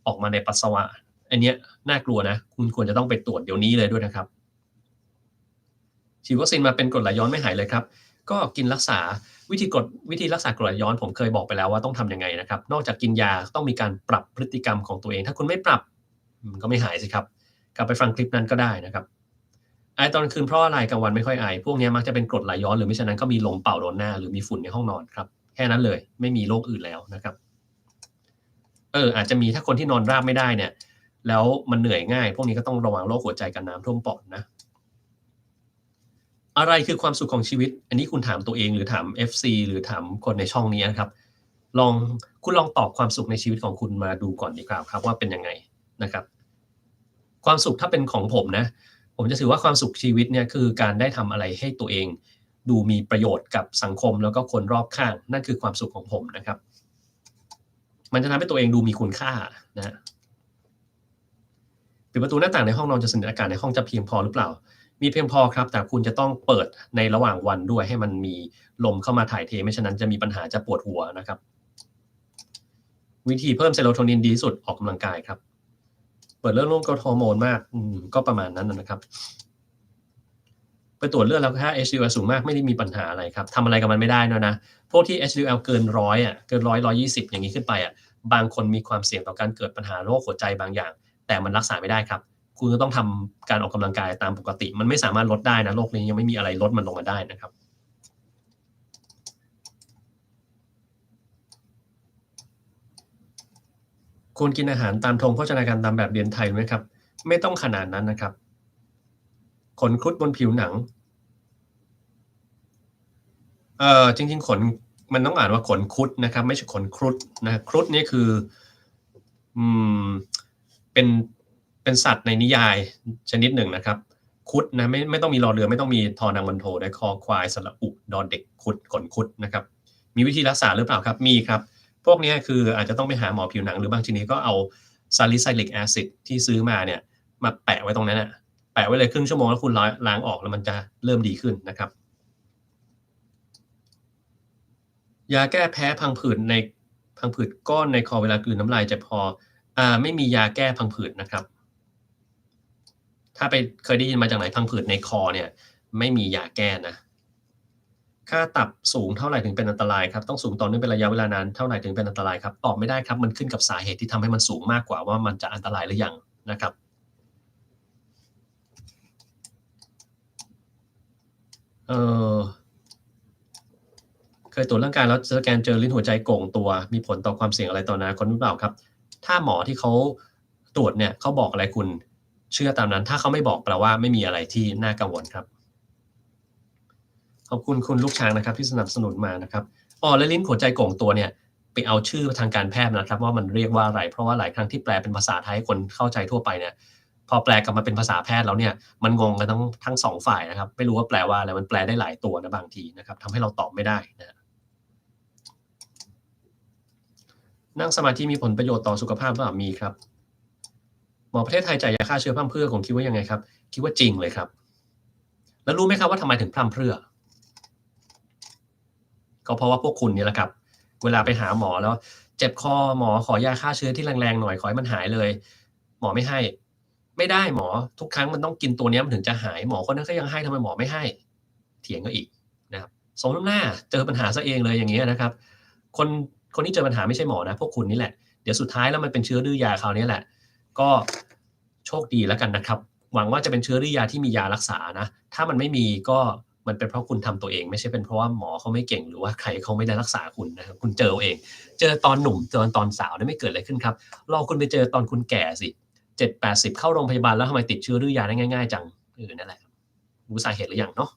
ออกมาในปัสสาวะอันนี้น่ากลัวนะคุณควรจะต้องไปตรวจเดี๋ยวนี้เลยด้วยนะครับฉีดวัคซีนมาเป็นกรดไหลย้อนไม่หายเลยครับก็กินรักษาวิธีรักษากรดไหลย้อนผมเคยบอกไปแล้วว่าต้องทำยังไงนะครับนอกจากกินยาต้องมีการปรับพฤติกรรมของตัวเองถ้าคุณไม่ปรับมันก็ไม่หายสิครับกลับไปฟังคลิปนั้นก็ได้นะครับไอตอนคืนเพราะอะไรกลางวันไม่ค่อยไอพวกนี้มักจะเป็นกรดไหลย้อนหรือไม่ฉะนั้นก็มีลมเป่าโดนหน้าหรือมีฝุ่นในห้องนอนครับ แค่นั้นเลยไม่มีโรคอื่นแล้วนะครับอาจจะมีถ้าคนที่นอนราบไม่ได้เนี่ยแล้วมันเหนื่อยง่ายพวกนี้ก็ต้องระวังโรคหัวใจกับน้ำท่วมปอดนะอะไรคือความสุขของชีวิตอันนี้คุณถามตัวเองหรือถาม FC หรือถามคนในช่องนี้นะครับลองคุณลองตอบความสุขในชีวิตของคุณมาดูก่อนดีกว่าครับว่าเป็นยังไงนะครับความสุขถ้าเป็นของผมนะผมจะถือว่าความสุขชีวิตเนี่ยคือการได้ทำอะไรให้ตัวเองดูมีประโยชน์กับสังคมแล้วก็คนรอบข้างนั่นคือความสุขของผมนะครับมันจะทำให้ตัวเองดูมีคุณค่านะปิดประตูหน้าต่างในห้องนอนจะสูดอากาศในห้องจะเพียงพอหรือเปล่ามีเพียงพอครับแต่คุณจะต้องเปิดในระหว่างวันด้วยให้มันมีลมเข้ามาถ่ายเทไม่ฉะนั้นจะมีปัญหาจะปวดหัวนะครับวิธีเพิ่มเซโรโทนินดีที่สุดออกกำลังกายครับเปิดเรื่องร่วมกับฮอร์โมนมากก็ประมาณนั้นนะครับไปตรวจเลือดแล้วค่า HDL สูงมากไม่ได้มีปัญหาอะไรครับทำอะไรกับมันไม่ได้นะพวกที่ HDL เกินร้อยเกิน100 120อย่างนี้ขึ้นไปบางคนมีความเสี่ยงต่อการเกิดปัญหาโรคหัวใจบางอย่างแต่มันรักษาไม่ได้ครับคุณก็ต้องทำการออกกำลังกายตามปกติมันไม่สามารถลดได้นะโรคนี้ยังไม่มีอะไรลดมันลงมาได้นะครับควรกินอาหารตามธงโภชนาการตามแบบเรียนไทยไหมครับไม่ต้องขนาดนั้นนะครับขนครุฑบนผิวหนังจริงๆขนมันต้องอ่านว่าขนครุฑนะครับไม่ใช่ขนครุฑนะครุฑนี่คืออืมเป็นเป็นสัตว์ในนิยายชนิดหนึ่งนะครับครุฑนะไม่ต้องมีรอเรือไม่ต้องมีทอนางบรรโทได้คอควายสระอุดอเด็กครุฑขนครุฑนะครับมีวิธีรักษาหรือเปล่าครับมีครับพวกนี้คืออาจจะต้องไปหาหมอผิวหนังหรือบางทีนี้ก็เอา salicylic acid ที่ซื้อมาเนี่ยมาแปะไว้ตรงนั้นแปะไว้เลยครึ่งชั่วโมงแล้วคุณล้างออกแล้วมันจะเริ่มดีขึ้นนะครับ ยาแก้แพ้พังผืดในพังผืดก้อนในคอเวลากลืนน้ำลายเจ็บคอไม่มียาแก้พังผืดนะครับถ้าไปเคยได้ยินมาจากไหนพังผืดในคอเนี่ยไม่มียาแก้นะค่าตับสูงเท่าไรถึงเป็นอันตรายครับต้องสูงต่อเนื่องเป็นระยะเวลานานเท่าไรถึงเป็นอันตรายครับตอบไม่ได้ครับมันขึ้นกับสาเหตุที่ทำให้มันสูงมากกว่าว่ามันจะอันตรายหรือยังนะครับเอ่อเคยตรวจร่างกายแล้วสแกนเจอลิ้นหัวใจโก่งตัวมีผลต่อความเสี่ยงอะไรต่ออนาคตหรือเปล่าครับถ้าหมอที่เขาตรวจเนี่ยเขาบอกอะไรคุณเชื่อตามนั้นถ้าเขาไม่บอกแปลว่าไม่มีอะไรที่น่ากังวลครับ ขอบคุณคุณลูกช้างนะครับที่สนับสนุนมานะครับและลิ้นหัวใจโก่งตัวเนี่ยไปเอาชื่อทางการแพทย์นะครับว่ามันเรียกว่าอะไรเพราะว่าหลายครั้งที่แปลเป็นภาษาไทยให้คนเข้าใจทั่วไปเนี่ยพอแปลกลับมาเป็นภาษาแพทย์แล้วเนี่ยมันงงกันทั้งสองฝ่ายนะครับไม่รู้ว่าแปลว่าอะไรมันแปลได้หลายตัวนะบางทีนะครับทำให้เราตอบไม่ได้นะนั่งสมาธิมีผลประโยชน์ต่อสุขภาพหรือเปล่ามีครับหมอประเทศไทยจ่ายยาฆ่าเชื้อพร่ำเพรื่อผมคิดว่ายังไงครับคิดว่าจริงเลยครับแล้วรู้ไหมครับว่าทำไมถึงพร่ำเพรื่อ ก็เพราะว่าพวกคุณนี่แหละครับเวลาไปหาหมอแล้วเจ็บคอหมอขอยาฆ่าเชื้อที่แรงๆหน่อยขอให้มันหายเลยหมอไม่ให้ไม่ได้หมอทุกครั้งมันต้องกินตัวนี้มันถึงจะหายหมอคนนั้นก็ยังให้ทำไมหมอไม่ให้เถียงกันอีกนะครับสมน้ำหน้าเจอปัญหาซะเองเลยอย่างเงี้ยนะครับคนคนที่เจอปัญหาไม่ใช่หมอนะพวกคุณนี่แหละเดี๋ยวสุดท้ายแล้วมันเป็นเชื้อดื้อยาคราวนี้แหละก็โชคดีแล้วกันนะครับหวังว่าจะเป็นเชื้อดื้อยาที่มียารักษานะถ้ามันไม่มีก็ มันเป็นเพราะคุณทำตัวเองไม่ใช่เป็นเพราะว่าหมอเขาไม่เก่งหรือว่าใครเขาไม่ได้รักษาคุณนะครับคุณเจอเองเจอตอนหนุ่มเจอตอนสาวเนี่ยไม่เกิดอะไรขึ้นครับรอคุณไปเจอตอนคุณแก่สิ70-80เข้าโรงพยาบาลแล้วทำไมติดเชื้อดื้อยาได้ง่ายๆจังนั่นแหละรู้สาเหตุหรือยังเนาะ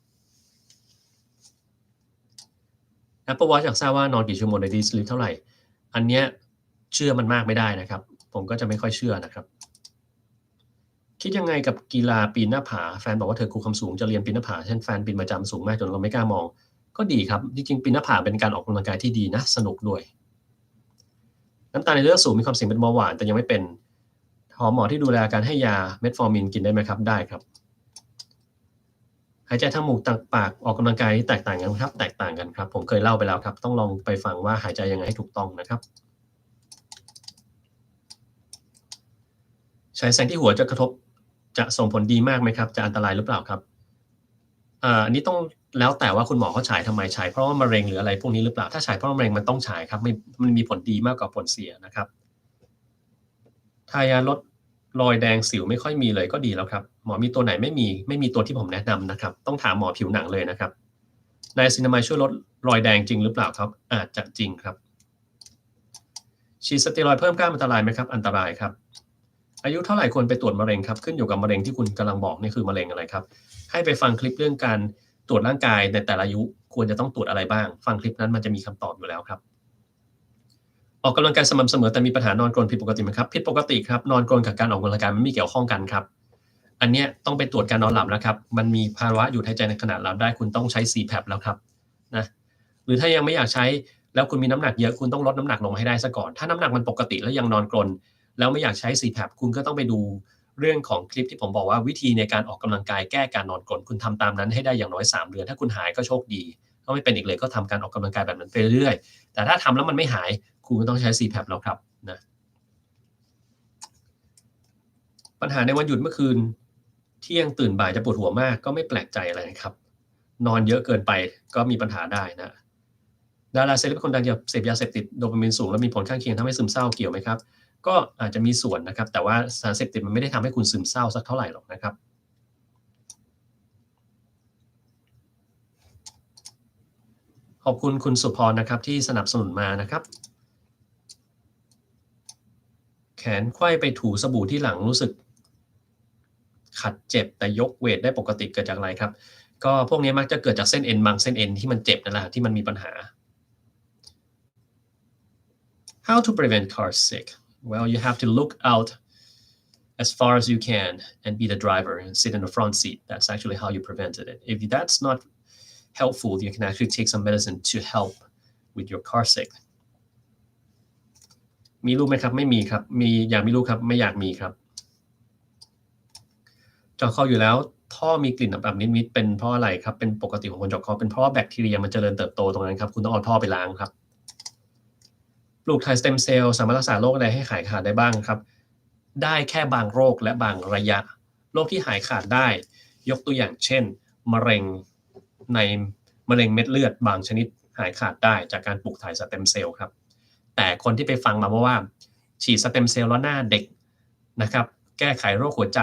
Apple Watch อยากทราบว่านอนกี่ชั่วโมงใน Deep Sleep เท่าไหร่อันเนี้ยเชื่อมันมากไม่ได้นะครับผมก็จะไม่ค่อยเชื่อนะครับคิดยังไงกับกีฬาปีนหน้าผาแฟนบอกว่าเธอกลัวความสูงจะเรียนปีนหน้าผาเช่นแฟนปีนประจำสูงมากจนเราไม่กล้ามองก็ดีครับจริงๆปีนหน้าผาเป็นการออกกำลังกายที่ดีนะสนุกด้วยน้ำตาลในเลือดสูงมีความเสี่ยงเป็นเบาหวานแต่ยังไม่เป็นหมอที่ดูแลอาการให้ยาเม็ดฟอร์มินกินได้ไหมครับได้ครับหายใจทางหมูกทางปากออกกำลังกายที่แตกต่างกันครับแตกต่างกันครับผมเคยเล่าไปแล้วครับต้องลองไปฟังว่าหายใจยังไงให้ถูกต้องนะครับฉายแสงที่หัวจะกระทบจะส่งผลดีมากไหมครับจะอันตรายหรือเปล่าครับ อันนี้ต้องแล้วแต่ว่าคุณหมอเขาฉายทำไมฉายเพราะว่ามะเร็งหรืออะไรพวกนี้หรือเปล่าถ้าฉายเพราะมะเร็งมันต้องฉายครับมันมีผลดีมากกว่าผลเสียนะครับทายาลดรอยแดงสิวไม่ค่อยมีเลยก็ดีแล้วครับหมอมีตัวไหนไม่มีตัวที่ผมแนะนำนะครับต้องถามหมอผิวหนังเลยนะครับ ไนซินามายช่วยลดรอยแดงจริงหรือเปล่าครับอาจจะจริงครับฉีดสเตียรอยด์เพิ่มกล้ามอันตรายไหมครับอันตรายครับอายุเท่าไหร่ควรไปตรวจมะเร็งครับขึ้นอยู่กับมะเร็งที่คุณกำลังบอกนี่คือมะเร็งอะไรครับให้ไปฟังคลิปเรื่องการตรวจร่างกายในแต่ละอายุควรจะต้องตรวจอะไรบ้างฟังคลิปนั้นมันจะมีคำตอบอยู่แล้วครับออกกำลังกายสม่ำเสมอแต่มีปัญหานอนกรนผิดปกติไหมครับผิดปกติครับนอนกรนกับการออกกำลังกายมันไม่เกี่ยวข้องกันครับอันเนี้ยต้องไปตรวจการนอนหลับแล้วครับมันมีภาวะหยุดหายใจในขณะหลับได้คุณต้องใช้ CPAP แล้วครับนะหรือถ้ายังไม่อยากใช้แล้วคุณมีน้ำหนักเยอะคุณต้องลดน้ำหนักลงให้ได้ซะก่อนถ้าน้ำหนักมันปกติแล้วยังนอนกรนแล้วไม่อยากใช้ CPAP คุณก็ต้องไปดูเรื่องของคลิปที่ผมบอกว่าวิธีในการออกกำลังกายแก้การนอนกรนคุณทำตามนั้นให้ได้อย่างน้อย3เดือนถ้าคุณหายก็โชคดีถ้าไม่เป็นอีกเลยก็ทำการออกกำลังกายแบบนั้นไปเรื่อยๆแต่ถ้าทำแล้วมันไม่หายคุณก็ต้องใช้ CPAP แล้วครับนะปัญหาในวันหยุดเมื่อคืนเที่ยงตื่นบ่ายจะปวดหัวมากก็ไม่แปลกใจอะไรนะครับนอนเยอะเกินไปก็มีปัญหาได้นะดาราเซเลบคนดังเสพยาเสพติดโดปามีนสูงแล้วมีผลข้างเคียงทำให้ซึมเศร้าเกี่ยวไหมครับก็อาจจะมีส่วนนะครับแต่ว่าสารเสพติดมันไม่ได้ทำให้คุณซึมเศร้าสักเท่าไหร่หรอกนะครับขอบคุณคุณสุพรนะครับที่สนับสนุนมานะครับแขนไขว้ไปถูสบู่ที่หลังรู้สึกขัดเจ็บแต่ยกเวทได้ปกติเกิดจากอะไรครับก็พวกนี้มักจะเกิดจากเส้นเอ็นบางเส้นเอ็นที่มันเจ็บนั่นแหละที่มันมีปัญหา How to prevent car sick? Well, you have to look out as far as you can and be the driver and sit in the front seat. That's actually how you prevented it. If that's not helpful, you can actually take some medicine to help with your car sick. มีลูกไหมครับไม่มีครับมีอยากมีลูกครับไม่อยากมีครับเจาะคออยู่แล้วท่อมีกลิ่นอับๆนิดๆเป็นเพราะอะไรครับเป็นปกติของคนเจาะคอเป็นเพราะว่าแบคทีเรียมันเจริญเติบโตตรงนั้นครับคุณต้องเอาท่อไปล้างครับปลูกถ่ายสเต็มเซลล์สามารถรักษาโรคอะไรให้หายขาดได้บ้างครับได้แค่บางโรคและบางระยะโรคที่หายขาดได้ยกตัวอย่างเช่นมะเร็งในมะเร็งเม็ดเลือดบางชนิดหายขาดได้จากการปลูกถ่ายสเต็มเซลล์ครับแต่คนที่ไปฟังมาว่าฉีดสเต็มเซลล์แล้วหน้าเด็กนะครับแก้ไขโรคหัวใจ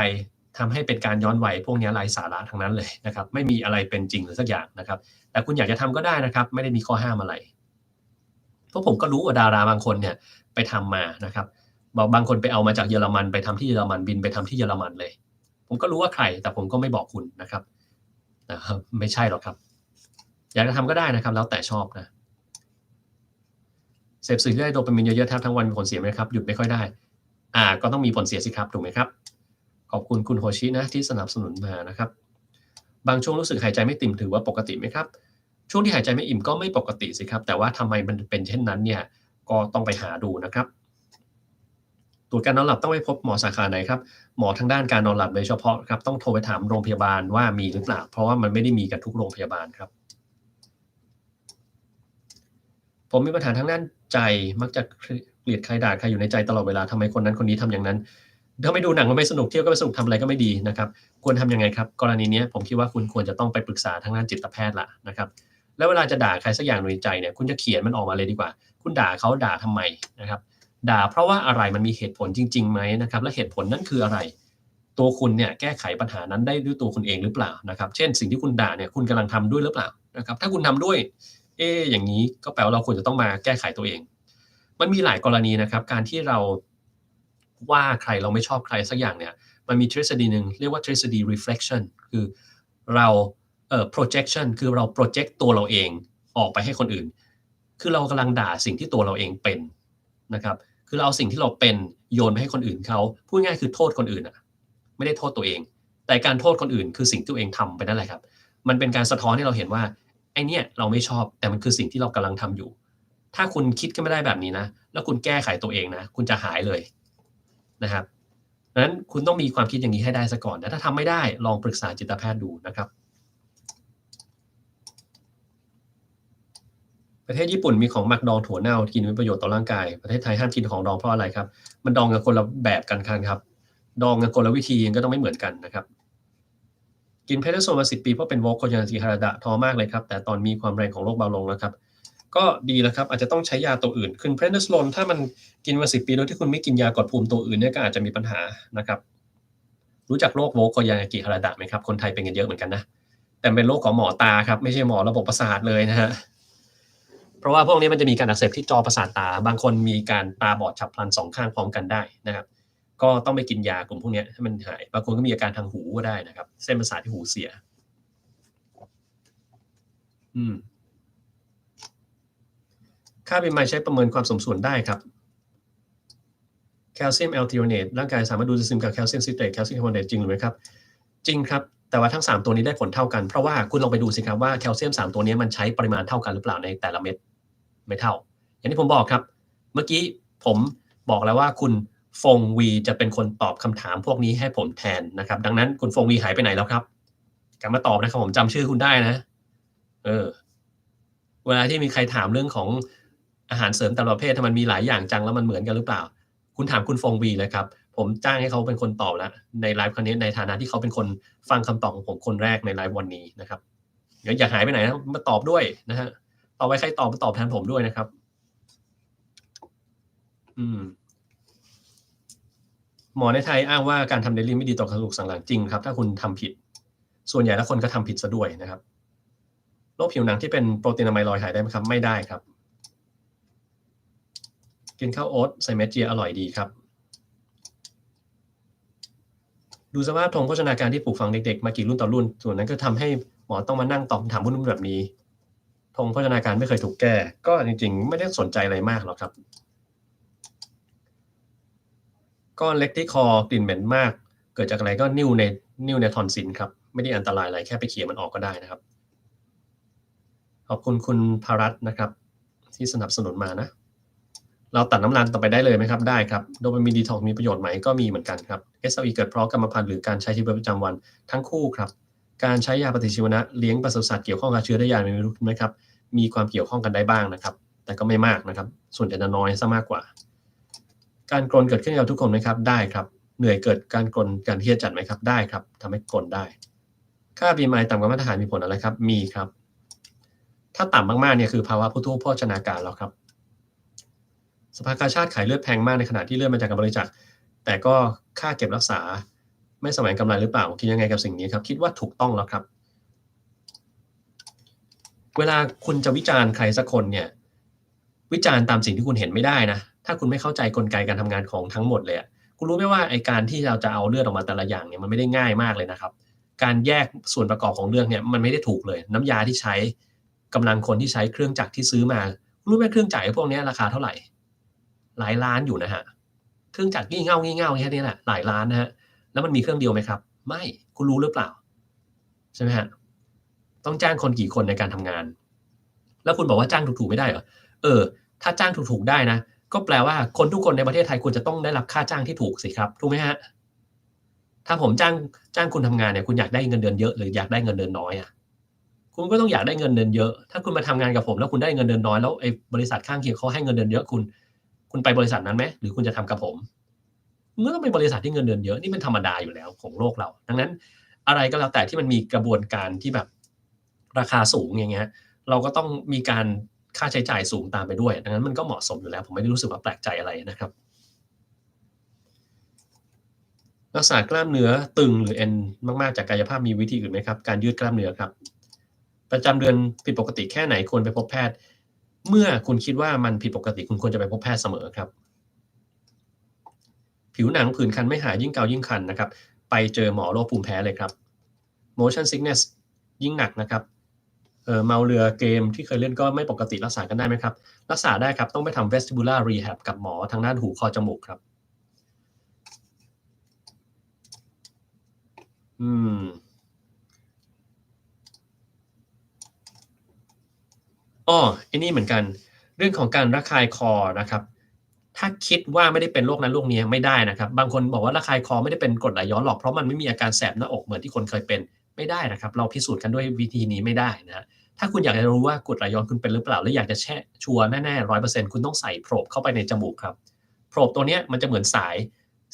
ทำให้เป็นการย้อนวัยพวกนี้ไร้สาระทั้งนั้นเลยนะครับไม่มีอะไรเป็นจริงหรือสักอย่างนะครับแต่คุณอยากจะทำก็ได้นะครับไม่ได้มีข้อห้ามอะไรเพราะผมก็รู้ว่าดาราบางคนเนี่ยไปทำมานะครับบางคนไปเอามาจากเยอรมันไปทำที่เยอรมันบินไปทำที่เยอรมันเลยผมก็รู้ว่าใครแต่ผมก็ไม่บอกคุณนะครับไม่ใช่หรอกครับอยากจะทำก็ได้นะครับแล้วแต่ชอบนะเสพสื่อที่ได้โดปามีนเยอะๆแทบทั้งวันมีผลเสียไหมครับหยุดไม่ค่อยได้ก็ต้องมีผลเสียสิครับถูกไหมครับขอบคุณคุณโฮชินะที่สนับสนุนมานะครับบางช่วงรู้สึกหายใจไม่ติ่มถือว่าปกติไหมครับช่วงที่หายใจไม่อิ่มก็ไม่ปกติสิครับแต่ว่าทำไมมันเป็นเช่นนั้นเนี่ยก็ต้องไปหาดูนะครับตรวจการนอนหลับต้องไปพบหมอสาขาไหนครับหมอทางด้านการนอนหลับโดยเฉพาะครับต้องโทรไปถามโรงพยาบาลว่ามีหรือเปล่าเพราะว่ามันไม่ได้มีกันทุกโรงพยาบาลครับผมมีปัญหาทางด้านใจมักจะเกลียดใครด่าใครอยู่ในใจตลอดเวลาทำไมคนนั้นคนนี้ทำอย่างนั้นถ้าไม่ดูหนังก็ไม่สนุกเที่ยวก็ไม่สนุกทำอะไรก็ไม่ดีนะครับควรทำยังไงครับกรณีนี้ผมคิดว่าคุณควรจะต้องไปปรึกษาทางด้านจิตแพทย์ละนะครับแล้วเวลาจะด่าใครสักอย่างในใจเนี่ยคุณจะเขียนมันออกมาเลยดีกว่าคุณด่าเขาด่าทำไมนะครับด่าเพราะว่าอะไรมันมีเหตุผลจริงๆไหมนะครับและเหตุผลนั้นคืออะไรตัวคุณเนี่ยแก้ไขปัญหานั้นได้ด้วยตัวคุณเองหรือเปล่านะครับเช่นสิ่งที่คุณด่าเนี่ยคุณกำลังทำด้วยหรือเปล่านะครับถ้าคุณทำด้วยอย่างนี้ก็แปลว่าเราควรจะต้องมาแก้ไขตัวเองมันมีหลายกรณีนะครับการที่เราว่าใครเราไม่ชอบใครสักอย่างเนี่ยมันมีทฤษฎีหนึ่งเรียกว่าทฤษฎี reflection คือเราprojection คือเรา project ตัวเราเองออกไปให้คนอื่นคือเรากำลังด่าสิ่งที่ตัวเราเองเป็นนะครับคือเราเอาสิ่งที่เราเป็นโยนไปให้คนอื่นเขาพูดง่ายคือโทษคนอื่นไม่ได้โทษตัวเองแต่การโทษคนอื่นคือสิ่งที่ตัวเองทำไปนั่นแหละครับมันเป็นการสะท้อนให้เราเห็นว่าไอเนี่ยเราไม่ชอบแต่มันคือสิ่งที่เรากำลังทำอยู่ถ้าคุณคิดขึ้นไม่ได้แบบนี้นะแล้วคุณแก้ไขตัวเองนะคุณจะหายเลยนะครับดังนั้นคุณต้องมีความคิดอย่างนี้ให้ได้ซะก่อนนะถ้าทำไม่ได้ลองปรึกษาจิตแพทย์ดูนะครับประเทศญี่ปุ่นมีของหมักดองถั่วเน่ากินมีประโยชน์ต่อร่างกายประเทศไทยห้ามกินของดองเพราะอะไรครับมันดองกันคนละแบบกันครับดองกันคนละวิธีก็ต้องไม่เหมือนกันนะครับกินเพลโซมา10 ปีเพราะเป็นโวลโคยานาจิฮาราดะท้อมากเลยครับแต่ตอนมีความแรงของโรคเบาลงแล้วครับก็ดีแล้วครับอาจจะต้องใช้ยาตัวอื่นคือเพลโซลถ้ามันกินมา10 ปีโดยที่คุณไม่กินยากดภูมิตัวอื่นเนี่ยก็อาจจะมีปัญหานะครับรู้จักโรคโวลโคยานาจิฮาราดะไหมครับคนไทยเป็นกันเยอะเหมือนกันนะ แต่เป็นโรคของหมอตาครับไม่ใช่หมอระบบประสาทเลยนะฮะเพราะว่าพวกนี้มันจะมีการอักเสบที่จอประสาทตาบางคนมีการตาบอดฉับพลัน2ข้างพร้อมกันได้นะครับก็ต้องไปกินยากลุ่มพวกนี้ให้มันหายบางคนก็มีอาการทางหูก็ได้นะครับเส้นประสาทที่หูเสียอืมค่า BMI ใช้ประเมินความสมส่วนได้ครับแคลเซียมแอลทิโอเนตร่างกายสามารถดูดซึมกับแคลเซียมซิเตรตแคลเซียมคาร์บอเนตจริงหรือไม่ครับจริงครับแต่ว่าทั้ง3ตัวนี้ได้ผลเท่ากันเพราะว่าคุณลองไปดูสิครับว่าแคลเซียม3ตัวนี้มันใช้ปริมาณเท่ากันหรือเปล่าในแต่ละเม็ดไม่เท่าอย่างที่ผมบอกครับเมื่อกี้ผมบอกแล้วว่าคุณฟงวีจะเป็นคนตอบคำถามพวกนี้ให้ผมแทนนะครับดังนั้นคุณฟงวีหายไปไหนแล้วครับกลับมาตอบนะครับผมจำชื่อคุณได้นะเออเวลาที่มีใครถามเรื่องของอาหารเสริมแต่ละประเภทมันมีหลายอย่างจังแล้วมันเหมือนกันหรือเปล่าคุณถามคุณฟงวีเลยครับผมจ้างให้เขาเป็นคนตอบแล้วในไลฟ์ครั้งนี้ในฐานะที่เขาเป็นคนฟังคำตอบของผมคนแรกในไลฟ์วันนี้นะครับเดี๋ยวอย่าหายไปไหนนะมาตอบด้วยนะฮะต่อไปใครตอบมาตอบแทนผมด้วยนะครับอืม หมอในไทยอ้างว่าการทำเดลี่ไม่ดีต่อกระดูกสันหลังจริงครับถ้าคุณทำผิดส่วนใหญ่แล้วคนก็ทำผิดซะด้วยนะครับโรคผิวหนังที่เป็นโปรตีนอะไมลอยด์หายได้ไหมครับไม่ได้ครับกินข้าวโอ๊ตใส่เม็ดเจียอร่อยดีครับดูสภาพธงโภชนาการที่ปลูกฝังเด็กๆมากี่รุ่นต่อรุ่นส่วนนั้นก็ทำให้หมอต้องมานั่งตอบคำถามวุ่นๆแบบนี้ธงโภชนาการไม่เคยถูกแก้ก็จริงๆไม่ได้สนใจอะไรมากหรอกครับก้อนเล็กที่คอกลิ่นเหม็นมากเกิดจากอะไรก็นิ่วในทอนซิลครับไม่ได้อันตรายอะไรแค่ไปเขี่ยมันออกก็ได้นะครับ ขอบคุณคุณภารัตน์นะครับที่สนับสนุนมานะเราตัดน้ำมันต่อไปได้เลยไหมครับได้ครับโดปามีนดีท็อกมีประโยชน์ไหมก็มีเหมือนกันครับ SLE เกิดเพราะกรรมพันธุ์หรือการใช้ชีวิตประจำวันทั้งคู่ครับการใช้ยาปฏิชีวนะเลี้ยงปศุสัตว์เกี่ยวข้องกับเชื้อได้อย่างไรรู้ไหมครับมีความเกี่ยวข้องกันได้บ้างนะครับแต่ก็ไม่มากนะครับส่วนใหญ่จะน้อยซะมากกว่าการกรนเกิดขึ้นกับทุกคนไหมครับได้ครับเหนื่อยเกิดการกรนการเครียดจัดไหมครับได้ครับทำให้กรนได้ค่า BMI ต่ำกว่ามาตรฐานมีผลอะไรครับมีครับ ถ้าต่ำมากๆเนี่ยคือภาวะผู้ทุพโภชนาการแล้วครับสภากาชาดขายเลือดแพงมากในขณะที่เลือดมาจากการบริจาคแต่ก็ค่าเก็บรักษาไม่แสวงกำไรหรือเปล่าคิดยังไงกับสิ่งนี้ครับคิดว่าถูกต้องแล้วครับเวลาคุณจะวิจารณ์ใครสักคนเนี่ยวิจารณ์ตามสิ่งที่คุณเห็นไม่ได้นะถ้าคุณไม่เข้าใจกลไกการทำงานของทั้งหมดเลยคุณรู้ไหมว่าไอการที่เราจะเอาเลือดออกมาแต่ละอย่างเนี่ยมันไม่ได้ง่ายมากเลยนะครับการแยกส่วนประกอบของเลือดเนี่ยมันไม่ได้ถูกเลยน้ำยาที่ใช้กำลังคนที่ใช้เครื่องจักรที่ซื้อมารู้ไหมเครื่องจักรพวกนี้ราคาเท่าไหร่หลายล้านอยู่นะฮะเครื่องจักรงี่เง่าแค่นี้แหละหลายล้านนะฮะแล้วมันมีเครื่องเดียวไหมครับไม่คุณรู้หรือเปล่าใช่ไหมฮะต้องจ้างคนกี่คนในการทำงานแล้วคุณบอกว่าจ้างถูกๆไม่ได้เหรอเออถ้าจ้างถูกๆได้นะก็แปลว่าคนทุกคนในประเทศไทยควรจะต้องได้รับค่าจ้างที่ถูกสิครับถูกไหมฮะถ้าผมจ้างคุณทำงานเนี่ยคุณอยากได้เงินเดือนเยอะหรืออยากได้เงินเดือนน้อยอะ คุณก็ต้องอยากได้เงินเดือนเยอะ ถ้าคุณมาทำงานกับผมแล้วคุณได้เงินเดือนน้อยแล้วไอ้บริษัทข้างเคียงเขาให้เงินเดือนเยอะคุณไปบริษัทนั้นไหมหรือคุณจะทำกับผมคุณก็ต้องเป็นบริษัทที่เงินเดือนเยอะนี่เป็นธรรมดาอยู่แล้วของโลกเราดังนั้นอะไรก็แล้วแต่ที่มันมีกระบวนการที่แบบราคาสูงอย่างเงี้ยเราก็ต้องมีการค่าใช้จ่ายสูงตามไปด้วยดังนั้นมันก็เหมาะสมอยู่แล้วผมไม่ได้รู้สึกว่าแปลกใจอะไรนะครับรักษากล้ามเนื้อตึงหรือเอ็นมากๆจากกายภาพมีวิธีอื่นไหมครับการยืดกล้ามเนื้อครับ ประจำเดือนผิดปกติแค่ไหนควรไปพบแพทย์เมื่อคุณคิดว่ามันผิดปกติคุณควรจะไปพบแพทย์เสมอครับผิวหนังผื่นคันไม่หายยิ่งเกายิ่งคันนะครับไปเจอหมอโรคภูมิแพ้เลยครับ motion sickness ยิ่งหนักนะครับเมาเรือเกมที่เคยเล่นก็ไม่ปกติรักษากันได้ไหมครับรักษาได้ครับต้องไปทำ vestibular rehab กับหมอทางด้านหูคอจมูกครับอืม อ้อไอ้นี่เหมือนกันเรื่องของการระคายคอนะครับถ้าคิดว่าไม่ได้เป็นโรคนั้นโรคนี้ไม่ได้นะครับบางคนบอกว่าระคายคอไม่ได้เป็นกรดไหลย้อนหรอกเพราะมันไม่มีอาการแสบหน้าอกเหมือนที่คนเคยเป็นไม่ได้นะครับเราพิสูจน์กันด้วยวิธีนี้ไม่ได้นะครับถ้าคุณอยากจะรู้ว่ากรดไหลย้อนคุณเป็นหรือเปล่าและอยากจะชัวร์แน่ๆ100%คุณต้องใส่โพรบเข้าไปในจมูกครับโพรบตัวเนี้ยมันจะเหมือนสาย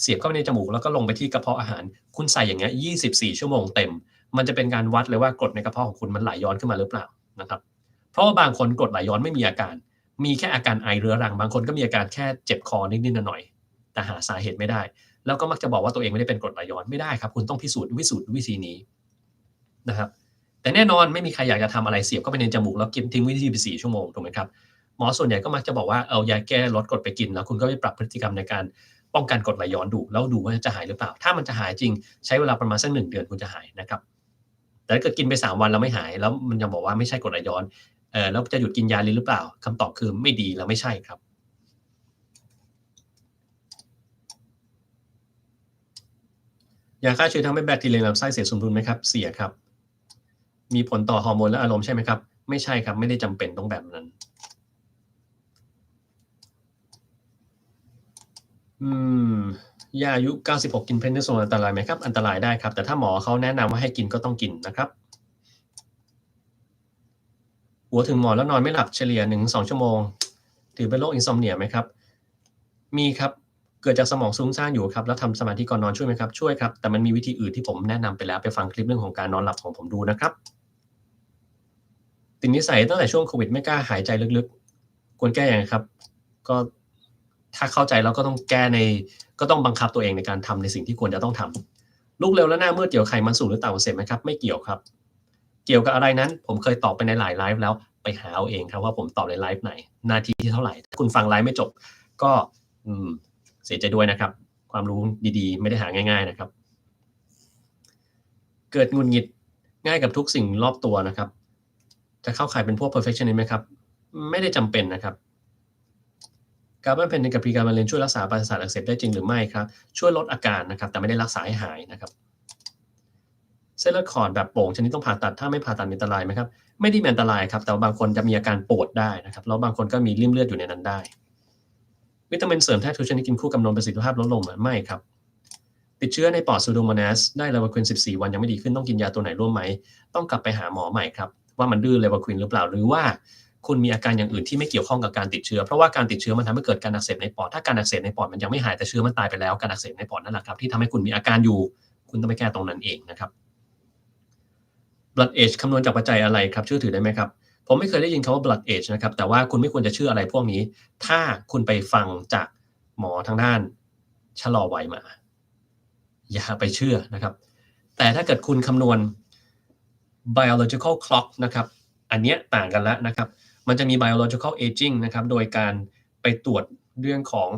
เสียบเข้าไปในจมูกแล้วก็ลงไปที่กระเพาะอาหารคุณใส่อย่างเงี้ย24ชั่วโมงเต็มมันจะเป็นการวัดเลยว่ากรดในกระเพาะของคุณมันไหลย้อนขึ้นมาหรือเปล่านะครับ เพราะว่าบางคนกรดไหลย้อนไม่มีอาการ มีแค่อาการไอเรื้อรัง บางคนก็มีอาการแค่เจ็บคอนิดๆหน่อยๆแต่หาสาเหตุไม่ได้ แล้วก็มักจะบอกว่าตัวเองไม่ได้เป็นกรดไหลย้อนไม่ได้ครับ คุณต้องพิสูจน์วิธีนี้นะครับ แต่แน่นอนไม่มีใครอยากจะทำอะไรเสียบเข้าไปในจมูกแล้วกินทิ้งไว้24ชั่วโมงถูกไหมครับหมอส่วนใหญ่ก็มักจะบอกว่าเอายาแก้ลดกรดไปกินแล้วคุณก็ไปปรับพฤติกรรมในการป้องกันกรดไหลย้อนดูแล้วดูว่าจะหายหรือเปล่าถ้ามันจะหายจริงใช้เวลาประมาณสัก1 เดือนคุณจะหายนะครับแต่ถ้าเกิดกินไป3 วันแล้วไม่หายแล้วมันยังบอกว่าไม่ใช่กรดไหลย้อนแล้วจะหยุดกินยาหรือเปล่าคำตอบคือไม่ดีแล้วไม่ใช่ครับยาฆ่าเชื้อทำให้แบคทีเรียในลำไส้เสียสมดุลไหมครับเสียครับมีผลต่อฮอร์โมนและอารมณ์ใช่ไหมครับไม่ใช่ครับไม่ได้จำเป็นต้องแบบนั้นอืมยาอายุ96กินเพนนิโซลอันตรายไหมครับอันตรายได้ครับแต่ถ้าหมอเขาแนะนำว่าให้กินก็ต้องกินนะครับหัวถึงหมอนแล้วนอนไม่หลับเฉลี่ย1-2ชั่วโมงถือเป็นโรค insomnia ไหมครับมีครับเกิดจากสมองฟุ้งซ่านอยู่ครับแล้วทำสมาธิก่อนนอนช่วยไหมครับช่วยครับแต่มันมีวิธีอื่นที่ผมแนะนำไปแล้วไปฟังคลิปเรื่องของการนอนหลับของผมดูนะครับติดนิสัยตั้งแต่ช่วงโควิดไม่กล้าหายใจลึกๆควรแก้ยังไงครับก็ถ้าเข้าใจแล้วก็ต้องแก้ก็ต้องบังคับตัวเองในการทำในสิ่งที่ควรจะต้องทำลุกเร็วและหน้ามืดเกี่ยวกับไขมันสูงหรือต่ำกว่าเสพไหมครับไม่เกี่ยวครับเกี่ยวกับอะไรนั้นผมเคยตอบไปในหลายไลฟ์แล้วไปหาเอาเองครับว่าผมตอบในไลฟ์ไหนนาทีที่เท่าไหร่ถ้าคุณฟังไลฟ์ไม่จบก็อืมเสียใจด้วยนะครับความรู้ดีๆไม่ได้หาง่ายๆนะครับเกิดหงุดหงิดง่ายกับทุกสิ่งรอบตัวนะครับจะเข้าข่ายเป็นพวก perfectionist ไหมครับไม่ได้จำเป็นนะครับการบ้านเพนกับพรีการมะเร็งช่วยรักษาประสาทอักเสบได้จริงหรือไม่ครับช่วยลดอาการนะครับแต่ไม่ได้รักษาให้หายนะครับเส้นเลือดขอดแบบโป่งชนิดต้องผ่าตัดถ้าไม่ผ่าตัดมีอันตรายไหมครับไม่ได้มีอันตรายครับแต่ว่าบางคนจะมีอาการปวดได้นะครับแล้วบางคนก็มีริ่มเลือดอยู่ในนั้นได้วิตามินเสริมแทบทุกชนิดกินคู่กับนมประสิทธิภาพลดลงไม่ครับติดเชื้อในปอดซูโดโมนาสได้เลวาควิน14 วันยังไม่ดีขึ้นต้องกินยาตัวไหนร่วมไหมต้องกลับไปหาหมอใหม่ครับว่ามันดื้อเลวาควินหรือเปล่าหรือว่าคุณมีอาการอย่างอื่นที่ไม่เกี่ยวข้องกับการติดเชื้อเพราะว่าการติดเชื้อมันทำให้เกิดการอักเสบในปอดถ้าการอักเสบในปอดมันยังไม่หายแต่เชื้อมันตายไปแล้วการอักเสบในปอดนั่นแหละครับที่ทำให้คุณมีอาการอยู่คุณต้องไปแก้ตรงนั้นเองนะครับ blood age คำนวณจากปัจจัยอะไรครับเชื่อถือได้ไหมครับผมไม่เคยได้ยินคำว่า blood age นะครับแต่ว่าคุณไม่ควรจะเชื่ออะไรพวกนี้ถ้าคุณไปฟังจากหมอทางด้านชะลอวัยมาอย่าไปเชื่อนะครับแต่ถ้าเกิดคุณคำนวณ biological clock นะครับอันเนี้ยต่างกันแล้วนะครับมันจะมี biological aging นะครับโดยการไปตรวจเรื่องของ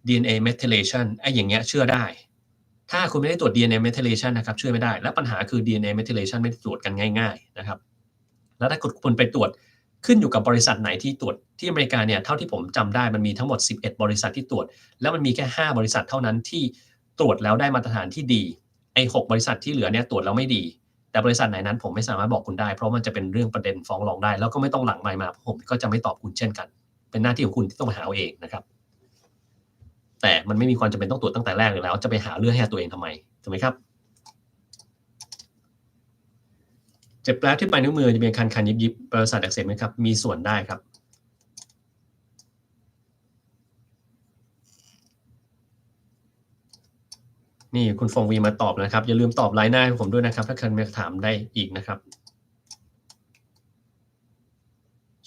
DNA methylation ไอ้อย่างเงี้ยเชื่อได้ถ้าคุณไม่ได้ตรวจ DNA methylation นะครับเชื่อไม่ได้และปัญหาคือ DNA methylation ไม่ได้ตรวจกันง่ายๆนะครับแล้วถ้าคุณไปตรวจขึ้นอยู่กับบริษัทไหนที่ตรวจที่อเมริกาเนี่ยเท่าที่ผมจำได้มันมีทั้งหมด11บริษัทที่ตรวจแล้วมันมีแค่5บริษัทเท่านั้นที่ตรวจแล้วได้มาตรฐานที่ดีไอ้6บริษัทที่เหลือเนี่ยตรวจแล้วไม่ดีแต่บริษัทไหนนั้นผมไม่สามารถบอกคุณได้เพราะมันจะเป็นเรื่องประเด็นฟ้องร้องได้แล้วก็ไม่ต้องหลังไมค์มาผมก็จะไม่ตอบคุณเช่นกันเป็นหน้าที่ของคุณที่ต้องไปหาเอาเองนะครับแต่มันไม่มีความจำเป็นต้องตรวจตั้งแต่แรกอยู่แล้วจะไปหาเรื่องให้ตัวเองทำไมถูกไหมครับเจ็บแปลบที่ปลายนิ้วมือจะมีคันๆยิบๆประสาทอักเสบไหมครับมีส่วนได้ครับนี่คุณฟงวีมาตอบนะครับอย่าลืมตอบไลน์หน้าให้ผมด้วยนะครับถ้าใครมีคำถามได้อีกนะครับ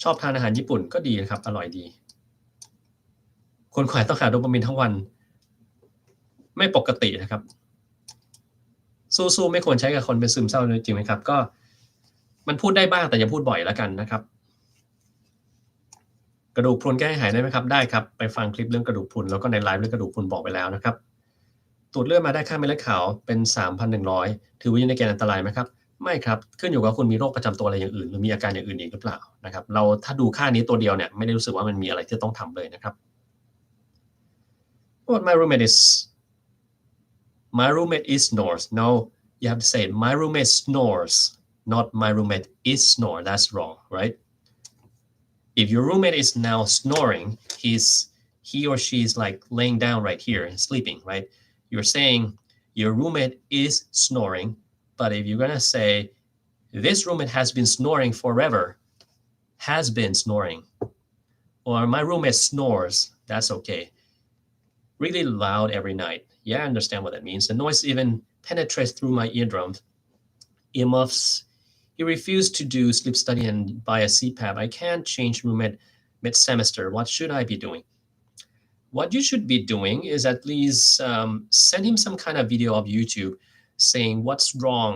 ชอบทานอาหารญี่ปุ่นก็ดีนะครับอร่อยดีคนขวายต้องหาโดปามีนทั้งวันไม่ปกตินะครับสู้ๆไม่ควรใช้กับคนเป็นซึมเศร้าเลยจริงไหมครับก็มันพูดได้บ้างแต่อย่าพูดบ่อยแล้วกันนะครับกระดูกพรุนแก้หายได้ไหมครับได้ครับไปฟังคลิปเรื่องกระดูกพรุนแล้วก็ในไลฟ์เรื่องกระดูกพรุนบอกไปแล้วนะครับตรวจเลือดมาได้ค่าเม็ดเลือดขาวเป็น 3,100 ถือว่าอยู่ในเกณฑ์อันตรายไหมครับไม่ครับขึ้นอยู่กับคุณมีโรคประจำตัวอะไรอย่างอื่นหรือมีอาการอย่างอื่นอีกหรือเปล่านะครับเราถ้าดูค่านี้ตัวเดียวเนี่ยไม่ได้รู้สึกว่ามันมีอะไรที่ต้องทำเลยนะครับ What my roommate is my roommate is snores no you have to say my roommate snores not my roommate is snore that's wrong right if your roommate is now snoring he or she is like laying down right here and sleeping right you're saying your roommate is snoring but if you're gonna say this roommate has been snoring forever has been snoring or my roommate snores that's okay really loud every night yeah I understand what that means the noise even penetrates through my earmuffs he refused to do sleep study and buy a CPAP I can't change roommate mid-semester what should I be doing what you should be doing is at least send him some kind of video of YouTube saying what's wrong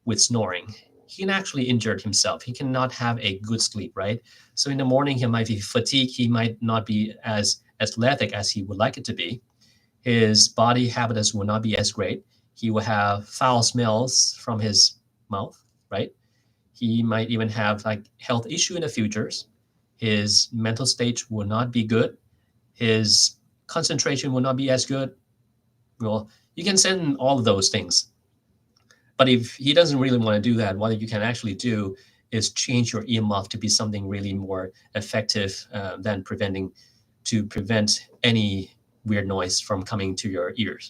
with snoring. He can actually injure himself. He cannot have a good sleep, right? So in the morning, he might be fatigued. He might not be as athletic as he would like it to be. His body habitus will not be as great. He will have foul smells from his mouth, right? He might even have like health issue in the futures. His mental state will not be good. His concentration will not be as good. Well, you can send all of those things. But if he doesn't really want to do that, what you can actually do is change your earmuff to be something really more effective than to prevent any weird noise from coming to your ears.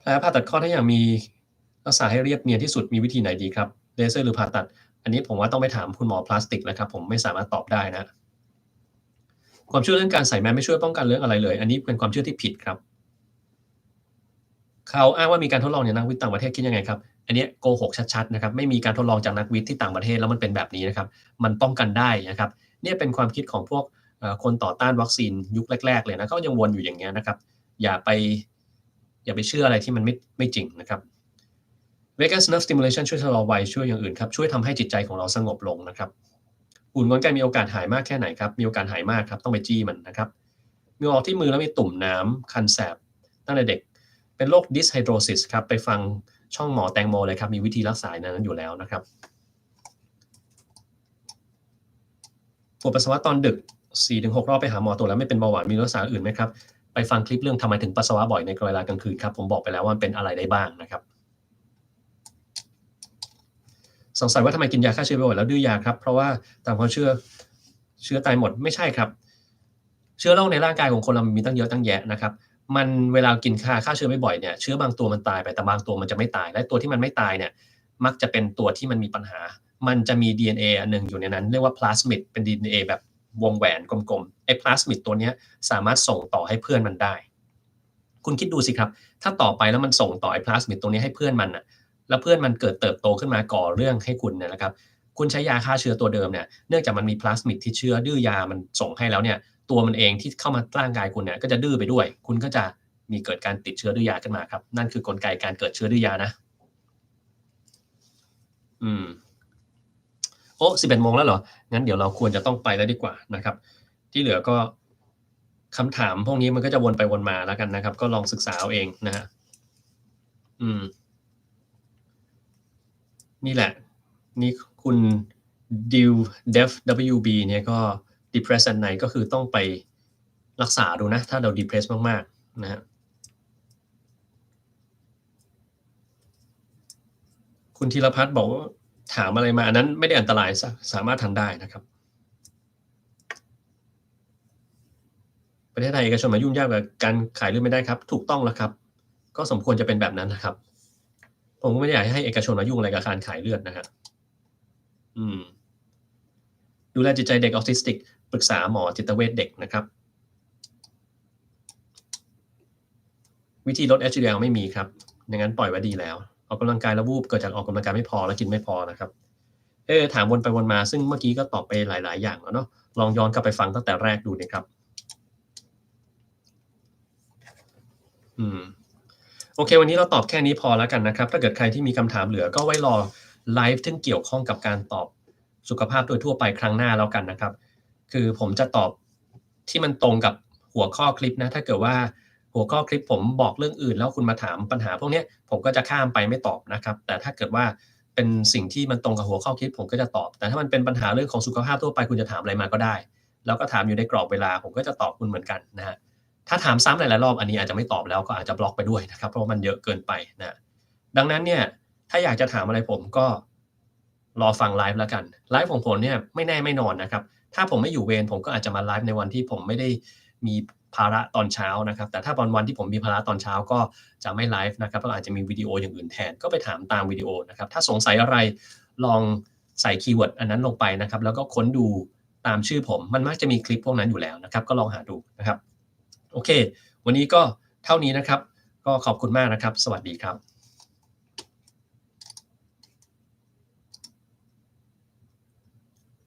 แผลผ่าตัดข้อถ้าอยากมีรักษาให้เรียบเนียนที่สุดมีวิธีไหนดีครับเลเซอร์หรือผ่าตัดอันนี้ผมว่าต้องไปถามคุณหมอพลาสติกนะครับผมไม่สามารถตอบได้นะความเชื่อเรื่องการใส่แมสไม่ช่วยป้องกันเรื่องอะไรเลยอันนี้เป็นความเชื่อที่ผิดครับเขาอ้างว่ามีการทดลองจากนักวิทย์ต่างประเทศคิดยังไงครับอันนี้โกหกชัดๆนะครับไม่มีการทดลองจากนักวิทย์ที่ต่างประเทศแล้วมันเป็นแบบนี้นะครับมันป้องกันได้นะครับนี่เป็นความคิดของพวกคนต่อต้านวัคซีนยุคแรกๆเลยนะก็ยังวนอยู่อย่างเงี้ยนะครับอย่าไปเชื่ออะไรที่มันไม่จริงนะครับ Vagus nerve stimulation ช่วยชะลอวัยช่วยอย่างอื่นครับช่วยทำให้จิตใจของเราสงบลงนะครับอุ่นงอนไก่มีโอกาสหายมากแค่ไหนครับมีโอกาสหายมากครับต้องไปจี้มันนะครับมีออกที่มือแล้วมีตุ่มน้ำคันแสบตั้งแต่เด็กเป็นโรค dyshydrosis ครับไปฟังช่องหมอแตงโมเลยครับมีวิธีรักษานั้นอยู่แล้วนะครับปวดปัสสาวะตอนดึก 4-6 รอบไปหาหมอตรวจแล้วไม่เป็นเบาหวานมีรักษาอื่นไหมครับไปฟังคลิปเรื่องทำไมถึงปัสสาวะบ่อยในเวลากลางคืนครับผมบอกไปแล้วว่ามันเป็นอะไรได้บ้างนะครับสงสัยว่าทำไมกินยาฆ่าเชื้อบ่อยแล้วดื้อยาครับเพราะว่าตามความเชื้อตายหมดไม่ใช่ครับเชื้อโรคในร่างกายของคนเรามีตั้งเยอะตั้งแยะนะครับมันเวลากินฆ่าเชื้อบ่อยๆเนี่ยเชื้อบางตัวมันตายไปแต่บางตัวมันจะไม่ตายและตัวที่มันไม่ตายเนี่ยมักจะเป็นตัวที่มันมีปัญหามันจะมี DNA อันนึงอยู่ในนั้นเรียกว่าพลาสมิดเป็น DNA แบบวงแหวนกลมๆไอ้พลาสมิดตัวนี้สามารถส่งต่อให้เพื่อนมันได้คุณคิดดูสิครับถ้าต่อไปแล้วมันส่งต่อไอ้พลาสมิดตัวนี้ให้เพื่อนมันน่ะแล้วเพื่อนมันเกิดเติบโตขึ้นมาก่อเรื่องให้คุณเนี่ยนะครับคุณใช้ยาฆ่าเชื้อตัวเดิมเนี่ยเนื่องจากมันมีพลาสมิดที่เชื้อดื้อยามันส่งให้แล้วเนี่ยตัวมันเองที่เข้ามาร่างกายคุณเนี่ยก็จะดื้อไปด้วยคุณก็จะมีเกิดการติดเชื้อดื้อยาขึ้นมาครับนั่นคือกลไกการเกิดเชื้อดื้อยานะโอ้ 11 โมงแล้วเหรองั้นเดี๋ยวเราควรจะต้องไปแล้วดีกว่านะครับที่เหลือก็คำถามพวกนี้มันก็จะวนไปวนมาแล้วกันนะครับก็ลองศึกษาเอาเองนะฮะนี่แหละนี่คุณ Dev WB เนี่ยก็ depress at night ก็คือต้องไปรักษาดูนะถ้าเรา depress มากๆนะฮะคุณธีรพัฒน์บอกว่าถามอะไรมาอันนั้นไม่ได้อันตรายสามารถทำได้นะครับประเทศไทยเอกชนมายุ่งยากกับการขายเลือดไม่ได้ครับถูกต้องแล้วครับก็สมควรจะเป็นแบบนั้นนะครับผมก็ไม่ได้อยากให้เอกชนมายุ่งอะไรกับการขายเลือดนะครับดูแลจิตใจเด็กออทิสติกปรึกษาหมอจิตเวชเด็กนะครับวิธีลด HDL ไม่มีครับอย่างนั้นปล่อยไว้ดีแล้วออกกำลังกายแล้ววูบเกิดจากออกกำลังกายไม่พอแล้วกินไม่พอนะครับถามวนไปวนมาซึ่งเมื่อกี้ก็ตอบไปหลายๆอย่างแล้วเนาะลองย้อนกลับไปฟังตั้งแต่แรกดูนะครับโอเควันนี้เราตอบแค่นี้พอแล้วกันนะครับถ้าเกิดใครที่มีคำถามเหลือก็ไว้รอไลฟ์ที่เกี่ยวข้องกับการตอบสุขภาพโดยทั่วไปครั้งหน้าแล้วกันนะครับคือผมจะตอบที่มันตรงกับหัวข้อคลิปนะถ้าเกิดว่าหัวข้อคลิปผมบอกเรื่องอื่นแล้วคุณมาถามปัญหาพวกนี้ผมก็จะข้ามไปไม่ตอบนะครับแต่ถ้าเกิดว่าเป็นสิ่งที่มันตรงกับหัวข้อคลิปผมก็จะตอบแต่ถ้ามันเป็นปัญหาเรื่องของสุขภาพทั่วไปคุณจะถามอะไรมาก็ได้แล้วก็ถามอยู่ในกรอบเวลาผมก็จะตอบคุณเหมือนกันนะฮะถ้าถามซ้ำหลายๆรอบอันนี้อาจจะไม่ตอบแล้วก็อาจจะบล็อกไปด้วยนะครับเพราะว่ามันเยอะเกินไปนะดังนั้นเนี่ยถ้าอยากจะถามอะไรผมก็รอฟังไลฟ์แล้วกันไลฟ์ของผมเนี่ยไม่แน่ไม่นอนนะครับถ้าผมไม่อยู่เวรผมก็อาจจะมาไลฟ์ในวันที่ผมไม่ได้มีภาระตอนเช้านะครับแต่ถ้าวันที่ผมมีภาระตอนเช้าก็จะไม่ไลฟ์นะครับก็อาจจะมีวิดีโออย่างอื่นแทนก็ไปถามตามวิดีโอนะครับถ้าสงสัยอะไรลองใส่คีย์เวิร์ดอันนั้นลงไปนะครับแล้วก็ค้นดูตามชื่อผมมันมักจะมีคลิปพวกนั้นอยู่แล้วนะครับก็ลองหาดูนะครับโอเควันนี้ก็เท่านี้นะครับก็ขอบคุณมากนะครับสวัสดีครับ